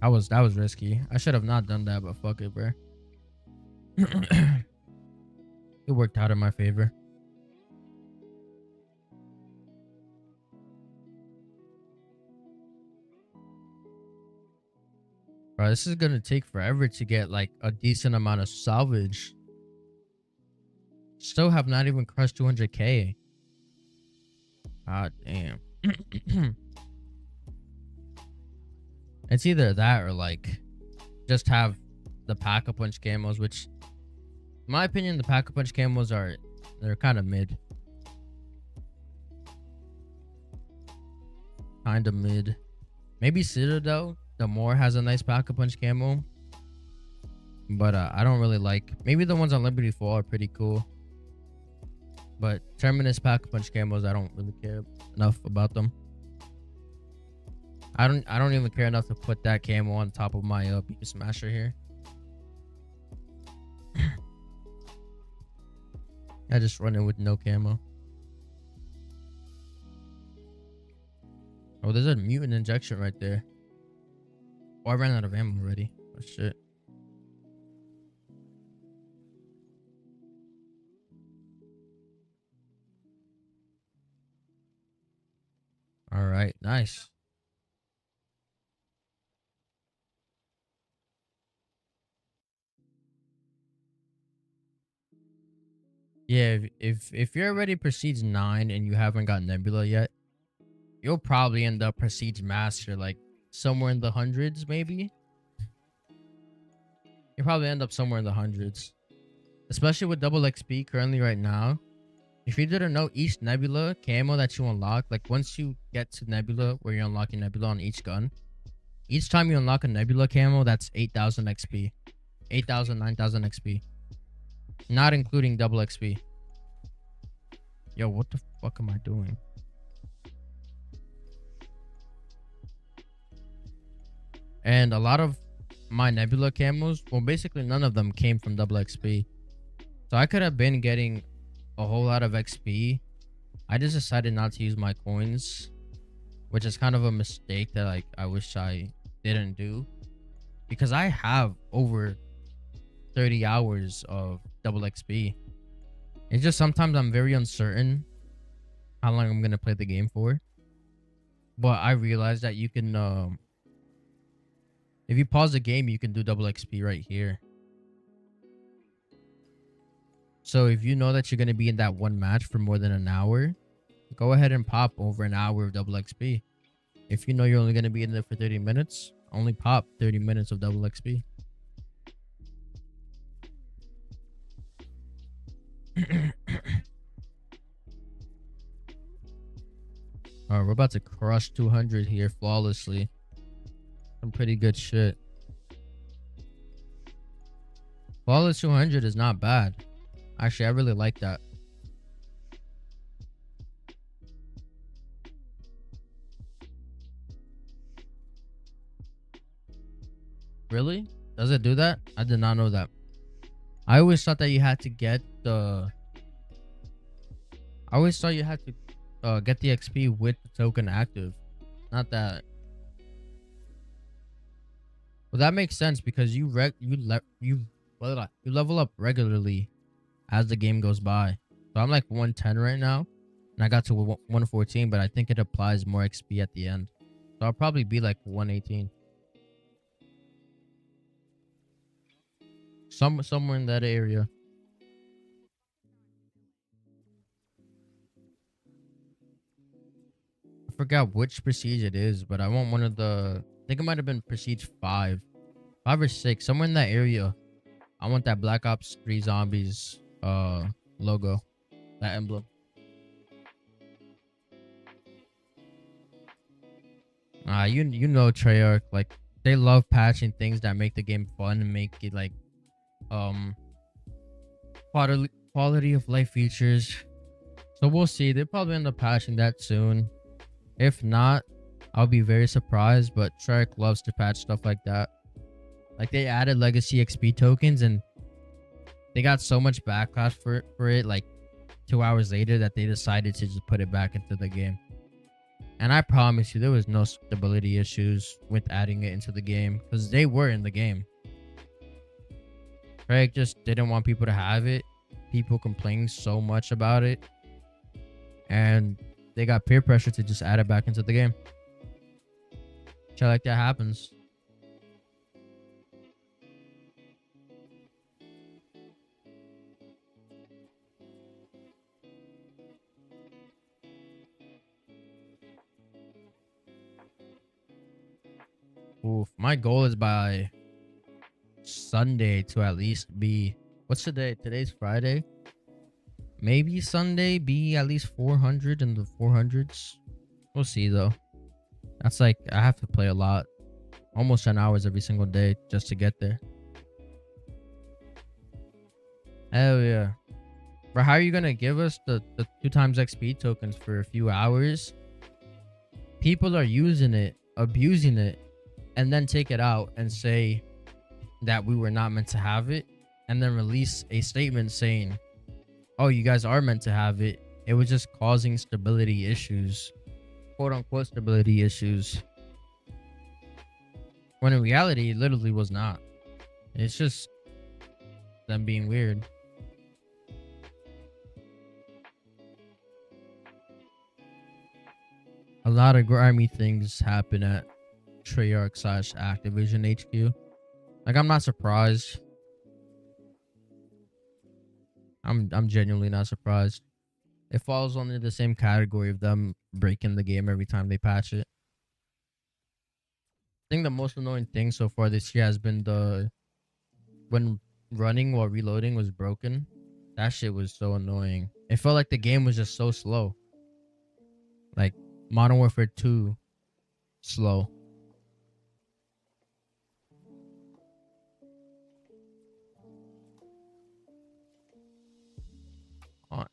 That was risky. I should have not done that, but fuck it, bro. It worked out in my favor. Bro, this is gonna take forever to get like a decent amount of salvage. Still have not even crushed 200k. God damn. It's either that or like just have the pack-a-punch camos, which in my opinion, the pack-a-punch camos they're kind of mid. Kind of mid. Maybe Citadel, the more has a nice pack-a-punch camo. But I don't really like. Maybe the ones on Liberty Fall are pretty cool. But Terminus Pack Punch camos, I don't really care enough about them. I don't even care enough to put that camo on top of my Beacon Smasher here. I just run it with no camo. Oh, there's a mutant injection right there. Oh, I ran out of ammo already. Oh shit. All right, nice. Yeah, if you're already Prestige 9 and you haven't got Nebula yet, you'll probably end up Prestige Master, like somewhere in the hundreds, maybe. You'll probably end up somewhere in the hundreds, especially with double XP currently right now. If you didn't know, each Nebula camo that you unlock, like once you get to Nebula, where you're unlocking Nebula on each gun, each time you unlock a Nebula camo, that's 8,000 XP, 8,000, 9,000 XP, not including double XP. Yo, what the fuck am I doing? And a lot of my Nebula camos, well, basically none of them came from double XP. So I could have been getting a whole lot of XP. I just decided not to use my coins, which is kind of a mistake that like I wish I didn't do, because I have over 30 hours of double XP. It's just sometimes I'm very uncertain how long I'm gonna play the game for. But I realized that you can if you pause the game, you can do double XP right here. So if you know that you're gonna be in that one match for more than an hour, go ahead and pop over an hour of double XP. If you know you're only gonna be in there for 30 minutes, only pop 30 minutes of double XP. Alright, we're about to crush 200 here flawlessly. Some pretty good shit. Flawless 200 is not bad. Actually, I really like that. Really? Does it do that? I did not know that. I always thought that you had to get the... I always thought you had to get the XP with the token active. Not that. Well, that makes sense because you level up regularly as the game goes by. So I'm like 110 right now, and I got to 114, but I think it applies more XP at the end. So I'll probably be like 118. Somewhere in that area. I forgot which prestige it is, but I want one of the... I think it might have been prestige 5 or 6, somewhere in that area. I want that Black Ops 3 Zombies logo, that emblem. You know Treyarch, like they love patching things that make the game fun and make it like quality of life features. So we'll see. They'll probably end up patching that soon. If not, I'll be very surprised. But Treyarch loves to patch stuff like that. Like they added legacy XP tokens and they got so much backlash for it like 2 hours later that they decided to just put it back into the game. And I promise you, there was no stability issues with adding it into the game because they were in the game. Craig just didn't want people to have it. People complaining so much about it. And they got peer pressure to just add it back into the game. Shit like that happens. Oof, my goal is by Sunday to at least be... What's today? Today's Friday. Maybe Sunday be at least 400 in the 400s. We'll see though. That's like, I have to play a lot. Almost 10 hours every single day just to get there. Hell yeah. But how are you gonna give us the 2 times XP tokens for a few hours? People are using it, abusing it, and then take it out and say that we were not meant to have it, and then release a statement saying, oh, you guys are meant to have it. It was just causing stability issues, quote unquote stability issues. When in reality, it literally was not. It's just them being weird. A lot of grimy things happen at Treyarch / Activision HQ. Like, I'm not surprised. I'm genuinely not surprised. It falls under the same category of them breaking the game every time they patch it. I think the most annoying thing so far this year has been when running while reloading was broken. That shit was so annoying. It felt like the game was just so slow. Like Modern Warfare 2 slow.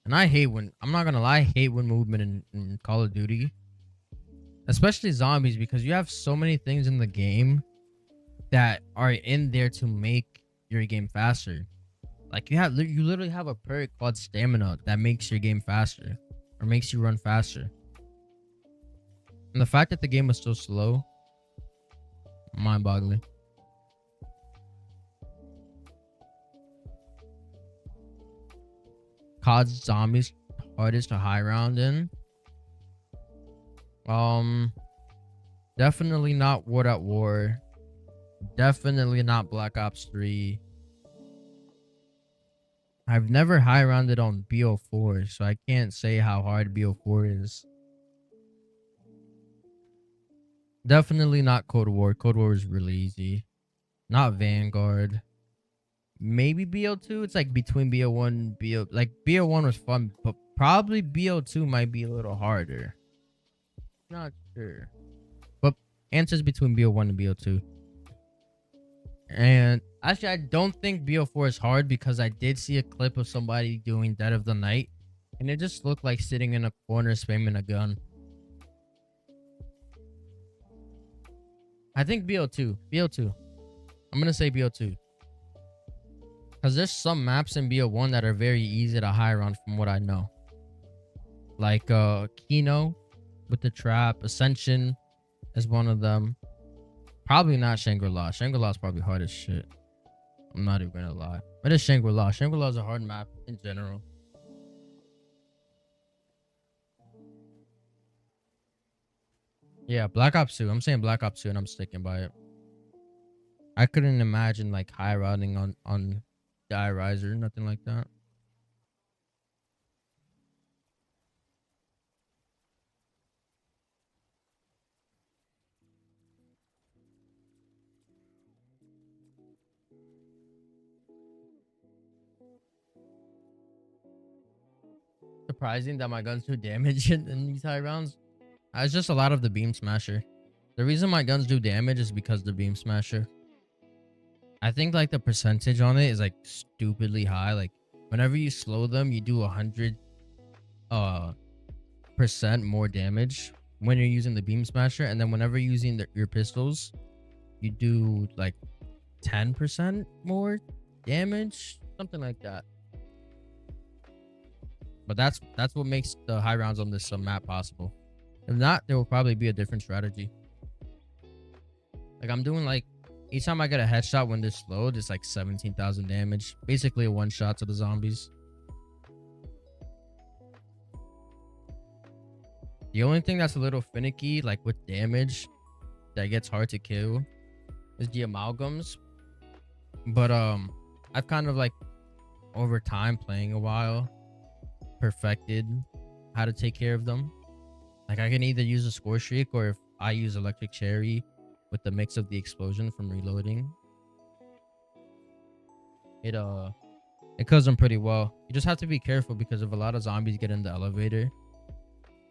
And I hate when, I'm not gonna lie, I hate when movement in Call of Duty, especially zombies, because you have so many things in the game that are in there to make your game faster. Like you literally have a perk called stamina that makes your game faster or makes you run faster. And the fact that the game was so slow, mind-boggling. COD's zombies hardest to high round in. Definitely not World at War. Definitely not Black Ops 3. I've never high rounded on BO4, so I can't say how hard BO4 is. Definitely not Cold War. Cold War is really easy. Not Vanguard. Maybe BO2. It's like between BO1 and BO. Like BO1 was fun, but probably BO2 might be a little harder. Not sure. But answers between BO1 and BO2. And actually, I don't think BO4 is hard because I did see a clip of somebody doing Dead of the Night, and it just looked like sitting in a corner spamming a gun. I think BO2. BO2. I'm gonna say BO2. Because there's some maps in BO1 that are very easy to high round from what I know. Like Kino with the trap. Ascension is one of them. Probably not Shangri-La. Shangri-La is probably hard as shit. I'm not even gonna lie. But it's Shangri-La. Shangri-La is a hard map in general. Yeah, Black Ops 2. I'm saying Black Ops 2 and I'm sticking by it. I couldn't imagine like high rounding on Die Riser, nothing like that. Surprising that my guns do damage in these high rounds. It's just a lot of the beam smasher. The reason my guns do damage is because the beam smasher. I think like the percentage on it is like stupidly high. Like whenever you slow them, you do 100% more damage when you're using the beam smasher, and then whenever you're using your pistols, you do like 10% more damage, something like that. But that's what makes the high rounds on this map possible. If not, there will probably be a different strategy. Like I'm doing like each time I get a headshot when they're slowed, it's like 17,000 damage. Basically a one shot to the zombies. The only thing that's a little finicky, like with damage, that gets hard to kill is the amalgams. But I've kind of like over time playing a while perfected how to take care of them. Like I can either use a score streak, or if I use electric cherry with the mix of the explosion from reloading, it kills them pretty well. You just have to be careful because if a lot of zombies get in the elevator,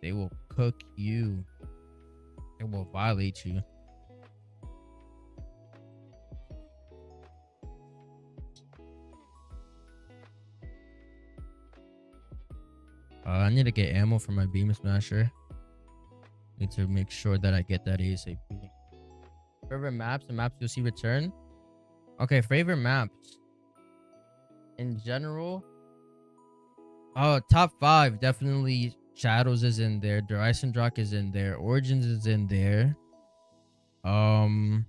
they will cook you. They will violate you. I need to get ammo for my beam smasher. Need to make sure that I get that ASAP. Favorite maps and maps you'll see return. Okay, favorite maps in general. Oh, top 5 definitely. Shadows is in there. Der Eisendrock is in there. Origins is in there. 9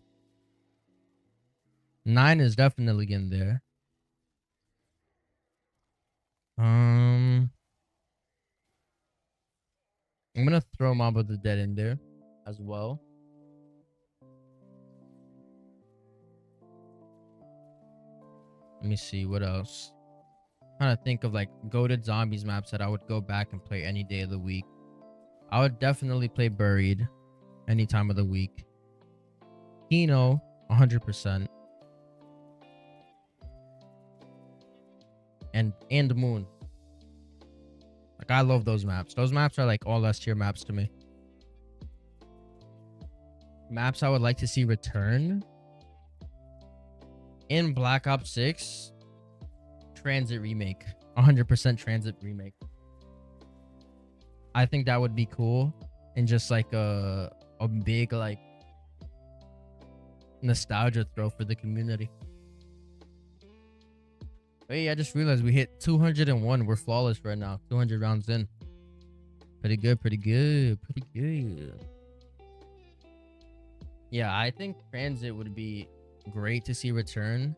is definitely in there. I'm gonna throw Mob of the Dead in there as well. Let me see what else. Trying to think of like goated zombies maps that I would go back and play any day of the week. I would definitely play Buried any time of the week. Kino, 100%. And Moon. Like, I love those maps. Those maps are like all S tier maps to me. Maps I would like to see return in Black Ops 6. Transit remake. 100% Transit remake. I think that would be cool. And just like a big like nostalgia throw for the community. Hey, I just realized we hit 201. We're flawless right now. 200 rounds in. Pretty good, pretty good, pretty good. Yeah, I think Transit would be great to see return.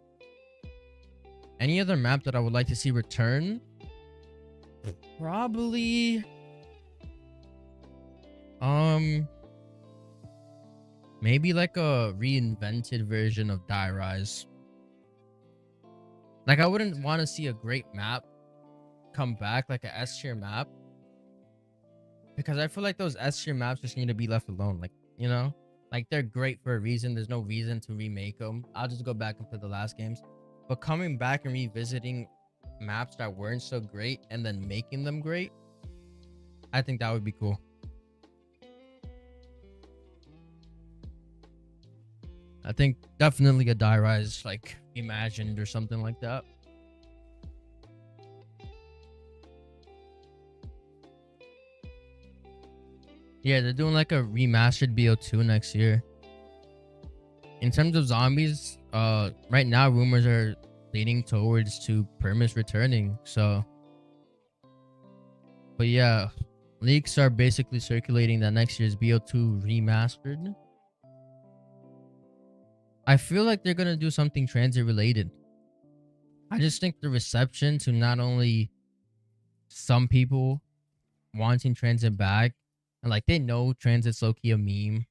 Any other map that I would like to see return? Probably... maybe like a reinvented version of Die Rise. Like, I wouldn't want to see a great map come back, like a S tier map, because I feel like those S tier maps just need to be left alone. Like, you know, like they're great for a reason. There's no reason to remake them. I'll just go back and play the last games. But coming back and revisiting maps that weren't so great and then making them great, I think that would be cool. I think definitely a Die Rise, like Imagined or something like that. Yeah, they're doing like a remastered BO2 next year. In terms of zombies, right now rumors are leaning towards to Terminus returning. So, but yeah, leaks are basically circulating that next year's BO2 remastered. I feel like they're gonna do something transit related. I just think the reception to not only some people wanting transit back, and like they know transit's low-key a meme,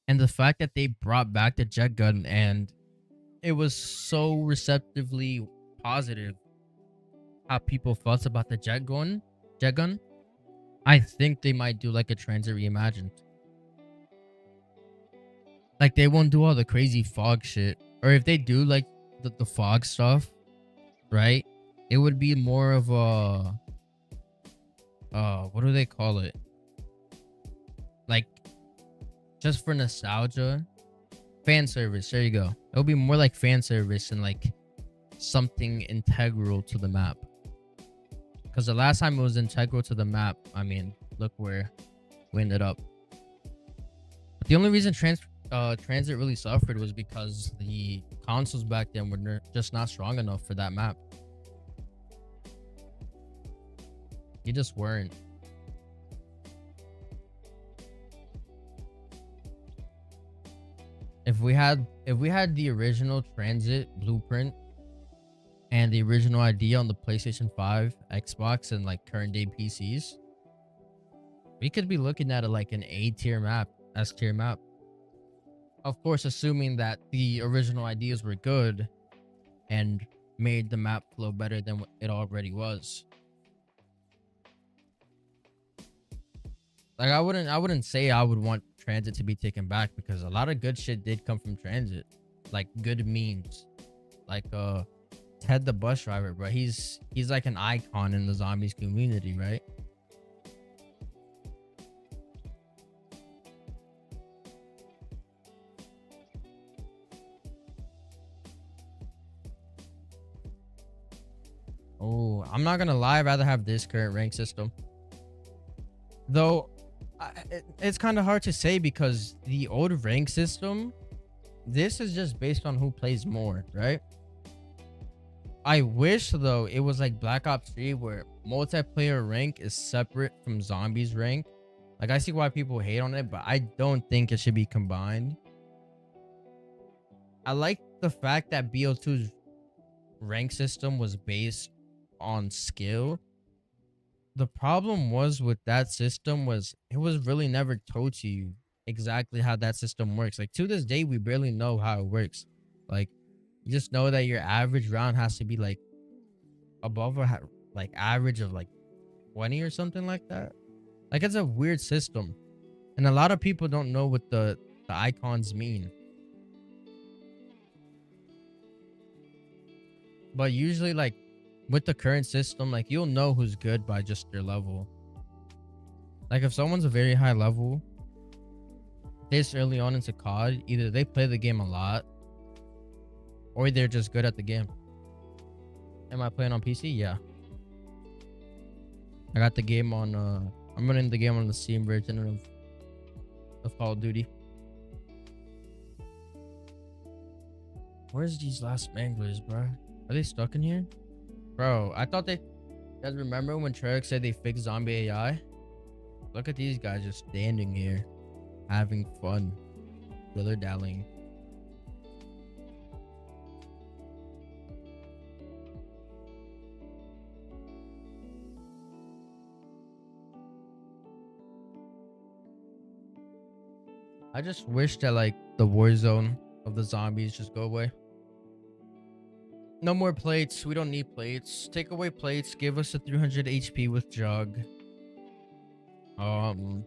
and the fact that they brought back the jet gun and it was so receptively positive how people felt about the jet gun, I think they might do like a transit reimagined. Like, they won't do all the crazy fog shit, or if they do like the fog stuff, right, it would be more of a what do they call it, like just for nostalgia, fan service. There you go. It'll be more like fan service and like something integral to the map, because the last time it was integral to the map, I mean, look where we ended up. But the only reason transit really suffered was because the consoles back then were just not strong enough for that map. They just weren't. If we had the original transit blueprint and the original idea on the PlayStation 5, Xbox, and like current day PCs, we could be looking at like an A tier map, S tier map. Of course, assuming that the original ideas were good and made the map flow better than what it already was. Like, I wouldn't say I would want transit to be taken back, because a lot of good shit did come from transit, like good memes, like Ted the bus driver, bro. He's like an icon in the zombies community, right? Oh, I'm not gonna lie, I'd rather have this current rank system. Though it's kind of hard to say because the old rank system, this is just based on who plays more, right? I wish though it was like Black Ops 3 where multiplayer rank is separate from zombies rank. Like I see why people hate on it, but I don't think it should be combined. I like the fact that BO2's rank system was based on skill. The problem was with that system was it was really never told to you exactly how that system works. Like to this day, we barely know how it works. Like you just know that your average round has to be like above or like average of like 20 or something like that. Like it's a weird system, and a lot of people don't know what the icons mean. But usually, like with the current system, like you'll know who's good by just their level. Like if someone's a very high level this early on into COD, either they play the game a lot or they're just good at the game. Am I playing on PC? Yeah. I got the game on I'm running the game on the Steam version of Call of Duty. Where's these last manglers, bro? Are they stuck in here? Bro, I thought they... You guys remember when Treyarch said they fixed zombie AI? Look at these guys just standing here, having fun, dilly-dallying. I just wish that like the Warzone of the zombies just go away. No more plates. We don't need plates. Take away plates. Give us a 300 HP with Jug. The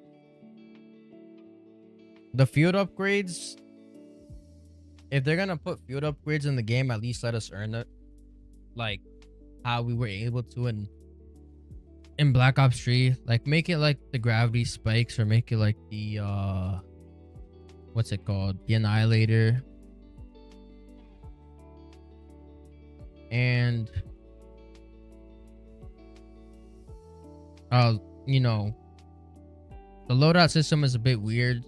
field upgrades. If they're gonna put field upgrades in the game, at least let us earn it. Like how we were able to in Black Ops 3. Like make it like the gravity spikes, or make it like the what's it called? The Annihilator. And you know, the loadout system is a bit weird.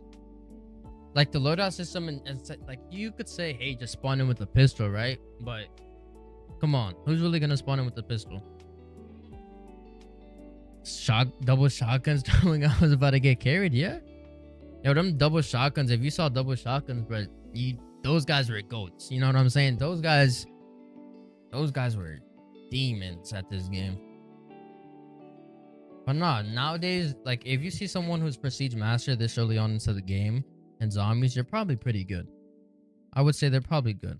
Like the loadout system and like you could say, hey, just spawn in with a pistol, right? But come on, who's really gonna spawn in with the pistol? Double shotguns. I was about to get carried. Yeah. Yo, them double shotguns. If you saw double shotguns, bro, those guys were goats. You know what I'm saying? Those guys were demons at this game. But nah, nowadays, like if you see someone who's Prestige Master this early on into the game and zombies, you're probably pretty good. I would say they're probably good.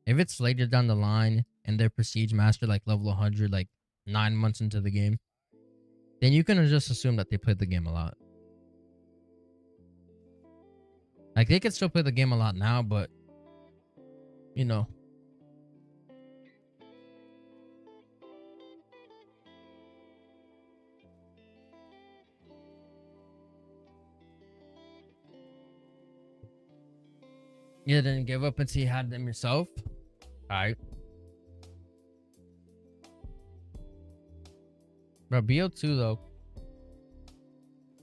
If it's later down the line and they're Prestige Master like level 100, like 9 months into the game, then you can just assume that they played the game a lot. Like they could still play the game a lot now, but you know. You didn't give up until you had them yourself? Alright. Bro, BO2 though.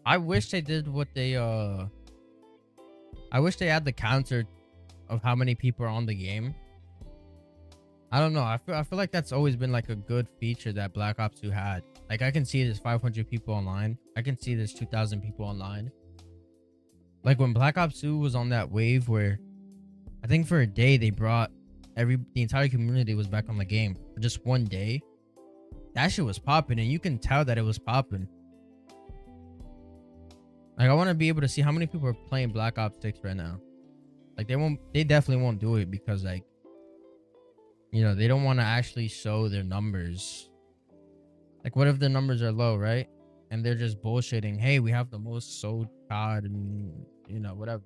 I wish they did what they I wish they had the counter of how many people are on the game. I don't know. I feel like that's always been like a good feature that Black Ops 2 had. Like I can see there's 500 people online. I can see there's 2,000 people online. Like when Black Ops 2 was on that wave where I think for a day they brought the entire community was back on the game for just one day. That shit was popping, and you can tell that it was popping. Like I want to be able to see how many people are playing Black Ops 6 right now. Like they definitely won't do it because like, you know, they don't want to actually show their numbers. Like what if the numbers are low, right? And they're just bullshitting, hey, we have the most sold COD and you know, whatever.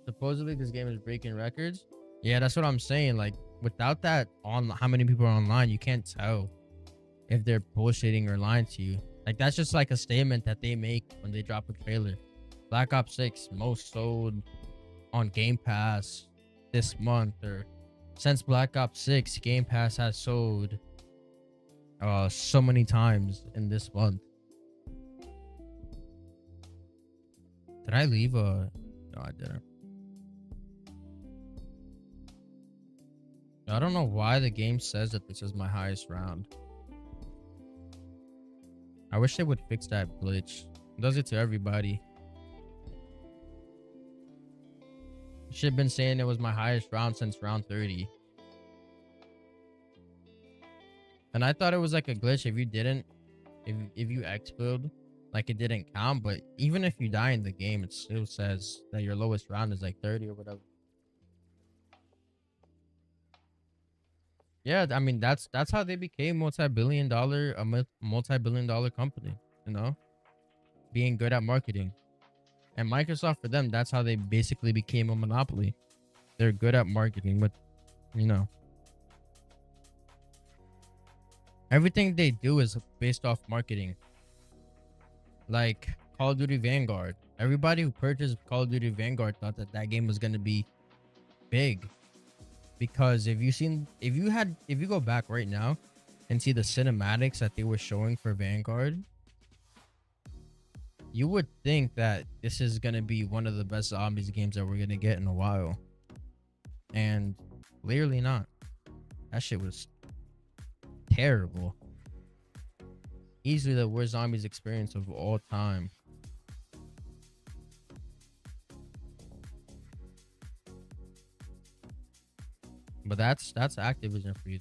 Supposedly this game is breaking records. Yeah, that's what I'm saying. Like without that on how many people are online, you can't tell if they're bullshitting or lying to you. Like that's just like a statement that they make when they drop a trailer. Black Ops 6 most sold on Game Pass this month, or since Black Ops 6, Game Pass has sold so many times in this month. Did I leave a... No, I didn't. I don't know why the game says that this is my highest round. I wish they would fix that glitch. It does it to everybody. Should have been saying it was my highest round since round 30. And I thought it was like a glitch if you didn't, if you explode, like it didn't count. But even if you die in the game, it still says that your lowest round is like 30 or whatever. Yeah, I mean that's how they became multi-billion dollar company, you know, being good at marketing. And Microsoft, for them, that's how they basically became a monopoly. They're good at marketing, but you know, everything they do is based off marketing. Like Call of Duty Vanguard, everybody who purchased Call of Duty Vanguard thought that that game was going to be big, because if you go back right now and see the cinematics that they were showing for Vanguard, you would think that this is going to be one of the best zombies games that we're going to get in a while. And clearly not. That shit was terrible. Easily the worst zombies experience of all time. But that's Activision for you.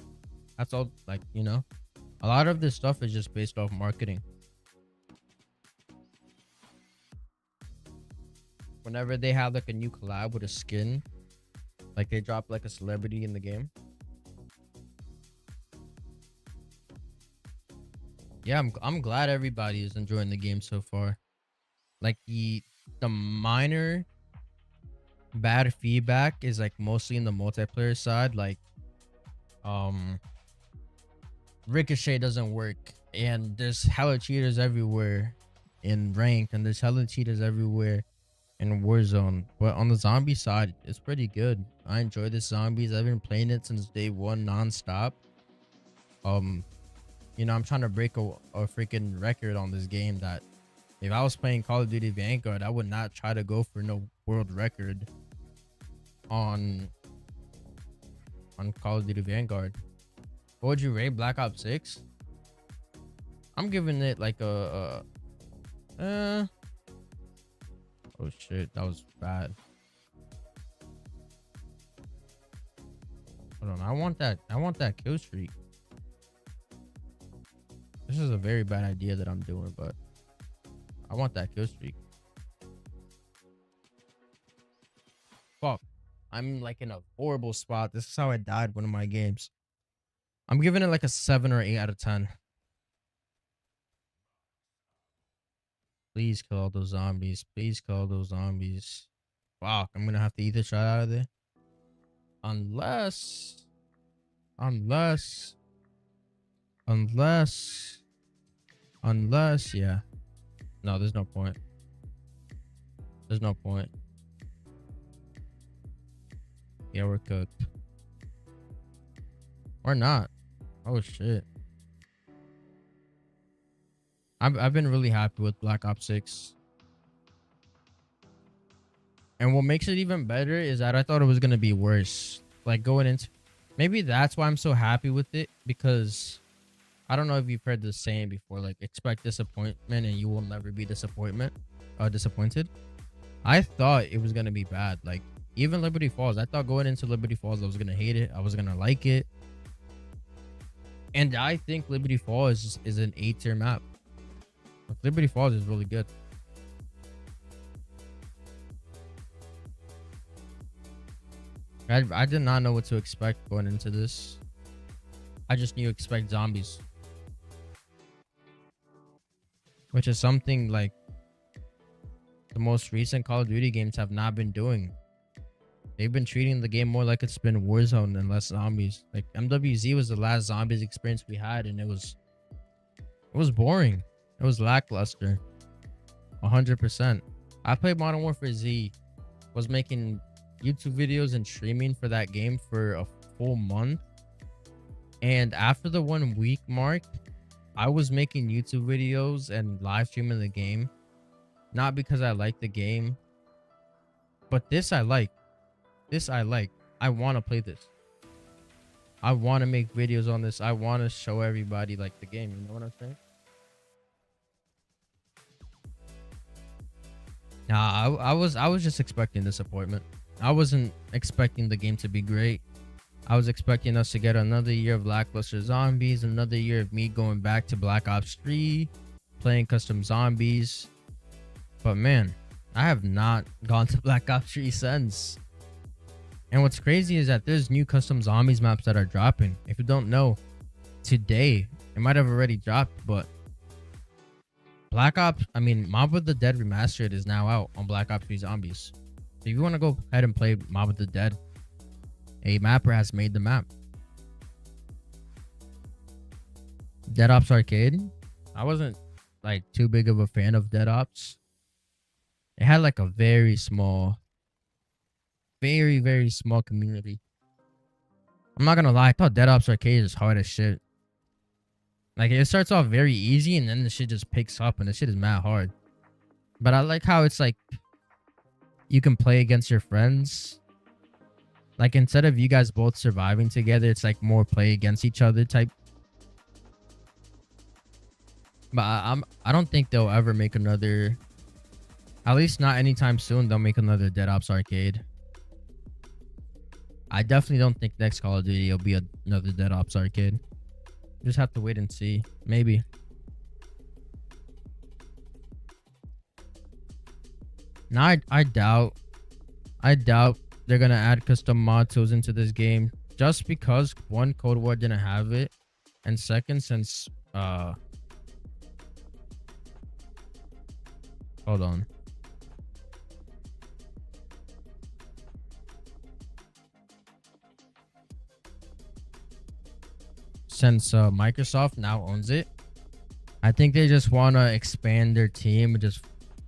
That's all, like, you know, a lot of this stuff is just based off marketing. Whenever they have like a new collab with a skin, like they drop like a celebrity in the game. Yeah, I'm glad everybody is enjoying the game so far. Like the minor bad feedback is like mostly in the multiplayer side. Like Ricochet doesn't work, and there's hella cheaters everywhere in ranked, and there's hella cheaters everywhere in Warzone. But on the zombie side, it's pretty good. I enjoy the zombies. I've been playing it since day one non-stop. You know, I'm trying to break a freaking record on this game that if I was playing Call of Duty Vanguard, I would not try to go for no world record on Call of Duty Vanguard. What would you rate Black Ops 6? I'm giving it like a oh shit, that was bad. Hold on, I want that kill streak. This is a very bad idea that I'm doing, but I want that kill streak. Fuck. I'm like in a horrible spot. This is how I died one of my games. I'm giving it like a 7 or 8 out of 10. Please kill all those zombies. Please kill all those zombies. Fuck, I'm gonna have to eat the shot out of there. Unless, yeah. No, there's no point. There's no point. Yeah, we're cooked. Or not. Oh shit. I've been really happy with Black Ops 6. And what makes it even better is that I thought it was gonna be worse. Like going into, maybe that's why I'm so happy with it, because I don't know if you've heard the saying before, like expect disappointment and you will never be disappointed. I thought it was gonna be bad. Like even Liberty Falls, I thought going into Liberty Falls I was gonna hate it. I was gonna like it. And I think Liberty Falls is an A-tier map. Like, Liberty Falls is really good. I did not know what to expect going into this. I just knew to expect zombies, which is something like the most recent Call of Duty games have not been doing. They've been treating the game more like it's been Warzone and less zombies. Like MWZ was the last zombies experience we had, and it was boring. It was lackluster. 100%. I played Modern Warfare Z, was making YouTube videos and streaming for that game for a full month. And after the 1 week mark, I was making YouTube videos and live streaming the game. Not because I like the game, but this I like. This I like. I want to play this. I want to make videos on this. I want to show everybody like the game. You know what I'm saying? Nah, I was just expecting disappointment. I wasn't expecting the game to be great. I was expecting us to get another year of lackluster zombies, another year of me going back to Black Ops 3, playing custom zombies. But man, I have not gone to Black Ops 3 since. And what's crazy is that there's new custom zombies maps that are dropping. If you don't know, today, it might have already dropped, but Mob of the Dead Remastered is now out on Black Ops 3 Zombies. So if you want to go ahead and play Mob of the Dead, a mapper has made the map. Dead Ops Arcade. I wasn't like too big of a fan of Dead Ops. It had like a very small, very small community. I'm not gonna lie, I thought Dead Ops Arcade is hard as shit. Like, it starts off very easy and then the shit just picks up and the shit is mad hard. But I like how it's like you can play against your friends. Like, instead of you guys both surviving together, it's like more play against each other type. But I don't think they'll ever make another, at least not anytime soon, they'll make another Dead Ops Arcade. I definitely don't think next Call of Duty will be another Dead Ops Arcade. Just have to wait and see. Maybe. Now I doubt they're gonna add custom mod tools into this game, just because one, Cold War didn't have it, and second, since hold on. Since Microsoft now owns it, I think they just want to expand their team and just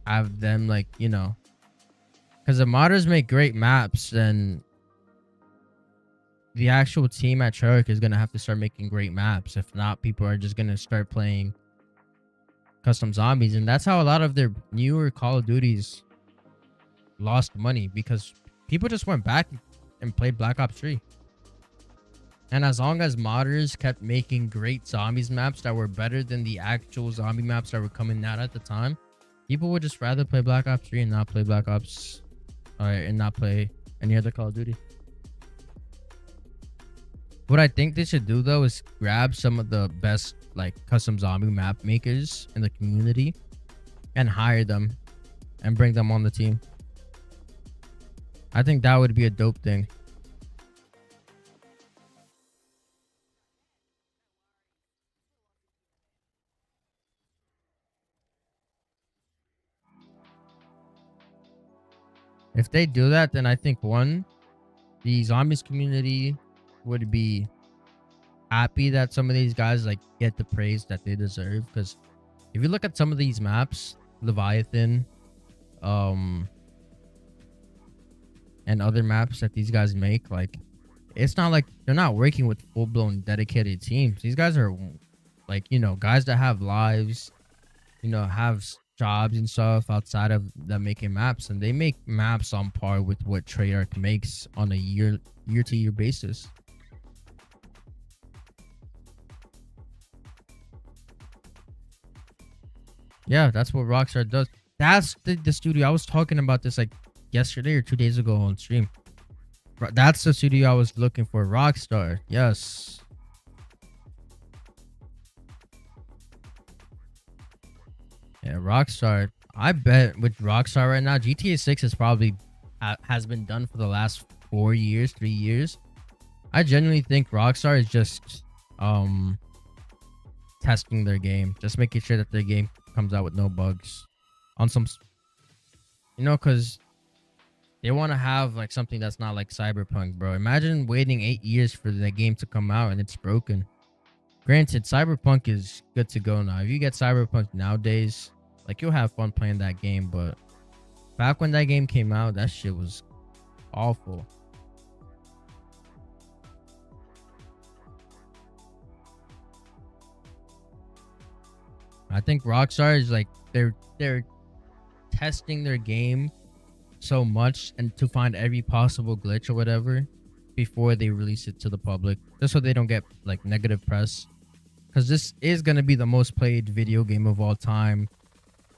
have them, like, you know, because the modders make great maps, and the actual team at Treyarch is going to have to start making great maps. If not, people are just going to start playing custom zombies. And that's how a lot of their newer Call of Duties lost money, because people just went back and played Black Ops 3. And as long as modders kept making great zombies maps that were better than the actual zombie maps that were coming out at the time, people would just rather play Black Ops 3 and not play Black Ops, and not play any other Call of Duty. What I think they should do, though, is grab some of the best like custom zombie map makers in the community and hire them and bring them on the team. I think that would be a dope thing. If they do that, then I think, one, the zombies community would be happy that some of these guys like get the praise that they deserve. Because if you look at some of these maps, Leviathan, and other maps that these guys make, like, it's not like they're not working with full-blown dedicated teams. These guys are like, you know, guys that have lives, you know, have jobs and stuff outside of them making maps, and they make maps on par with what Treyarch makes on a year-to-year basis. Yeah, that's what Rockstar does. That's the studio. I was talking about this like yesterday or 2 days ago on stream. That's the studio I was looking for. Rockstar. Yes. Yeah, Rockstar. I bet with Rockstar right now, GTA 6 is probably has been done for the last 4 years, 3 years. I genuinely think Rockstar is just testing their game, just making sure that their game comes out with no bugs on some, you know, because they want to have like something that's not like Cyberpunk, bro. Imagine waiting 8 years for the game to come out and it's broken. Granted, Cyberpunk is good to go now. If you get Cyberpunk nowadays, like, you'll have fun playing that game, but Back when that game came out, that shit was awful. I think Rockstar is like they're testing their game so much and to find every possible glitch or whatever before they release it to the public, just so they don't get like negative press. Because this is gonna be the most played video game of all time.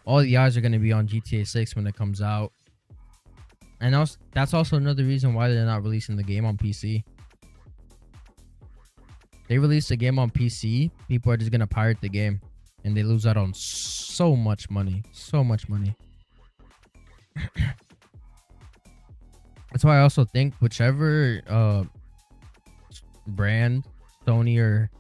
All the eyes are gonna be on GTA 6 when it comes out, and also, that's also another reason why they're not releasing the game on PC. They release the game on PC, people are just gonna pirate the game, and they lose out on so much money, so much money. That's why I also think whichever brand, Sony or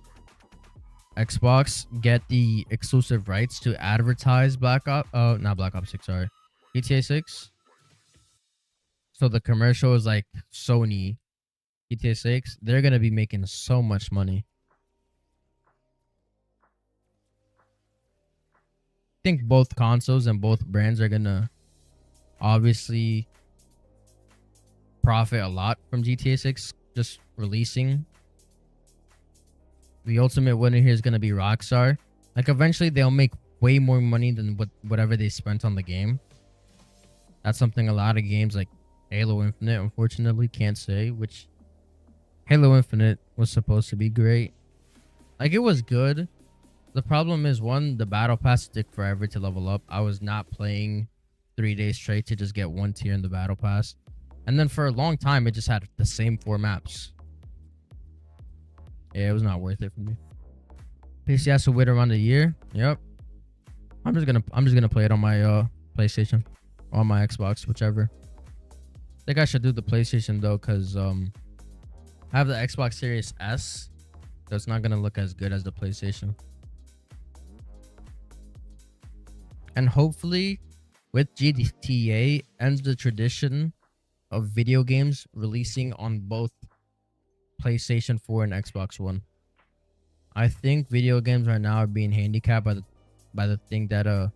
Xbox, get the exclusive rights to advertise not Black Ops 6, sorry, GTA 6. So the commercial is like Sony GTA 6. They're gonna be making so much money. I think both consoles and both brands are gonna obviously profit a lot from GTA 6 just releasing. The ultimate winner here is gonna be Rockstar. Like eventually they'll make way more money than whatever they spent on the game. That's something a lot of games like Halo Infinite unfortunately can't say, which Halo Infinite was supposed to be great. Like it was good. The problem is, one, the battle pass took forever to level up. I was not playing 3 days straight to just get one tier in the battle pass. And then for a long time, it just had the same 4 maps. Yeah, it was not worth it for me. PC has to wait around a year. Yep. I'm just gonna play it on my PlayStation, or on my Xbox, whichever. I think I should do the PlayStation though, cause I have the Xbox Series S, so it's not gonna look as good as the PlayStation. And hopefully, with GTA ends the tradition of video games releasing on both PlayStation 4 and Xbox One. I think video games right now are being handicapped by the thing that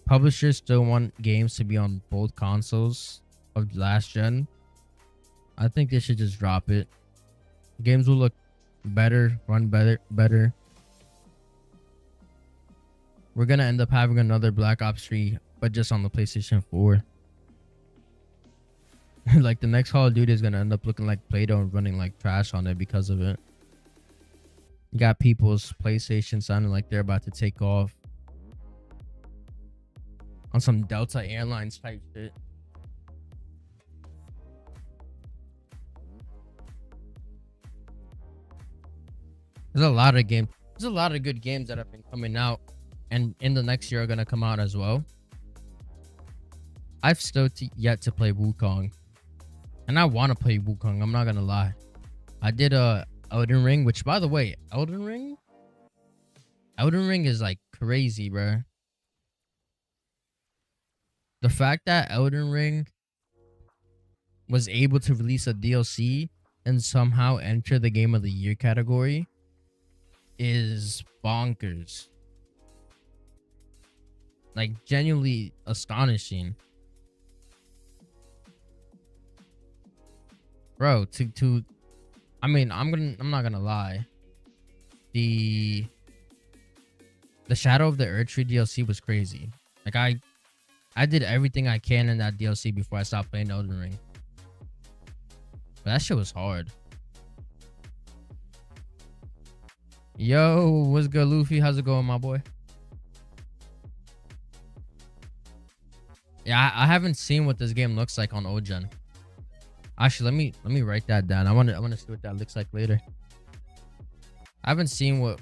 publishers still want games to be on both consoles of last gen. I think they should just drop it. Games will look better, run better. We're gonna end up having another Black Ops 3, but just on the PlayStation 4. Like the next Call of Duty is gonna end up looking like Play-Doh and running like trash on it because of it. You got people's PlayStation sounding like they're about to take off on some Delta Airlines type shit. There's a lot of games. There's a lot of good games that have been coming out, and in the next year are gonna come out as well. I've still yet to play Wukong, and I want to play Wukong. I'm not gonna lie. I did Elden Ring, which by the way, Elden Ring is like crazy, bro. The fact that Elden Ring was able to release a DLC and somehow enter the Game of the Year category is bonkers. Like genuinely astonishing. Bro, I mean, I'm not gonna lie. The Shadow of the Erdtree DLC was crazy. Like I did everything I can in that DLC before I stopped playing Elden Ring. But that shit was hard. Yo, what's good, Luffy? How's it going, my boy? Yeah, I haven't seen what this game looks like on OGen. Actually, let me write that down. I want to see what that looks like later. I haven't seen what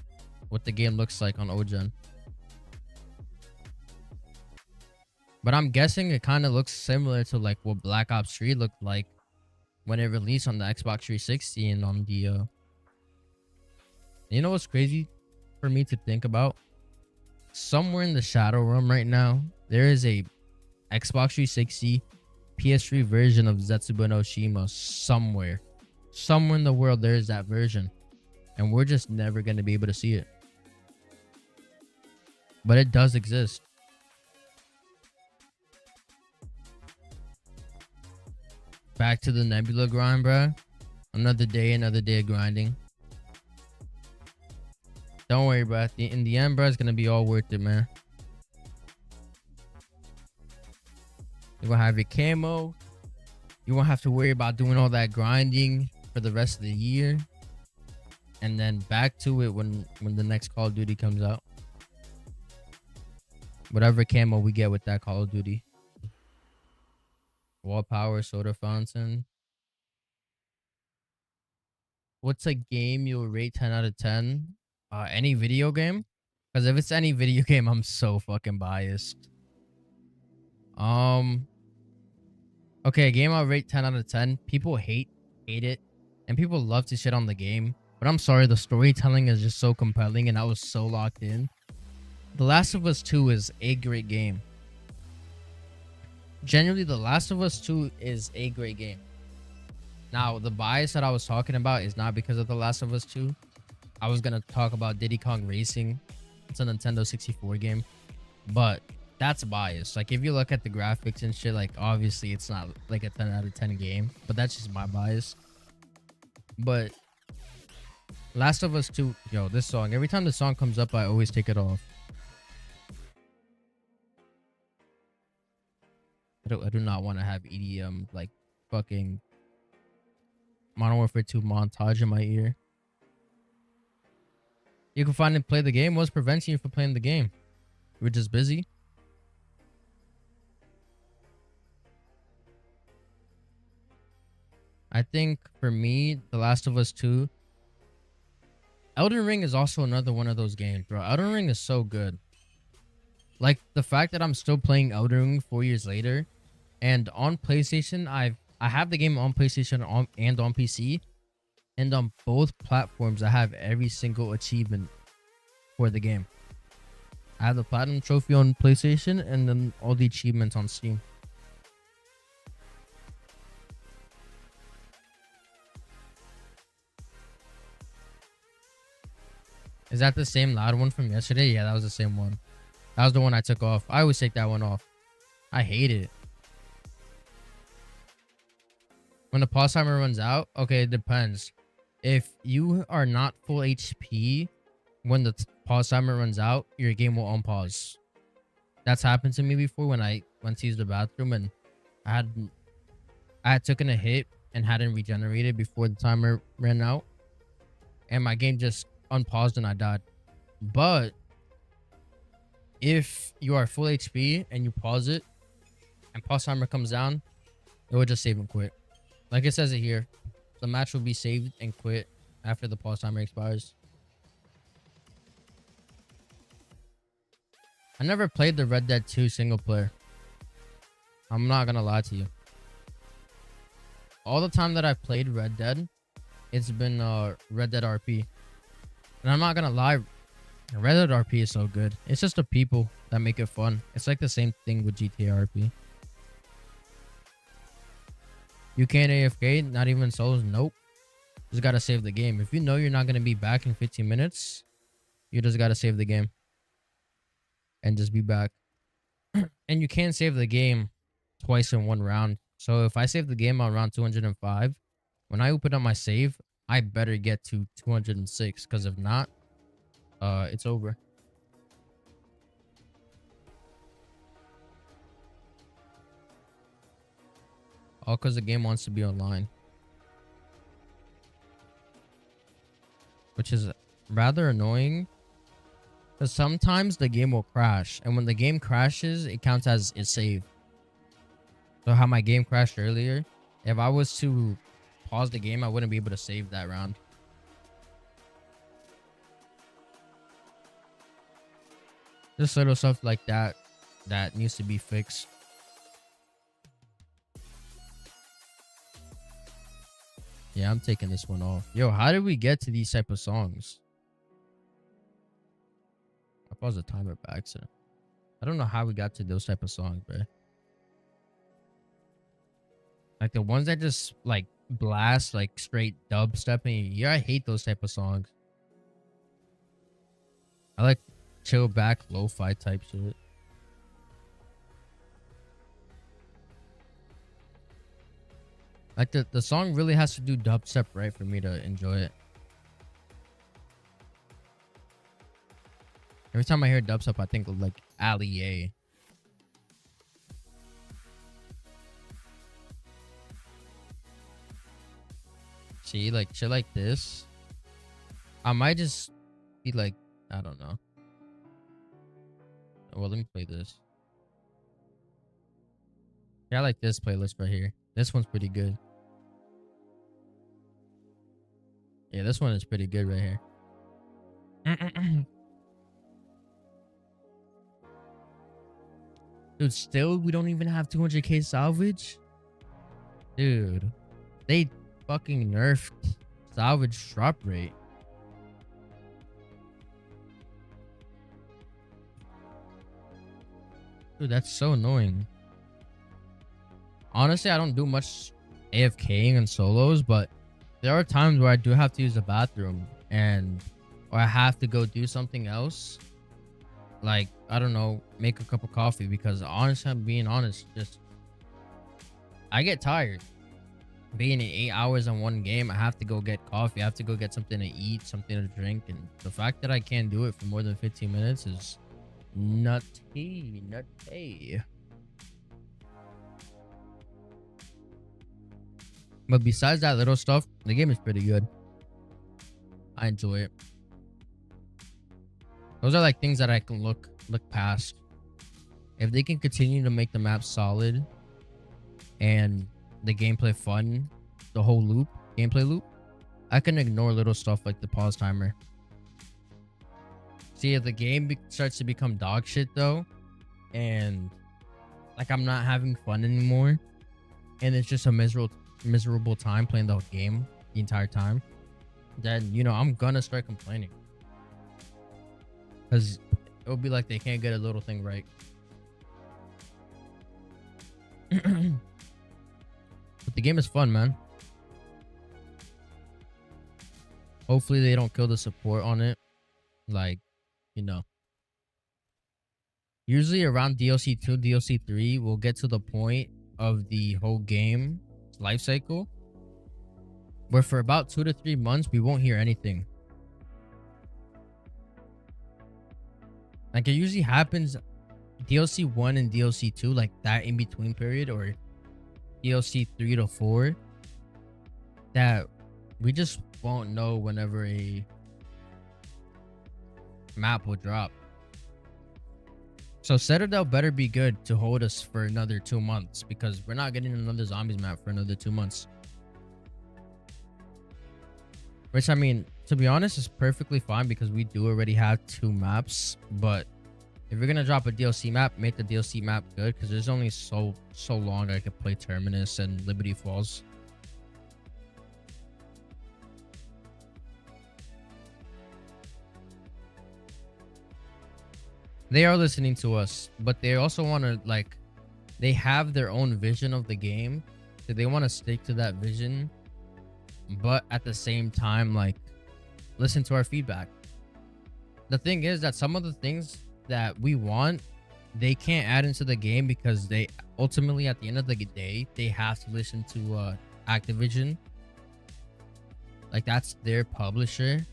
the game looks like on OGen. But I'm guessing it kind of looks similar to like what Black Ops 3 looked like when it released on the Xbox 360 and on the You know what's crazy for me to think about? Somewhere in the Shadow Realm right now, there is a Xbox 360 PS3 version of Zetsubo no Shima somewhere. Somewhere in the world there is that version. And we're just never going to be able to see it. But it does exist. Back to the Nebula grind, bro. Another day of grinding. Don't worry, bro. In the end, bro, it's gonna be all worth it, man. You're gonna have your camo. You won't have to worry about doing all that grinding for the rest of the year. And then back to it when the next Call of Duty comes out. Whatever camo we get with that Call of Duty. Wall power, soda fountain. What's a game you'll rate 10 out of 10? Any video game? Because if it's any video game, I'm so fucking biased. Okay, a game I'll rate 10 out of 10. People hate it. And people love to shit on the game. But I'm sorry, the storytelling is just so compelling and I was so locked in. The Last of Us 2 is a great game. Genuinely, The Last of Us 2 is a great game. Now, the bias that I was talking about is not because of The Last of Us 2. I was going to talk about Diddy Kong Racing. It's a Nintendo 64 game. But that's bias. Like, if you look at the graphics and shit, like, obviously it's not like a 10 out of 10 game. But that's just my bias. But Last of Us 2, yo, this song. Every time the song comes up, I always take it off. I do not want to have EDM, like, fucking Modern Warfare 2 montage in my ear. You can find and play the game. What's preventing you from playing the game? We're just busy. I think for me, The Last of Us 2. Elden Ring is also another one of those games, bro. Elden Ring is so good. Like, the fact that I'm still playing Elden Ring 4 years later, and on PlayStation, I have the game on PlayStation and on PC, and on both platforms, I have every single achievement for the game. I have the Platinum Trophy on PlayStation, and then all the achievements on Steam. Is that the same loud one from yesterday? Yeah, that was the same one. That was the one I took off. I always take that one off. I hate it. When the pause timer runs out, okay, it depends. If you are not full HP when the pause timer runs out, your game will unpause. That's happened to me before when I went to use the bathroom and I had taken a hit and hadn't regenerated before the timer ran out, and my game just unpaused and I died. But if you are full HP and you pause it and pause timer comes down, it will just save and quit. Like it says it here, the match will be saved and quit after the pause timer expires. I never played the Red Dead 2 single player. I'm not gonna lie to you. All the time that I've played Red Dead, it's been Red Dead RP. And I'm not gonna lie, Red Dead RP is so good. It's just the people that make it fun. It's like the same thing with GTA RP. You can't AFK, not even solos. Nope. Just gotta save the game. If you know you're not gonna be back in 15 minutes, you just gotta save the game and just be back. And you can't save the game twice in one round. So if I save the game on round 205, when I open up my save, I better get to 206, because if not, it's over. All because the game wants to be online, which is rather annoying, because sometimes the game will crash, and when the game crashes, it counts as a save. So how my game crashed earlier, if I was to pause the game, I wouldn't be able to save that round. Just little stuff like that that needs to be fixed. Yeah, I'm taking this one off. Yo, how did we get to these type of songs? I paused the timer by accident. I don't know how we got to those type of songs, bro. Like the ones that just like blast like straight dubstepping. Yeah, I hate those type of songs. I like chill back lo-fi type shit. . Like the song really has to do dubstep right for me to enjoy it. Every time I hear dubstep, I think of like Ali A. See, like shit like this, I might just be like, I don't know. Well, let me play this. Yeah, I like this playlist right here. This one's pretty good. Yeah, this one is pretty good right here. Dude, still we don't even have 200k salvage. Dude, they fucking nerfed salvage drop rate. Dude, that's so annoying. Honestly, I don't do much AFKing and solos, but there are times where I do have to use the bathroom or I have to go do something else. Like, I don't know, make a cup of coffee, because honestly, I'm being honest, just I get tired. Being in 8 hours on one game, I have to go get coffee. I have to go get something to eat, something to drink. And the fact that I can't do it for more than 15 minutes is nutty. But besides that little stuff, the game is pretty good. I enjoy it. Those are like things that I can look past. If they can continue to make the map solid and the gameplay fun, the whole gameplay loop, I can ignore little stuff like the pause timer. See, if the game starts to become dog shit though, and like I'm not having fun anymore, and it's just a miserable time playing the whole game the entire time, then I'm gonna start complaining, because it'll be like they can't get a little thing right. But the game is fun, man. Hopefully they don't kill the support on it. Like, usually around DLC 2, DLC 3, we'll get to the point of the whole game life cycle where for about 2 to 3 months, we won't hear anything. Like, it usually happens DLC 1 and DLC 2, like that in between period, or DLC 3 to 4, that we just won't know whenever a map will drop. So Citadel better be good to hold us for another 2 months, because we're not getting another zombies map for another 2 months. Which, I mean, to be honest, is perfectly fine, because we do already have 2 maps. But if you're gonna drop a DLC map, make the DLC map good, because there's only so long I could play Terminus and Liberty Falls. They are listening to us, but they also want to, like, they have their own vision of the game, so they want to stick to that vision, but at the same time, like, listen to our feedback. The thing is that some of the things that we want, they can't add into the game, because they ultimately, at the end of the day, they have to listen to Activision. Like, that's their publisher.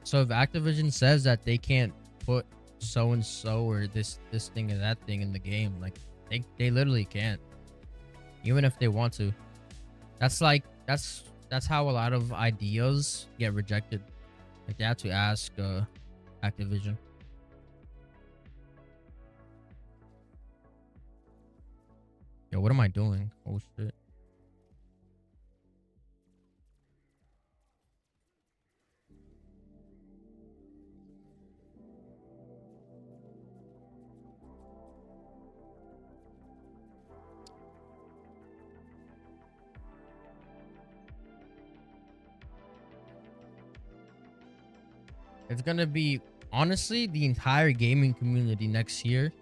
So if Activision says that they can't put so and so or this thing and that thing in the game, like, they literally can't, even if they want to. That's how a lot of ideas get rejected. Like, they have to ask Activision. Yo, what am I doing? Oh shit. It's gonna be, honestly, the entire gaming community next year.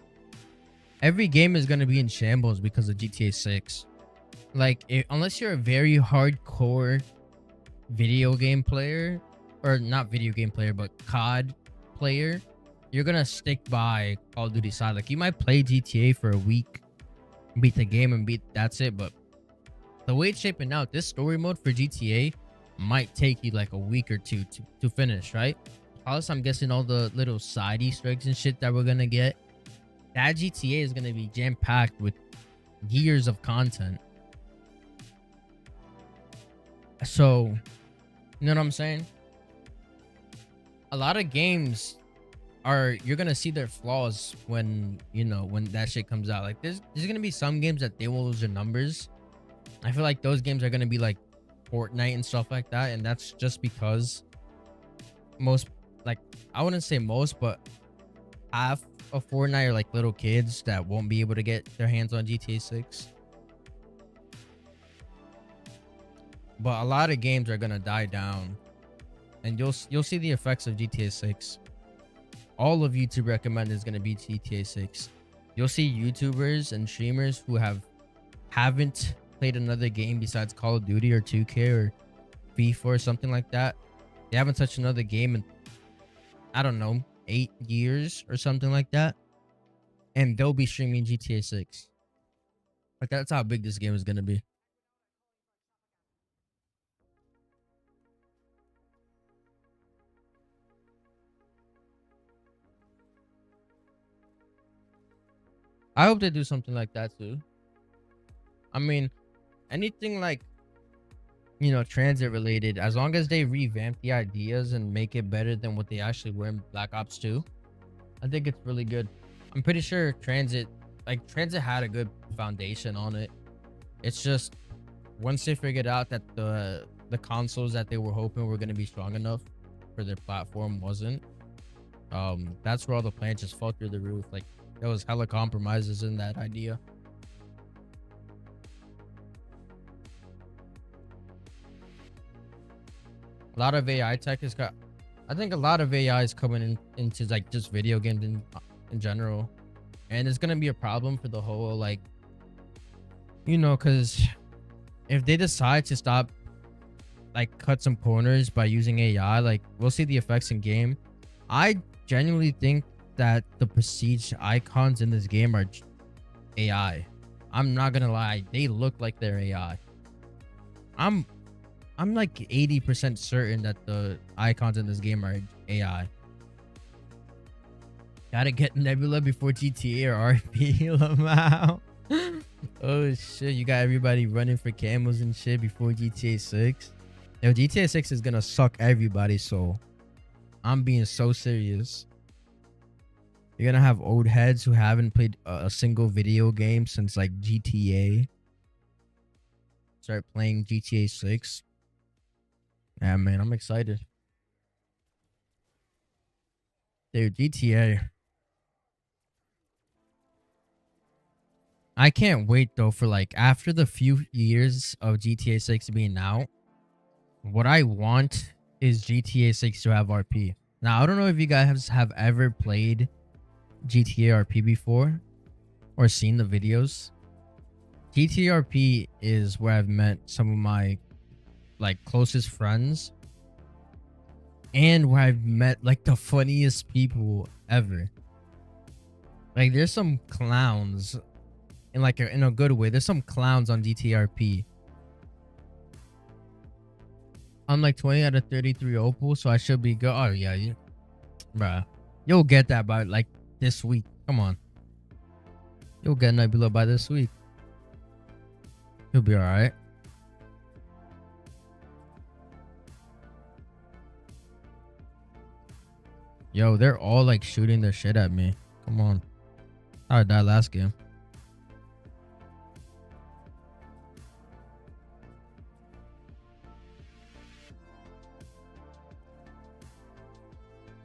Every game is gonna be in shambles because of GTA 6. Like, unless you're a very hardcore video game player, or not video game player, but COD player, you're gonna stick by Call of Duty side. Like you might play GTA for a week, beat the game and beat that's it. But the way it's shaping out, this story mode for GTA might take you like a week or two to finish, right? Plus, I'm guessing all the little side Easter eggs and shit that we're gonna get. That GTA is gonna be jam-packed with years of content. So, you know what I'm saying? A lot of games you're gonna see their flaws when when that shit comes out. Like there's gonna be some games that they will lose their numbers. I feel like those games are gonna be like Fortnite and stuff like that, and that's just because most, like, I wouldn't say most, but half of Fortnite are like little kids that won't be able to get their hands on GTA 6. But a lot of games are gonna die down, and you'll see the effects of GTA 6. All of YouTube recommend is gonna be GTA 6. You'll see YouTubers and streamers who haven't played another game besides Call of Duty or 2K or FIFA or something like that. They haven't touched another game in, I don't know, 8 years or something like that, and they'll be streaming GTA 6. Like that's how big this game is gonna be. I hope they do something like that too. I mean, anything like, transit related, as long as they revamp the ideas and make it better than what they actually were in Black Ops 2, I think it's really good. I'm pretty sure transit had a good foundation on it. It's just once they figured out that the consoles that they were hoping were going to be strong enough for their platform wasn't, that's where all the plans just fell through the roof. Like there was hella compromises in that idea. A lot of AI tech has got, I think a lot of AI is coming into like just video games in general, and it's gonna be a problem for the whole, like, because if they decide to stop, like, cut some corners by using AI, like we'll see the effects in game. I genuinely think that the prestige icons in this game are AI. I'm not gonna lie, they look like they're AI. I'm like 80% certain that the icons in this game are AI. Gotta get Nebula before GTA or RP. Lamau. Oh shit, you got everybody running for camos and shit before GTA 6. Yo, GTA 6 is gonna suck everybody, so I'm being so serious. You're gonna have old heads who haven't played a single video game since like GTA start playing GTA 6. Yeah, man, I'm excited. Dude, GTA. I can't wait though for, like, after the few years of GTA 6 being out, what I want is GTA 6 to have RP. Now, I don't know if you guys have ever played GTA RP before or seen the videos. GTA RP is where I've met some of my, like, closest friends, and where I've met like the funniest people ever. Like there's some clowns in like in a good way. There's some clowns on GTRP. I'm like 20 out of 33 Opal, so I should be good. Oh yeah, bruh, you'll get that by like this week. Come on, you'll get Nebula by this week. You'll be all right. Yo, they're all like shooting their shit at me. Come on. I died last game.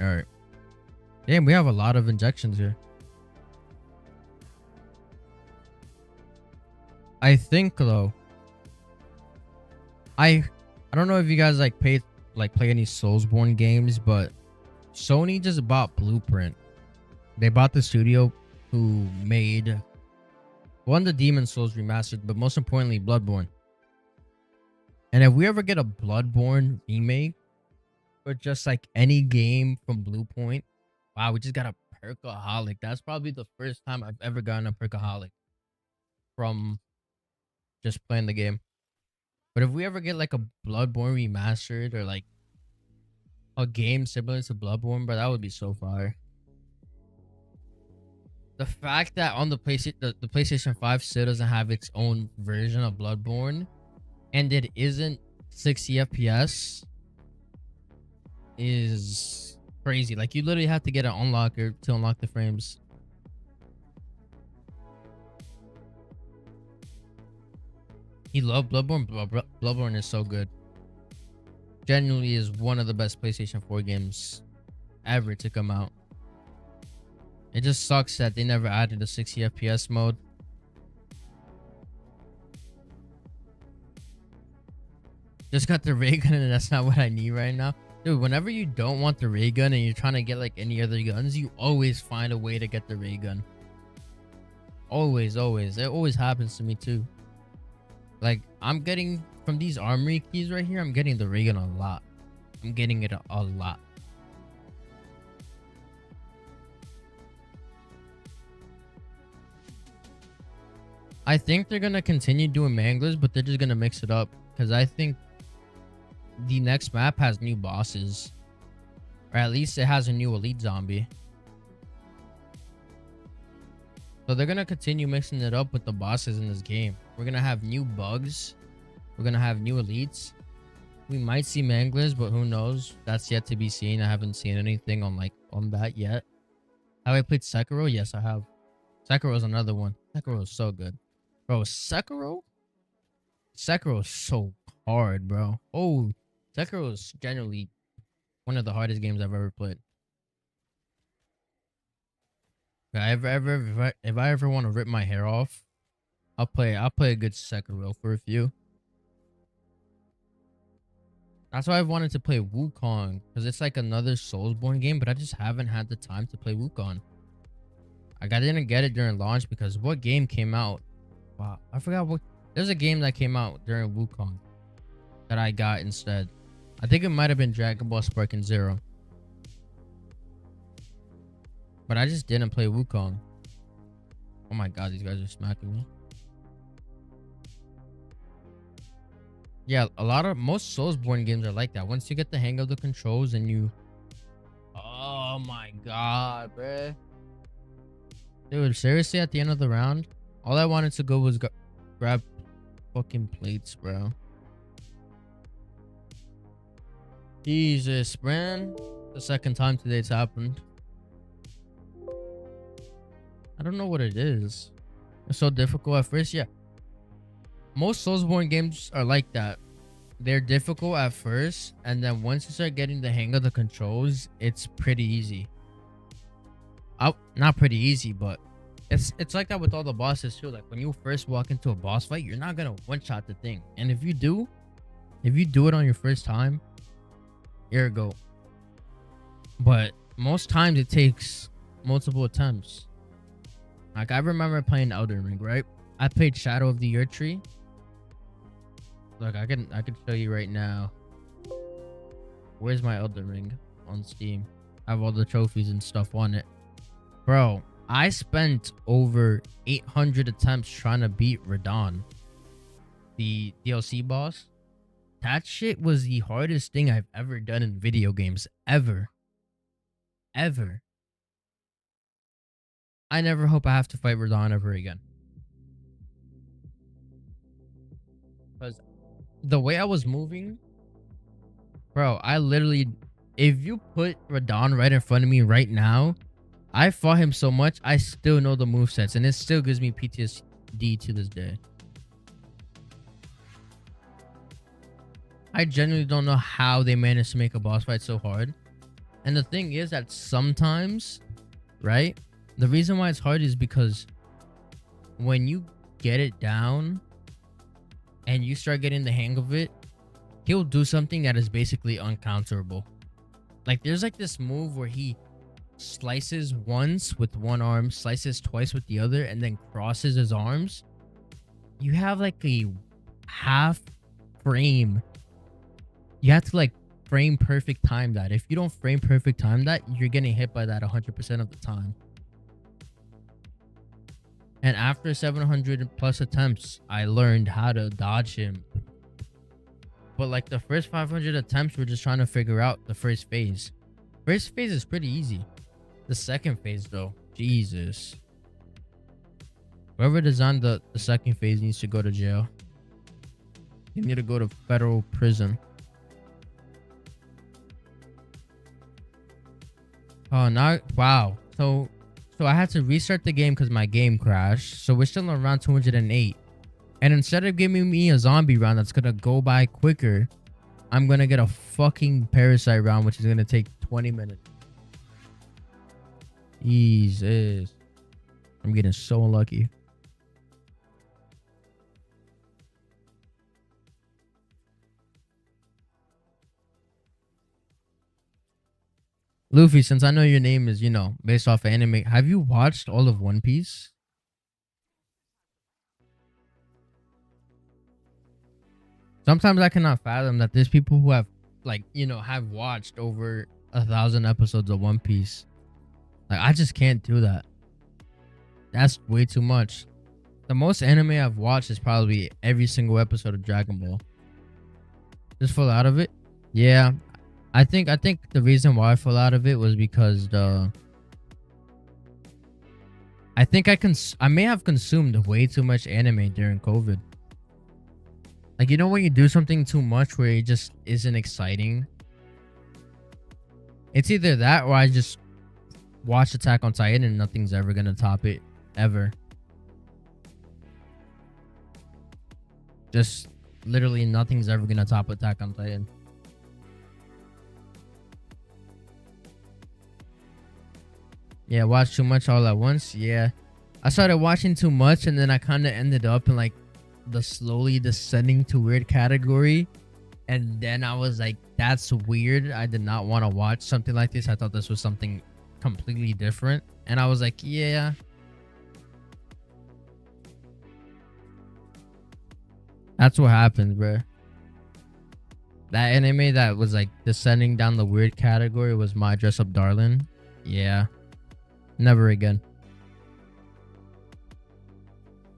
Alright. Damn, we have a lot of injections here. I think though, I don't know if you guys like play any Soulsborne games, but Sony just bought Blueprint. They bought the studio who made one, the Demon Souls remastered, but most importantly, Bloodborne. And if we ever get a Bloodborne remake, or just like any game from Bluepoint, Wow, we just got a perkaholic. That's probably the first time I've ever gotten a perkaholic from just playing the game. But if we ever get like a Bloodborne remastered or like a game similar to Bloodborne, bro, that would be so fire. The fact that on the PlayStation 5 still doesn't have its own version of Bloodborne and it isn't 60 FPS is crazy. Like, you literally have to get an unlocker to unlock the frames. He loved Bloodborne. Bloodborne is so good. Genuinely is one of the best PlayStation 4 games ever to come out. It just sucks that they never added a 60 FPS mode. Just got the ray gun and that's not what I need right now. Dude, whenever you don't want the ray gun and you're trying to get like any other guns, you always find a way to get the ray gun. Always. It always happens to me too. Like, I'm getting from these armory keys right here, I'm getting the ray gun a lot. I'm getting it a lot. I think they're gonna continue doing manglers, but they're just gonna mix it up because I think the next map has new bosses, or at least it has a new elite zombie. So they're gonna continue mixing it up with the bosses in this game. We're gonna have new bugs. We're gonna have new elites. We might see manglers, but who knows? That's yet to be seen. I haven't seen anything on that yet. Have I played Sekiro? Yes, I have. Sekiro is another one. Sekiro is so good. Bro, Sekiro is so hard, bro. Oh, Sekiro is generally one of the hardest games I've ever played. If I ever want to rip my hair off, I'll play a good Sekiro for a few. That's why I've wanted to play Wukong, because it's like another Soulsborne game, but I just haven't had the time to play Wukong. I didn't get it during launch because what game came out? Wow, I forgot what. There's a game that came out during Wukong that I got instead. I think it might have been Dragon Ball Sparking Zero. But I just didn't play Wukong. Oh my god, these guys are smacking me. Yeah, most Soulsborne games are like that. Once you get the hang of the controls and you... Oh my god, bruh. Dude, seriously, at the end of the round, all I wanted to go was grab fucking plates, bro. Jesus, man. The second time today it's happened. I don't know what it is. It's so difficult at first. Yeah. Most Soulsborne games are like that. They're difficult at first, and then once you start getting the hang of the controls, it's pretty easy. Not pretty easy, but it's like that with all the bosses too. Like when you first walk into a boss fight, you're not gonna one-shot the thing. And if you do it on your first time, here it go. But most times it takes multiple attempts. Like I remember playing Elden Ring, right? I played Shadow of the Erdtree. Look, I can show you right now. Where's my Elden Ring on Steam? I have all the trophies and stuff on it. Bro, I spent over 800 attempts trying to beat Radon, the DLC boss. That shit was the hardest thing I've ever done in video games. Ever. I never hope I have to fight Radon ever again. Because the way I was moving, bro, I literally... If you put Radon right in front of me right now, I fought him so much, I still know the movesets, and it still gives me PTSD to this day. I genuinely don't know how they managed to make a boss fight so hard. And the thing is that sometimes, right, the reason why it's hard is because when you get it down and you start getting the hang of it, he'll do something that is basically uncounterable. Like there's like this move where he slices once with one arm, slices twice with the other, and then crosses his arms. You have like a half frame. You have to like frame perfect time that. If you don't frame perfect time that, you're getting hit by that 100% of the time. And after 700 plus attempts, I learned how to dodge him. But like the first 500 attempts, we're just trying to figure out the first phase. First phase is pretty easy. The second phase though, Jesus. Whoever designed the second phase needs to go to jail. You need to go to federal prison. Oh, now, wow. So I had to restart the game because my game crashed. So we're still on round 208. And instead of giving me a zombie round that's going to go by quicker, I'm going to get a fucking parasite round, which is going to take 20 minutes. Jesus. I'm getting so unlucky. Luffy, since I know your name is, based off of anime, have you watched all of One Piece? Sometimes I cannot fathom that there's people who have, have watched over 1,000 episodes of One Piece. Like, I just can't do that. That's way too much. The most anime I've watched is probably every single episode of Dragon Ball. Just fall out of it? Yeah. I think the reason why I fell out of it was because I may have consumed way too much anime during COVID. Like, when you do something too much where it just isn't exciting. It's either that or I just watch Attack on Titan and nothing's ever gonna top it ever. Just literally nothing's ever gonna top Attack on Titan. Yeah, watch too much all at once. Yeah, I started watching too much and then I kind of ended up in like the slowly descending to weird category. And then I was like, that's weird. I did not want to watch something like this. I thought this was something completely different. And I was like, yeah. That's what happens, bro. That anime that was like descending down the weird category was My Dress Up Darling. Yeah. Never again.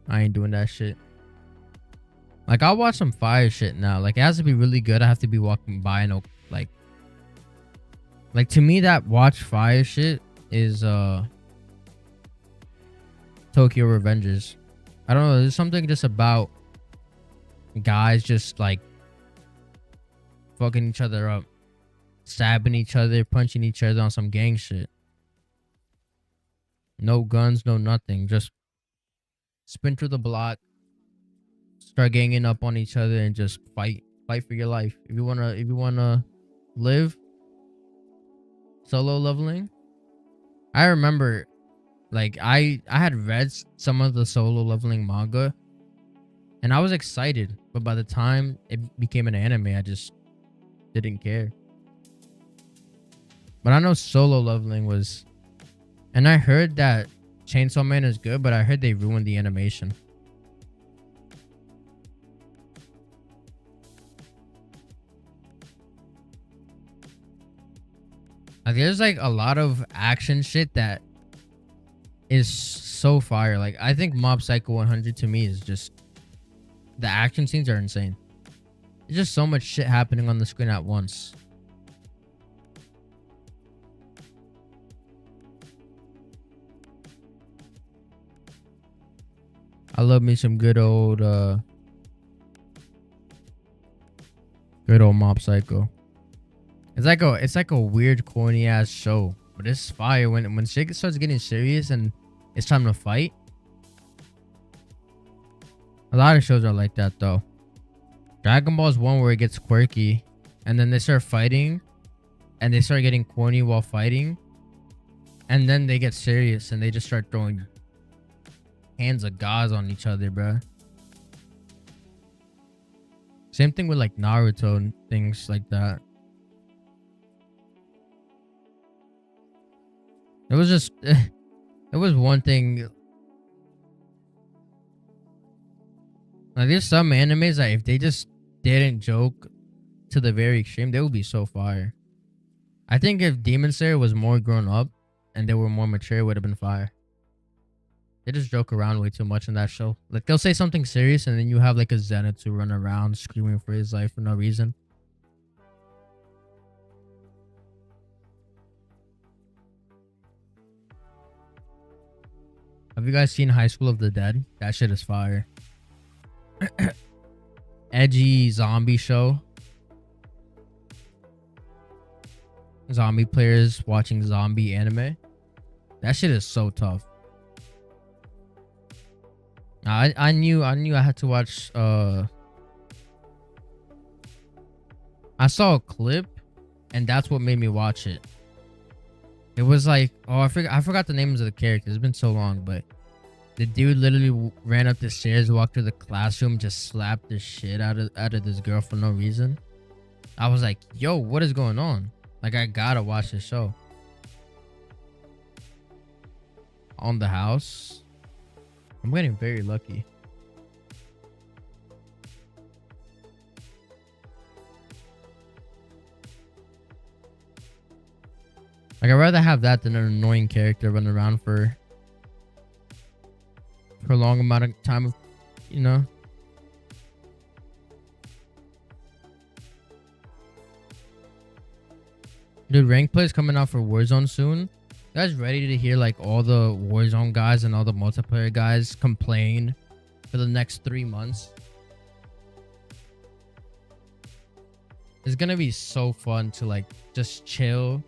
I ain't doing that shit. Like, I'll watch some fire shit now. Like, it has to be really good. I have to be walking by and like to me, that watch fire shit is Tokyo Revengers. I don't know. There's something just about guys just like fucking each other up, stabbing each other, punching each other on some gang shit. No guns, no nothing. Just spin through the block, start ganging up on each other, and just fight for your life. If you wanna live, solo leveling. I remember, like, I had read some of the solo leveling manga, and I was excited. But by the time it became an anime, I just didn't care. But I know solo leveling was. And I heard that Chainsaw Man is good, but I heard they ruined the animation. Like, there's like a lot of action shit that is so fire. Like, I think Mob Psycho 100 to me is just, the action scenes are insane. There's just so much shit happening on the screen at once. I love me some good old Mob Psycho. It's like a weird corny ass show, but it's fire when shit starts getting serious and it's time to fight. A lot of shows are like that though. Dragon Ball is one where it gets quirky, and then they start fighting, and they start getting corny while fighting, and then they get serious and they just start throwing hands of gods on each other, bro. Same thing with like Naruto and things like that. It was just it was one thing. Like, there's some animes that if they just didn't joke to the very extreme, they would be so fire. I think if Demon Slayer was more grown up and they were more mature, it would have been fire. They just joke around way too much in that show. Like, they'll say something serious and then you have like a Zenitsu run around screaming for his life for no reason. Have you guys seen High School of the Dead? That shit is fire. Edgy zombie show. Zombie players watching zombie anime. That shit is so tough. I knew I had to watch. I saw a clip, and that's what made me watch it. It was like, oh, I forgot the names of the characters. It's been so long, but the dude literally ran up the stairs, walked through the classroom, just slapped the shit out of this girl for no reason. I was like, yo, what is going on? Like, I gotta watch this show. On the House. I'm getting very lucky. Like, I'd rather have that than an annoying character running around for a long amount of time, you know. Dude, rank play is coming out for Warzone soon. You guys ready to hear like all the Warzone guys and all the multiplayer guys complain for the next 3 months? It's gonna be so fun to like just chill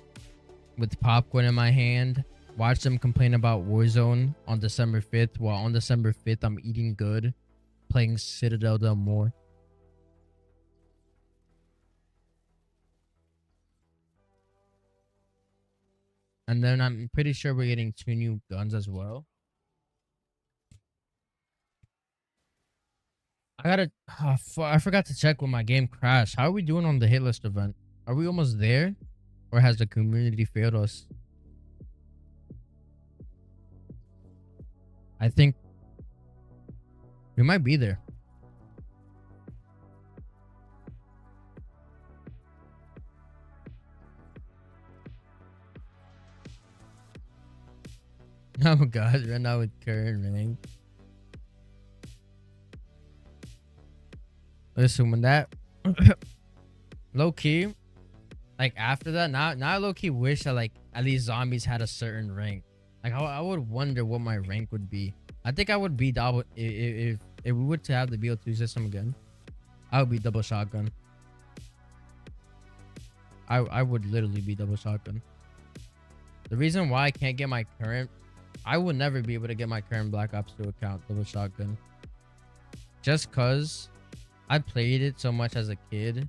with popcorn in my hand, watch them complain about Warzone on December 5th, while on December 5th I'm eating good, playing Citadel Del More. And then I'm pretty sure we're getting 2 new guns as well. I forgot to check when my game crashed. How are we doing on the hit list event? Are we almost there? Or has the community failed us? I think we might be there. Oh god, right now with current rank. Listen, when that low key, like after that, now I low key wish that like at least zombies had a certain rank. Like I would wonder what my rank would be. I think I would be double if we were to have the BO2 system again. I would be double shotgun. I would literally be double shotgun. The reason why I can't get my current, I would never be able to get my current Black Ops 2 account double shotgun. Just cause I played it so much as a kid.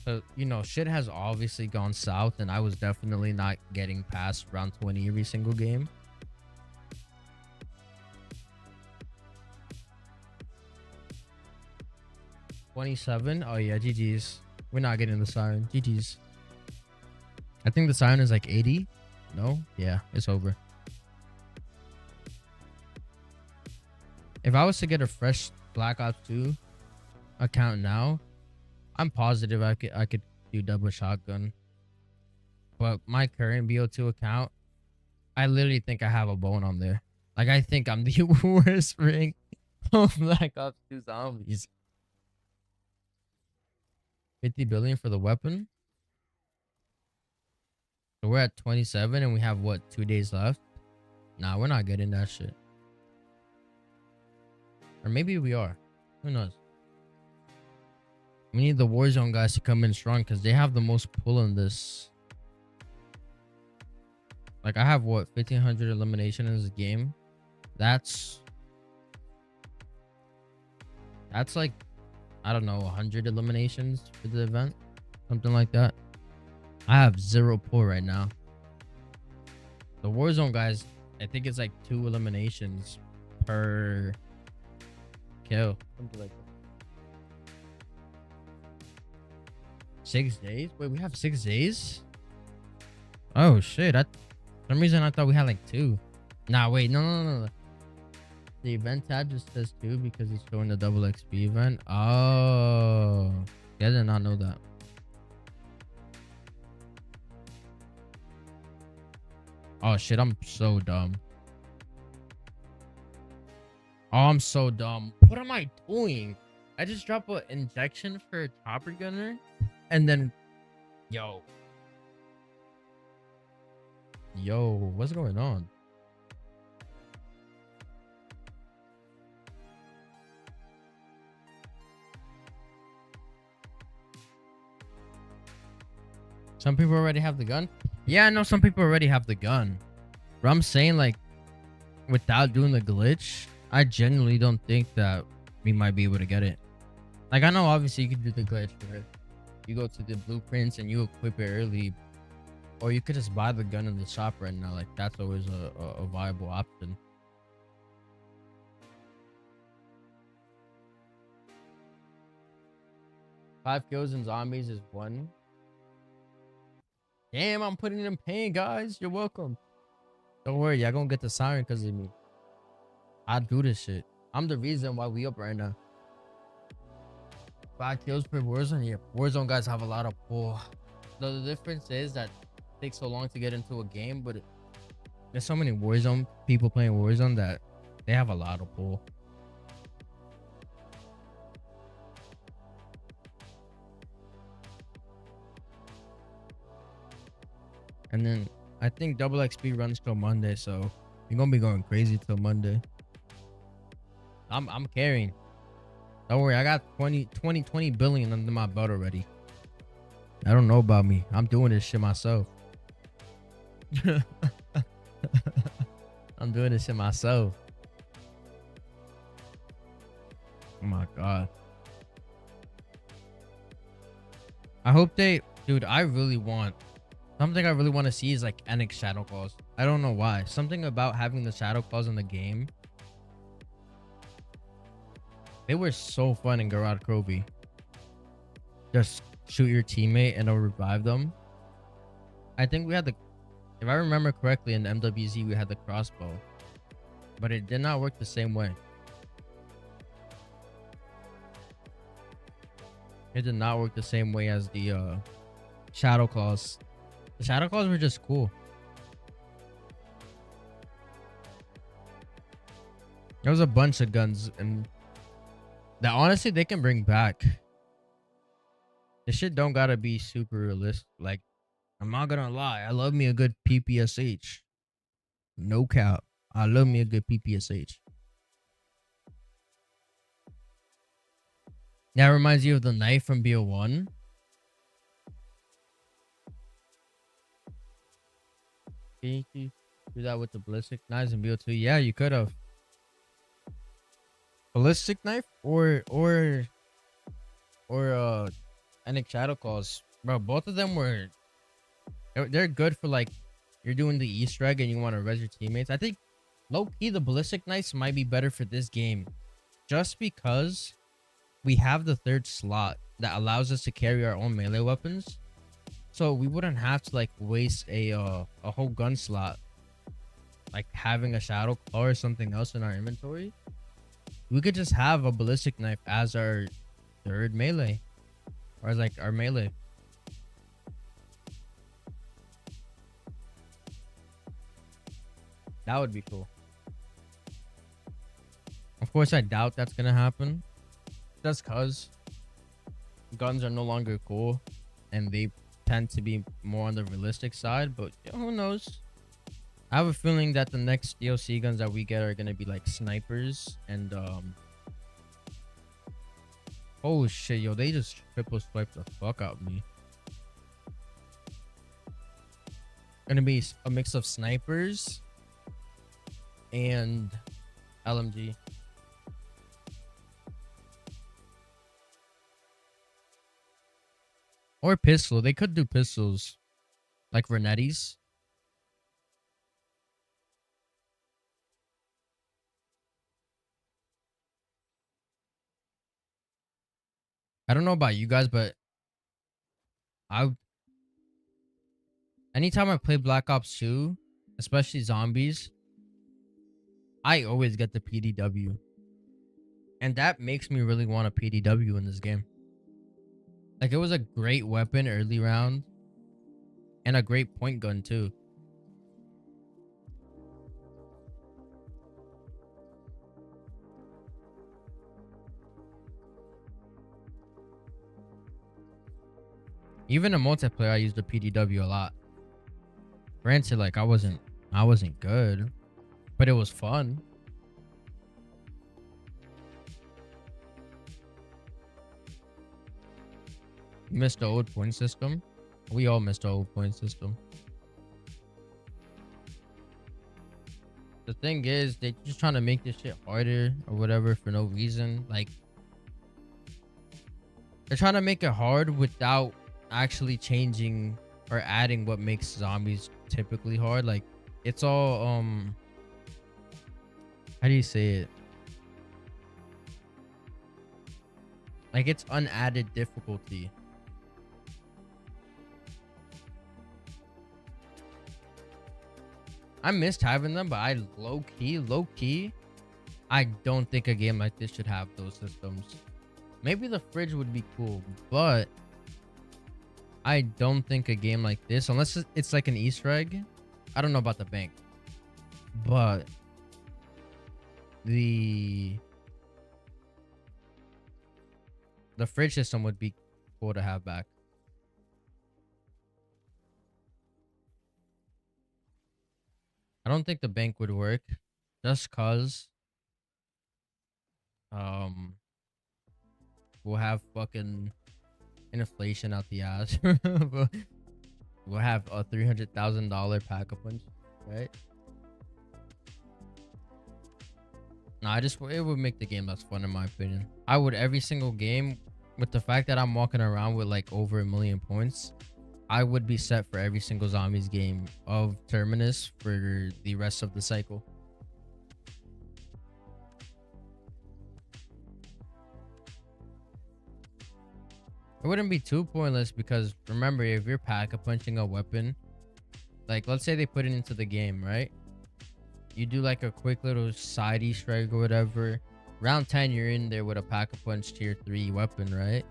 So, you know, shit has obviously gone south and I was definitely not getting past round 20 every single game. $27. Oh yeah, GG's. We're not getting the siren. GG's. I think the siren is like 80. No? Yeah, it's over. If I was to get a fresh Black Ops 2 account now, I'm positive I could do double shotgun. But my current BO2 account, I literally think I have a bone on there. Like, I think I'm the worst rank of Black Ops 2 zombies. 50 billion for the weapon. So we're at 27 and we have what, 2 days left? Nah, we're not getting that shit. Or maybe we are. Who knows? We need the Warzone guys to come in strong because they have the most pull in this. Like, I have what, 1500 elimination in this game. That's like, I don't know, 100 eliminations for the event, something like that. I have 0 pull right now. The Warzone guys, I think it's like 2 eliminations per kill, something like that. 6 days? Wait, we have 6 days? Oh shit! For some reason I thought we had like 2. Nah, wait, no. The event tab just says 2 because it's showing the double XP event. Oh, yeah, I did not know that. Oh shit, I'm so dumb. Oh, I'm so dumb. What am I doing? I just dropped an injection for a chopper gunner, and then, yo, what's going on? Some people already have the gun. Yeah, I know some people already have the gun. But I'm saying, like, without doing the glitch, I genuinely don't think that we might be able to get it. Like, I know obviously you can do the glitch, right? You go to the blueprints and you equip it early, or you could just buy the gun in the shop right now. Like, that's always a viable option. Five kills in zombies is one. Damn, I'm putting in pain, guys. You're welcome. Don't worry, y'all gonna get the siren because of me. I do this shit. I'm the reason why we up right now. 5 kills per Warzone. Yeah, Warzone guys have a lot of pull. The difference is that it takes so long to get into a game, but there's so many Warzone people playing Warzone that they have a lot of pull. And then I think double XP runs till Monday, so you're gonna be going crazy till Monday. I'm carrying. Don't worry, I got 20 billion under my belt already. I don't know about me. I'm doing this shit myself. I'm doing this shit myself. Oh my god. I hope they, dude, I really want something I really want to see is like NX shadow calls. I don't know why. Something about having the shadow calls in the game. They were so fun in Garage Krovi. Just shoot your teammate and it'll revive them. I think we had the, if I remember correctly, in the MWZ we had the crossbow, but it did not work the same way. It did not work the same way as the shadow claws. The shadow claws were just cool. There was a bunch of guns and that honestly they can bring back. This shit don't gotta be super realistic. Like, I'm not gonna lie, I love me a good PPSH. No cap. I love me a good PPSH. That reminds you of the knife from BO1. Can you do that with the ballistic knives in BO2? Yeah, you could have. Ballistic knife or NX shadow calls, bro. Both of them were, they're good for like you're doing the Easter egg and you want to res your teammates. I think low key the ballistic knives might be better for this game, just because we have the third slot that allows us to carry our own melee weapons, so we wouldn't have to like waste a whole gun slot, like having a shadow claw or something else in our inventory. We could just have a ballistic knife as our third melee, or as like our melee. That would be cool. Of course, I doubt that's gonna happen, just cause guns are no longer cool, and they tend to be more on the realistic side. But who knows? I have a feeling that the next DLC guns that we get are gonna be like snipers and oh shit, yo, they just triple swiped the fuck out of me. Gonna be a mix of snipers and LMG. Or pistol. They could do pistols like Renetti's. I don't know about you guys, but anytime I play Black Ops 2, especially zombies, I always get the PDW. And that makes me really want a PDW in this game. Like, it was a great weapon early round and a great point gun too. Even in multiplayer, I used the PDW a lot. Granted, like I wasn't good, but it was fun. You missed the old point system. We all missed the old point system. The thing is, they just trying to make this shit harder or whatever for no reason. Like, they're trying to make it hard without actually changing or adding what makes zombies typically hard. Like, it's all how do you say it? Like, it's unadded difficulty. I missed having them, but I low key, I don't think a game like this should have those systems. Maybe the fridge would be cool, but I don't think a game like this, unless it's like an Easter egg. I don't know about the bank, but the fridge system would be cool to have back. I don't think the bank would work just cause we'll have fucking inflation out the ass. We'll have a $300,000 pack a punch, right? No, it would make the game less fun in my opinion. I would every single game, with the fact that I'm walking around with like over 1 million points, I would be set for every single zombies game of Terminus for the rest of the cycle. It wouldn't be too pointless because remember, if you're pack-a-punching a weapon, like let's say they put it into the game, right? You do like a quick little side Easter egg or whatever. Round 10, you're in there with a pack-a-punch tier 3 weapon, right?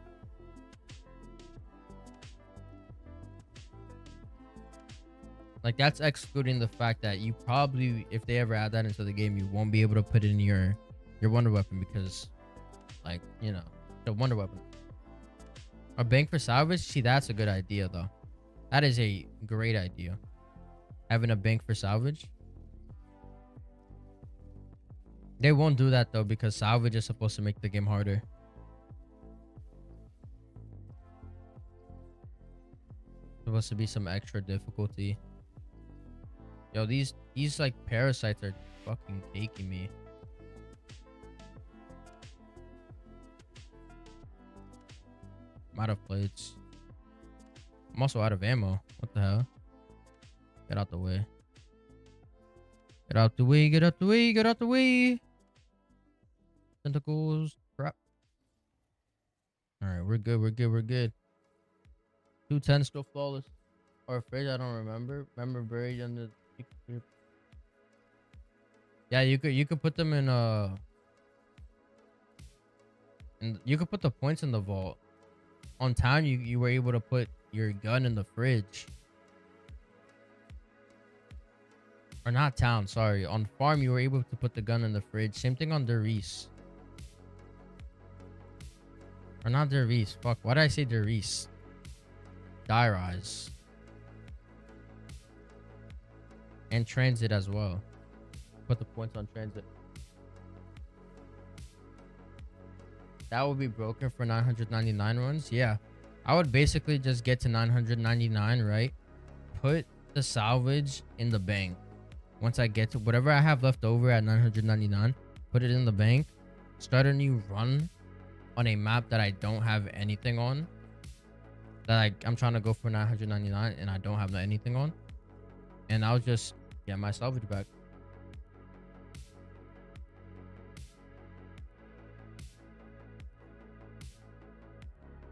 Like, that's excluding the fact that you probably, if they ever add that into the game, you won't be able to put it in your wonder weapon because, like, you know, the wonder weapon. A bank for salvage? See, that's a good idea, though. That is a great idea. Having a bank for salvage. They won't do that, though, because salvage is supposed to make the game harder. Supposed to be some extra difficulty. Yo, these like parasites are fucking taking me. I'm out of plates. I'm also out of ammo. What the hell? Get out the way. Get out the way, get out the way, get out the way. Tentacles. Crap. Alright, we're good, we're good, we're good. 210 still flawless. Or fridge, I don't remember. Remember buried under. Yeah, you could put them in and you could put the points in the vault. On time you were able to put your gun in the fridge. Or not town, sorry. On farm you were able to put the gun in the fridge. Same thing on Derice. Or not Derice. Fuck, why did I say Derice? Rise. And transit as well. Put the points on transit. That would be broken for 999 runs. Yeah, I would basically just get to 999, right? Put the salvage in the bank. Once I get to whatever I have left over at 999, put it in the bank. Start a new run on a map that I don't have anything on. That I'm trying to go for 999 and I don't have anything on. And I'll just get my salvage back.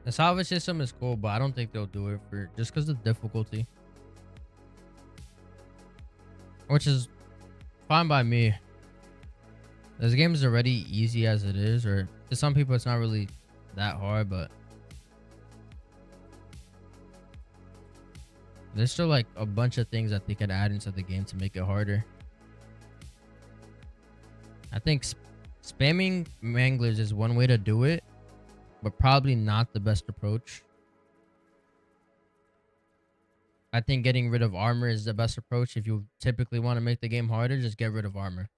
The salvage system is cool, but I don't think they'll do it for just because of the difficulty. Which is fine by me. This game is already easy as it is, or to some people it's not really that hard, but there's still like a bunch of things that they could add into the game to make it harder. I think spamming manglers is one way to do it, but probably not the best approach. I think getting rid of armor is the best approach. If you typically want to make the game harder, just get rid of armor.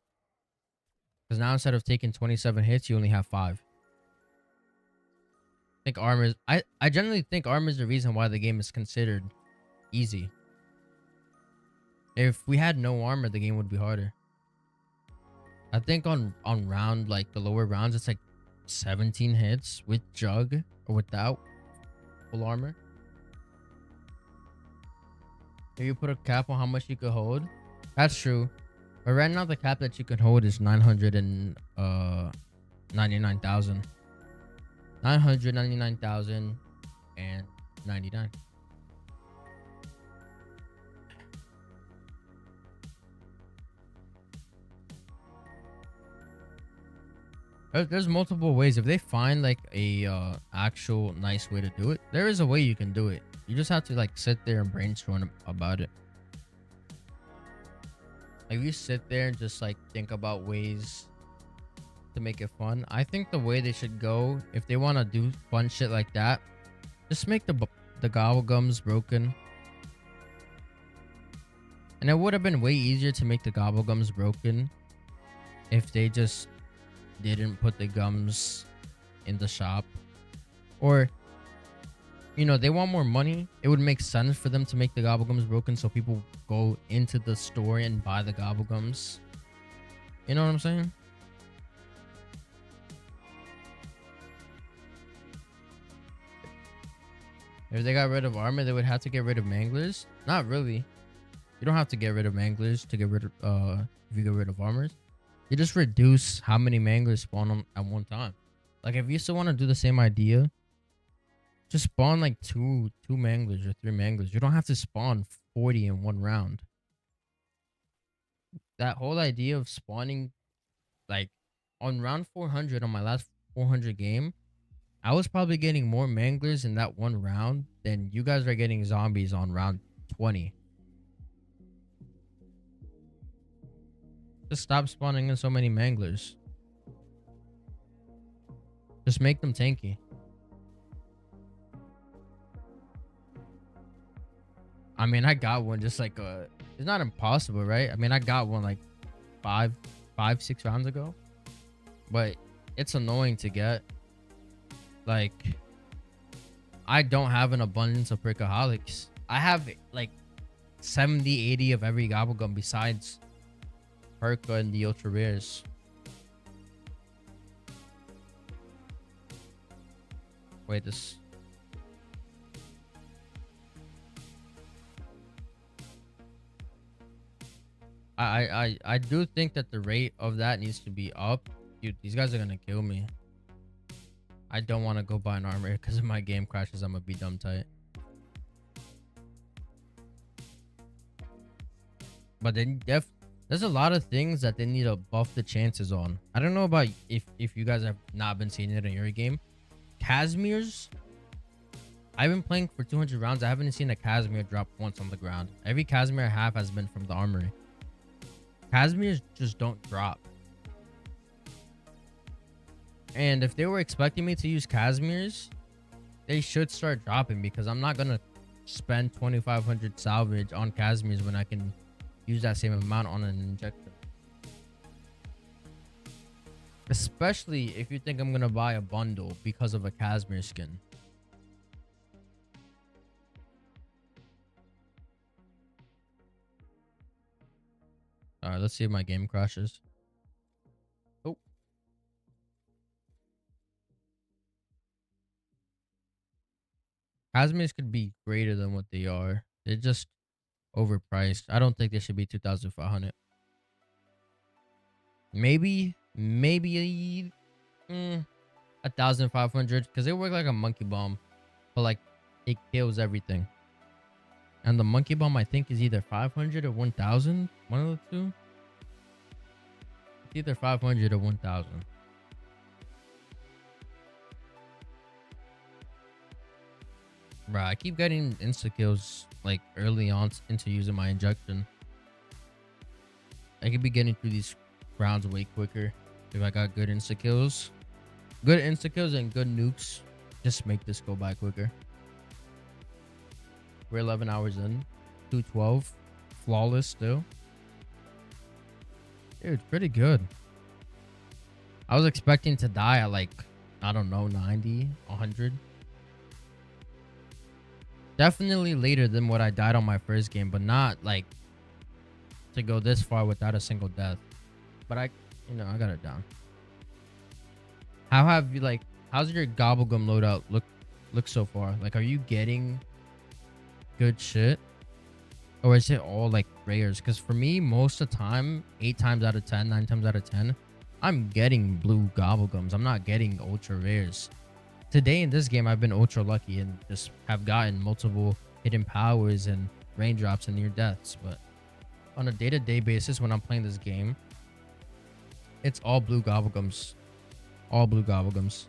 Because now instead of taking 27 hits, you only have 5. I think armor is, I generally think armor is the reason why the game is considered easy. If we had no armor, the game would be harder. I think on round, like the lower rounds, it's like 17 hits with jug or without full armor. If you put a cap on how much you could hold, that's true. But right now the cap that you can hold is 999,000. 999,099. There's multiple ways. If they find like a actual nice way to do it, there is a way you can do it. You just have to like sit there and brainstorm about it. Like you sit there and just like think about ways to make it fun. I think the way they should go, if they want to do fun shit like that, just make the gobblegums broken. And it would have been way easier to make the gobblegums broken if they just didn't put the gums in the shop. Or, you know, they want more money. It would make sense for them to make the gobblegums broken so people go into the store and buy the gobblegums. You know what I'm saying? If they got rid of armor, they would have to get rid of manglers. Not really. You don't have to get rid of manglers to get rid of if you get rid of armors. You just reduce how many manglers spawn on at one time. Like if you still want to do the same idea, just spawn like two manglers or 3 manglers. You don't have to spawn 40 in one round. That whole idea of spawning, like on round 400 on my last 400 game, I was probably getting more manglers in that one round than you guys are getting zombies on round 20. Just stop spawning in so many manglers. Just make them tanky. I mean, I got one just like it's not impossible, right? I mean, I got one like 6 rounds ago, but it's annoying to get. Like, I don't have an abundance of Prickaholics. I have like 70, 80 of every gobblegum besides Perka and the ultra rares. Wait, this. I do think that the rate of that needs to be up. Dude, these guys are gonna kill me. I don't want to go buy an armor because if my game crashes, I'm gonna be dumb tight. But then there's a lot of things that they need to buff the chances on. I don't know about if you guys have not been seeing it in your game. Casimir's, I've been playing for 200 rounds. I haven't seen a Casimir drop once on the ground. Every Casimir I have has been from the armory. Casimirs just don't drop. And if they were expecting me to use Casimirs, they should start dropping, because I'm not gonna spend 2,500 salvage on Casimirs when I can use that same amount on an injector. Especially if you think I'm gonna buy a bundle because of a Casimir skin. Alright, let's see if my game crashes. Oh. Casimirs could be greater than what they are. They're just overpriced. I don't think they should be 2,500. Maybe 1,500, because they work like a monkey bomb, but like it kills everything. And the monkey bomb, I think, is either 500 or 1,000. One of the two. It's either 500 or 1,000. Bro, I keep getting insta kills like early on into using my injection. I could be getting through these rounds way quicker if I got good insta kills. Good insta kills and good nukes just make this go by quicker. We're 11 hours in. 212. Flawless still. Dude, pretty good. I was expecting to die at like, I don't know, 90, 100. Definitely later than what I died on my first game, but not like to go this far without a single death. But I got it down. How have you like? How's your gobblegum loadout look so far? Like, are you getting good shit, or is it all like rares? Because for me, most of the time, 8 times out of 10, 9 times out of 10, I'm getting blue gobblegums. I'm not getting ultra rares. Today in this game, I've been ultra lucky and just have gotten multiple hidden powers and raindrops and near deaths. But on a day-to-day basis, when I'm playing this game, it's all blue gobblegums. All blue gobblegums.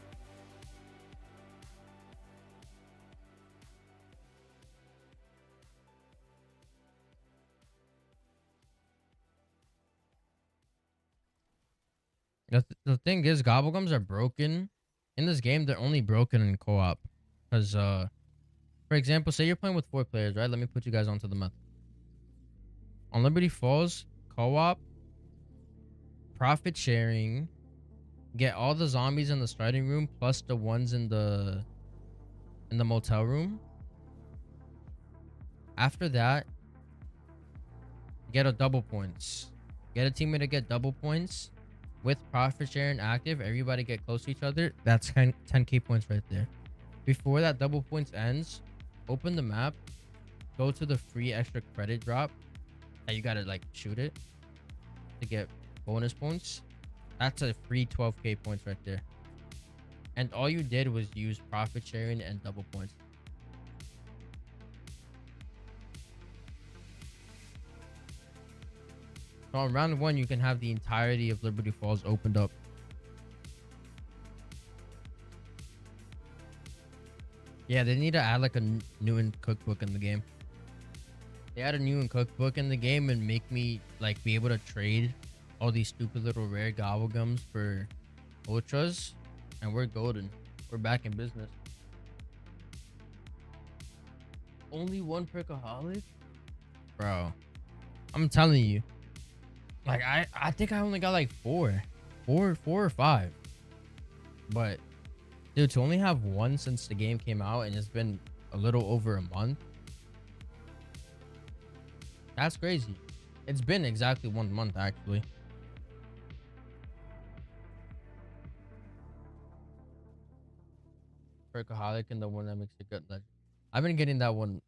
The thing is, gobblegums are broken. In this game, they're only broken in co-op. Because, for example, say you're playing with 4 players, right? Let me put you guys onto the map. On Liberty Falls, co-op, profit sharing, get all the zombies in the starting room plus the ones in the motel room. After that, get a double points. Get a teammate to get double points. With profit sharing active, everybody get close to each other. That's 10k points right there. Before that double points ends, open the map, go to the free extra credit drop. And you gotta like shoot it to get bonus points. That's a free 12k points right there. And all you did was use profit sharing and double points. So on round 1, you can have the entirety of Liberty Falls opened up. Yeah, they need to add like a new cookbook in the game. They add a new cookbook in the game and make me like be able to trade all these stupid little rare gobblegums for ultras, and we're golden. We're back in business. Only 1 perkaholic? Bro, I'm telling you. Like, I think I only got like 4 or 5. But, dude, to only have 1 since the game came out and it's been a little over a month. That's crazy. It's been exactly 1 month, actually. Perkaholic and the one that makes it good. Like, I've been getting that one.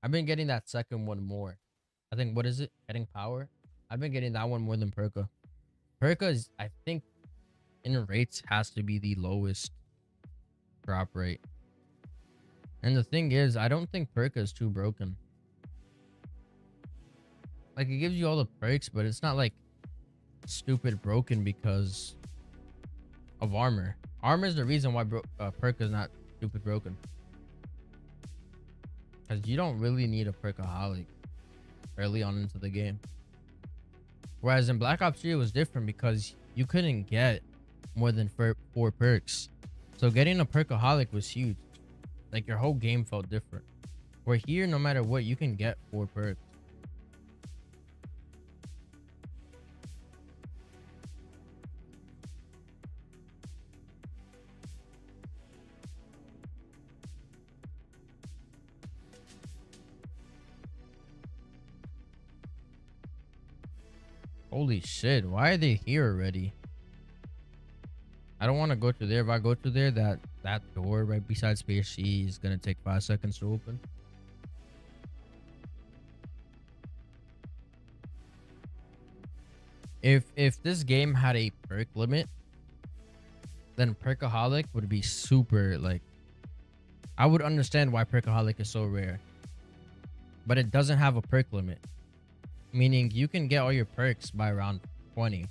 I've been getting that second one more. I think, what is it? Getting power? I've been getting that one more than Perka. Perka is, I think, in rates has to be the lowest drop rate. And the thing is, I don't think Perka is too broken. Like, it gives you all the perks, but it's not like stupid broken because of armor. Armor is the reason why Perka is not stupid broken. Because you don't really need a Perkaholic early on into the game. Whereas in Black Ops 3, it was different because you couldn't get more than 4 perks. So getting a Perkaholic was huge. Like, your whole game felt different. Where here, no matter what, you can get 4 perks. Holy shit, why are they here already? I don't want to go through there. If I go through there, that door right beside Space C is gonna take 5 seconds to open. If this game had a perk limit, then Perkaholic would be super, like, I would understand why Perkaholic is so rare. But it doesn't have a perk limit. Meaning you can get all your perks by round 20.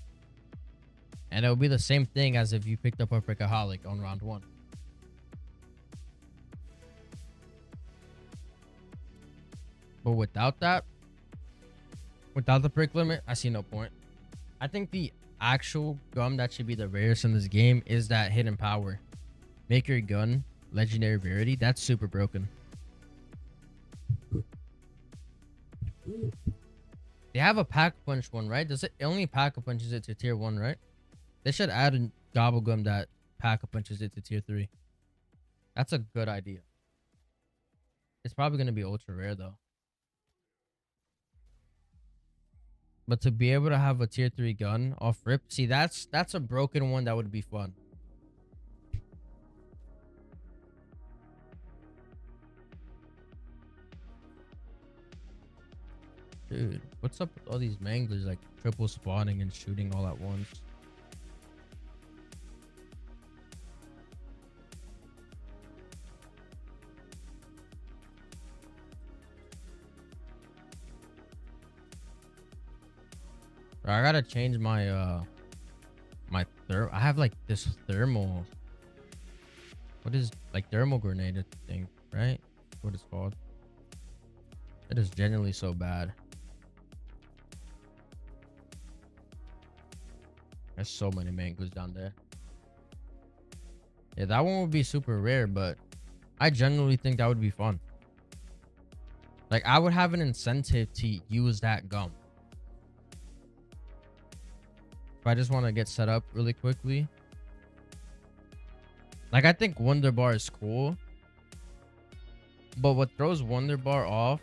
And it will be the same thing as if you picked up a Perkaholic on round 1. But without that, without the perk limit, I see no point. I think the actual gum that should be the rarest in this game is that hidden power. Make your gun legendary rarity. That's super broken. They have a pack punch one, right? Does it only pack a punches it to tier 1, right? They should add a gobble gum that pack a punches it to tier 3. That's a good idea. It's probably gonna be ultra rare though. But to be able to have a tier 3 gun off rip, see that's a broken one that would be fun. Dude, what's up with all these manglers like triple spawning and shooting all at once? Bro, I gotta change my I have like this thermal. What is like thermal grenade thing, right? What it's called. It is genuinely so bad. There's so many mangoes down there. Yeah, that one would be super rare, but I genuinely think that would be fun. Like, I would have an incentive to use that gum. If I just want to get set up really quickly. Like, I think Wonder Bar is cool. But what throws Wonder Bar off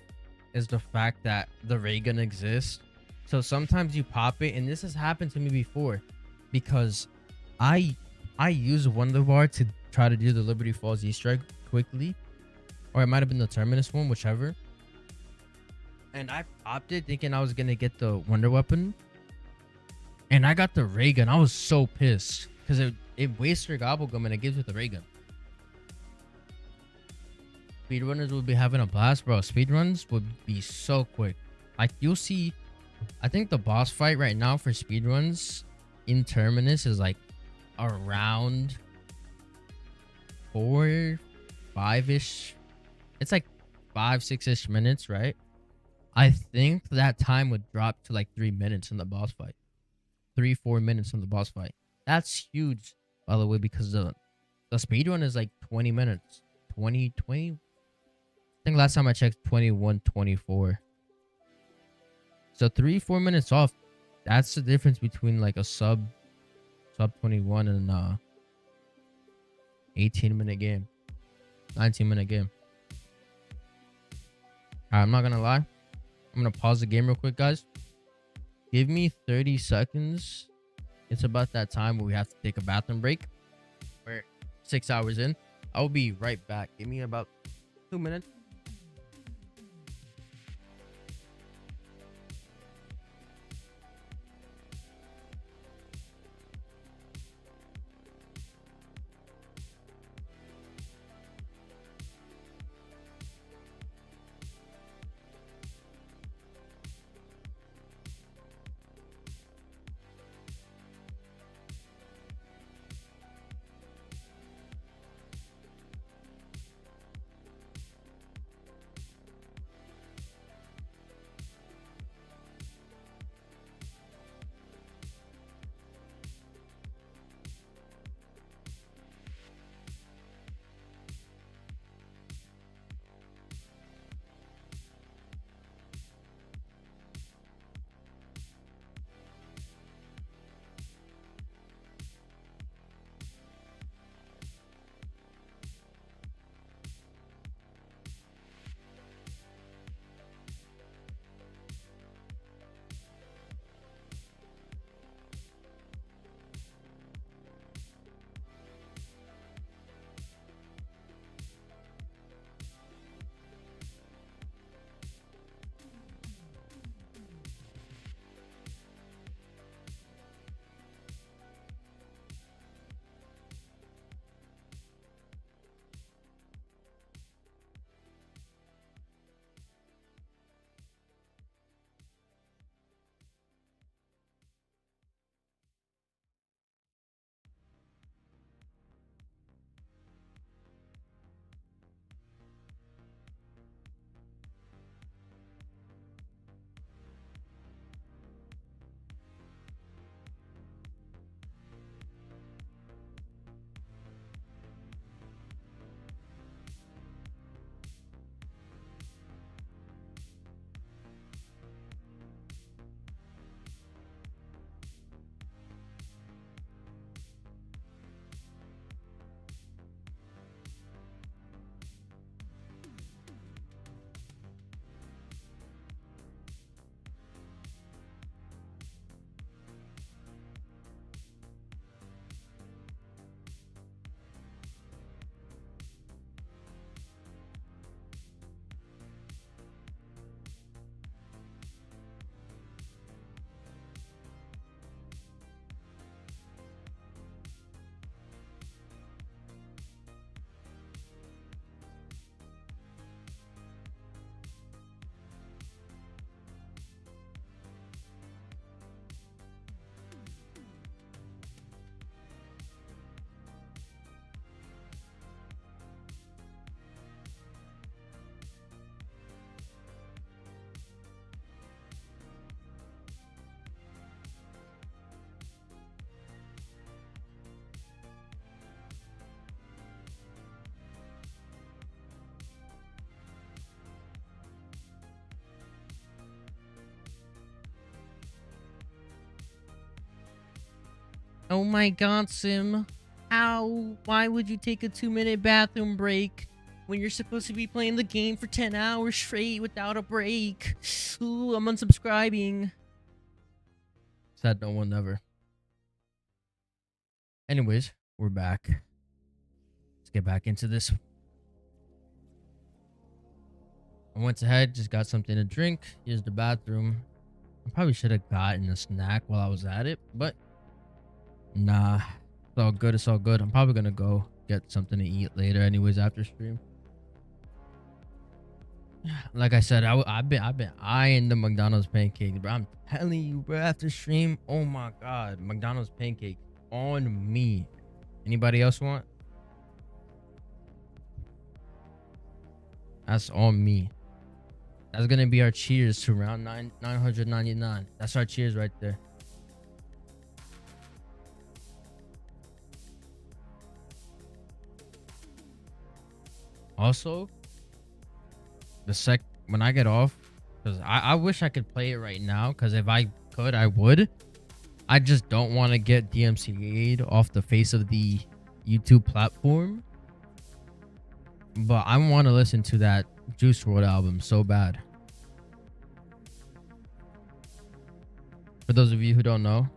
is the fact that the ray gun exists. So sometimes you pop it, and this has happened to me before. Because I use Wonder Bar to try to do the Liberty Falls Easter egg quickly. Or it might have been the Terminus one, whichever. And I popped it thinking I was going to get the Wonder Weapon. And I got the ray gun. I was so pissed. Because it wastes your gobble gum and it gives it the ray gun. Speedrunners would be having a blast, bro. Speedruns would be so quick. Like, you'll see... I think the boss fight right now for speedruns in Terminus is like around 4, 5-ish. It's like 5, 6-ish minutes, right? I think that time would drop to like 3 minutes in the boss fight. 3, 4 minutes in the boss fight. That's huge, by the way, because the speedrun is like 20 minutes. 20. I think last time I checked 21, 24. So 3, 4 minutes off. That's the difference between like a sub 21 and 18-minute game, 19-minute game. I'm not gonna lie. I'm gonna pause the game real quick, guys. Give me 30 seconds. It's about that time where we have to take a bathroom break. We're 6 hours in. I'll be right back. Give me about 2 minutes. Oh my god, Sim. How? Why would you take a 2-minute bathroom break when you're supposed to be playing the game for 10 hours straight without a break? Ooh, I'm unsubscribing. Said no one never. Anyways, we're back. Let's get back into this. I went ahead, just got something to drink, used the bathroom. I probably should have gotten a snack while I was at it, but nah. It's all good. It's all good. I'm probably gonna go get something to eat later, anyways, after stream. Like I said, I've been eyeing the McDonald's pancakes, bro. I'm telling you, bro. After stream, oh my god, McDonald's pancake on me. Anybody else want? That's on me. That's gonna be our cheers to round 999. That's our cheers right there. Also, when I get off, because I wish I could play it right now, because if I could, I would. I just don't want to get DMCA'd off the face of the YouTube platform. But I want to listen to that Juice WRLD album so bad. For those of you who don't know,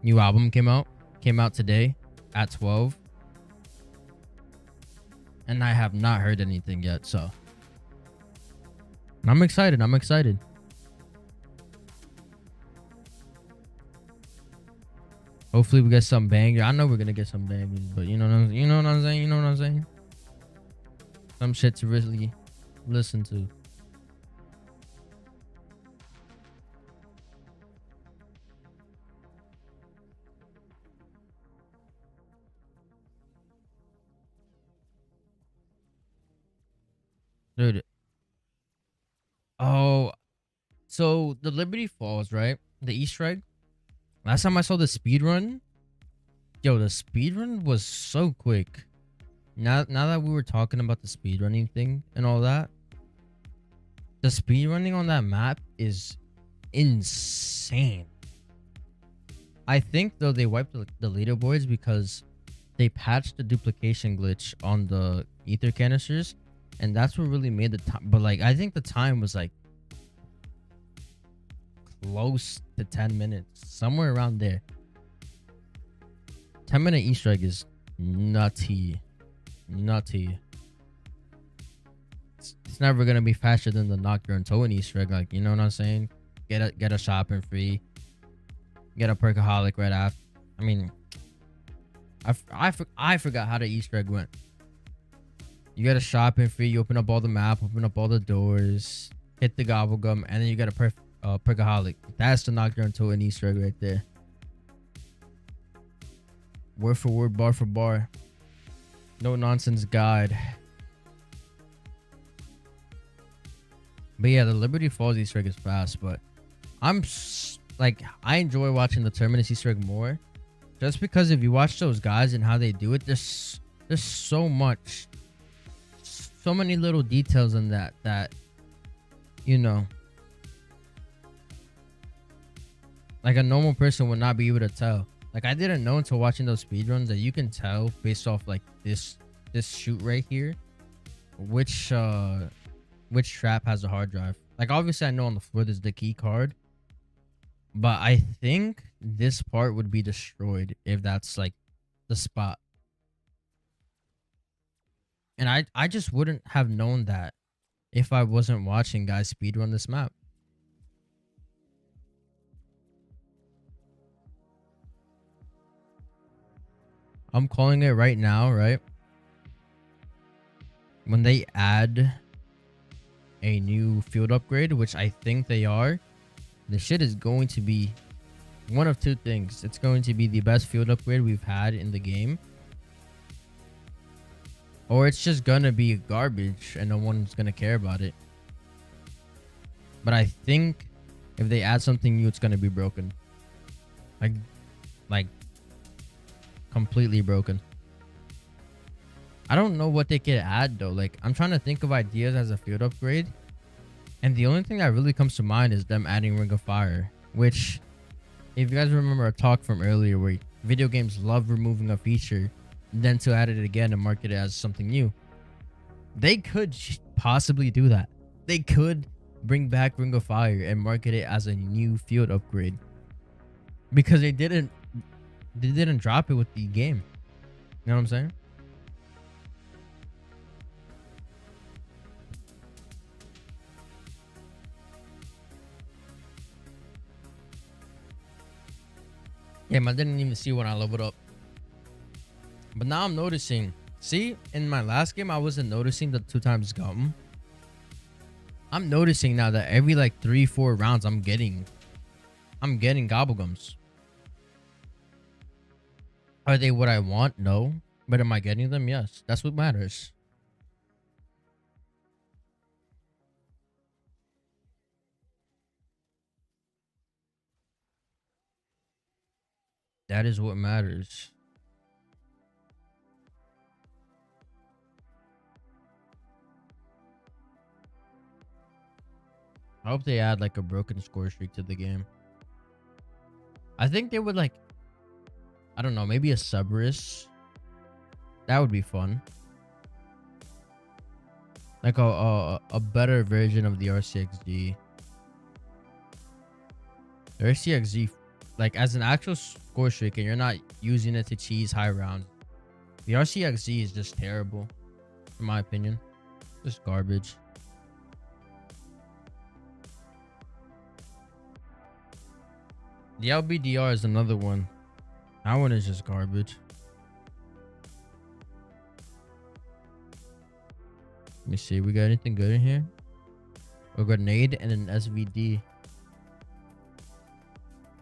new album came out today at 12. And I have not heard anything yet, so I'm excited. Hopefully we get some banger. I know we're gonna get some bangers, but you know what I'm saying? Some shit to really listen to. Dude. Oh, so the Liberty Falls, right? The Easter egg. Last time I saw the speedrun, yo, the speedrun was so quick. Now that we were talking about the speedrunning thing and all that, the speedrunning on that map is insane. I think though they wiped the leaderboards because they patched the duplication glitch on the ether canisters, and that's what really made the time. But like, I think the time was like close to 10 minutes, somewhere around there. 10-minute Easter egg is nutty. It's never gonna be faster than the Nocturne Towing Easter egg. Like, you know what I'm saying? Get a shopping free, get a perkaholic right after. I mean, I forgot how the Easter egg went. You get a shopping free, you open up all the map, open up all the doors, hit the gobble gum, and then you get a perkaholic. That's the Nocturne Towing Easter egg right there. Word for word, bar for bar. No nonsense guide. But yeah, the Liberty Falls Easter egg is fast, but I enjoy watching the Terminus Easter egg more, just because if you watch those guys and how they do it, there's so many little details in that you know, like a normal person would not be able to tell. Like, I didn't know until watching those speedruns that you can tell based off like this chute right here which trap has a hard drive. Like, obviously I know on the floor there's the key card, but I think this part would be destroyed if that's like the spot. And I just wouldn't have known that if I wasn't watching guys speedrun this map. I'm calling it right now, right? When they add a new field upgrade, which I think they are, the shit is going to be one of two things. It's going to be the best field upgrade we've had in the game, or it's just gonna be garbage and no one's gonna care about it. But I think if they add something new, it's gonna be broken. Like completely broken. I don't know what they could add though. Like, I'm trying to think of ideas as a field upgrade, and the only thing that really comes to mind is them adding Ring of Fire, which, if you guys remember a talk from earlier where Video games love removing a feature, then to add it again and market it as something new. They could possibly do that. They could bring back Ring of Fire and market it as a new field upgrade, because they didn't drop it with the game. You know what I'm saying? Yeah, I didn't even see when I leveled up. But now I'm noticing. See, in my last game, I wasn't noticing the 2x gum. I'm noticing now that every like 3-4 rounds, I'm getting gobblegums. Are they what I want? No. But am I getting them? Yes. That's what matters. That is what matters. I hope they add like a broken score streak to the game. I think they would like, I don't know, maybe a Cerberus. That would be fun. Like a better version of the RCXG. The RCXG, like as an actual score streak, and you're not using it to cheese high rounds. The RCXG is just terrible, in my opinion. Just garbage. The LBDR is another one. That one is just garbage. Let me see. We got anything good in here? A grenade and an SVD.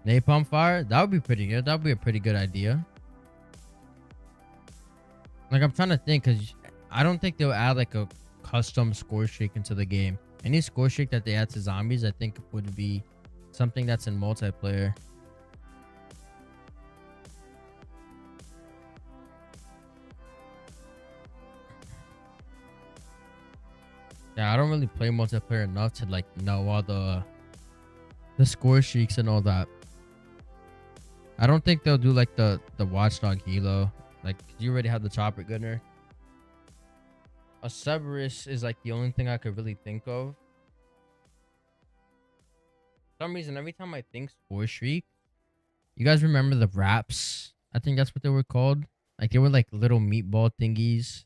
Napalm fire? That would be pretty good. That would be a pretty good idea. Like, I'm trying to think, because I don't think they'll add like a custom score streak into the game. Any score streak that they add to zombies, I think would be something that's in multiplayer. Yeah, I don't really play multiplayer enough to like know all the score streaks and all that. I don't think they'll do like the Watchdog Hilo. Like, you already have the chopper gunner. A Cerberus is like the only thing I could really think of. For some reason, every time I think score streak, you guys remember the wraps? I think that's what they were called. Like, they were like little meatball thingies.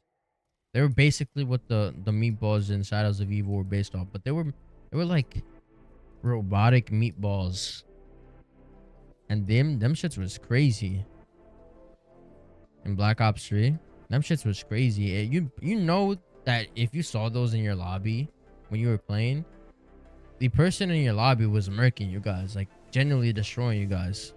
They were basically what the meatballs in Shadows of Evil were based off, but they were like robotic meatballs, and them shits was crazy. In Black Ops 3, them shits was crazy. You know that if you saw those in your lobby when you were playing, the person in your lobby was murking you guys, like genuinely destroying you guys.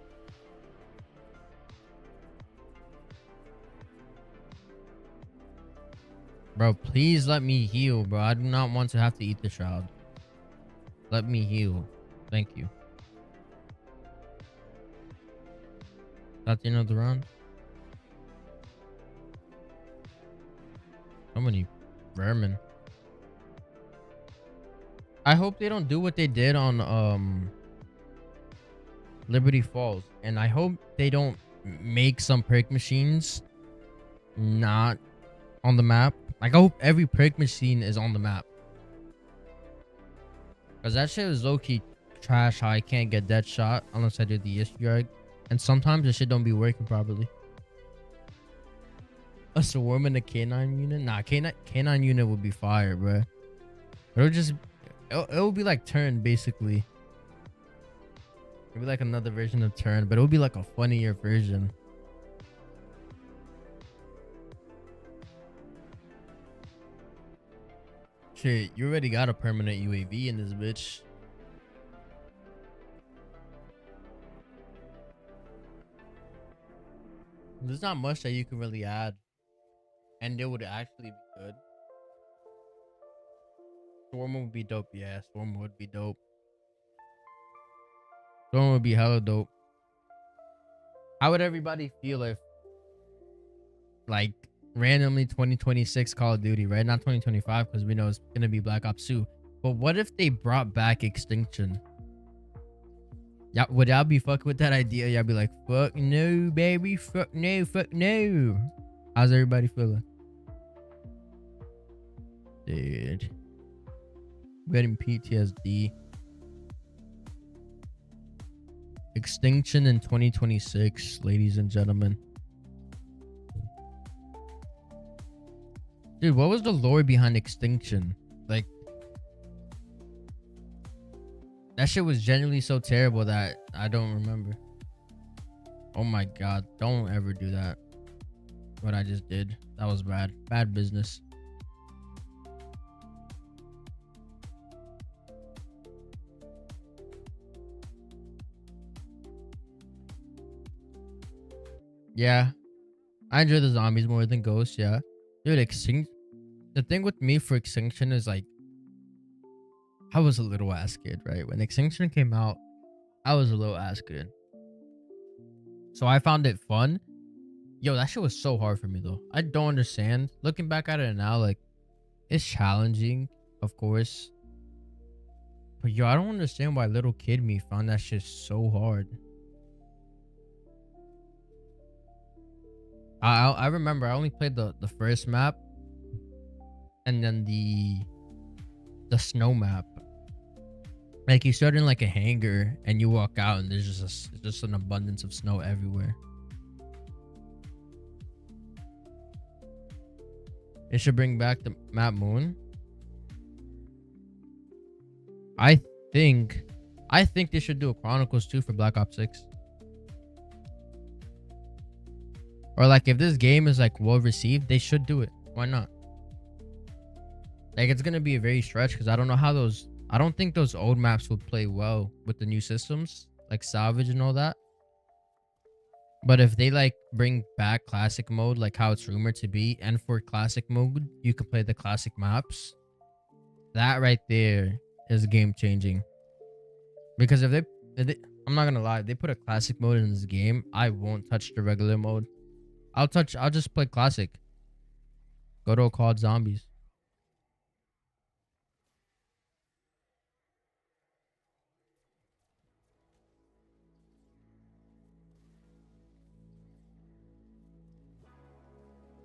Bro, please let me heal, bro. I do not want to have to eat the shroud. Let me heal. Thank you. That's the end of the round. So many vermin. I hope they don't do what they did on Liberty Falls. And I hope they don't make some perk machines not on the map. Like, I hope every perk machine is on the map. Because that shit is low-key trash how I can't get dead shot unless I do the Easter egg. And sometimes the shit don't be working properly. A swarm in a K9 unit? Nah, K9 unit would be fire, bro. It would be like Turn, basically. It'd be like another version of Turn, but it would be like a funnier version. Shit, you already got a permanent UAV in this bitch. There's not much that you can really add, and it would actually be good. Storm would be dope. Yeah, Storm would be dope. Storm would be hella dope. How would everybody feel if, like, randomly 2026 Call of Duty, right? Not 2025, because we know it's gonna be Black Ops 2. But what if they brought back Extinction? Yeah, would y'all be fucking with that idea? Y'all be like, fuck no, baby. Fuck no, fuck no. How's everybody feeling? Dude. Getting PTSD. Extinction in 2026, ladies and gentlemen. Dude, what was the lore behind Extinction? Like, that shit was genuinely so terrible that I don't remember. Oh my god, don't ever do that. What I just did. That was bad. Bad business. Yeah. I enjoy the zombies more than ghosts, yeah. Dude, the thing with me for Extinction is like, I was a little ass kid, right? When Extinction came out, I was a little ass kid. So I found it fun. Yo, that shit was so hard for me though. I don't understand. Looking back at it now, like, it's challenging, of course. But yo, I don't understand why little kid me found that shit so hard. I remember I only played the first map and then the snow map. Like, you start in like a hangar and you walk out and there's just an abundance of snow everywhere. It should bring back the map Moon. I think they should do a Chronicles 2 for Black Ops 6. Or like, if this game is like well received, they should do it. Why not? Like, it's gonna be a very stretch because I don't know how those. I don't think those old maps would play well with the new systems, like salvage and all that. But if they like bring back classic mode, like how it's rumored to be, and for classic mode you can play the classic maps, that right there is game changing. Because if they, I'm not gonna lie, if they put a classic mode in this game, I won't touch the regular mode. I'll just play classic. Go to a COD Zombies.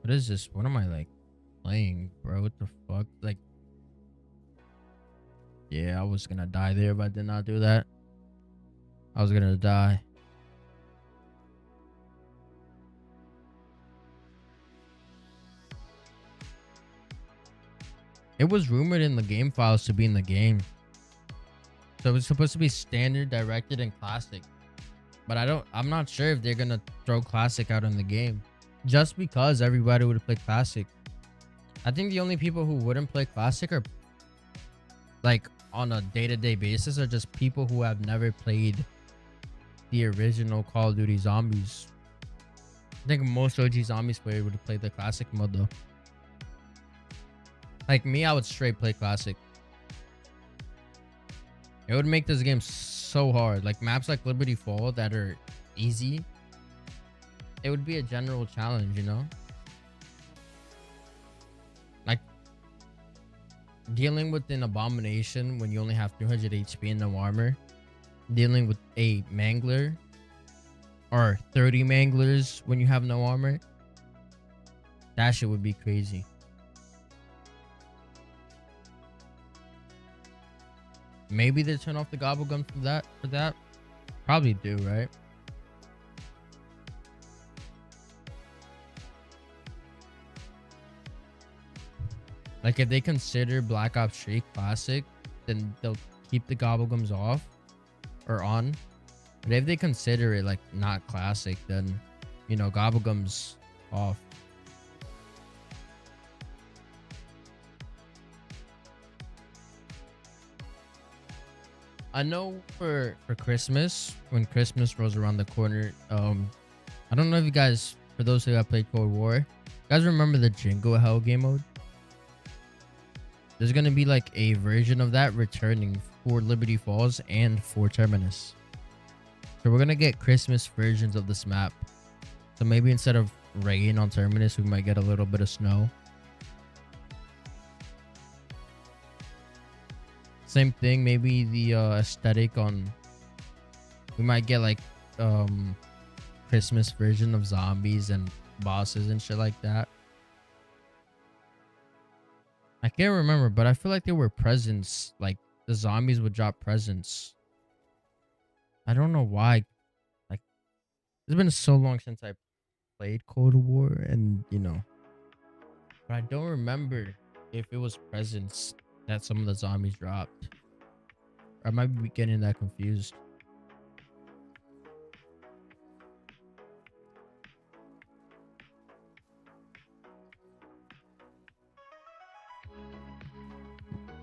What is this? What am I like playing, bro? What the fuck? Like, yeah, I was gonna die there if I did not do that. I was gonna die. It was rumored in the game files to be in the game. So it was supposed to be standard, directed, and classic. But I'm not sure if they're gonna throw classic out in the game. Just because everybody would play classic. I think the only people who wouldn't play classic are like on a day-to-day basis are just people who have never played the original Call of Duty Zombies. I think most OG Zombies players would have played the classic mode though. Like me, I would straight play classic. It would make this game so hard. Like maps like Liberty Fall that are easy, it would be a general challenge, you know? Like dealing with an abomination when you only have 300 HP and no armor. Dealing with a mangler or 30 manglers when you have no armor. That shit would be crazy. Maybe they turn off the gobble gun for that. Probably do, right? Like if they consider Black Ops 3 classic, then they'll keep the gobble gums off or on. But if they consider it like not classic, then you know, gobble gums off. I know for Christmas, when Christmas rolls around the corner, I don't know if you guys, for those who have played Cold War, you guys remember the Jingle Hell game mode? There's gonna be like a version of that returning for Liberty Falls and for Terminus. So we're gonna get Christmas versions of this map. So maybe instead of rain on Terminus, we might get a little bit of snow. Same thing, maybe the aesthetic on We might get like Christmas version of zombies and bosses and shit like that. I can't remember, but I feel like there were presents. Like the zombies would drop presents. I don't know why. Like it's been so long since I played Cold War, and but I don't remember if it was presents that some of the zombies dropped. I might be getting that confused.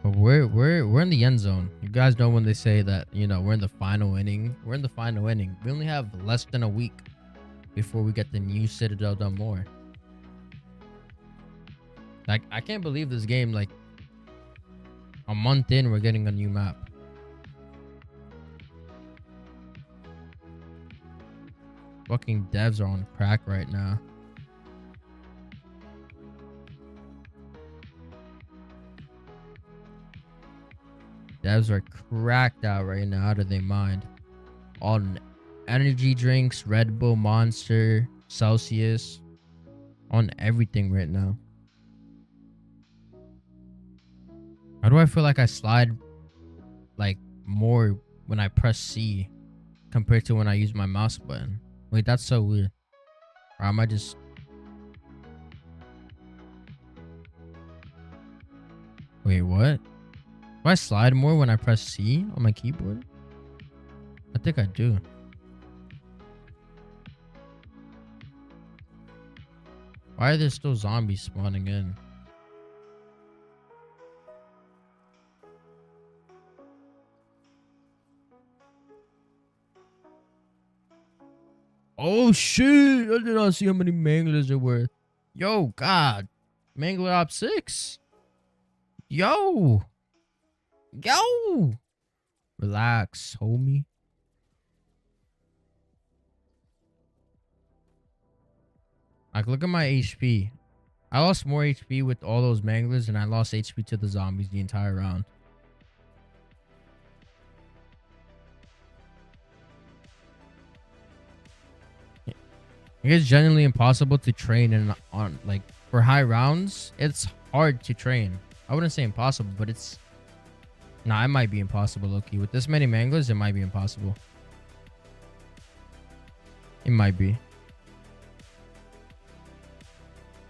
But we're in the end zone. You guys know when they say that, we're in the final inning. We're in the final inning. We only have less than a week before we get the new Citadel done more. Like, I can't believe this game, like, a month in, we're getting a new map. Fucking devs are on crack right now. Devs are cracked out right now, out of their mind. On energy drinks, Red Bull, Monster, Celsius. On everything right now. How do I feel like I slide like more when I press C compared to when I use my mouse button? Wait, that's so weird. Or am I just... Wait, what? Do I slide more when I press C on my keyboard? I think I do. Why are there still zombies spawning in? Oh shit! I did not see how many manglers there were. Yo, God. Mangler op 6. Yo. Yo. Relax, homie. Like, look at my HP. I lost more HP with all those manglers than I lost HP to the zombies the entire round. It's genuinely impossible to train on like for high rounds. It's hard to train. I wouldn't say impossible, but it's it might be impossible, Loki. With this many manglers, it might be impossible. It might be.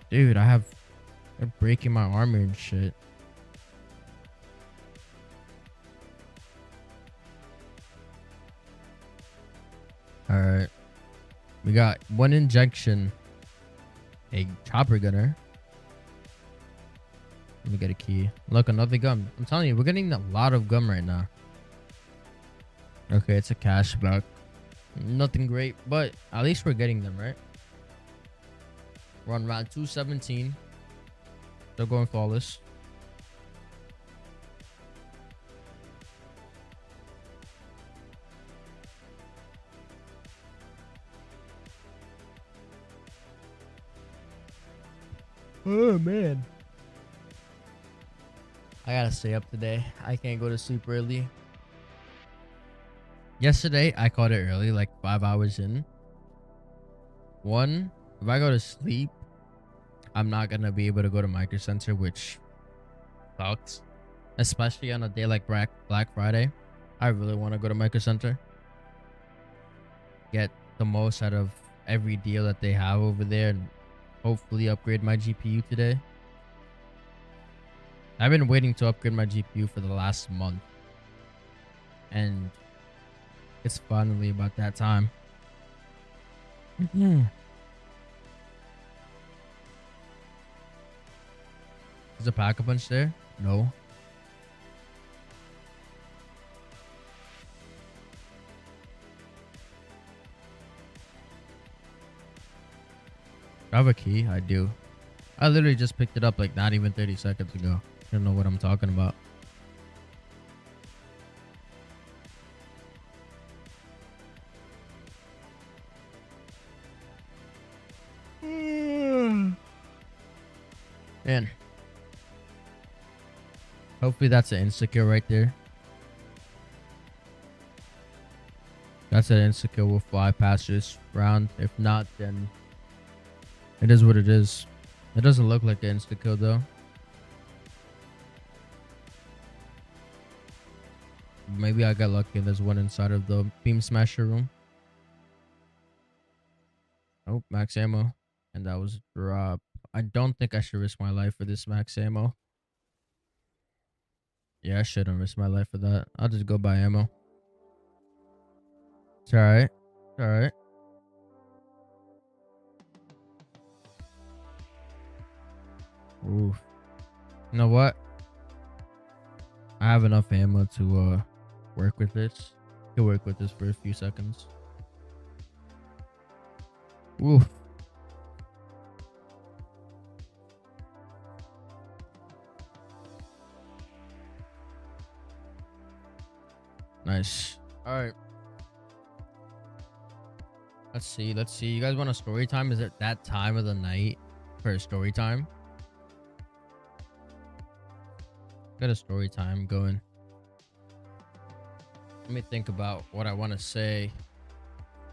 Dude, they're breaking my armor and shit. Alright. We got one injection. A chopper gunner. Let me get a key. Look, another gun. I'm telling you, we're getting a lot of gum right now. Okay, it's a cashback. Nothing great, but at least we're getting them, right? We're on round 217. Still going flawless. Oh, man. I gotta stay up today. I can't go to sleep early. Yesterday, I caught it early, like 5 hours in. One, if I go to sleep, I'm not gonna be able to go to Micro Center, which sucks. Especially on a day like Black Friday. I really want to go to Micro Center. Get the most out of every deal that they have over there and hopefully upgrade my GPU today. I've been waiting to upgrade my GPU for the last month. And it's finally about that time. Is a pack-a-punch there? No. I have a key. I do. I literally just picked it up like not even 30 seconds ago. I don't know what I'm talking about. Man. Hopefully that's an insecure right there. That's an insta kill. Will fly past this round. If not, then it is what it is. It doesn't look like an insta kill though. Maybe I got lucky. There's one inside of the beam smasher room. Oh, max ammo. And that was a drop. I don't think I should risk my life for this max ammo. Yeah, I shouldn't risk my life for that. I'll just go buy ammo. It's alright. It's alright. Oof. You know what? I have enough ammo to work with this. Can work with this for a few seconds. Oof. Nice. All right. Let's see. Let's see. You guys want a story time? Is it that time of the night for a story time? Got a story time going. Let me think about what I want to say.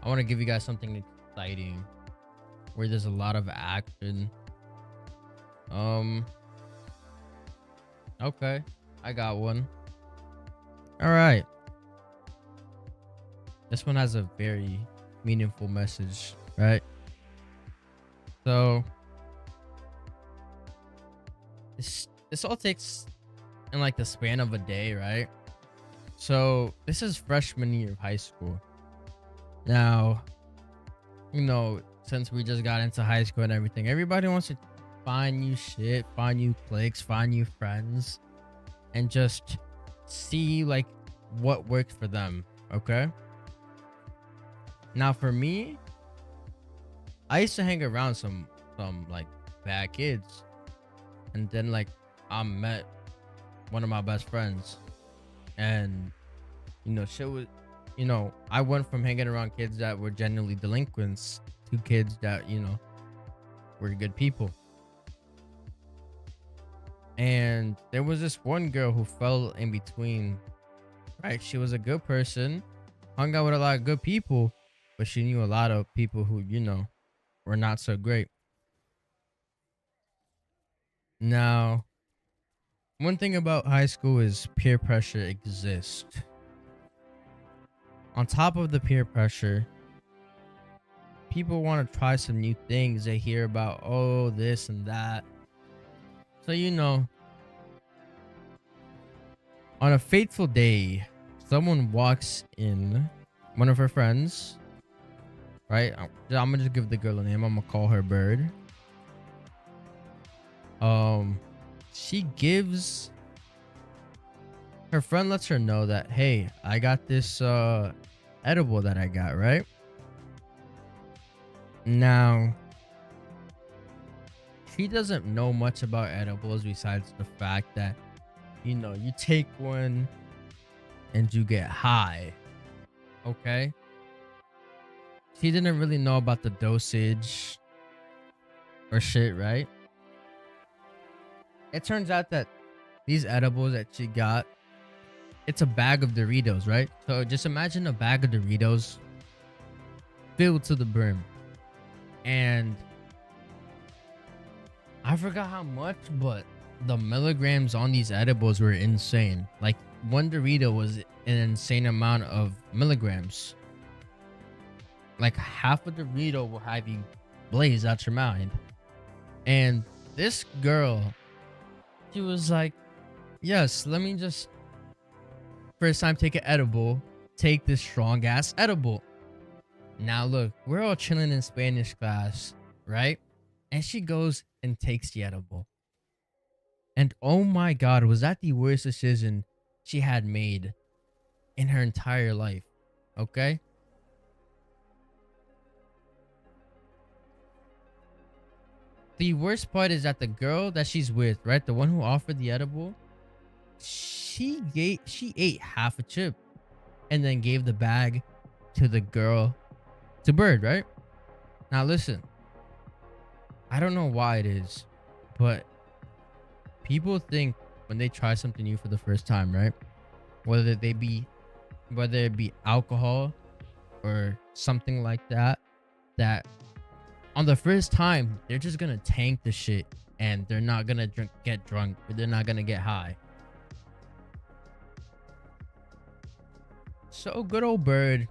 I want to give you guys something exciting where there's a lot of action. Okay. I got one. All right. This one has a very meaningful message, right? So this all takes in like the span of a day, right? So this is freshman year of high school. Now, you know, since we just got into high school and everything, everybody wants to find new shit, find new cliques, find new friends, and just see like what works for them. Okay. Now for me, I used to hang around some like bad kids, and then like I met one of my best friends, and you know shit was, you know, I went from hanging around kids that were genuinely delinquents to kids that, you know, were good people. And there was this one girl who fell in between, right? She was a good person, hung out with a lot of good people, but she knew a lot of people who, you know, were not so great. Now, one thing about high school is peer pressure exists. On top of the peer pressure, people want to try some new things. They hear about, oh, this and that. So, you know, on a fateful day, someone walks in, one of her friends, right? I'm gonna just give the girl a name. I'm gonna call her Bird. She gives, her friend lets her know that, hey, I got this edible that I got, right? Now, she doesn't know much about edibles besides the fact that, you know, you take one and you get high. Okay? She didn't really know about the dosage or shit, right? It turns out that these edibles that she got, it's a bag of Doritos, right? So just imagine a bag of Doritos filled to the brim. And I forgot how much, but the milligrams on these edibles were insane. Like one Dorito was an insane amount of milligrams. Like half a Dorito will have you blaze out your mind. And this girl, she was like, yes, let me just first time take an edible, take this strong ass edible. Now look, we're all chilling in Spanish class, right? And she goes and takes the edible. And oh my God, was that the worst decision she had made in her entire life? Okay? The worst part is that the girl that she's with, right? The one who offered the edible, she ate half a chip and then gave the bag to the girl, to Bird, right? Now listen, I don't know why it is, but people think when they try something new for the first time, right? Whether it be alcohol or something like that, that on the first time they're just gonna tank the shit and they're not gonna get drunk, or they're not gonna get high. So good old bird,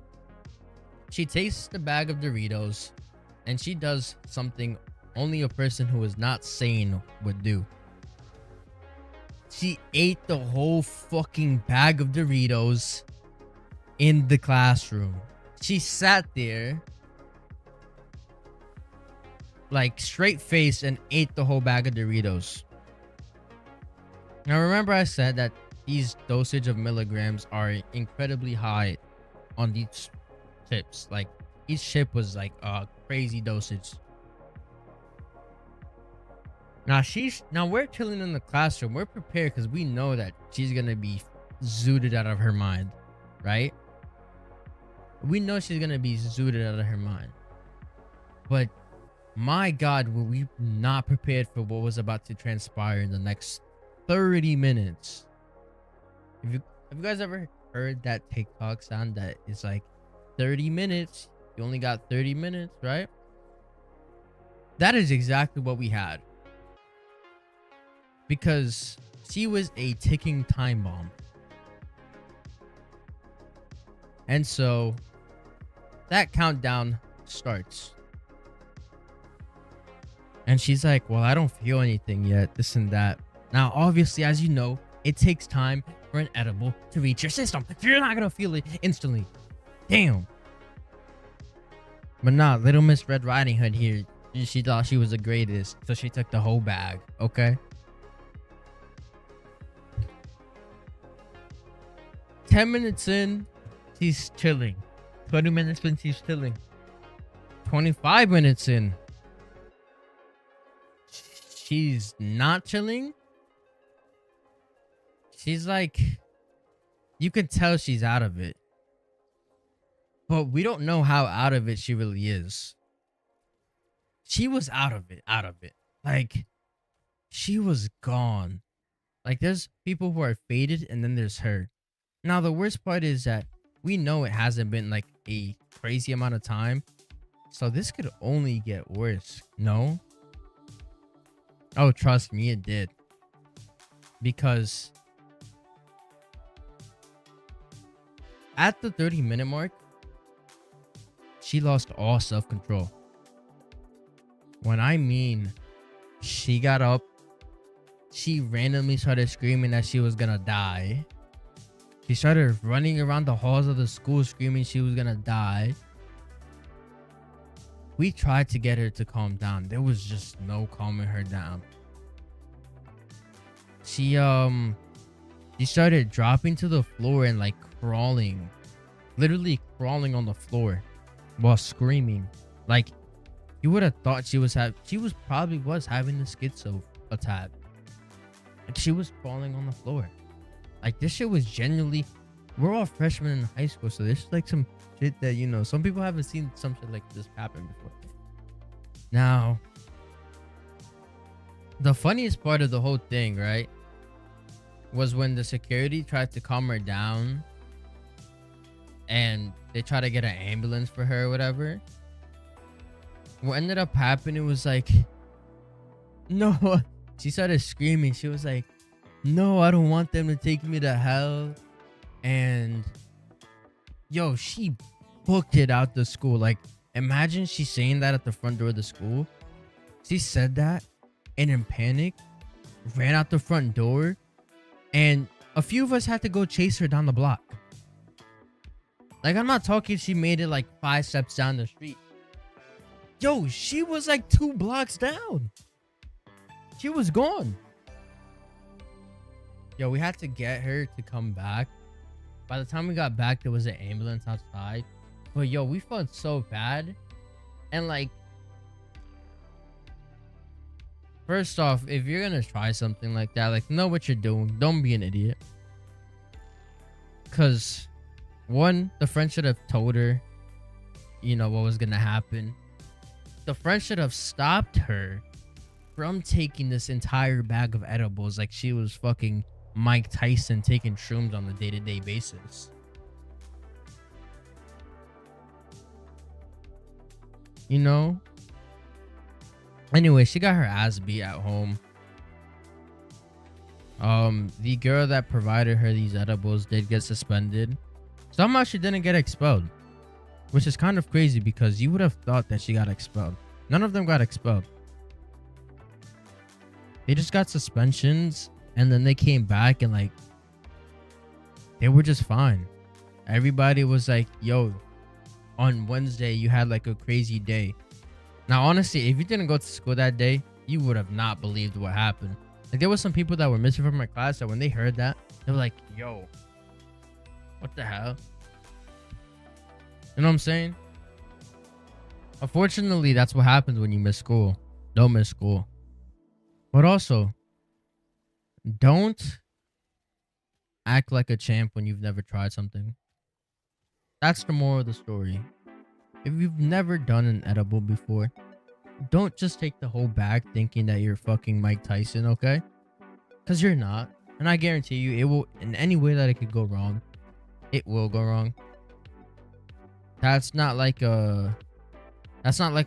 she tastes the bag of Doritos and she does something only a person who is not sane would do. She ate the whole fucking bag of Doritos in the classroom. She sat there like straight face and ate the whole bag of Doritos. Now remember I said that these dosage of milligrams are incredibly high on these chips. Like each chip was like a crazy dosage. Now we're chilling in the classroom. We're prepared because we know that she's gonna be zooted out of her mind, right? We know she's gonna be zooted out of her mind. But my God, were we not prepared for what was about to transpire in the next 30 minutes? Have you guys ever heard that TikTok sound that is like 30 minutes? You only got 30 minutes, right? That is exactly what we had. Because she was a ticking time bomb. And so that countdown starts. And she's like, well, I don't feel anything yet, this and that. Now, obviously, as you know, it takes time for an edible to reach your system. So you're not going to feel it instantly. Damn. But nah, Little Miss Red Riding Hood here, she thought she was the greatest. So she took the whole bag, okay? 10 minutes in, she's chilling. 20 minutes in, she's chilling. 25 minutes in, she's not chilling. She's like, you can tell she's out of it. But we don't know how out of it she really is. She was out of it. Like, she was gone. Like, there's people who are faded, and then there's her. Now, the worst part is that we know it hasn't been like a crazy amount of time. So this could only get worse. No? Oh, trust me, it did. Because at the 30-minute mark, she lost all self-control. When I mean she got up, she randomly started screaming that she was gonna die. She started running around the halls of the school screaming she was gonna die. We tried to get her to calm down. There was just no calming her down. She started dropping to the floor and like crawling. Literally crawling on the floor while screaming. Like, you would have thought she probably having a schizo attack. Like, she was crawling on the floor. Like, this shit was genuinely, we're all freshmen in high school, so this is like some shit that, you know, some people haven't seen some shit like this happen before. Now, the funniest part of the whole thing, right, was when the security tried to calm her down and they tried to get an ambulance for her or whatever. What ended up happening was like, no, she started screaming. She was like, no, I don't want them to take me to hell. And yo, she booked it out the school. Like, imagine she's saying that at the front door of the school. She said that and in panic ran out the front door, and a few of us had to go chase her down the block. Like, I'm not talking she made it like 5 steps down the street. Yo, she was like 2 blocks down. She was gone. Yo, we had to get her to come back. By the time we got back, there was an ambulance outside. But yo, we felt so bad. And like, first off, if you're gonna try something like that, like, know what you're doing. Don't be an idiot. Because, one, the friend should have told her, you know, what was gonna happen. The friend should have stopped her from taking this entire bag of edibles like she was fucking Mike Tyson taking shrooms on a day-to-day basis. you know. Anyway, she got her ass beat at home. The girl that provided her these edibles did get suspended. Somehow she didn't get expelled, which is kind of crazy because you would have thought that she got expelled. None of them got expelled. They just got suspensions, and then they came back and like they were just fine. Everybody was like, yo, on Wednesday you had like a crazy day. Now honestly, if you didn't go to school that day, you would have not believed what happened. Like there was some people that were missing from my class that when they heard that, they were like, yo, what the hell? You know what I'm saying? Unfortunately, that's what happens when you miss school. Don't miss school. But also, don't act like a champ when you've never tried something. That's the moral of the story. If you've never done an edible before, don't just take the whole bag thinking that you're fucking Mike Tyson, okay? Because you're not. And I guarantee you, it will, in any way that it could go wrong, it will go wrong. That's not like a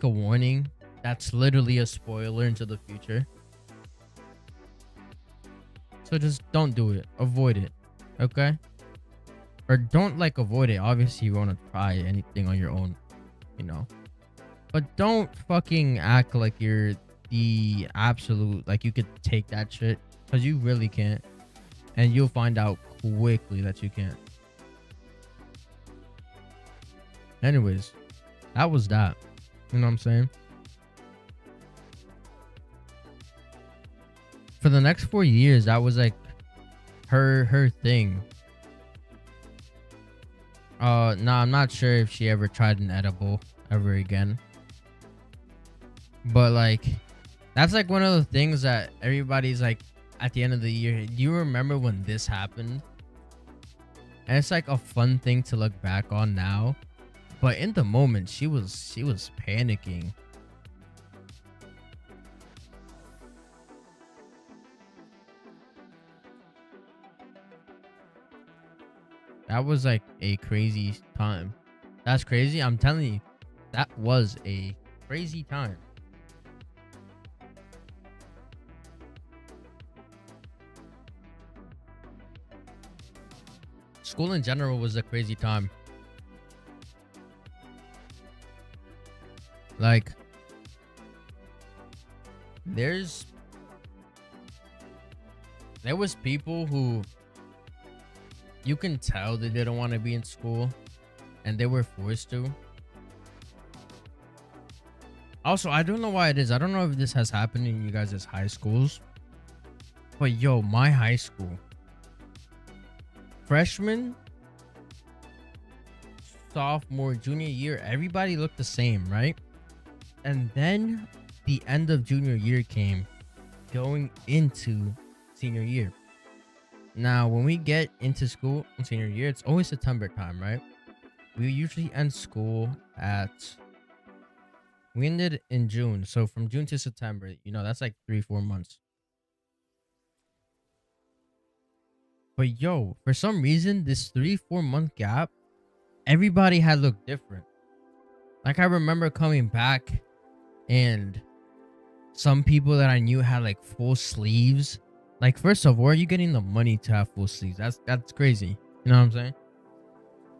warning. That's literally a spoiler into the future. So just don't do it. Avoid it. Okay? Or don't like avoid it. Obviously, you want to try anything on your own, you know. But don't fucking act like you're the absolute, like you could take that shit. Because you really can't. And you'll find out quickly that you can't. Anyways, that was that. You know what I'm saying? For the next 4 years, that was like her thing. No, I'm not sure if she ever tried an edible ever again. But like, that's like one of the things that everybody's like at the end of the year. Do you remember when this happened? And it's like a fun thing to look back on now. But in the moment, she was panicking. That was like a crazy time. That's crazy. I'm telling you, that was a crazy time. School in general was a crazy time. Like, there was people who you can tell they didn't want to be in school and they were forced to. Also, I don't know why it is. I don't know if this has happened in you guys' high schools. But yo, my high school, freshman, sophomore, junior year, everybody looked the same, right? And then the end of junior year came, going into senior year. Now, when we get into school in senior year, it's always September time, right? We usually end school we ended in June. So from June to September, you know, that's like 3-4 months. But yo, for some reason, this 3-4 month gap, everybody had looked different. Like I remember coming back and some people that I knew had like full sleeves. Like, first of all, where are you getting the money to have full sleeves? That's crazy. You know what I'm saying?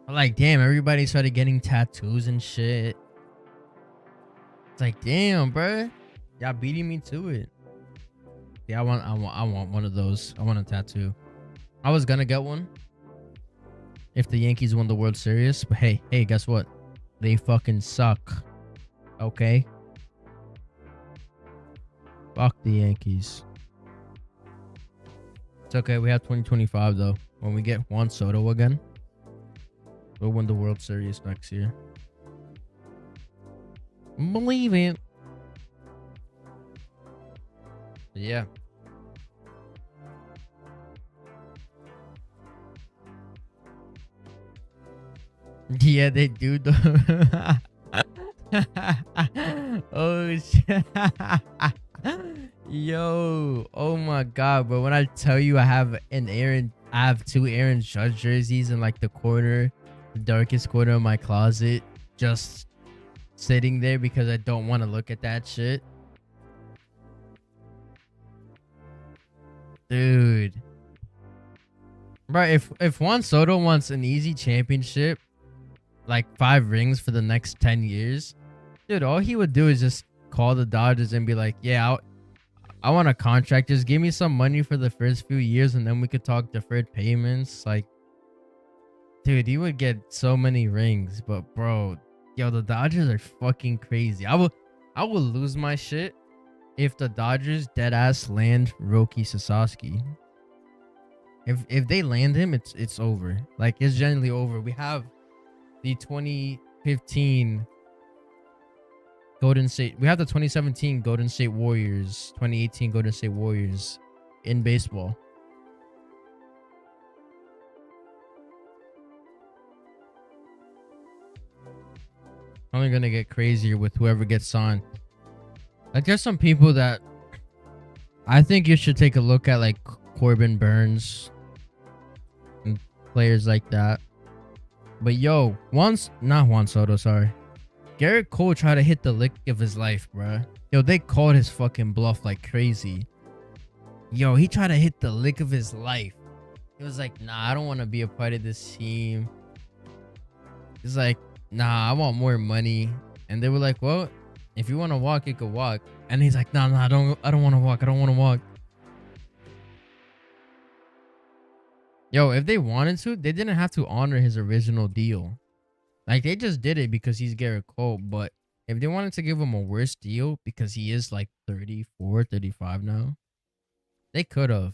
But like, damn, everybody started getting tattoos and shit. It's like, damn, bro, y'all beating me to it. Yeah, I want one of those. I want a tattoo. I was gonna get one if the Yankees won the World Series, but hey, guess what? They fucking suck. Okay? Fuck the Yankees. It's okay. We have 2025 though. When we get Juan Soto again, we'll win the World Series next year. Believe it. But yeah. Yeah, they do though. Oh shit. Yo, oh my god, bro. When I tell you I have two Aaron Judge jerseys in like the darkest corner of my closet, just sitting there because I don't want to look at that shit. Dude. Bro, if Juan Soto wants an easy championship, like 5 rings for the next 10 years, dude, all he would do is just call the Dodgers and be like, yeah, I want a contract. Just give me some money for the first few years and then we could talk deferred payments. Like, dude, he would get so many rings. But, bro, yo, the Dodgers are fucking crazy. I will lose my shit if the Dodgers dead ass land Roki Sasaki. If they land him, it's over. Like, it's generally over. We have the 2015 Golden State. We have the 2017 Golden State Warriors, 2018 Golden State Warriors in baseball. Only gonna get crazier with whoever gets on. Like, there's some people that I think you should take a look at, like Corbin Burns and players like that. But yo, not Juan Soto, sorry. Garrett Cole tried to hit the lick of his life, bruh. Yo, they called his fucking bluff like crazy. Yo, he tried to hit the lick of his life. He was like, nah, I don't want to be a part of this team. He's like, nah, I want more money. And they were like, well, if you want to walk, you could walk. And he's like, nah, I don't want to walk. I don't want to walk. Yo, if they wanted to, they didn't have to honor his original deal. Like, they just did it because he's Garrett Cole. But if they wanted to give him a worse deal because he is like 34, 35 now, they could have.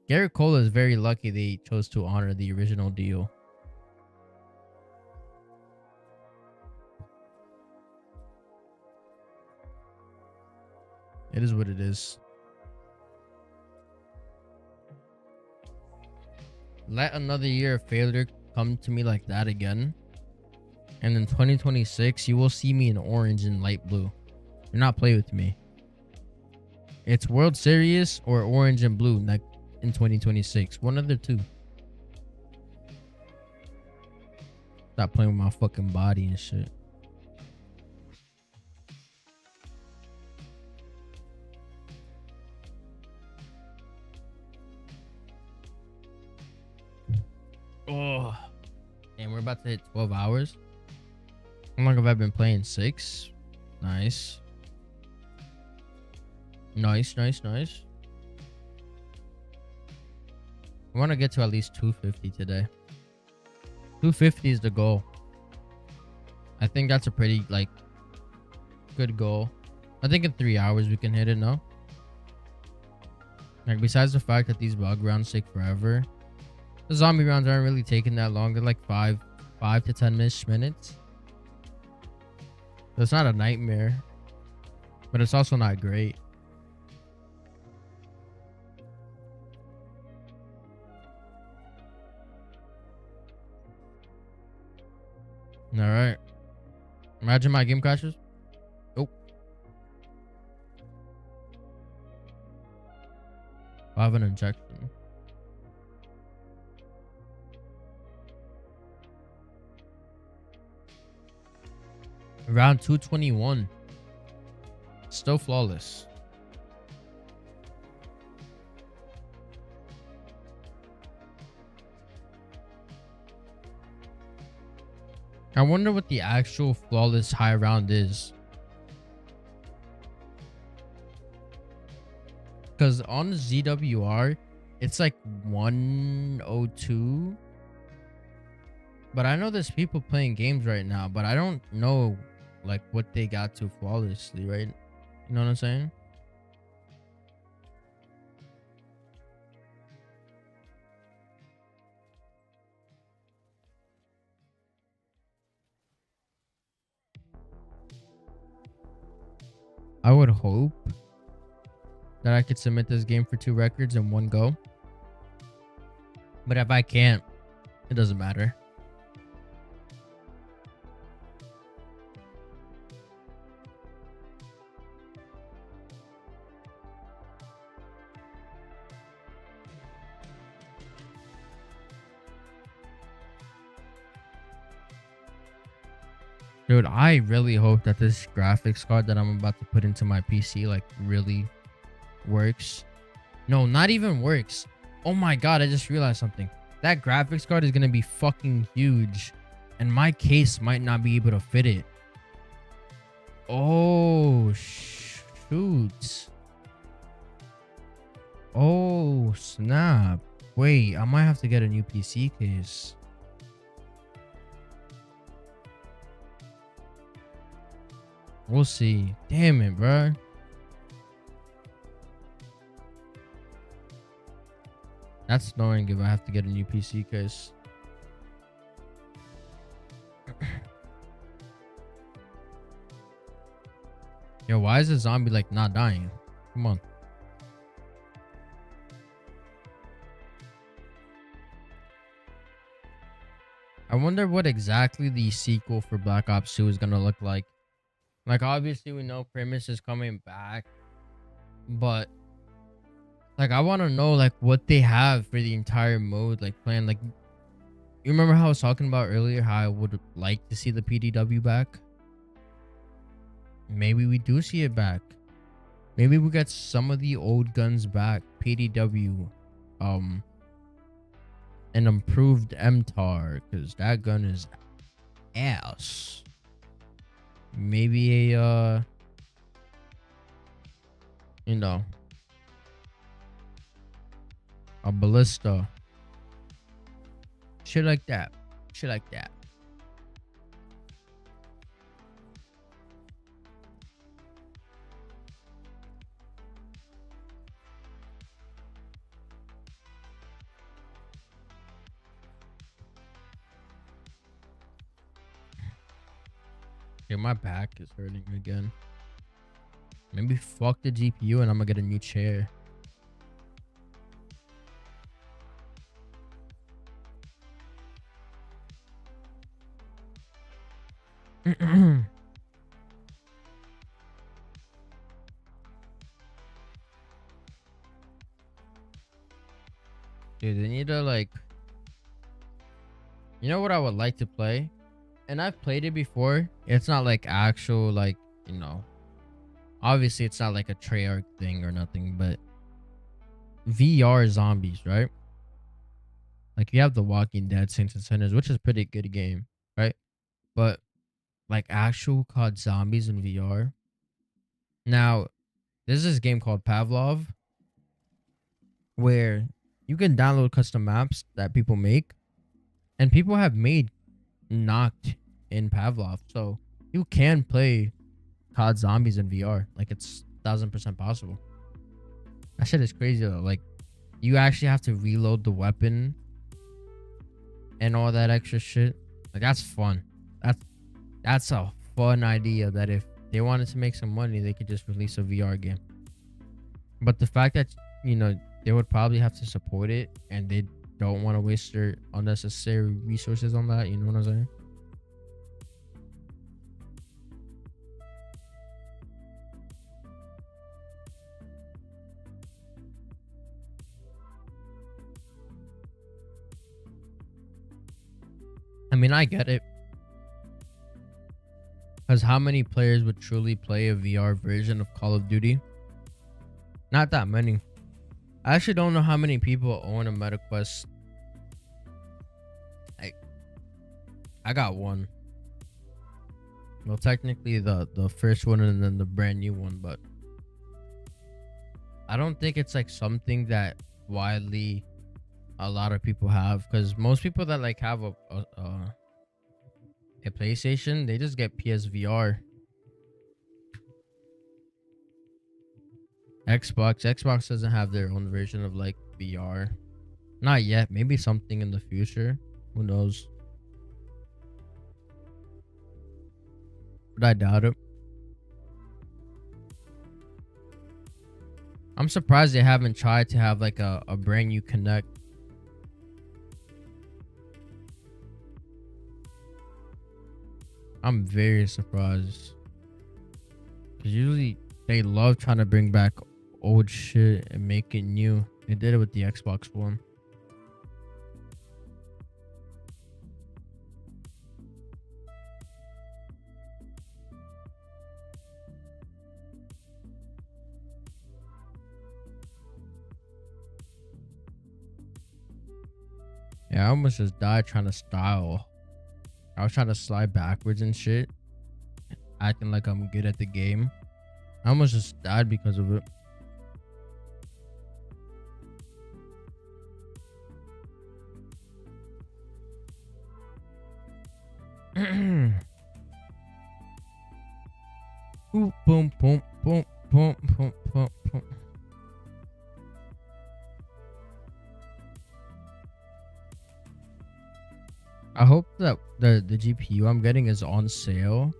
Garrett Cole is very lucky they chose to honor the original deal. It is what it is. Let another year of failure come to me like that again. And in 2026, you will see me in orange and light blue. Do not play with me. It's World Series or orange and blue in 2026. One of the two. Stop playing with my fucking body and shit. Oh, and we're about to hit 12 hours. How long have I been playing? 6. Nice. Nice. I want to get to at least 250 today. 250 is the goal. I think that's a pretty, like, good goal. I think in 3 hours we can hit it, no? Like, besides the fact that these bug rounds take forever, the zombie rounds aren't really taking that long. They're like 5 to 10 minutes. So it's not a nightmare, but it's also not great. All right. Imagine my game crashes. Oh. I have an injection. Round 221. Still flawless. I wonder what the actual flawless high round is. Because on the ZWR, it's like 102. But I know there's people playing games right now, but I don't know like what they got to flawlessly, right? You know what I'm saying? I would hope that I could submit this game for 2 records in one go. But if I can't, it doesn't matter. Dude, I really hope that this graphics card that I'm about to put into my PC like really works. No, not even works. Oh my god, I just realized something. That graphics card is gonna be fucking huge, and my case might not be able to fit it. Oh shoot. Oh snap. Wait, I might have to get a new PC case. We'll see. Damn it, bro. That's annoying if I have to get a new PC case. Yo, why is the zombie like not dying? Come on. I wonder what exactly the sequel for Black Ops 2 is gonna look like. Like, obviously we know Primus is coming back, but like I want to know like what they have for the entire mode, like plan. Like, you remember how I was talking about earlier how I would like to see the PDW back? Maybe we do see it back. Maybe we get some of the old guns back. PDW, an improved MTAR, because that gun is ass. Maybe a you know, a ballista. Shit like that. Shit like that. Yeah, my back is hurting again. Maybe fuck the GPU and I'm gonna get a new chair. Dude, they need to like, you know what I would like to play? And I've played it before. It's not like actual like, you know, obviously it's not like a Treyarch thing or nothing, but VR zombies, right? Like you have The Walking Dead, Saints and Sinners, which is a pretty good game, right? But like actual COD zombies in VR. Now, there's this game called Pavlov where you can download custom maps that people make, and people have made knocked in Pavlov, so you can play COD zombies in VR. Like it's 1000% possible. That shit is crazy though. Like you actually have to reload the weapon and all that extra shit. Like that's fun. That's a fun idea that if they wanted to make some money, they could just release a VR game. But the fact that, you know, they would probably have to support it and they don't want to waste their unnecessary resources on that, you know what I'm saying? I mean, I get it. Because how many players would truly play a VR version of Call of Duty? Not that many. I actually don't know how many people own a MetaQuest. I got one. Well, technically the first one and then the brand new one, but I don't think it's like something that widely a lot of people have, because most people that like have a PlayStation, they just get PSVR. Xbox doesn't have their own version of like VR. Not yet. Maybe something in the future. Who knows? But I doubt it. I'm surprised they haven't tried to have like a brand new Connect. I'm very surprised. Because usually they love trying to bring back old shit and make it new. They did it with the Xbox One. Yeah, I almost just died trying to style. I was trying to slide backwards and shit, acting like I'm good at the game. I almost just died because of it. Boom, boom, boom, boom, boom, boom, boom, boom. I hope that the GPU I'm getting is on sale.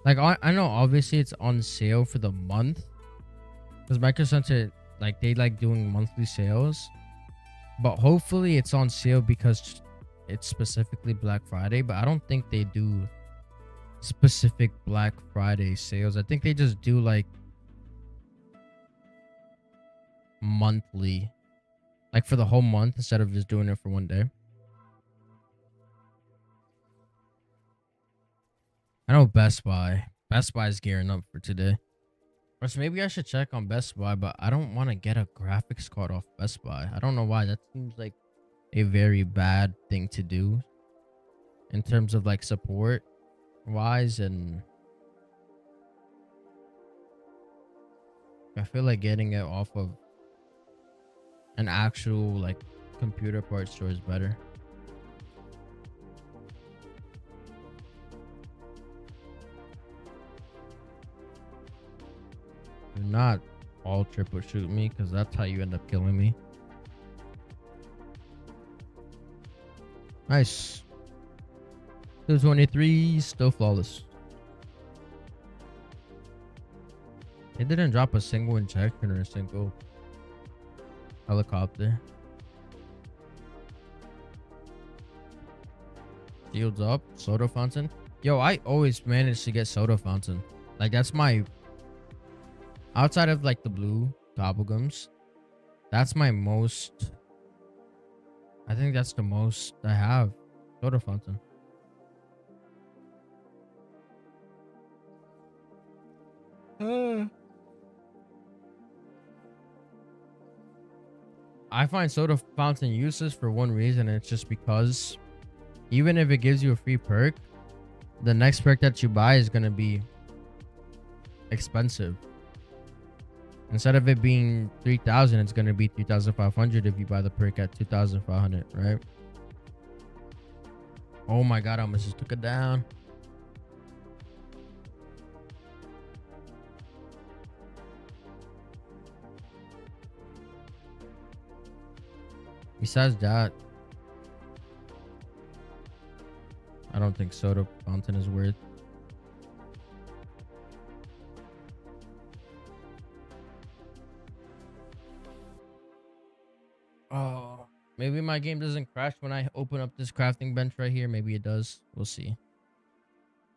Like I know obviously it's on sale for the month, because Microsoft like they like doing monthly sales, but hopefully it's on sale because it's specifically Black Friday. But I don't think they do specific Black Friday sales. I think they just do like monthly, like for the whole month instead of just doing it for one day. I know Best Buy. Best Buy is gearing up for today. Or so maybe I should check on Best Buy, but I don't want to get a graphics card off Best Buy. I don't know why. That seems like a very bad thing to do in terms of like support wise, and I feel like getting it off of an actual like computer parts store is better. Do not all triple shoot me, because that's how you end up killing me. Nice. 223, still flawless. They didn't drop a single injection or a single helicopter. Shields up, soda fountain. Yo, I always manage to get soda fountain. Like that's my, outside of like the blue gobblegums, that's my most, I think that's the most I have. Soda fountain. I find soda fountain useless for one reason, and it's just because even if it gives you a free perk, the next perk that you buy is gonna be expensive. Instead of it being 3,000, it's gonna be 3,500 if you buy the perk at 2,500, right? Oh my god, I almost just took it down. Besides that, I don't think soda fountain is worth. Oh, maybe my game doesn't crash when I open up this crafting bench right here. Maybe it does. We'll see.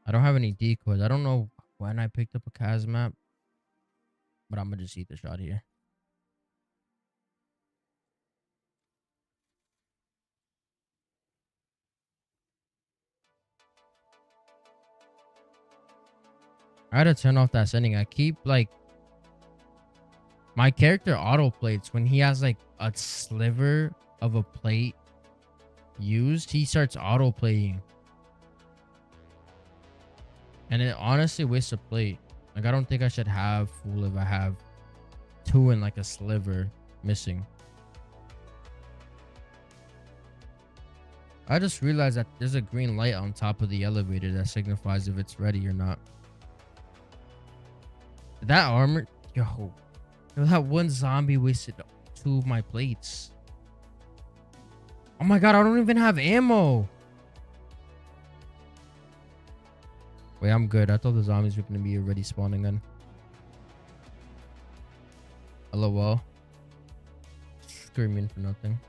I don't have any decoys. I don't know when I picked up a Kaz map, but I'm gonna just eat the shot here. I had to turn off that setting. I keep like, my character auto plates when he has like a sliver of a plate used, he starts auto playing, and it honestly wastes a plate. Like I don't think I should have full if I have two and like a sliver missing. I just realized that there's a green light on top of the elevator that signifies if it's ready or not. That armor, yo, that one zombie wasted two of my plates. Oh my god, I don't even have ammo. Wait, I'm good. I thought the zombies were gonna be already spawning in. LOL. Screaming for nothing.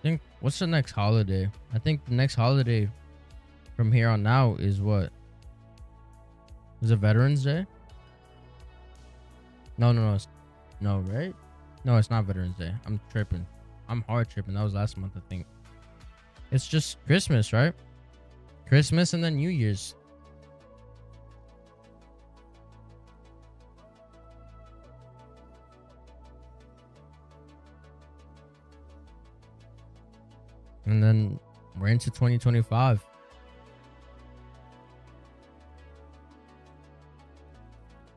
Think what's the next holiday? I think the next holiday from here on out is what? Is it Veterans Day? No, no, right? No, it's not Veterans Day. I'm tripping. I'm hard tripping. That was last month, I think. It's just Christmas, right? Christmas and then New Year's. And then we're into 2025.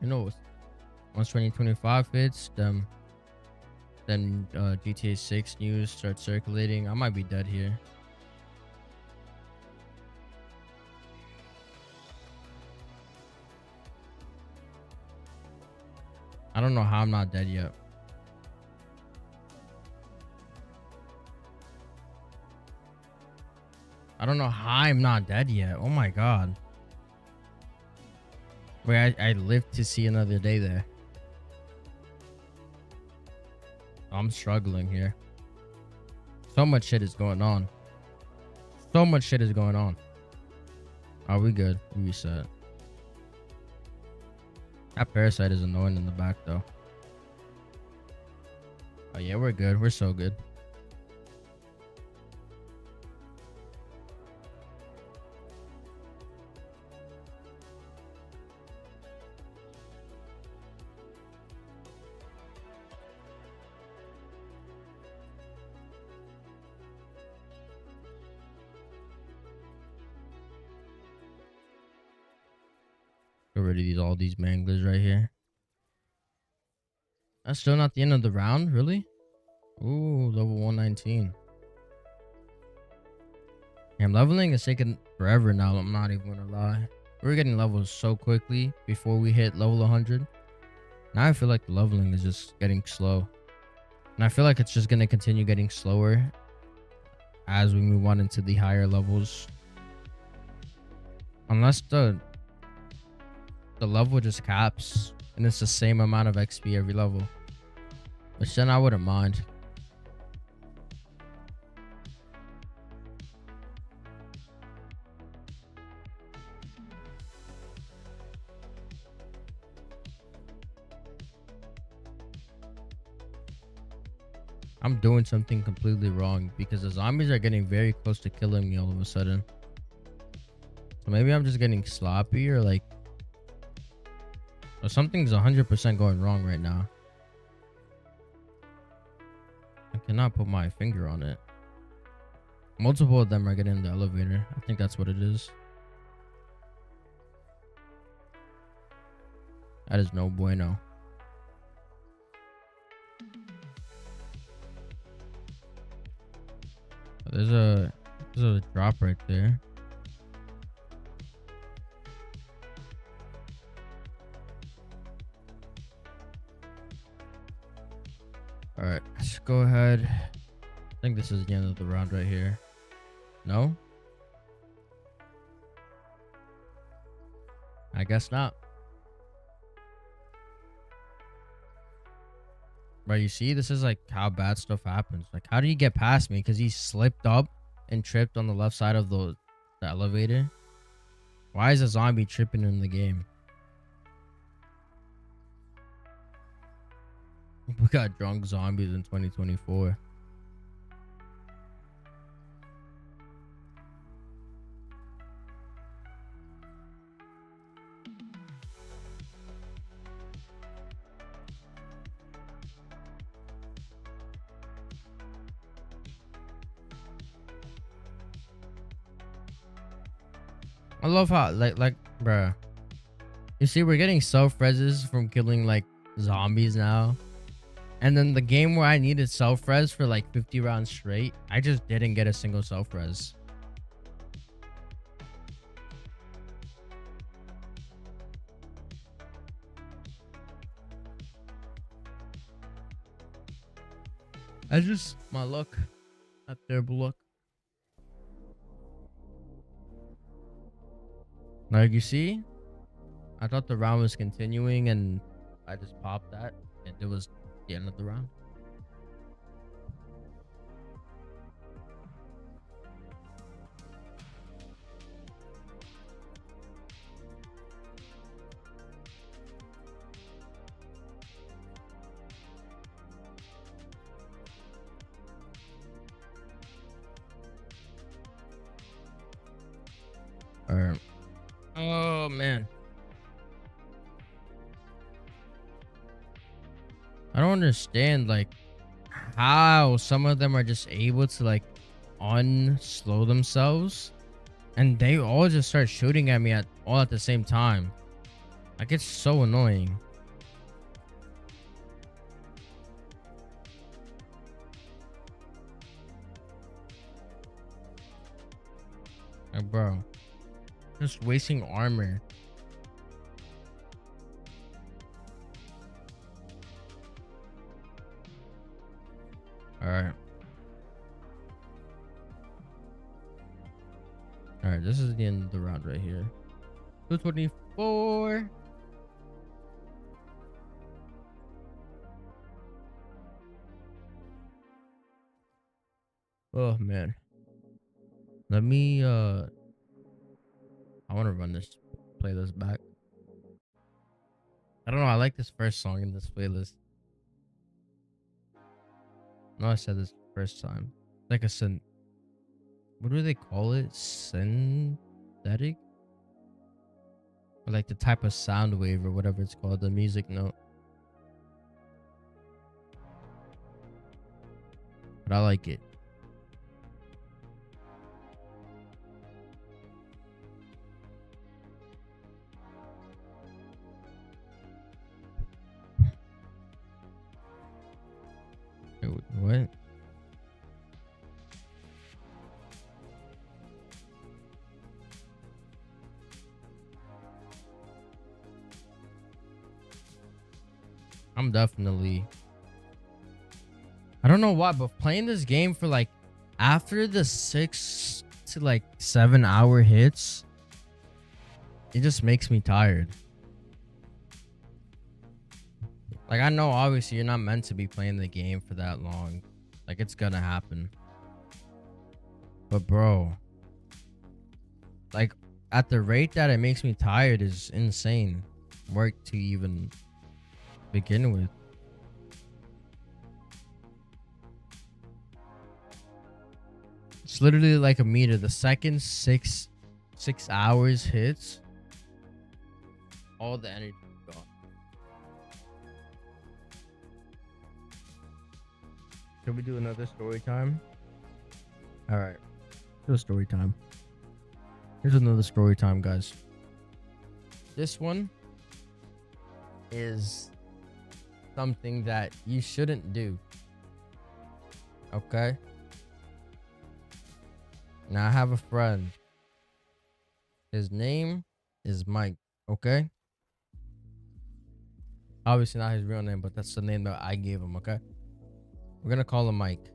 You know, once 2025 hits, then GTA 6 news starts circulating. I might be dead here. I don't know how I'm not dead yet. I don't know how I'm not dead yet. Oh my god. Wait, I lived to see another day there. I'm struggling here. So much shit is going on. So much shit is going on. Are we good? We reset. That parasite is annoying in the back though. Oh yeah, we're good. We're so good. Get rid of all these manglers right here. That's still not the end of the round, really? Ooh, level 119. Damn, leveling is taking forever now. I'm not even gonna lie. We were getting levels so quickly before we hit level 100. Now I feel like the leveling is just getting slow. And I feel like it's just gonna continue getting slower as we move on into the higher levels. Unless the level just caps and it's the same amount of XP every level. Which then I wouldn't mind. I'm doing something completely wrong because the zombies are getting very close to killing me all of a sudden. So maybe I'm just getting sloppy or like... Or something's 100% going wrong right now. I cannot put my finger on it. Multiple of them are getting in the elevator. I think that's what it is. That is no bueno. There's a drop right there. All right, let's go ahead. I think this is the end of the round right here. No? I guess not. But you see, this is like how bad stuff happens. Like, how do you get past me? Because he slipped up and tripped on the left side of the elevator. Why is a zombie tripping in the game? We got drunk zombies in 2024. I love how like bruh. You see, we're getting self-reses from killing like zombies now. And then the game where I needed self-res for like 50 rounds straight, I just didn't get a single self-res. I just my luck. Not terrible luck. Like you see, I thought the round was continuing and I just popped that and it was the end of the round. right. Oh man, I don't understand like how some of them are just able to like unslow themselves, and they all just start shooting at me at all at the same time. Like it's so annoying. Like, bro, just wasting armor. All right. All right, this is the end of the round right here. 224. Oh man. Let me I want to run this playlist back. I don't know, I like this first song in this playlist. No, I said this first time. Like a syn, what do they call it? Synthetic? Or like the type of sound wave or whatever it's called, the music note. But I like it. Wait, what? I'm definitely, I don't know why, but playing this game for like after the 6 to like 7 hour hits, it just makes me tired. Like I know obviously you're not meant to be playing the game for that long. Like it's gonna happen. But bro, like at the rate that it makes me tired is insane. Work to even begin with. It's literally like a meter. The second 6 hours hits, all the energy is gone. Should we do another story time? All right, do a story time. Here's another story time, guys. This one is something that you shouldn't do. Okay? Now I have a friend. His name is Mike. Okay? Obviously not his real name, but that's the name that I gave him. Okay? We're gonna call him Mike.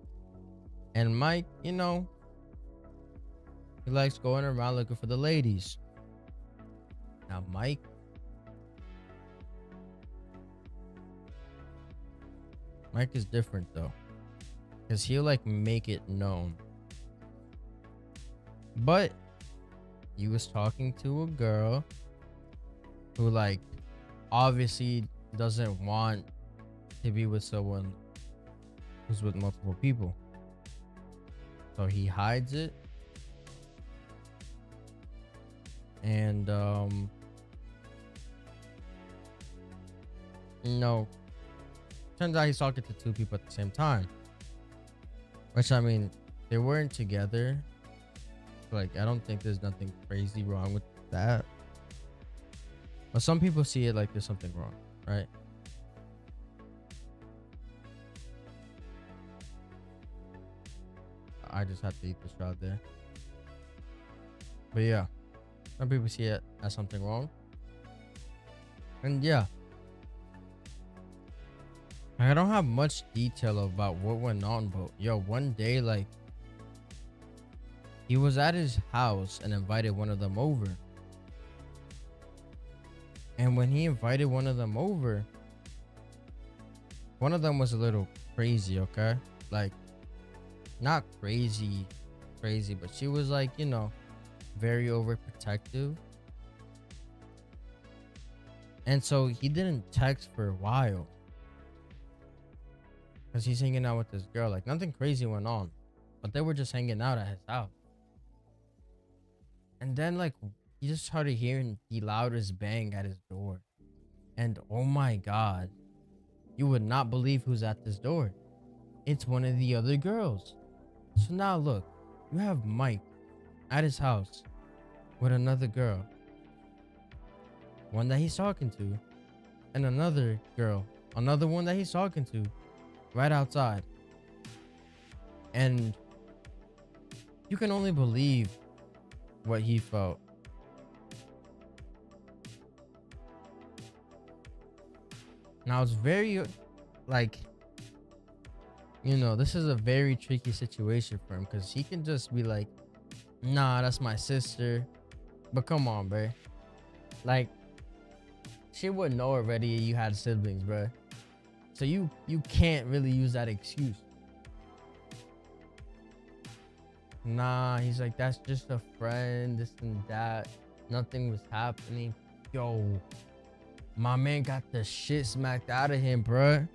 And Mike, you know, he likes going around looking for the ladies. Now Mike is different though, because he'll like make it known. But he was talking to a girl who like obviously doesn't want to be with someone who's with multiple people. So he hides it. And you know, turns out he's talking to two people at the same time. Which I mean, they weren't together. Like, I don't think there's nothing crazy wrong with that. But some people see it like there's something wrong, right? I just have to eat this shot there. But yeah, some people see it as something wrong. And yeah, I don't have much detail about what went on, but yo, one day, like, he was at his house and invited one of them over. And when he invited one of them over, one of them was a little crazy, okay? Like, not crazy, but she was like, you know, very overprotective. And so he didn't text for a while, because he's hanging out with this girl. Like, nothing crazy went on, but they were just hanging out at his house. And then, like, he just started hearing the loudest bang at his door. And oh my god, you would not believe who's at this door. It's one of the other girls. So now look, you have Mike at his house with another girl, one that he's talking to, and another girl, another one that he's talking to, right outside. And you can only believe what he felt. Now it's very, like, this is a very tricky situation for him because he can just be like, nah, that's my sister. But come on, bro. Like, she would know already you had siblings, bro. So you can't really use that excuse. Nah, he's like, that's just a friend, this and that. Nothing was happening. Yo, my man got the shit smacked out of him, bruh.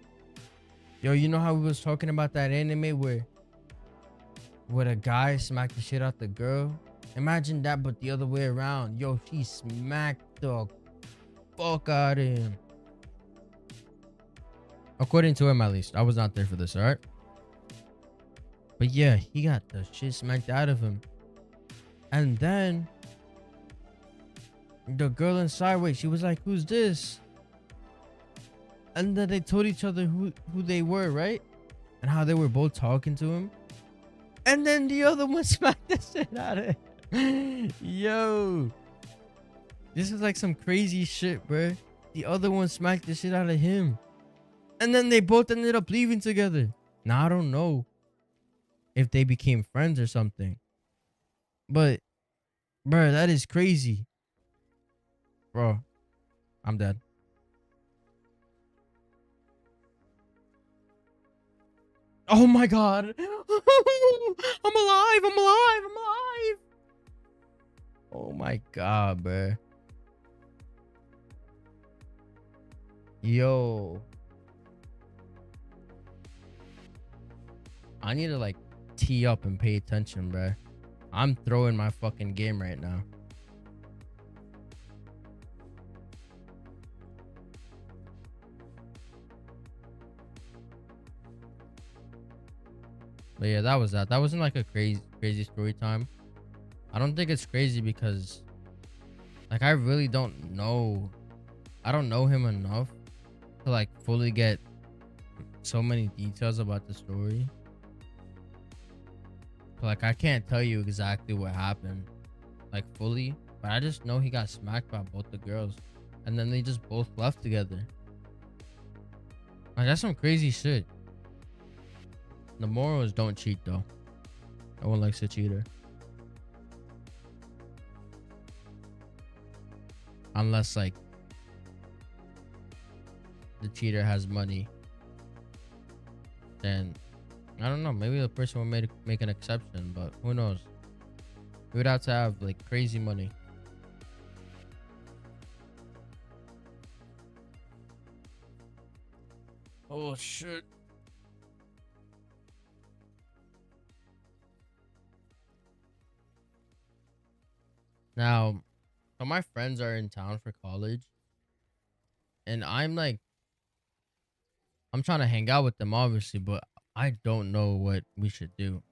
Yo, you know how we was talking about that anime where a guy smacked the shit out the girl? Imagine that, but the other way around. Yo, she smacked the fuck out of him. According to him, at least. I was not there for this, alright? But yeah, he got the shit smacked out of him. And then the girl inside, wait, she was like, who's this? And then they told each other who they were, right? And how they were both talking to him. And then the other one smacked the shit out of him. Yo. This is like some crazy shit, bro. The other one smacked the shit out of him. And then they both ended up leaving together. Now, I don't know if they became friends or something. But, bro, that is crazy. Bro, I'm dead. Oh my god. I'm alive. I'm alive. I'm alive. Oh my god, bro. Yo. I need to like tee up and pay attention, bro. I'm throwing my fucking game right now. But yeah, that was that. That wasn't like a crazy story time. I don't think it's crazy because like I really don't know. I don't know him enough to like fully get so many details about the story. Like I can't tell you exactly what happened like fully, but I just know he got smacked by both the girls and then they just both left together. Like that's some crazy shit. The moral is don't cheat though. No one likes a cheater. Unless like the cheater has money. Then I don't know, maybe the person will make an exception, but who knows? We would have to have like crazy money. Oh shit. Now, so my friends are in town for college, and I'm trying to hang out with them, obviously, but I don't know what we should do.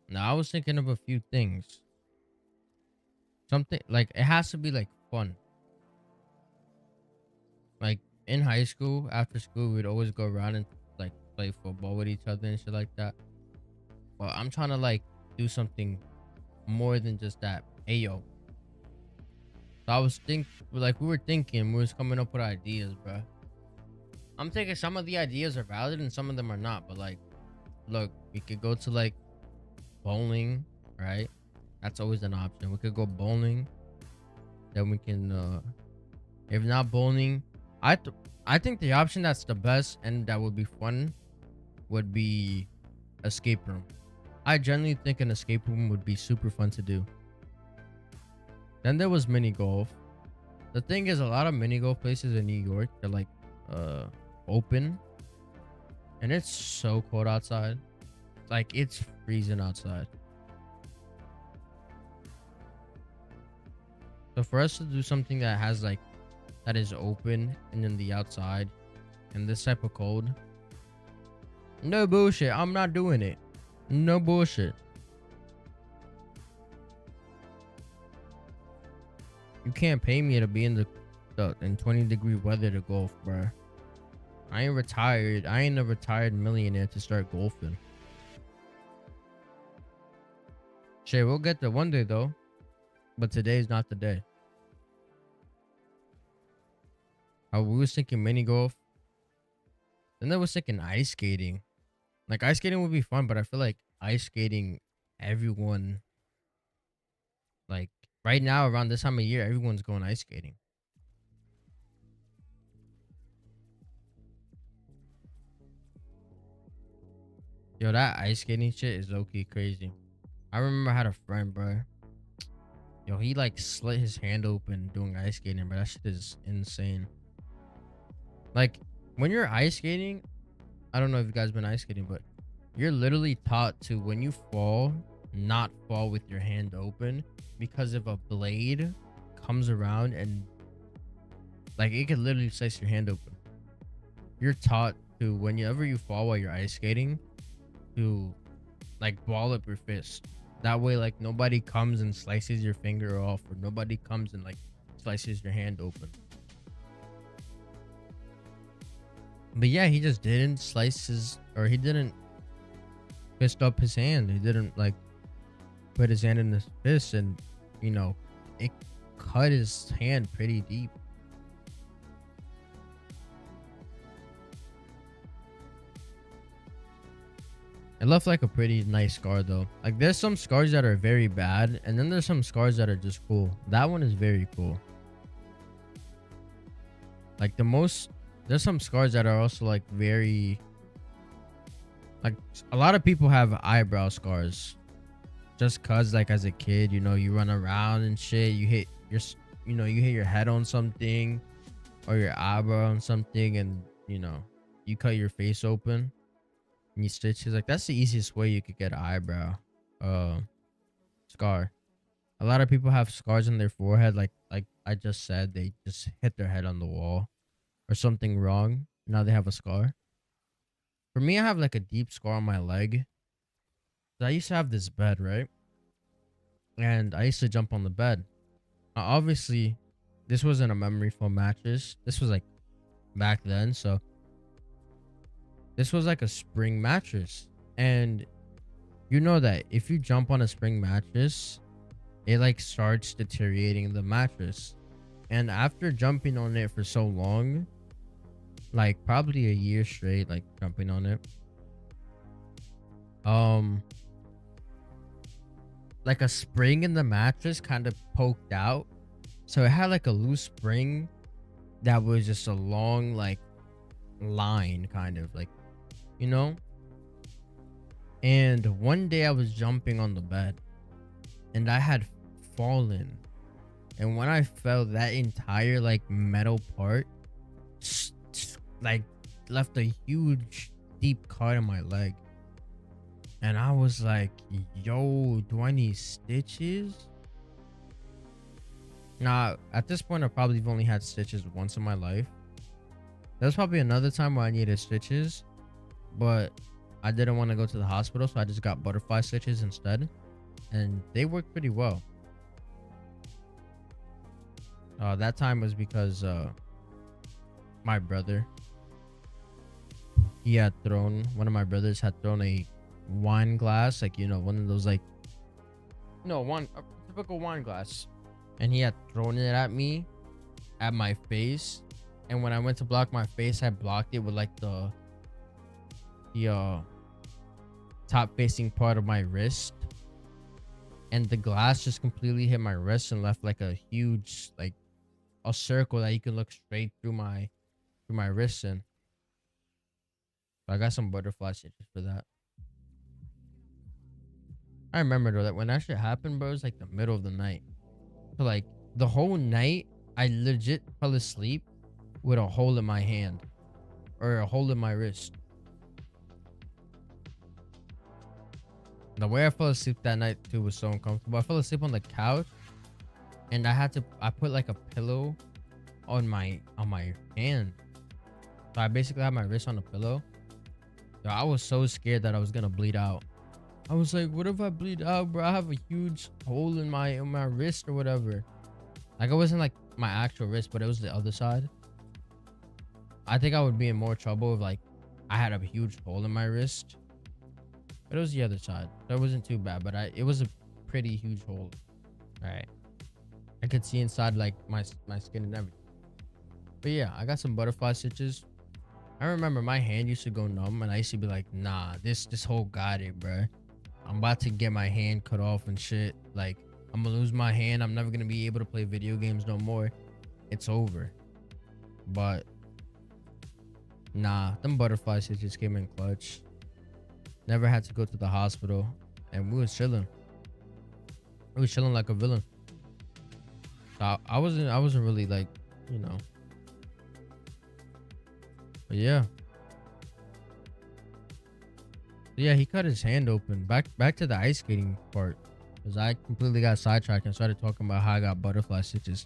Now, I was thinking of a few things. Something like it has to be like fun. Like in high school, after school, we'd always go around and like play football with each other and shit like that. But I'm trying to like do something more than just that. Ayo. So I was we was coming up with ideas, bro. I'm thinking some of the ideas are valid and some of them are not. But like, look, we could go to like bowling, right? That's always an option. We could go bowling. Then we can, if not bowling, I think the option that's the best and that would be fun would be escape room. I generally think an escape room would be super fun to do. Then there was mini golf. The thing is, a lot of mini golf places in New York, they're like open, and it's so cold outside. Like it's freezing outside. So for us to do something that has like that is open and then the outside and this type of cold, no bullshit. I'm not doing it. No bullshit. You can't pay me to be in the in 20-degree weather to golf, bro. I ain't retired. I ain't a retired millionaire to start golfing. Shit, we'll get there one day though, but today's not the day. We was thinking mini golf, then I was thinking ice skating. Like ice skating would be fun, but I feel like ice skating, everyone, like right now around this time of year, everyone's going ice skating. Yo, that ice skating shit is low-key crazy. I remember I had a friend, bro. Yo, he like slit his hand open doing ice skating, but that shit is insane. Like when you're ice skating, I don't know if you guys been ice skating, but you're literally taught to, when you fall, not fall with your hand open, because if a blade comes around and like it could literally slice your hand open. You're taught to, whenever you fall while you're ice skating, to like ball up your fist. That way like nobody comes and slices your finger off, or nobody comes and like slices your hand open. But yeah, he just didn't slice his, or he didn't fist up his hand. He didn't like put his hand in his fist, and you know, it cut his hand pretty deep. It left like a pretty nice scar though. Like there's some scars that are very bad, and then there's some scars that are just cool. That one is very cool. Like there's some scars that are also like very, like a lot of people have eyebrow scars just cause like as a kid, you know, you run around and shit, you hit your head on something or your eyebrow on something, and you know, you cut your face open and you stitches. Like that's the easiest way you could get an eyebrow scar. A lot of people have scars on their forehead, like I just said, they just hit their head on the wall or something wrong. Now they have a scar. For me, I have like a deep scar on my leg. I used to have this bed, right? And I used to jump on the bed. Now, obviously, this wasn't a memory foam mattress. This was like back then, so this was like a spring mattress. And you know that if you jump on a spring mattress, it like starts deteriorating the mattress. And after jumping on it for so long, like probably a year straight, like jumping on it, like a spring in the mattress kind of poked out, so it had like a loose spring that was just a long like line, kind of like, you know. And one day I was jumping on the bed and I had fallen, and when I fell, that entire like metal part like left a huge deep cut in my leg. And I was like, yo, do I need stitches? Nah, at this point I probably have only had stitches once in my life. There's probably another time where I needed stitches, but I didn't want to go to the hospital, so I just got butterfly stitches instead, and they worked pretty well. That time was because my brother, one of my brothers had thrown a wine glass, like, you know, one of those like, no, a typical wine glass, and he had thrown it at me, at my face. And when I went to block my face, I blocked it with like the top facing part of my wrist, and the glass just completely hit my wrist and left like a huge, like a circle that you can look straight through my wrist in. So I got some butterfly stitches for that. I remember though that when that shit happened, bro, it was like the middle of the night. So like the whole night I legit fell asleep with a hole in my hand, or a hole in my wrist. The way I fell asleep that night too was so uncomfortable. I fell asleep on the couch, and I put like a pillow on my hand. So I basically had my wrist on a pillow. So I was so scared that I was gonna bleed out. I was like, what if I bleed out, bro? I have a huge hole in my wrist or whatever. Like, it wasn't like my actual wrist, but it was the other side. I think I would be in more trouble if like I had a huge hole in my wrist. But it was the other side. So it wasn't too bad, but it was a pretty huge hole. All right. I could see inside like my skin and everything. But yeah, I got some butterfly stitches. I remember my hand used to go numb and I used to be like, nah, this whole got it, bro. I'm about to get my hand cut off and shit. Like, I'm gonna lose my hand. I'm never gonna be able to play video games no more. It's over. But nah, them butterfly stitches came in clutch. Never had to go to the hospital, and we was chilling. We was chilling like a villain. So I wasn't really like, you know. But yeah. Yeah, he cut his hand open. Back to the ice skating part, because I completely got sidetracked and started talking about how I got butterfly stitches.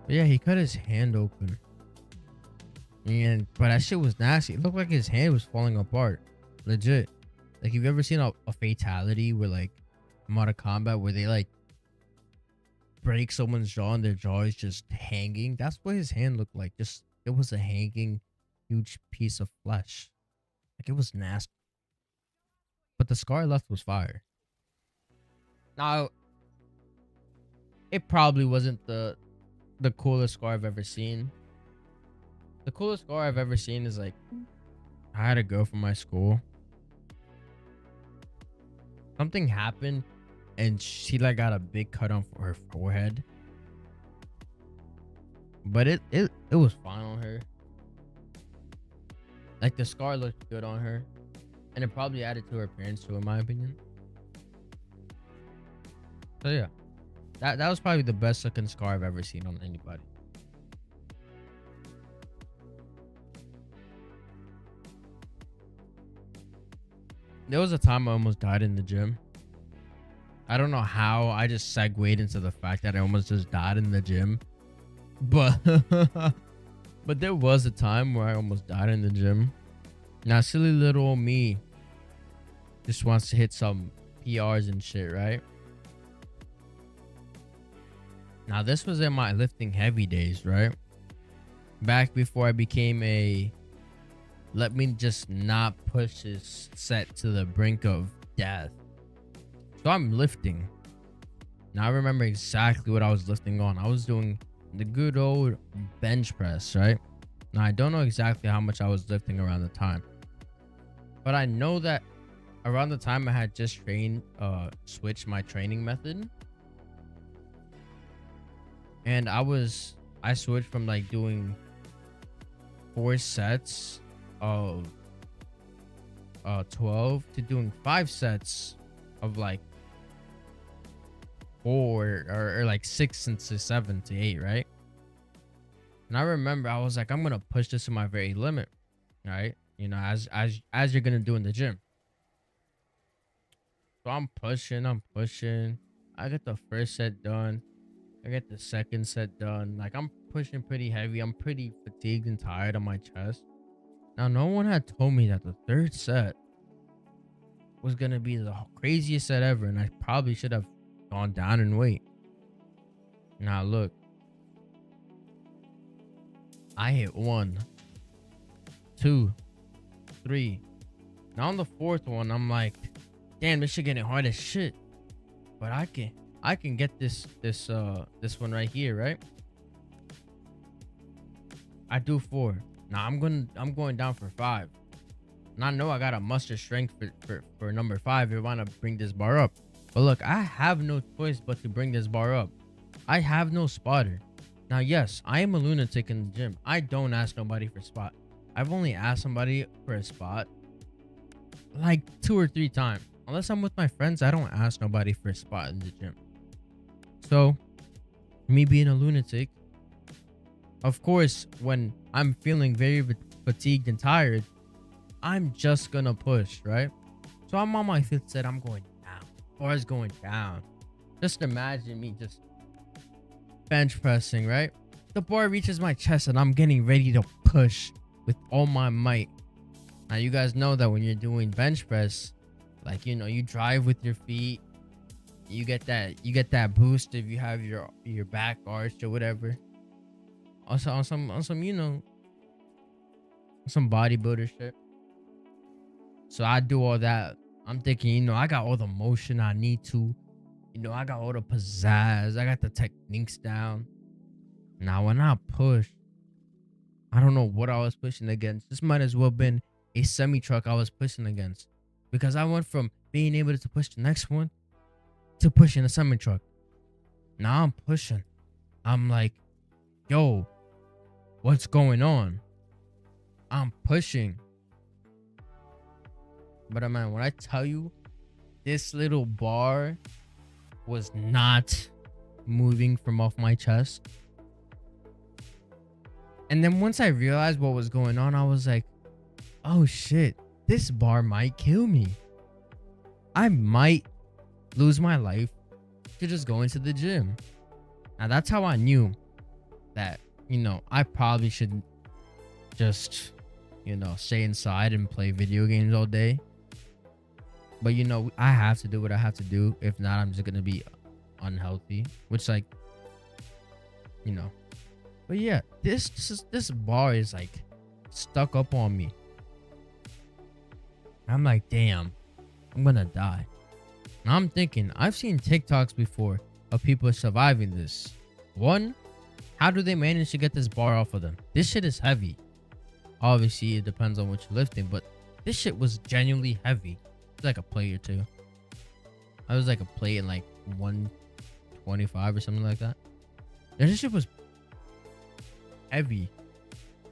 But yeah, he cut his hand open. But that shit was nasty. It looked like his hand was falling apart. Legit. Like, have you ever seen a fatality where like Mortal Kombat where they like break someone's jaw and their jaw is just hanging? That's what his hand looked like. Just, it was a hanging huge piece of flesh. Like, it was nasty. But the scar left was fire. Now, it probably wasn't the coolest scar I've ever seen. The coolest scar I've ever seen is like, I had a girl from my school. Something happened and she like got a big cut on her forehead. But it was fine on her. Like, the scar looked good on her. And it probably added to her appearance too, in my opinion. So yeah. That was probably the best looking scar I've ever seen on anybody. There was a time I almost died in the gym. I don't know how I just segued into the fact that I almost just died in the gym. But but there was a time where I almost died in the gym. Now, silly little me just wants to hit some PRs and shit, right? Now, this was in my lifting heavy days, right? Back before I became a let me just not push this set to the brink of death. So I'm lifting. Now, I remember exactly what I was lifting on. I was doing the good old bench press, right? Now, I don't know exactly how much I was lifting around the time. But I know that around the time I had just switched my training method. And I switched from like doing 4 sets of 12 to doing 5 sets of like 4 or like 6 and to 7 to 8, right? And I remember I was like, I'm gonna push this to my very limit, right? You know, as you're gonna do in the gym. So I'm pushing. I get the first set done. I get the second set done. Like, I'm pushing pretty heavy. I'm pretty fatigued and tired on my chest. Now, no one had told me that the third set was gonna be the craziest set ever, and I probably should have gone down in weight. Now, look. I hit 1, 2, 3. Now on the 4th one, I'm like, damn, this shit getting hard as shit. But I can get this one right here, right? I do 4. Now I'm going down for 5. And I know I gotta muster strength for number 5 if I wanna bring this bar up. But look, I have no choice but to bring this bar up. I have no spotter. Now, yes, I am a lunatic in the gym. I don't ask nobody for spot. I've only asked somebody for a spot like 2 or 3 times. Unless I'm with my friends, I don't ask nobody for a spot in the gym. So, me being a lunatic, of course, when I'm feeling very fatigued and tired, I'm just gonna push, right? So I'm on my 5th set, I'm going down. Bar's going down. Just imagine me just bench pressing, right? The bar reaches my chest and I'm getting ready to push with all my might. Now you guys know that when you're doing bench press, like, you know, you drive with your feet, you get that boost if you have your back arched or whatever. Also on some you know, some bodybuilder shit. So I do all that. I'm thinking, you know, I got all the motion I need to. You know, I got all the pizzazz. I got the techniques down. Now when I push, I don't know what I was pushing against. This might as well have been a semi truck I was pushing against, because I went from being able to push the next one to pushing a semi truck. Now I'm pushing. I'm like, yo, what's going on? I'm pushing. But man, when I tell you, this little bar was not moving from off my chest. And then once I realized what was going on, I was like, oh shit, this bar might kill me. I might lose my life to just going to the gym. Now that's how I knew that, you know, I probably should just, you know, stay inside and play video games all day. But, you know, I have to do what I have to do. If not, I'm just going to be unhealthy, which, like, you know. But yeah, this bar is like stuck up on me. I'm like, damn, I'm going to die. Now I'm thinking, I've seen TikToks before of people surviving this. One, how do they manage to get this bar off of them? This shit is heavy. Obviously, it depends on what you're lifting, but this shit was genuinely heavy. It's like a plate or two. I was like a plate in like 125 or something like that. And this shit was heavy.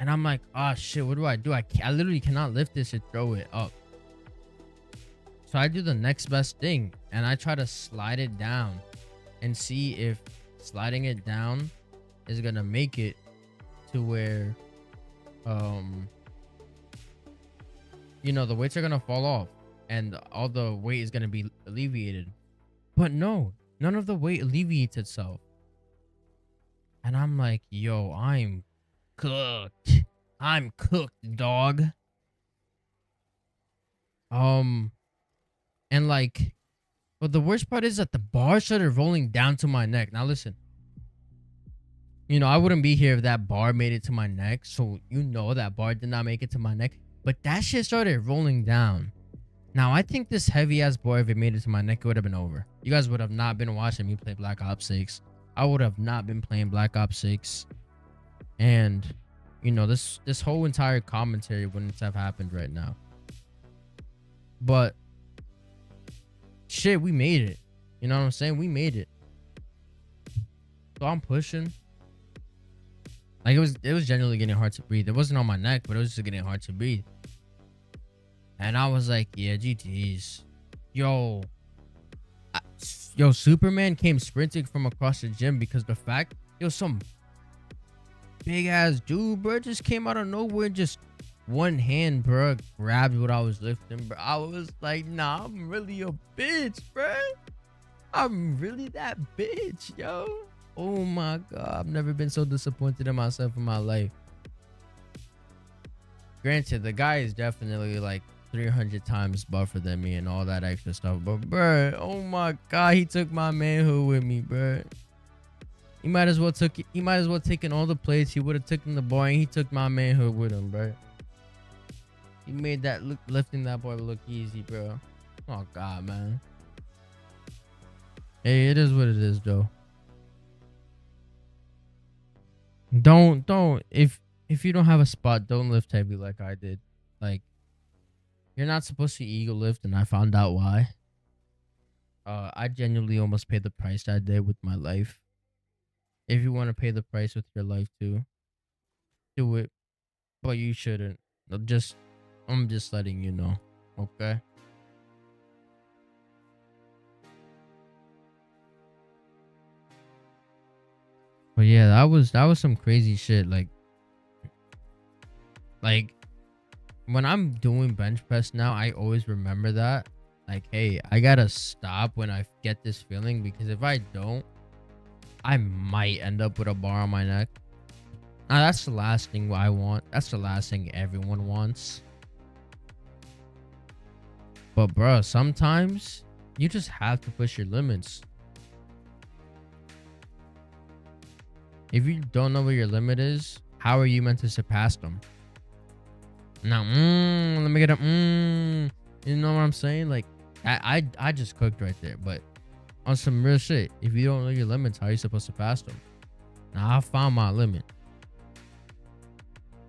And I'm like, oh shit, what do? I literally cannot lift this and throw it up. So I do the next best thing and I try to slide it down and see if sliding it down is gonna make it to where you know, the weights are gonna fall off and all the weight is gonna be alleviated. But no, none of the weight alleviates itself. And I'm like, yo, I'm cooked. I'm cooked, dog. And like, but the worst part is that the bar started rolling down to my neck. Now listen, you know, I wouldn't be here if that bar made it to my neck. So you know that bar did not make it to my neck. But that shit started rolling down. Now I think this heavy ass bar, if it made it to my neck, it would have been over. You guys would have not been watching me play Black Ops 6. I would have not been playing Black Ops 6. And you know, this whole entire commentary wouldn't have happened right now. But shit, we made it. You know what I'm saying? We made it. So I'm pushing. Like, it was genuinely getting hard to breathe. It wasn't on my neck, but it was just getting hard to breathe. And I was like, yeah, GG's. Yo, Superman came sprinting from across the gym because the fact, some big ass dude, bro, just came out of nowhere, just one hand, bro, grabbed what I was lifting, bro. I was like, nah, I'm really a bitch, bro. I'm really that bitch, yo. Oh my god, I've never been so disappointed in myself in my life. Granted, the guy is definitely like 300 times buffer than me and all that extra stuff, but bro, oh my god, he took my manhood with me, bro. He might as well taken all the plates. He would have taken the bar and he took my manhood with him, bro. He made that lifting that bar look easy, bro. Oh god, man. Hey, it is what it is, though. Don't if you don't have a spot, don't lift heavy like I did. Like, you're not supposed to ego lift, and I found out why. I genuinely almost paid the price that day with my life. If you want to pay the price with your life too, do it, but you shouldn't. I'm just letting you know, okay? But yeah, that was some crazy shit. Like when I'm doing bench press now, I always remember that. Like, hey, I gotta stop when I get this feeling, because if I don't, I might end up with a bar on my neck. Now that's the last thing I want. That's the last thing everyone wants. But bro, sometimes you just have to push your limits. If you don't know what your limit is, how are you meant to surpass them? Now, let me get a you know what I'm saying? Like, I just cooked right there. But on some real shit, if you don't know your limits, how are you supposed to pass them? Now I found my limit.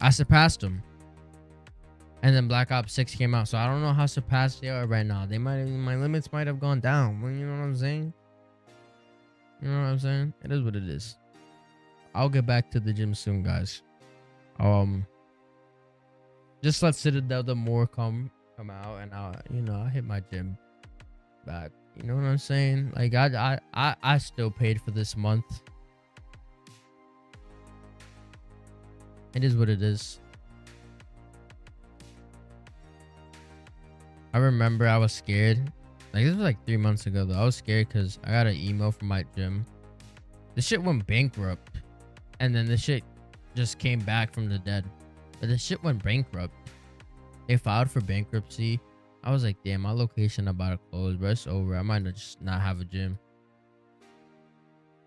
I surpassed them. And then Black Ops 6 came out. So I don't know how surpassed they are right now. My limits might have gone down. You know what I'm saying? You know what I'm saying? It is what it is. I'll get back to the gym soon, guys. Just let Citadel the more come out, and I'll hit my gym back. You know what I'm saying? Like I still paid for this month. It is what it is. I remember I was scared. Like, this was like 3 months ago though. I was scared because I got an email from my gym. The shit went bankrupt. And then the shit just came back from the dead. But the shit went bankrupt. They filed for bankruptcy. I was like, damn, my location about to close, bro. It's over. I might just not have a gym.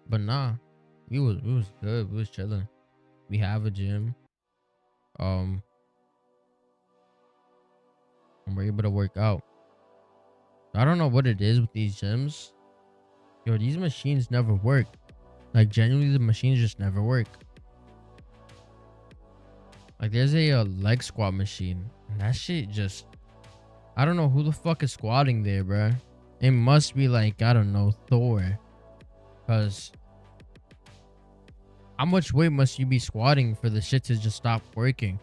But nah. We was good. We was chilling. We have a gym. And we're able to work out. I don't know what it is with these gyms. Yo, these machines never work. Like, genuinely, the machines just never work. Like, there's a leg squat machine. And that shit just... I don't know who the fuck is squatting there, bro. It must be like, I don't know, Thor. Because... how much weight must you be squatting for the shit to just stop working?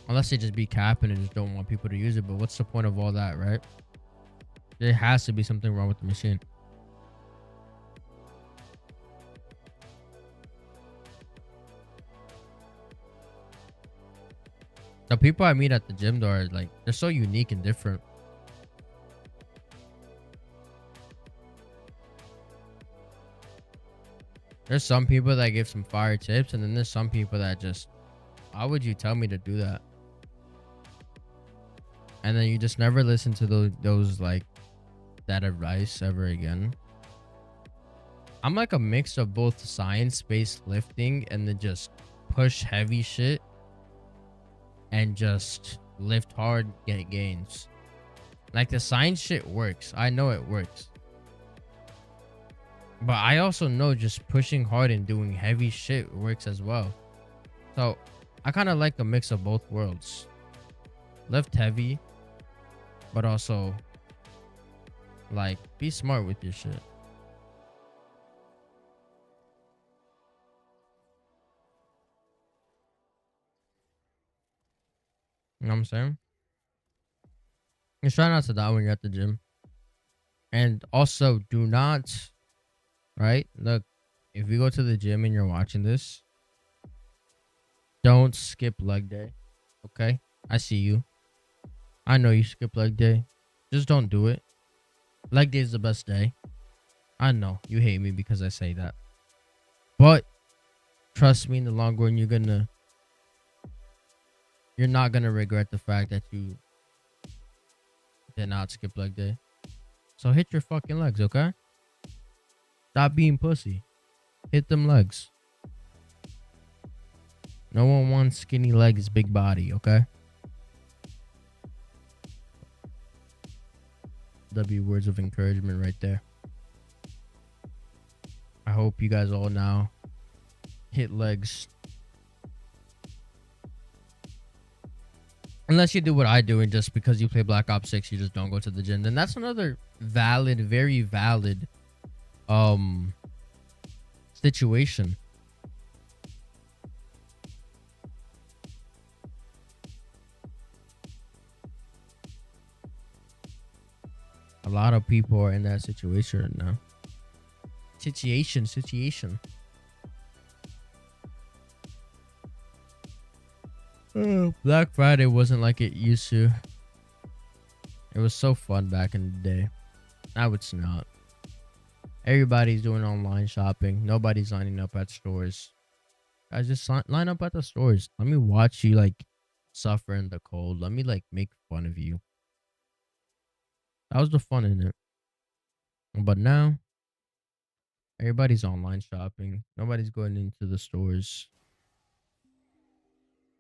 Unless they just be capping and just don't want people to use it. But what's the point of all that, right? There has to be something wrong with the machine. The people I meet at the gym though are like, they're so unique and different. There's some people that give some fire tips, and then there's some people that just, why would you tell me to do that? And then you just never listen to those like that advice ever again. I'm like a mix of both science-based lifting and then just push heavy shit and just lift hard, get gains. Like, the science shit works. I know it works. But I also know just pushing hard and doing heavy shit works as well. So I kind of like a mix of both worlds. Lift heavy, but also like be smart with your shit. You know what I'm saying? Just try not to die when you're at the gym. And also, do not, right? Look, if you go to the gym and you're watching this, don't skip leg day. Okay? I see you. I know you skip leg day. Just don't do it. Leg day is the best day. I know you hate me because I say that. But trust me, in the long run, you're not gonna regret the fact that you did not skip leg day. So hit your fucking legs, okay? Stop being pussy. Hit them legs. No one wants skinny legs, big body, okay? W words of encouragement right there. I hope you guys all now hit legs. Unless you do what I do and just because you play Black Ops 6, you just don't go to the gym. Then that's another valid, very valid situation. A lot of people are in that situation right now. Situation. Black Friday wasn't like it used to. It was so fun back in the day. Now it's not. Everybody's doing online shopping. Nobody's lining up at stores. Guys, just line up at the stores. Let me watch you like suffer in the cold. Let me like make fun of you. That was the fun in it. But now everybody's online shopping. Nobody's going into the stores.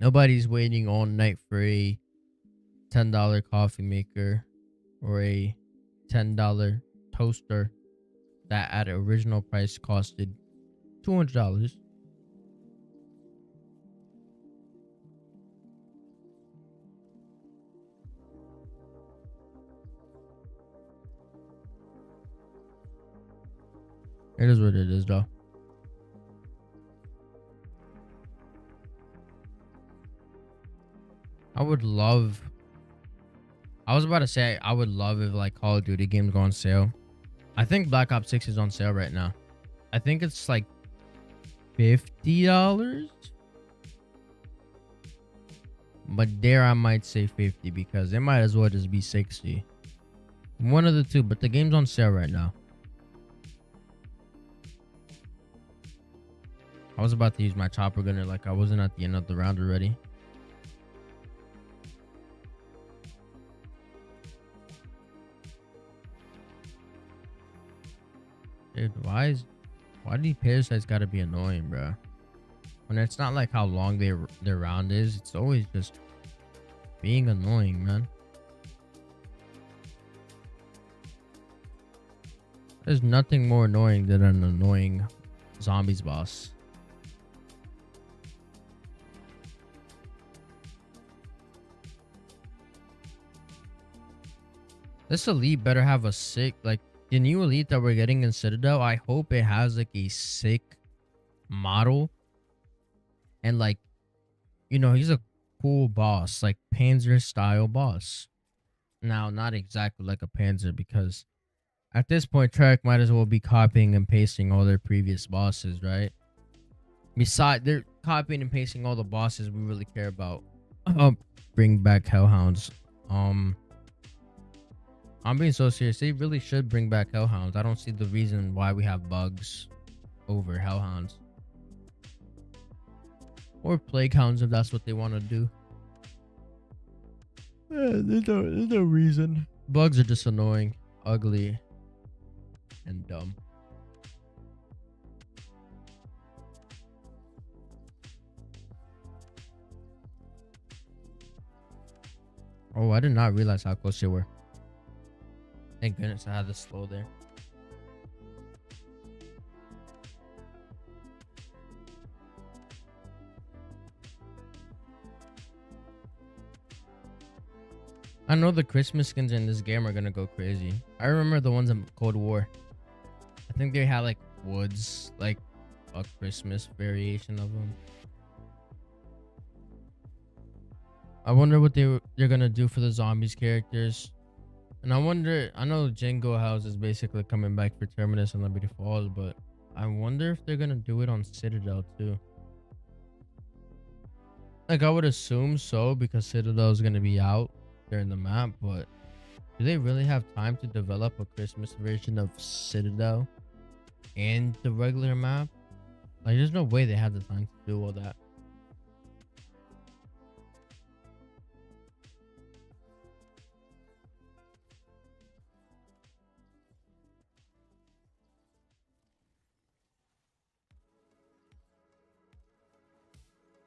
Nobody's waiting all night for a $10 coffee maker or a $10 toaster that at original price costed $200. It is what it is, though. I was about to say I would love if like Call of Duty games go on sale. I think Black Ops 6 is on sale right now. I think it's like $50. But there I might say 50 because it might as well just be 60. One of the two, but the game's on sale right now. I was about to use my chopper gunner like I wasn't at the end of the round already. Dude, why do these parasites gotta be annoying, bro? When it's not like how long their round is, it's always just being annoying, man. There's nothing more annoying than an annoying zombies boss. This elite better have a sick, like the new elite that we're getting in Citadel. I hope it has like a sick model. And like, you know, he's a cool boss, like Panzer style boss. Now, not exactly like a Panzer because at this point, Trek might as well be copying and pasting all their previous bosses, right? Besides, they're copying and pasting all the bosses we really care about. Bring back Hellhounds. I'm being so serious. They really should bring back Hellhounds. I don't see the reason why we have bugs over Hellhounds. Or Plague Hounds if that's what they want to do. There's no reason. Bugs are just annoying, ugly, and dumb. Oh, I did not realize how close they were. Thank goodness I had to slow there. I know the Christmas skins in this game are gonna go crazy. I remember the ones in Cold War. I think they had like woods, like a Christmas variation of them. I wonder what they're gonna do for the zombies characters. And I wonder, I know Jingo House is basically coming back for Terminus and Liberty Falls, but I wonder if they're gonna do it on Citadel too. Like I would assume so because Citadel is gonna be out during the map, but do they really have time to develop a Christmas version of Citadel and the regular map? Like there's no way they have the time to do all that.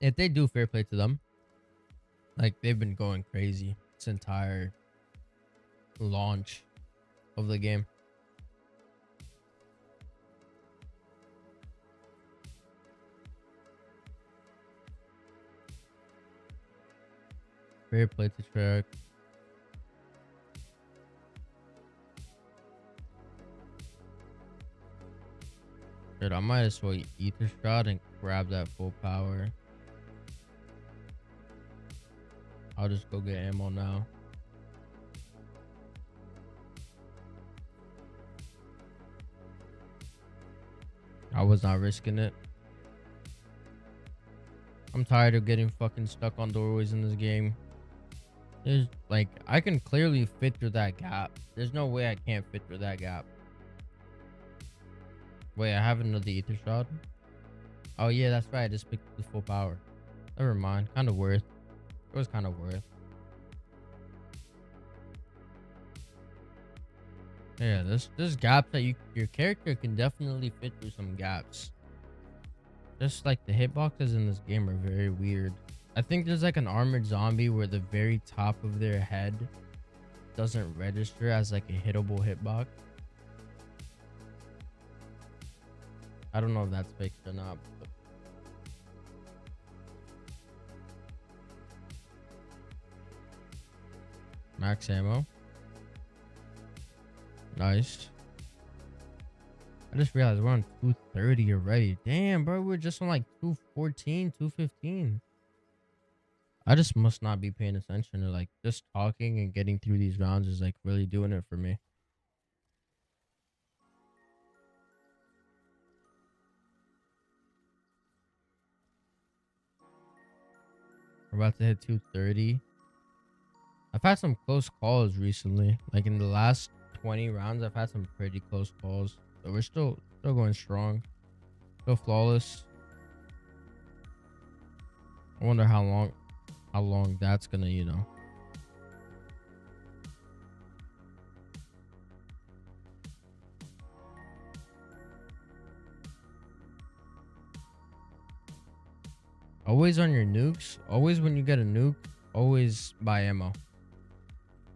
If they do, fair play to them. Like they've been going crazy this entire launch of the game. Fair play to Trek. Dude, I might as well Ether Shroud and grab that full power. I'll just go get ammo now. I was not risking it. I'm tired of getting fucking stuck on doorways in this game. There's like, I can clearly fit through that gap. There's no way I can't fit through that gap. Wait, I have another ether shot. Oh yeah, that's right. I just picked the full power. Never mind. Kind of worth. It was kind of worth. Yeah, there's gaps that your character can definitely fit through some gaps. Just like the hitboxes in this game are very weird. I think there's like an armored zombie where the very top of their head doesn't register as like a hittable hitbox. I don't know if that's fixed or not. But max ammo. Nice. I just realized we're on 230 already. Damn, bro, we're just on like 214, 215. I just must not be paying attention to like just talking and getting through these rounds is like really doing it for me. We're about to hit 230. I've had some close calls recently. Like in the last 20 rounds, I've had some pretty close calls. But we're still going strong. Still flawless. I wonder how long that's gonna, you know. Always on your nukes. Always when you get a nuke, always buy ammo.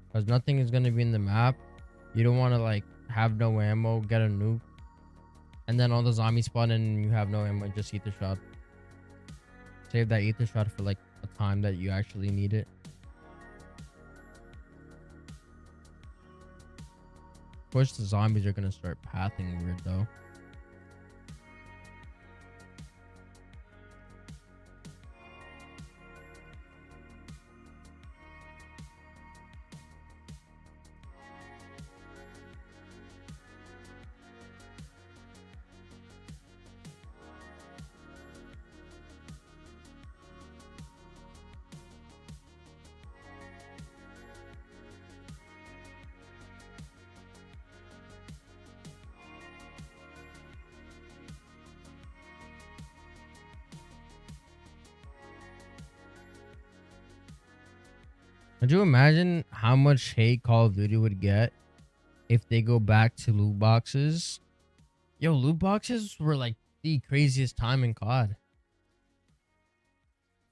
Because nothing is gonna be in the map. You don't want to like have no ammo, get a nuke, and then all the zombies spawn in and you have no ammo, just ether shot. Save that ether shot for like a time that you actually need it. Of course, the zombies are gonna start pathing weird though. Could you imagine how much hate Call of Duty would get if they go back to loot boxes? Yo, loot boxes were like the craziest time in COD.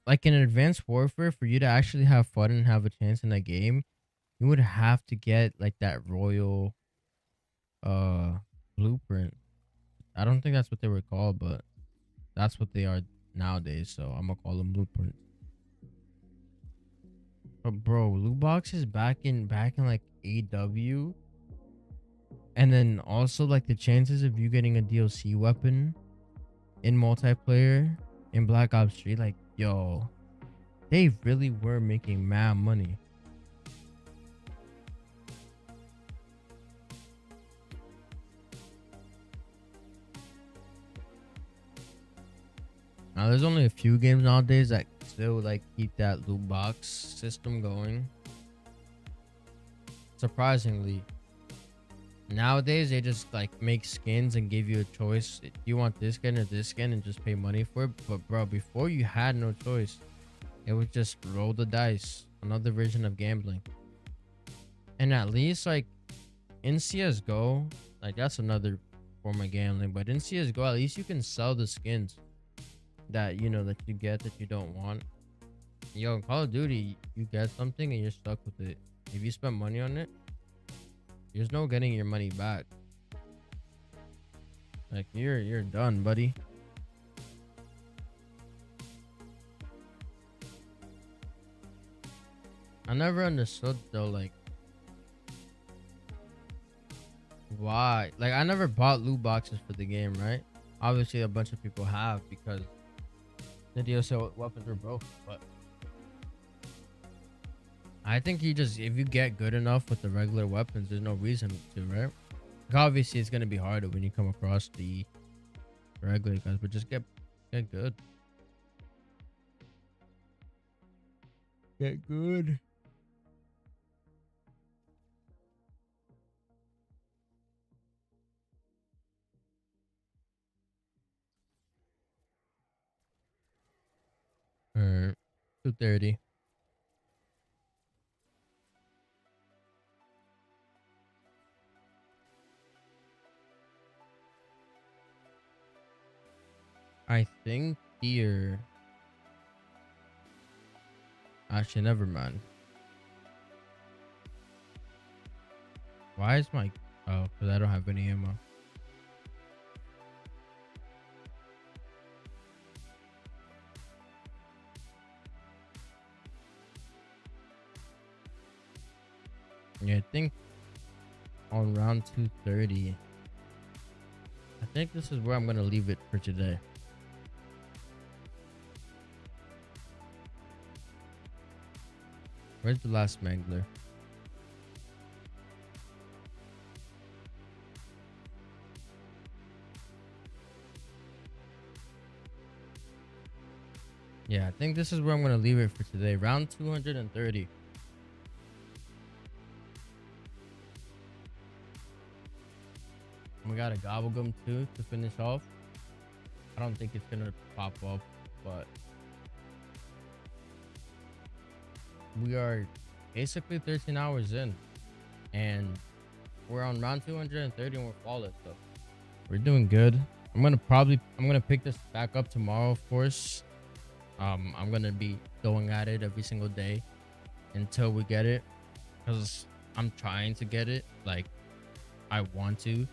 Like in Advanced Warfare, for you to actually have fun and have a chance in that game, you would have to get like that royal uh blueprint. I don't think that's what they were called, but that's what they are nowadays. So I'm gonna call them blueprints. But bro, loot boxes back in like AW, and then also like the chances of you getting a DLC weapon in multiplayer in Black Ops 3, like yo, they really were making mad money. Now there's only a few games nowadays that still like keep that loot box system going. Surprisingly, nowadays they just like make skins and give you a choice. Do you want this skin or this skin, and just pay money for it? But bro, before you had no choice. It was just roll the dice. Another version of gambling. And at least like in CSGO, like that's another form of gambling. But in CSGO, at least you can sell the skins that you know that you get that you don't want. Yo, in Call of Duty, you get something and you're stuck with it. If you spend money on it, there's no getting your money back. Like you're done, buddy. I never understood though, like why. Like I never bought loot boxes for the game, right? Obviously, a bunch of people have because the DLC weapons were broken. But I think you just if you get good enough with the regular weapons, there's no reason to, right? Like, obviously, it's gonna be harder when you come across the regular guys, but just get good. Get good. 2:30. I think here. Actually, never mind. Why is my... Oh, because I don't have any ammo. Yeah, I think on round 2:30. I think this is where I'm going to leave it for today. Where's the last mangler? Yeah, I think this is where I'm going to leave it for today. Round 230. We got a gobblegum too to finish off. I don't think it's going to pop up, but we are basically 13 hours in. And we're on round 230 and we're flawless. So we're doing good. I'm gonna pick this back up tomorrow, of course. I'm gonna be going at it every single day until we get it, because I'm trying to get it. Like, I want to.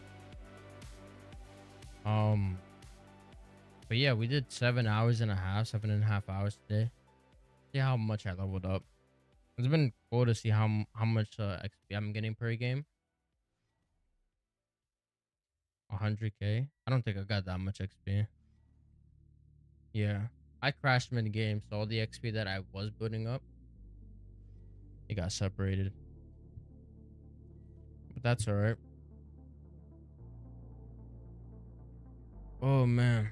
But yeah, we did 7.5 hours today. See how much I leveled up. It's been cool to see how much XP I'm getting per game. 100k. I don't think I got that much XP. Yeah, I crashed mid game, so all the XP that I was building up, it got separated. But that's all right. Oh man.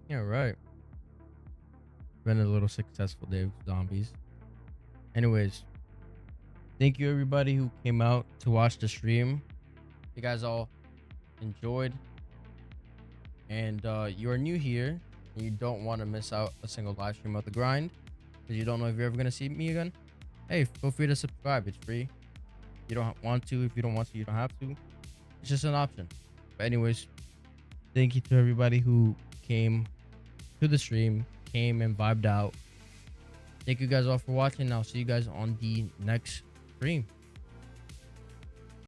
Yeah, right. Been a little successful day with zombies. Anyways, thank you everybody who came out to watch the stream. You guys all enjoyed. And you are new here and you don't want to miss out a single live stream of the grind, because you don't know if you're ever going to see me again. Hey, feel free to subscribe. It's free. You don't want to. If you don't want to, you don't have to. It's just an option. But anyways, thank you to everybody who came to the stream, came and vibed out. Thank you guys all for watching. I'll see you guys on the next stream.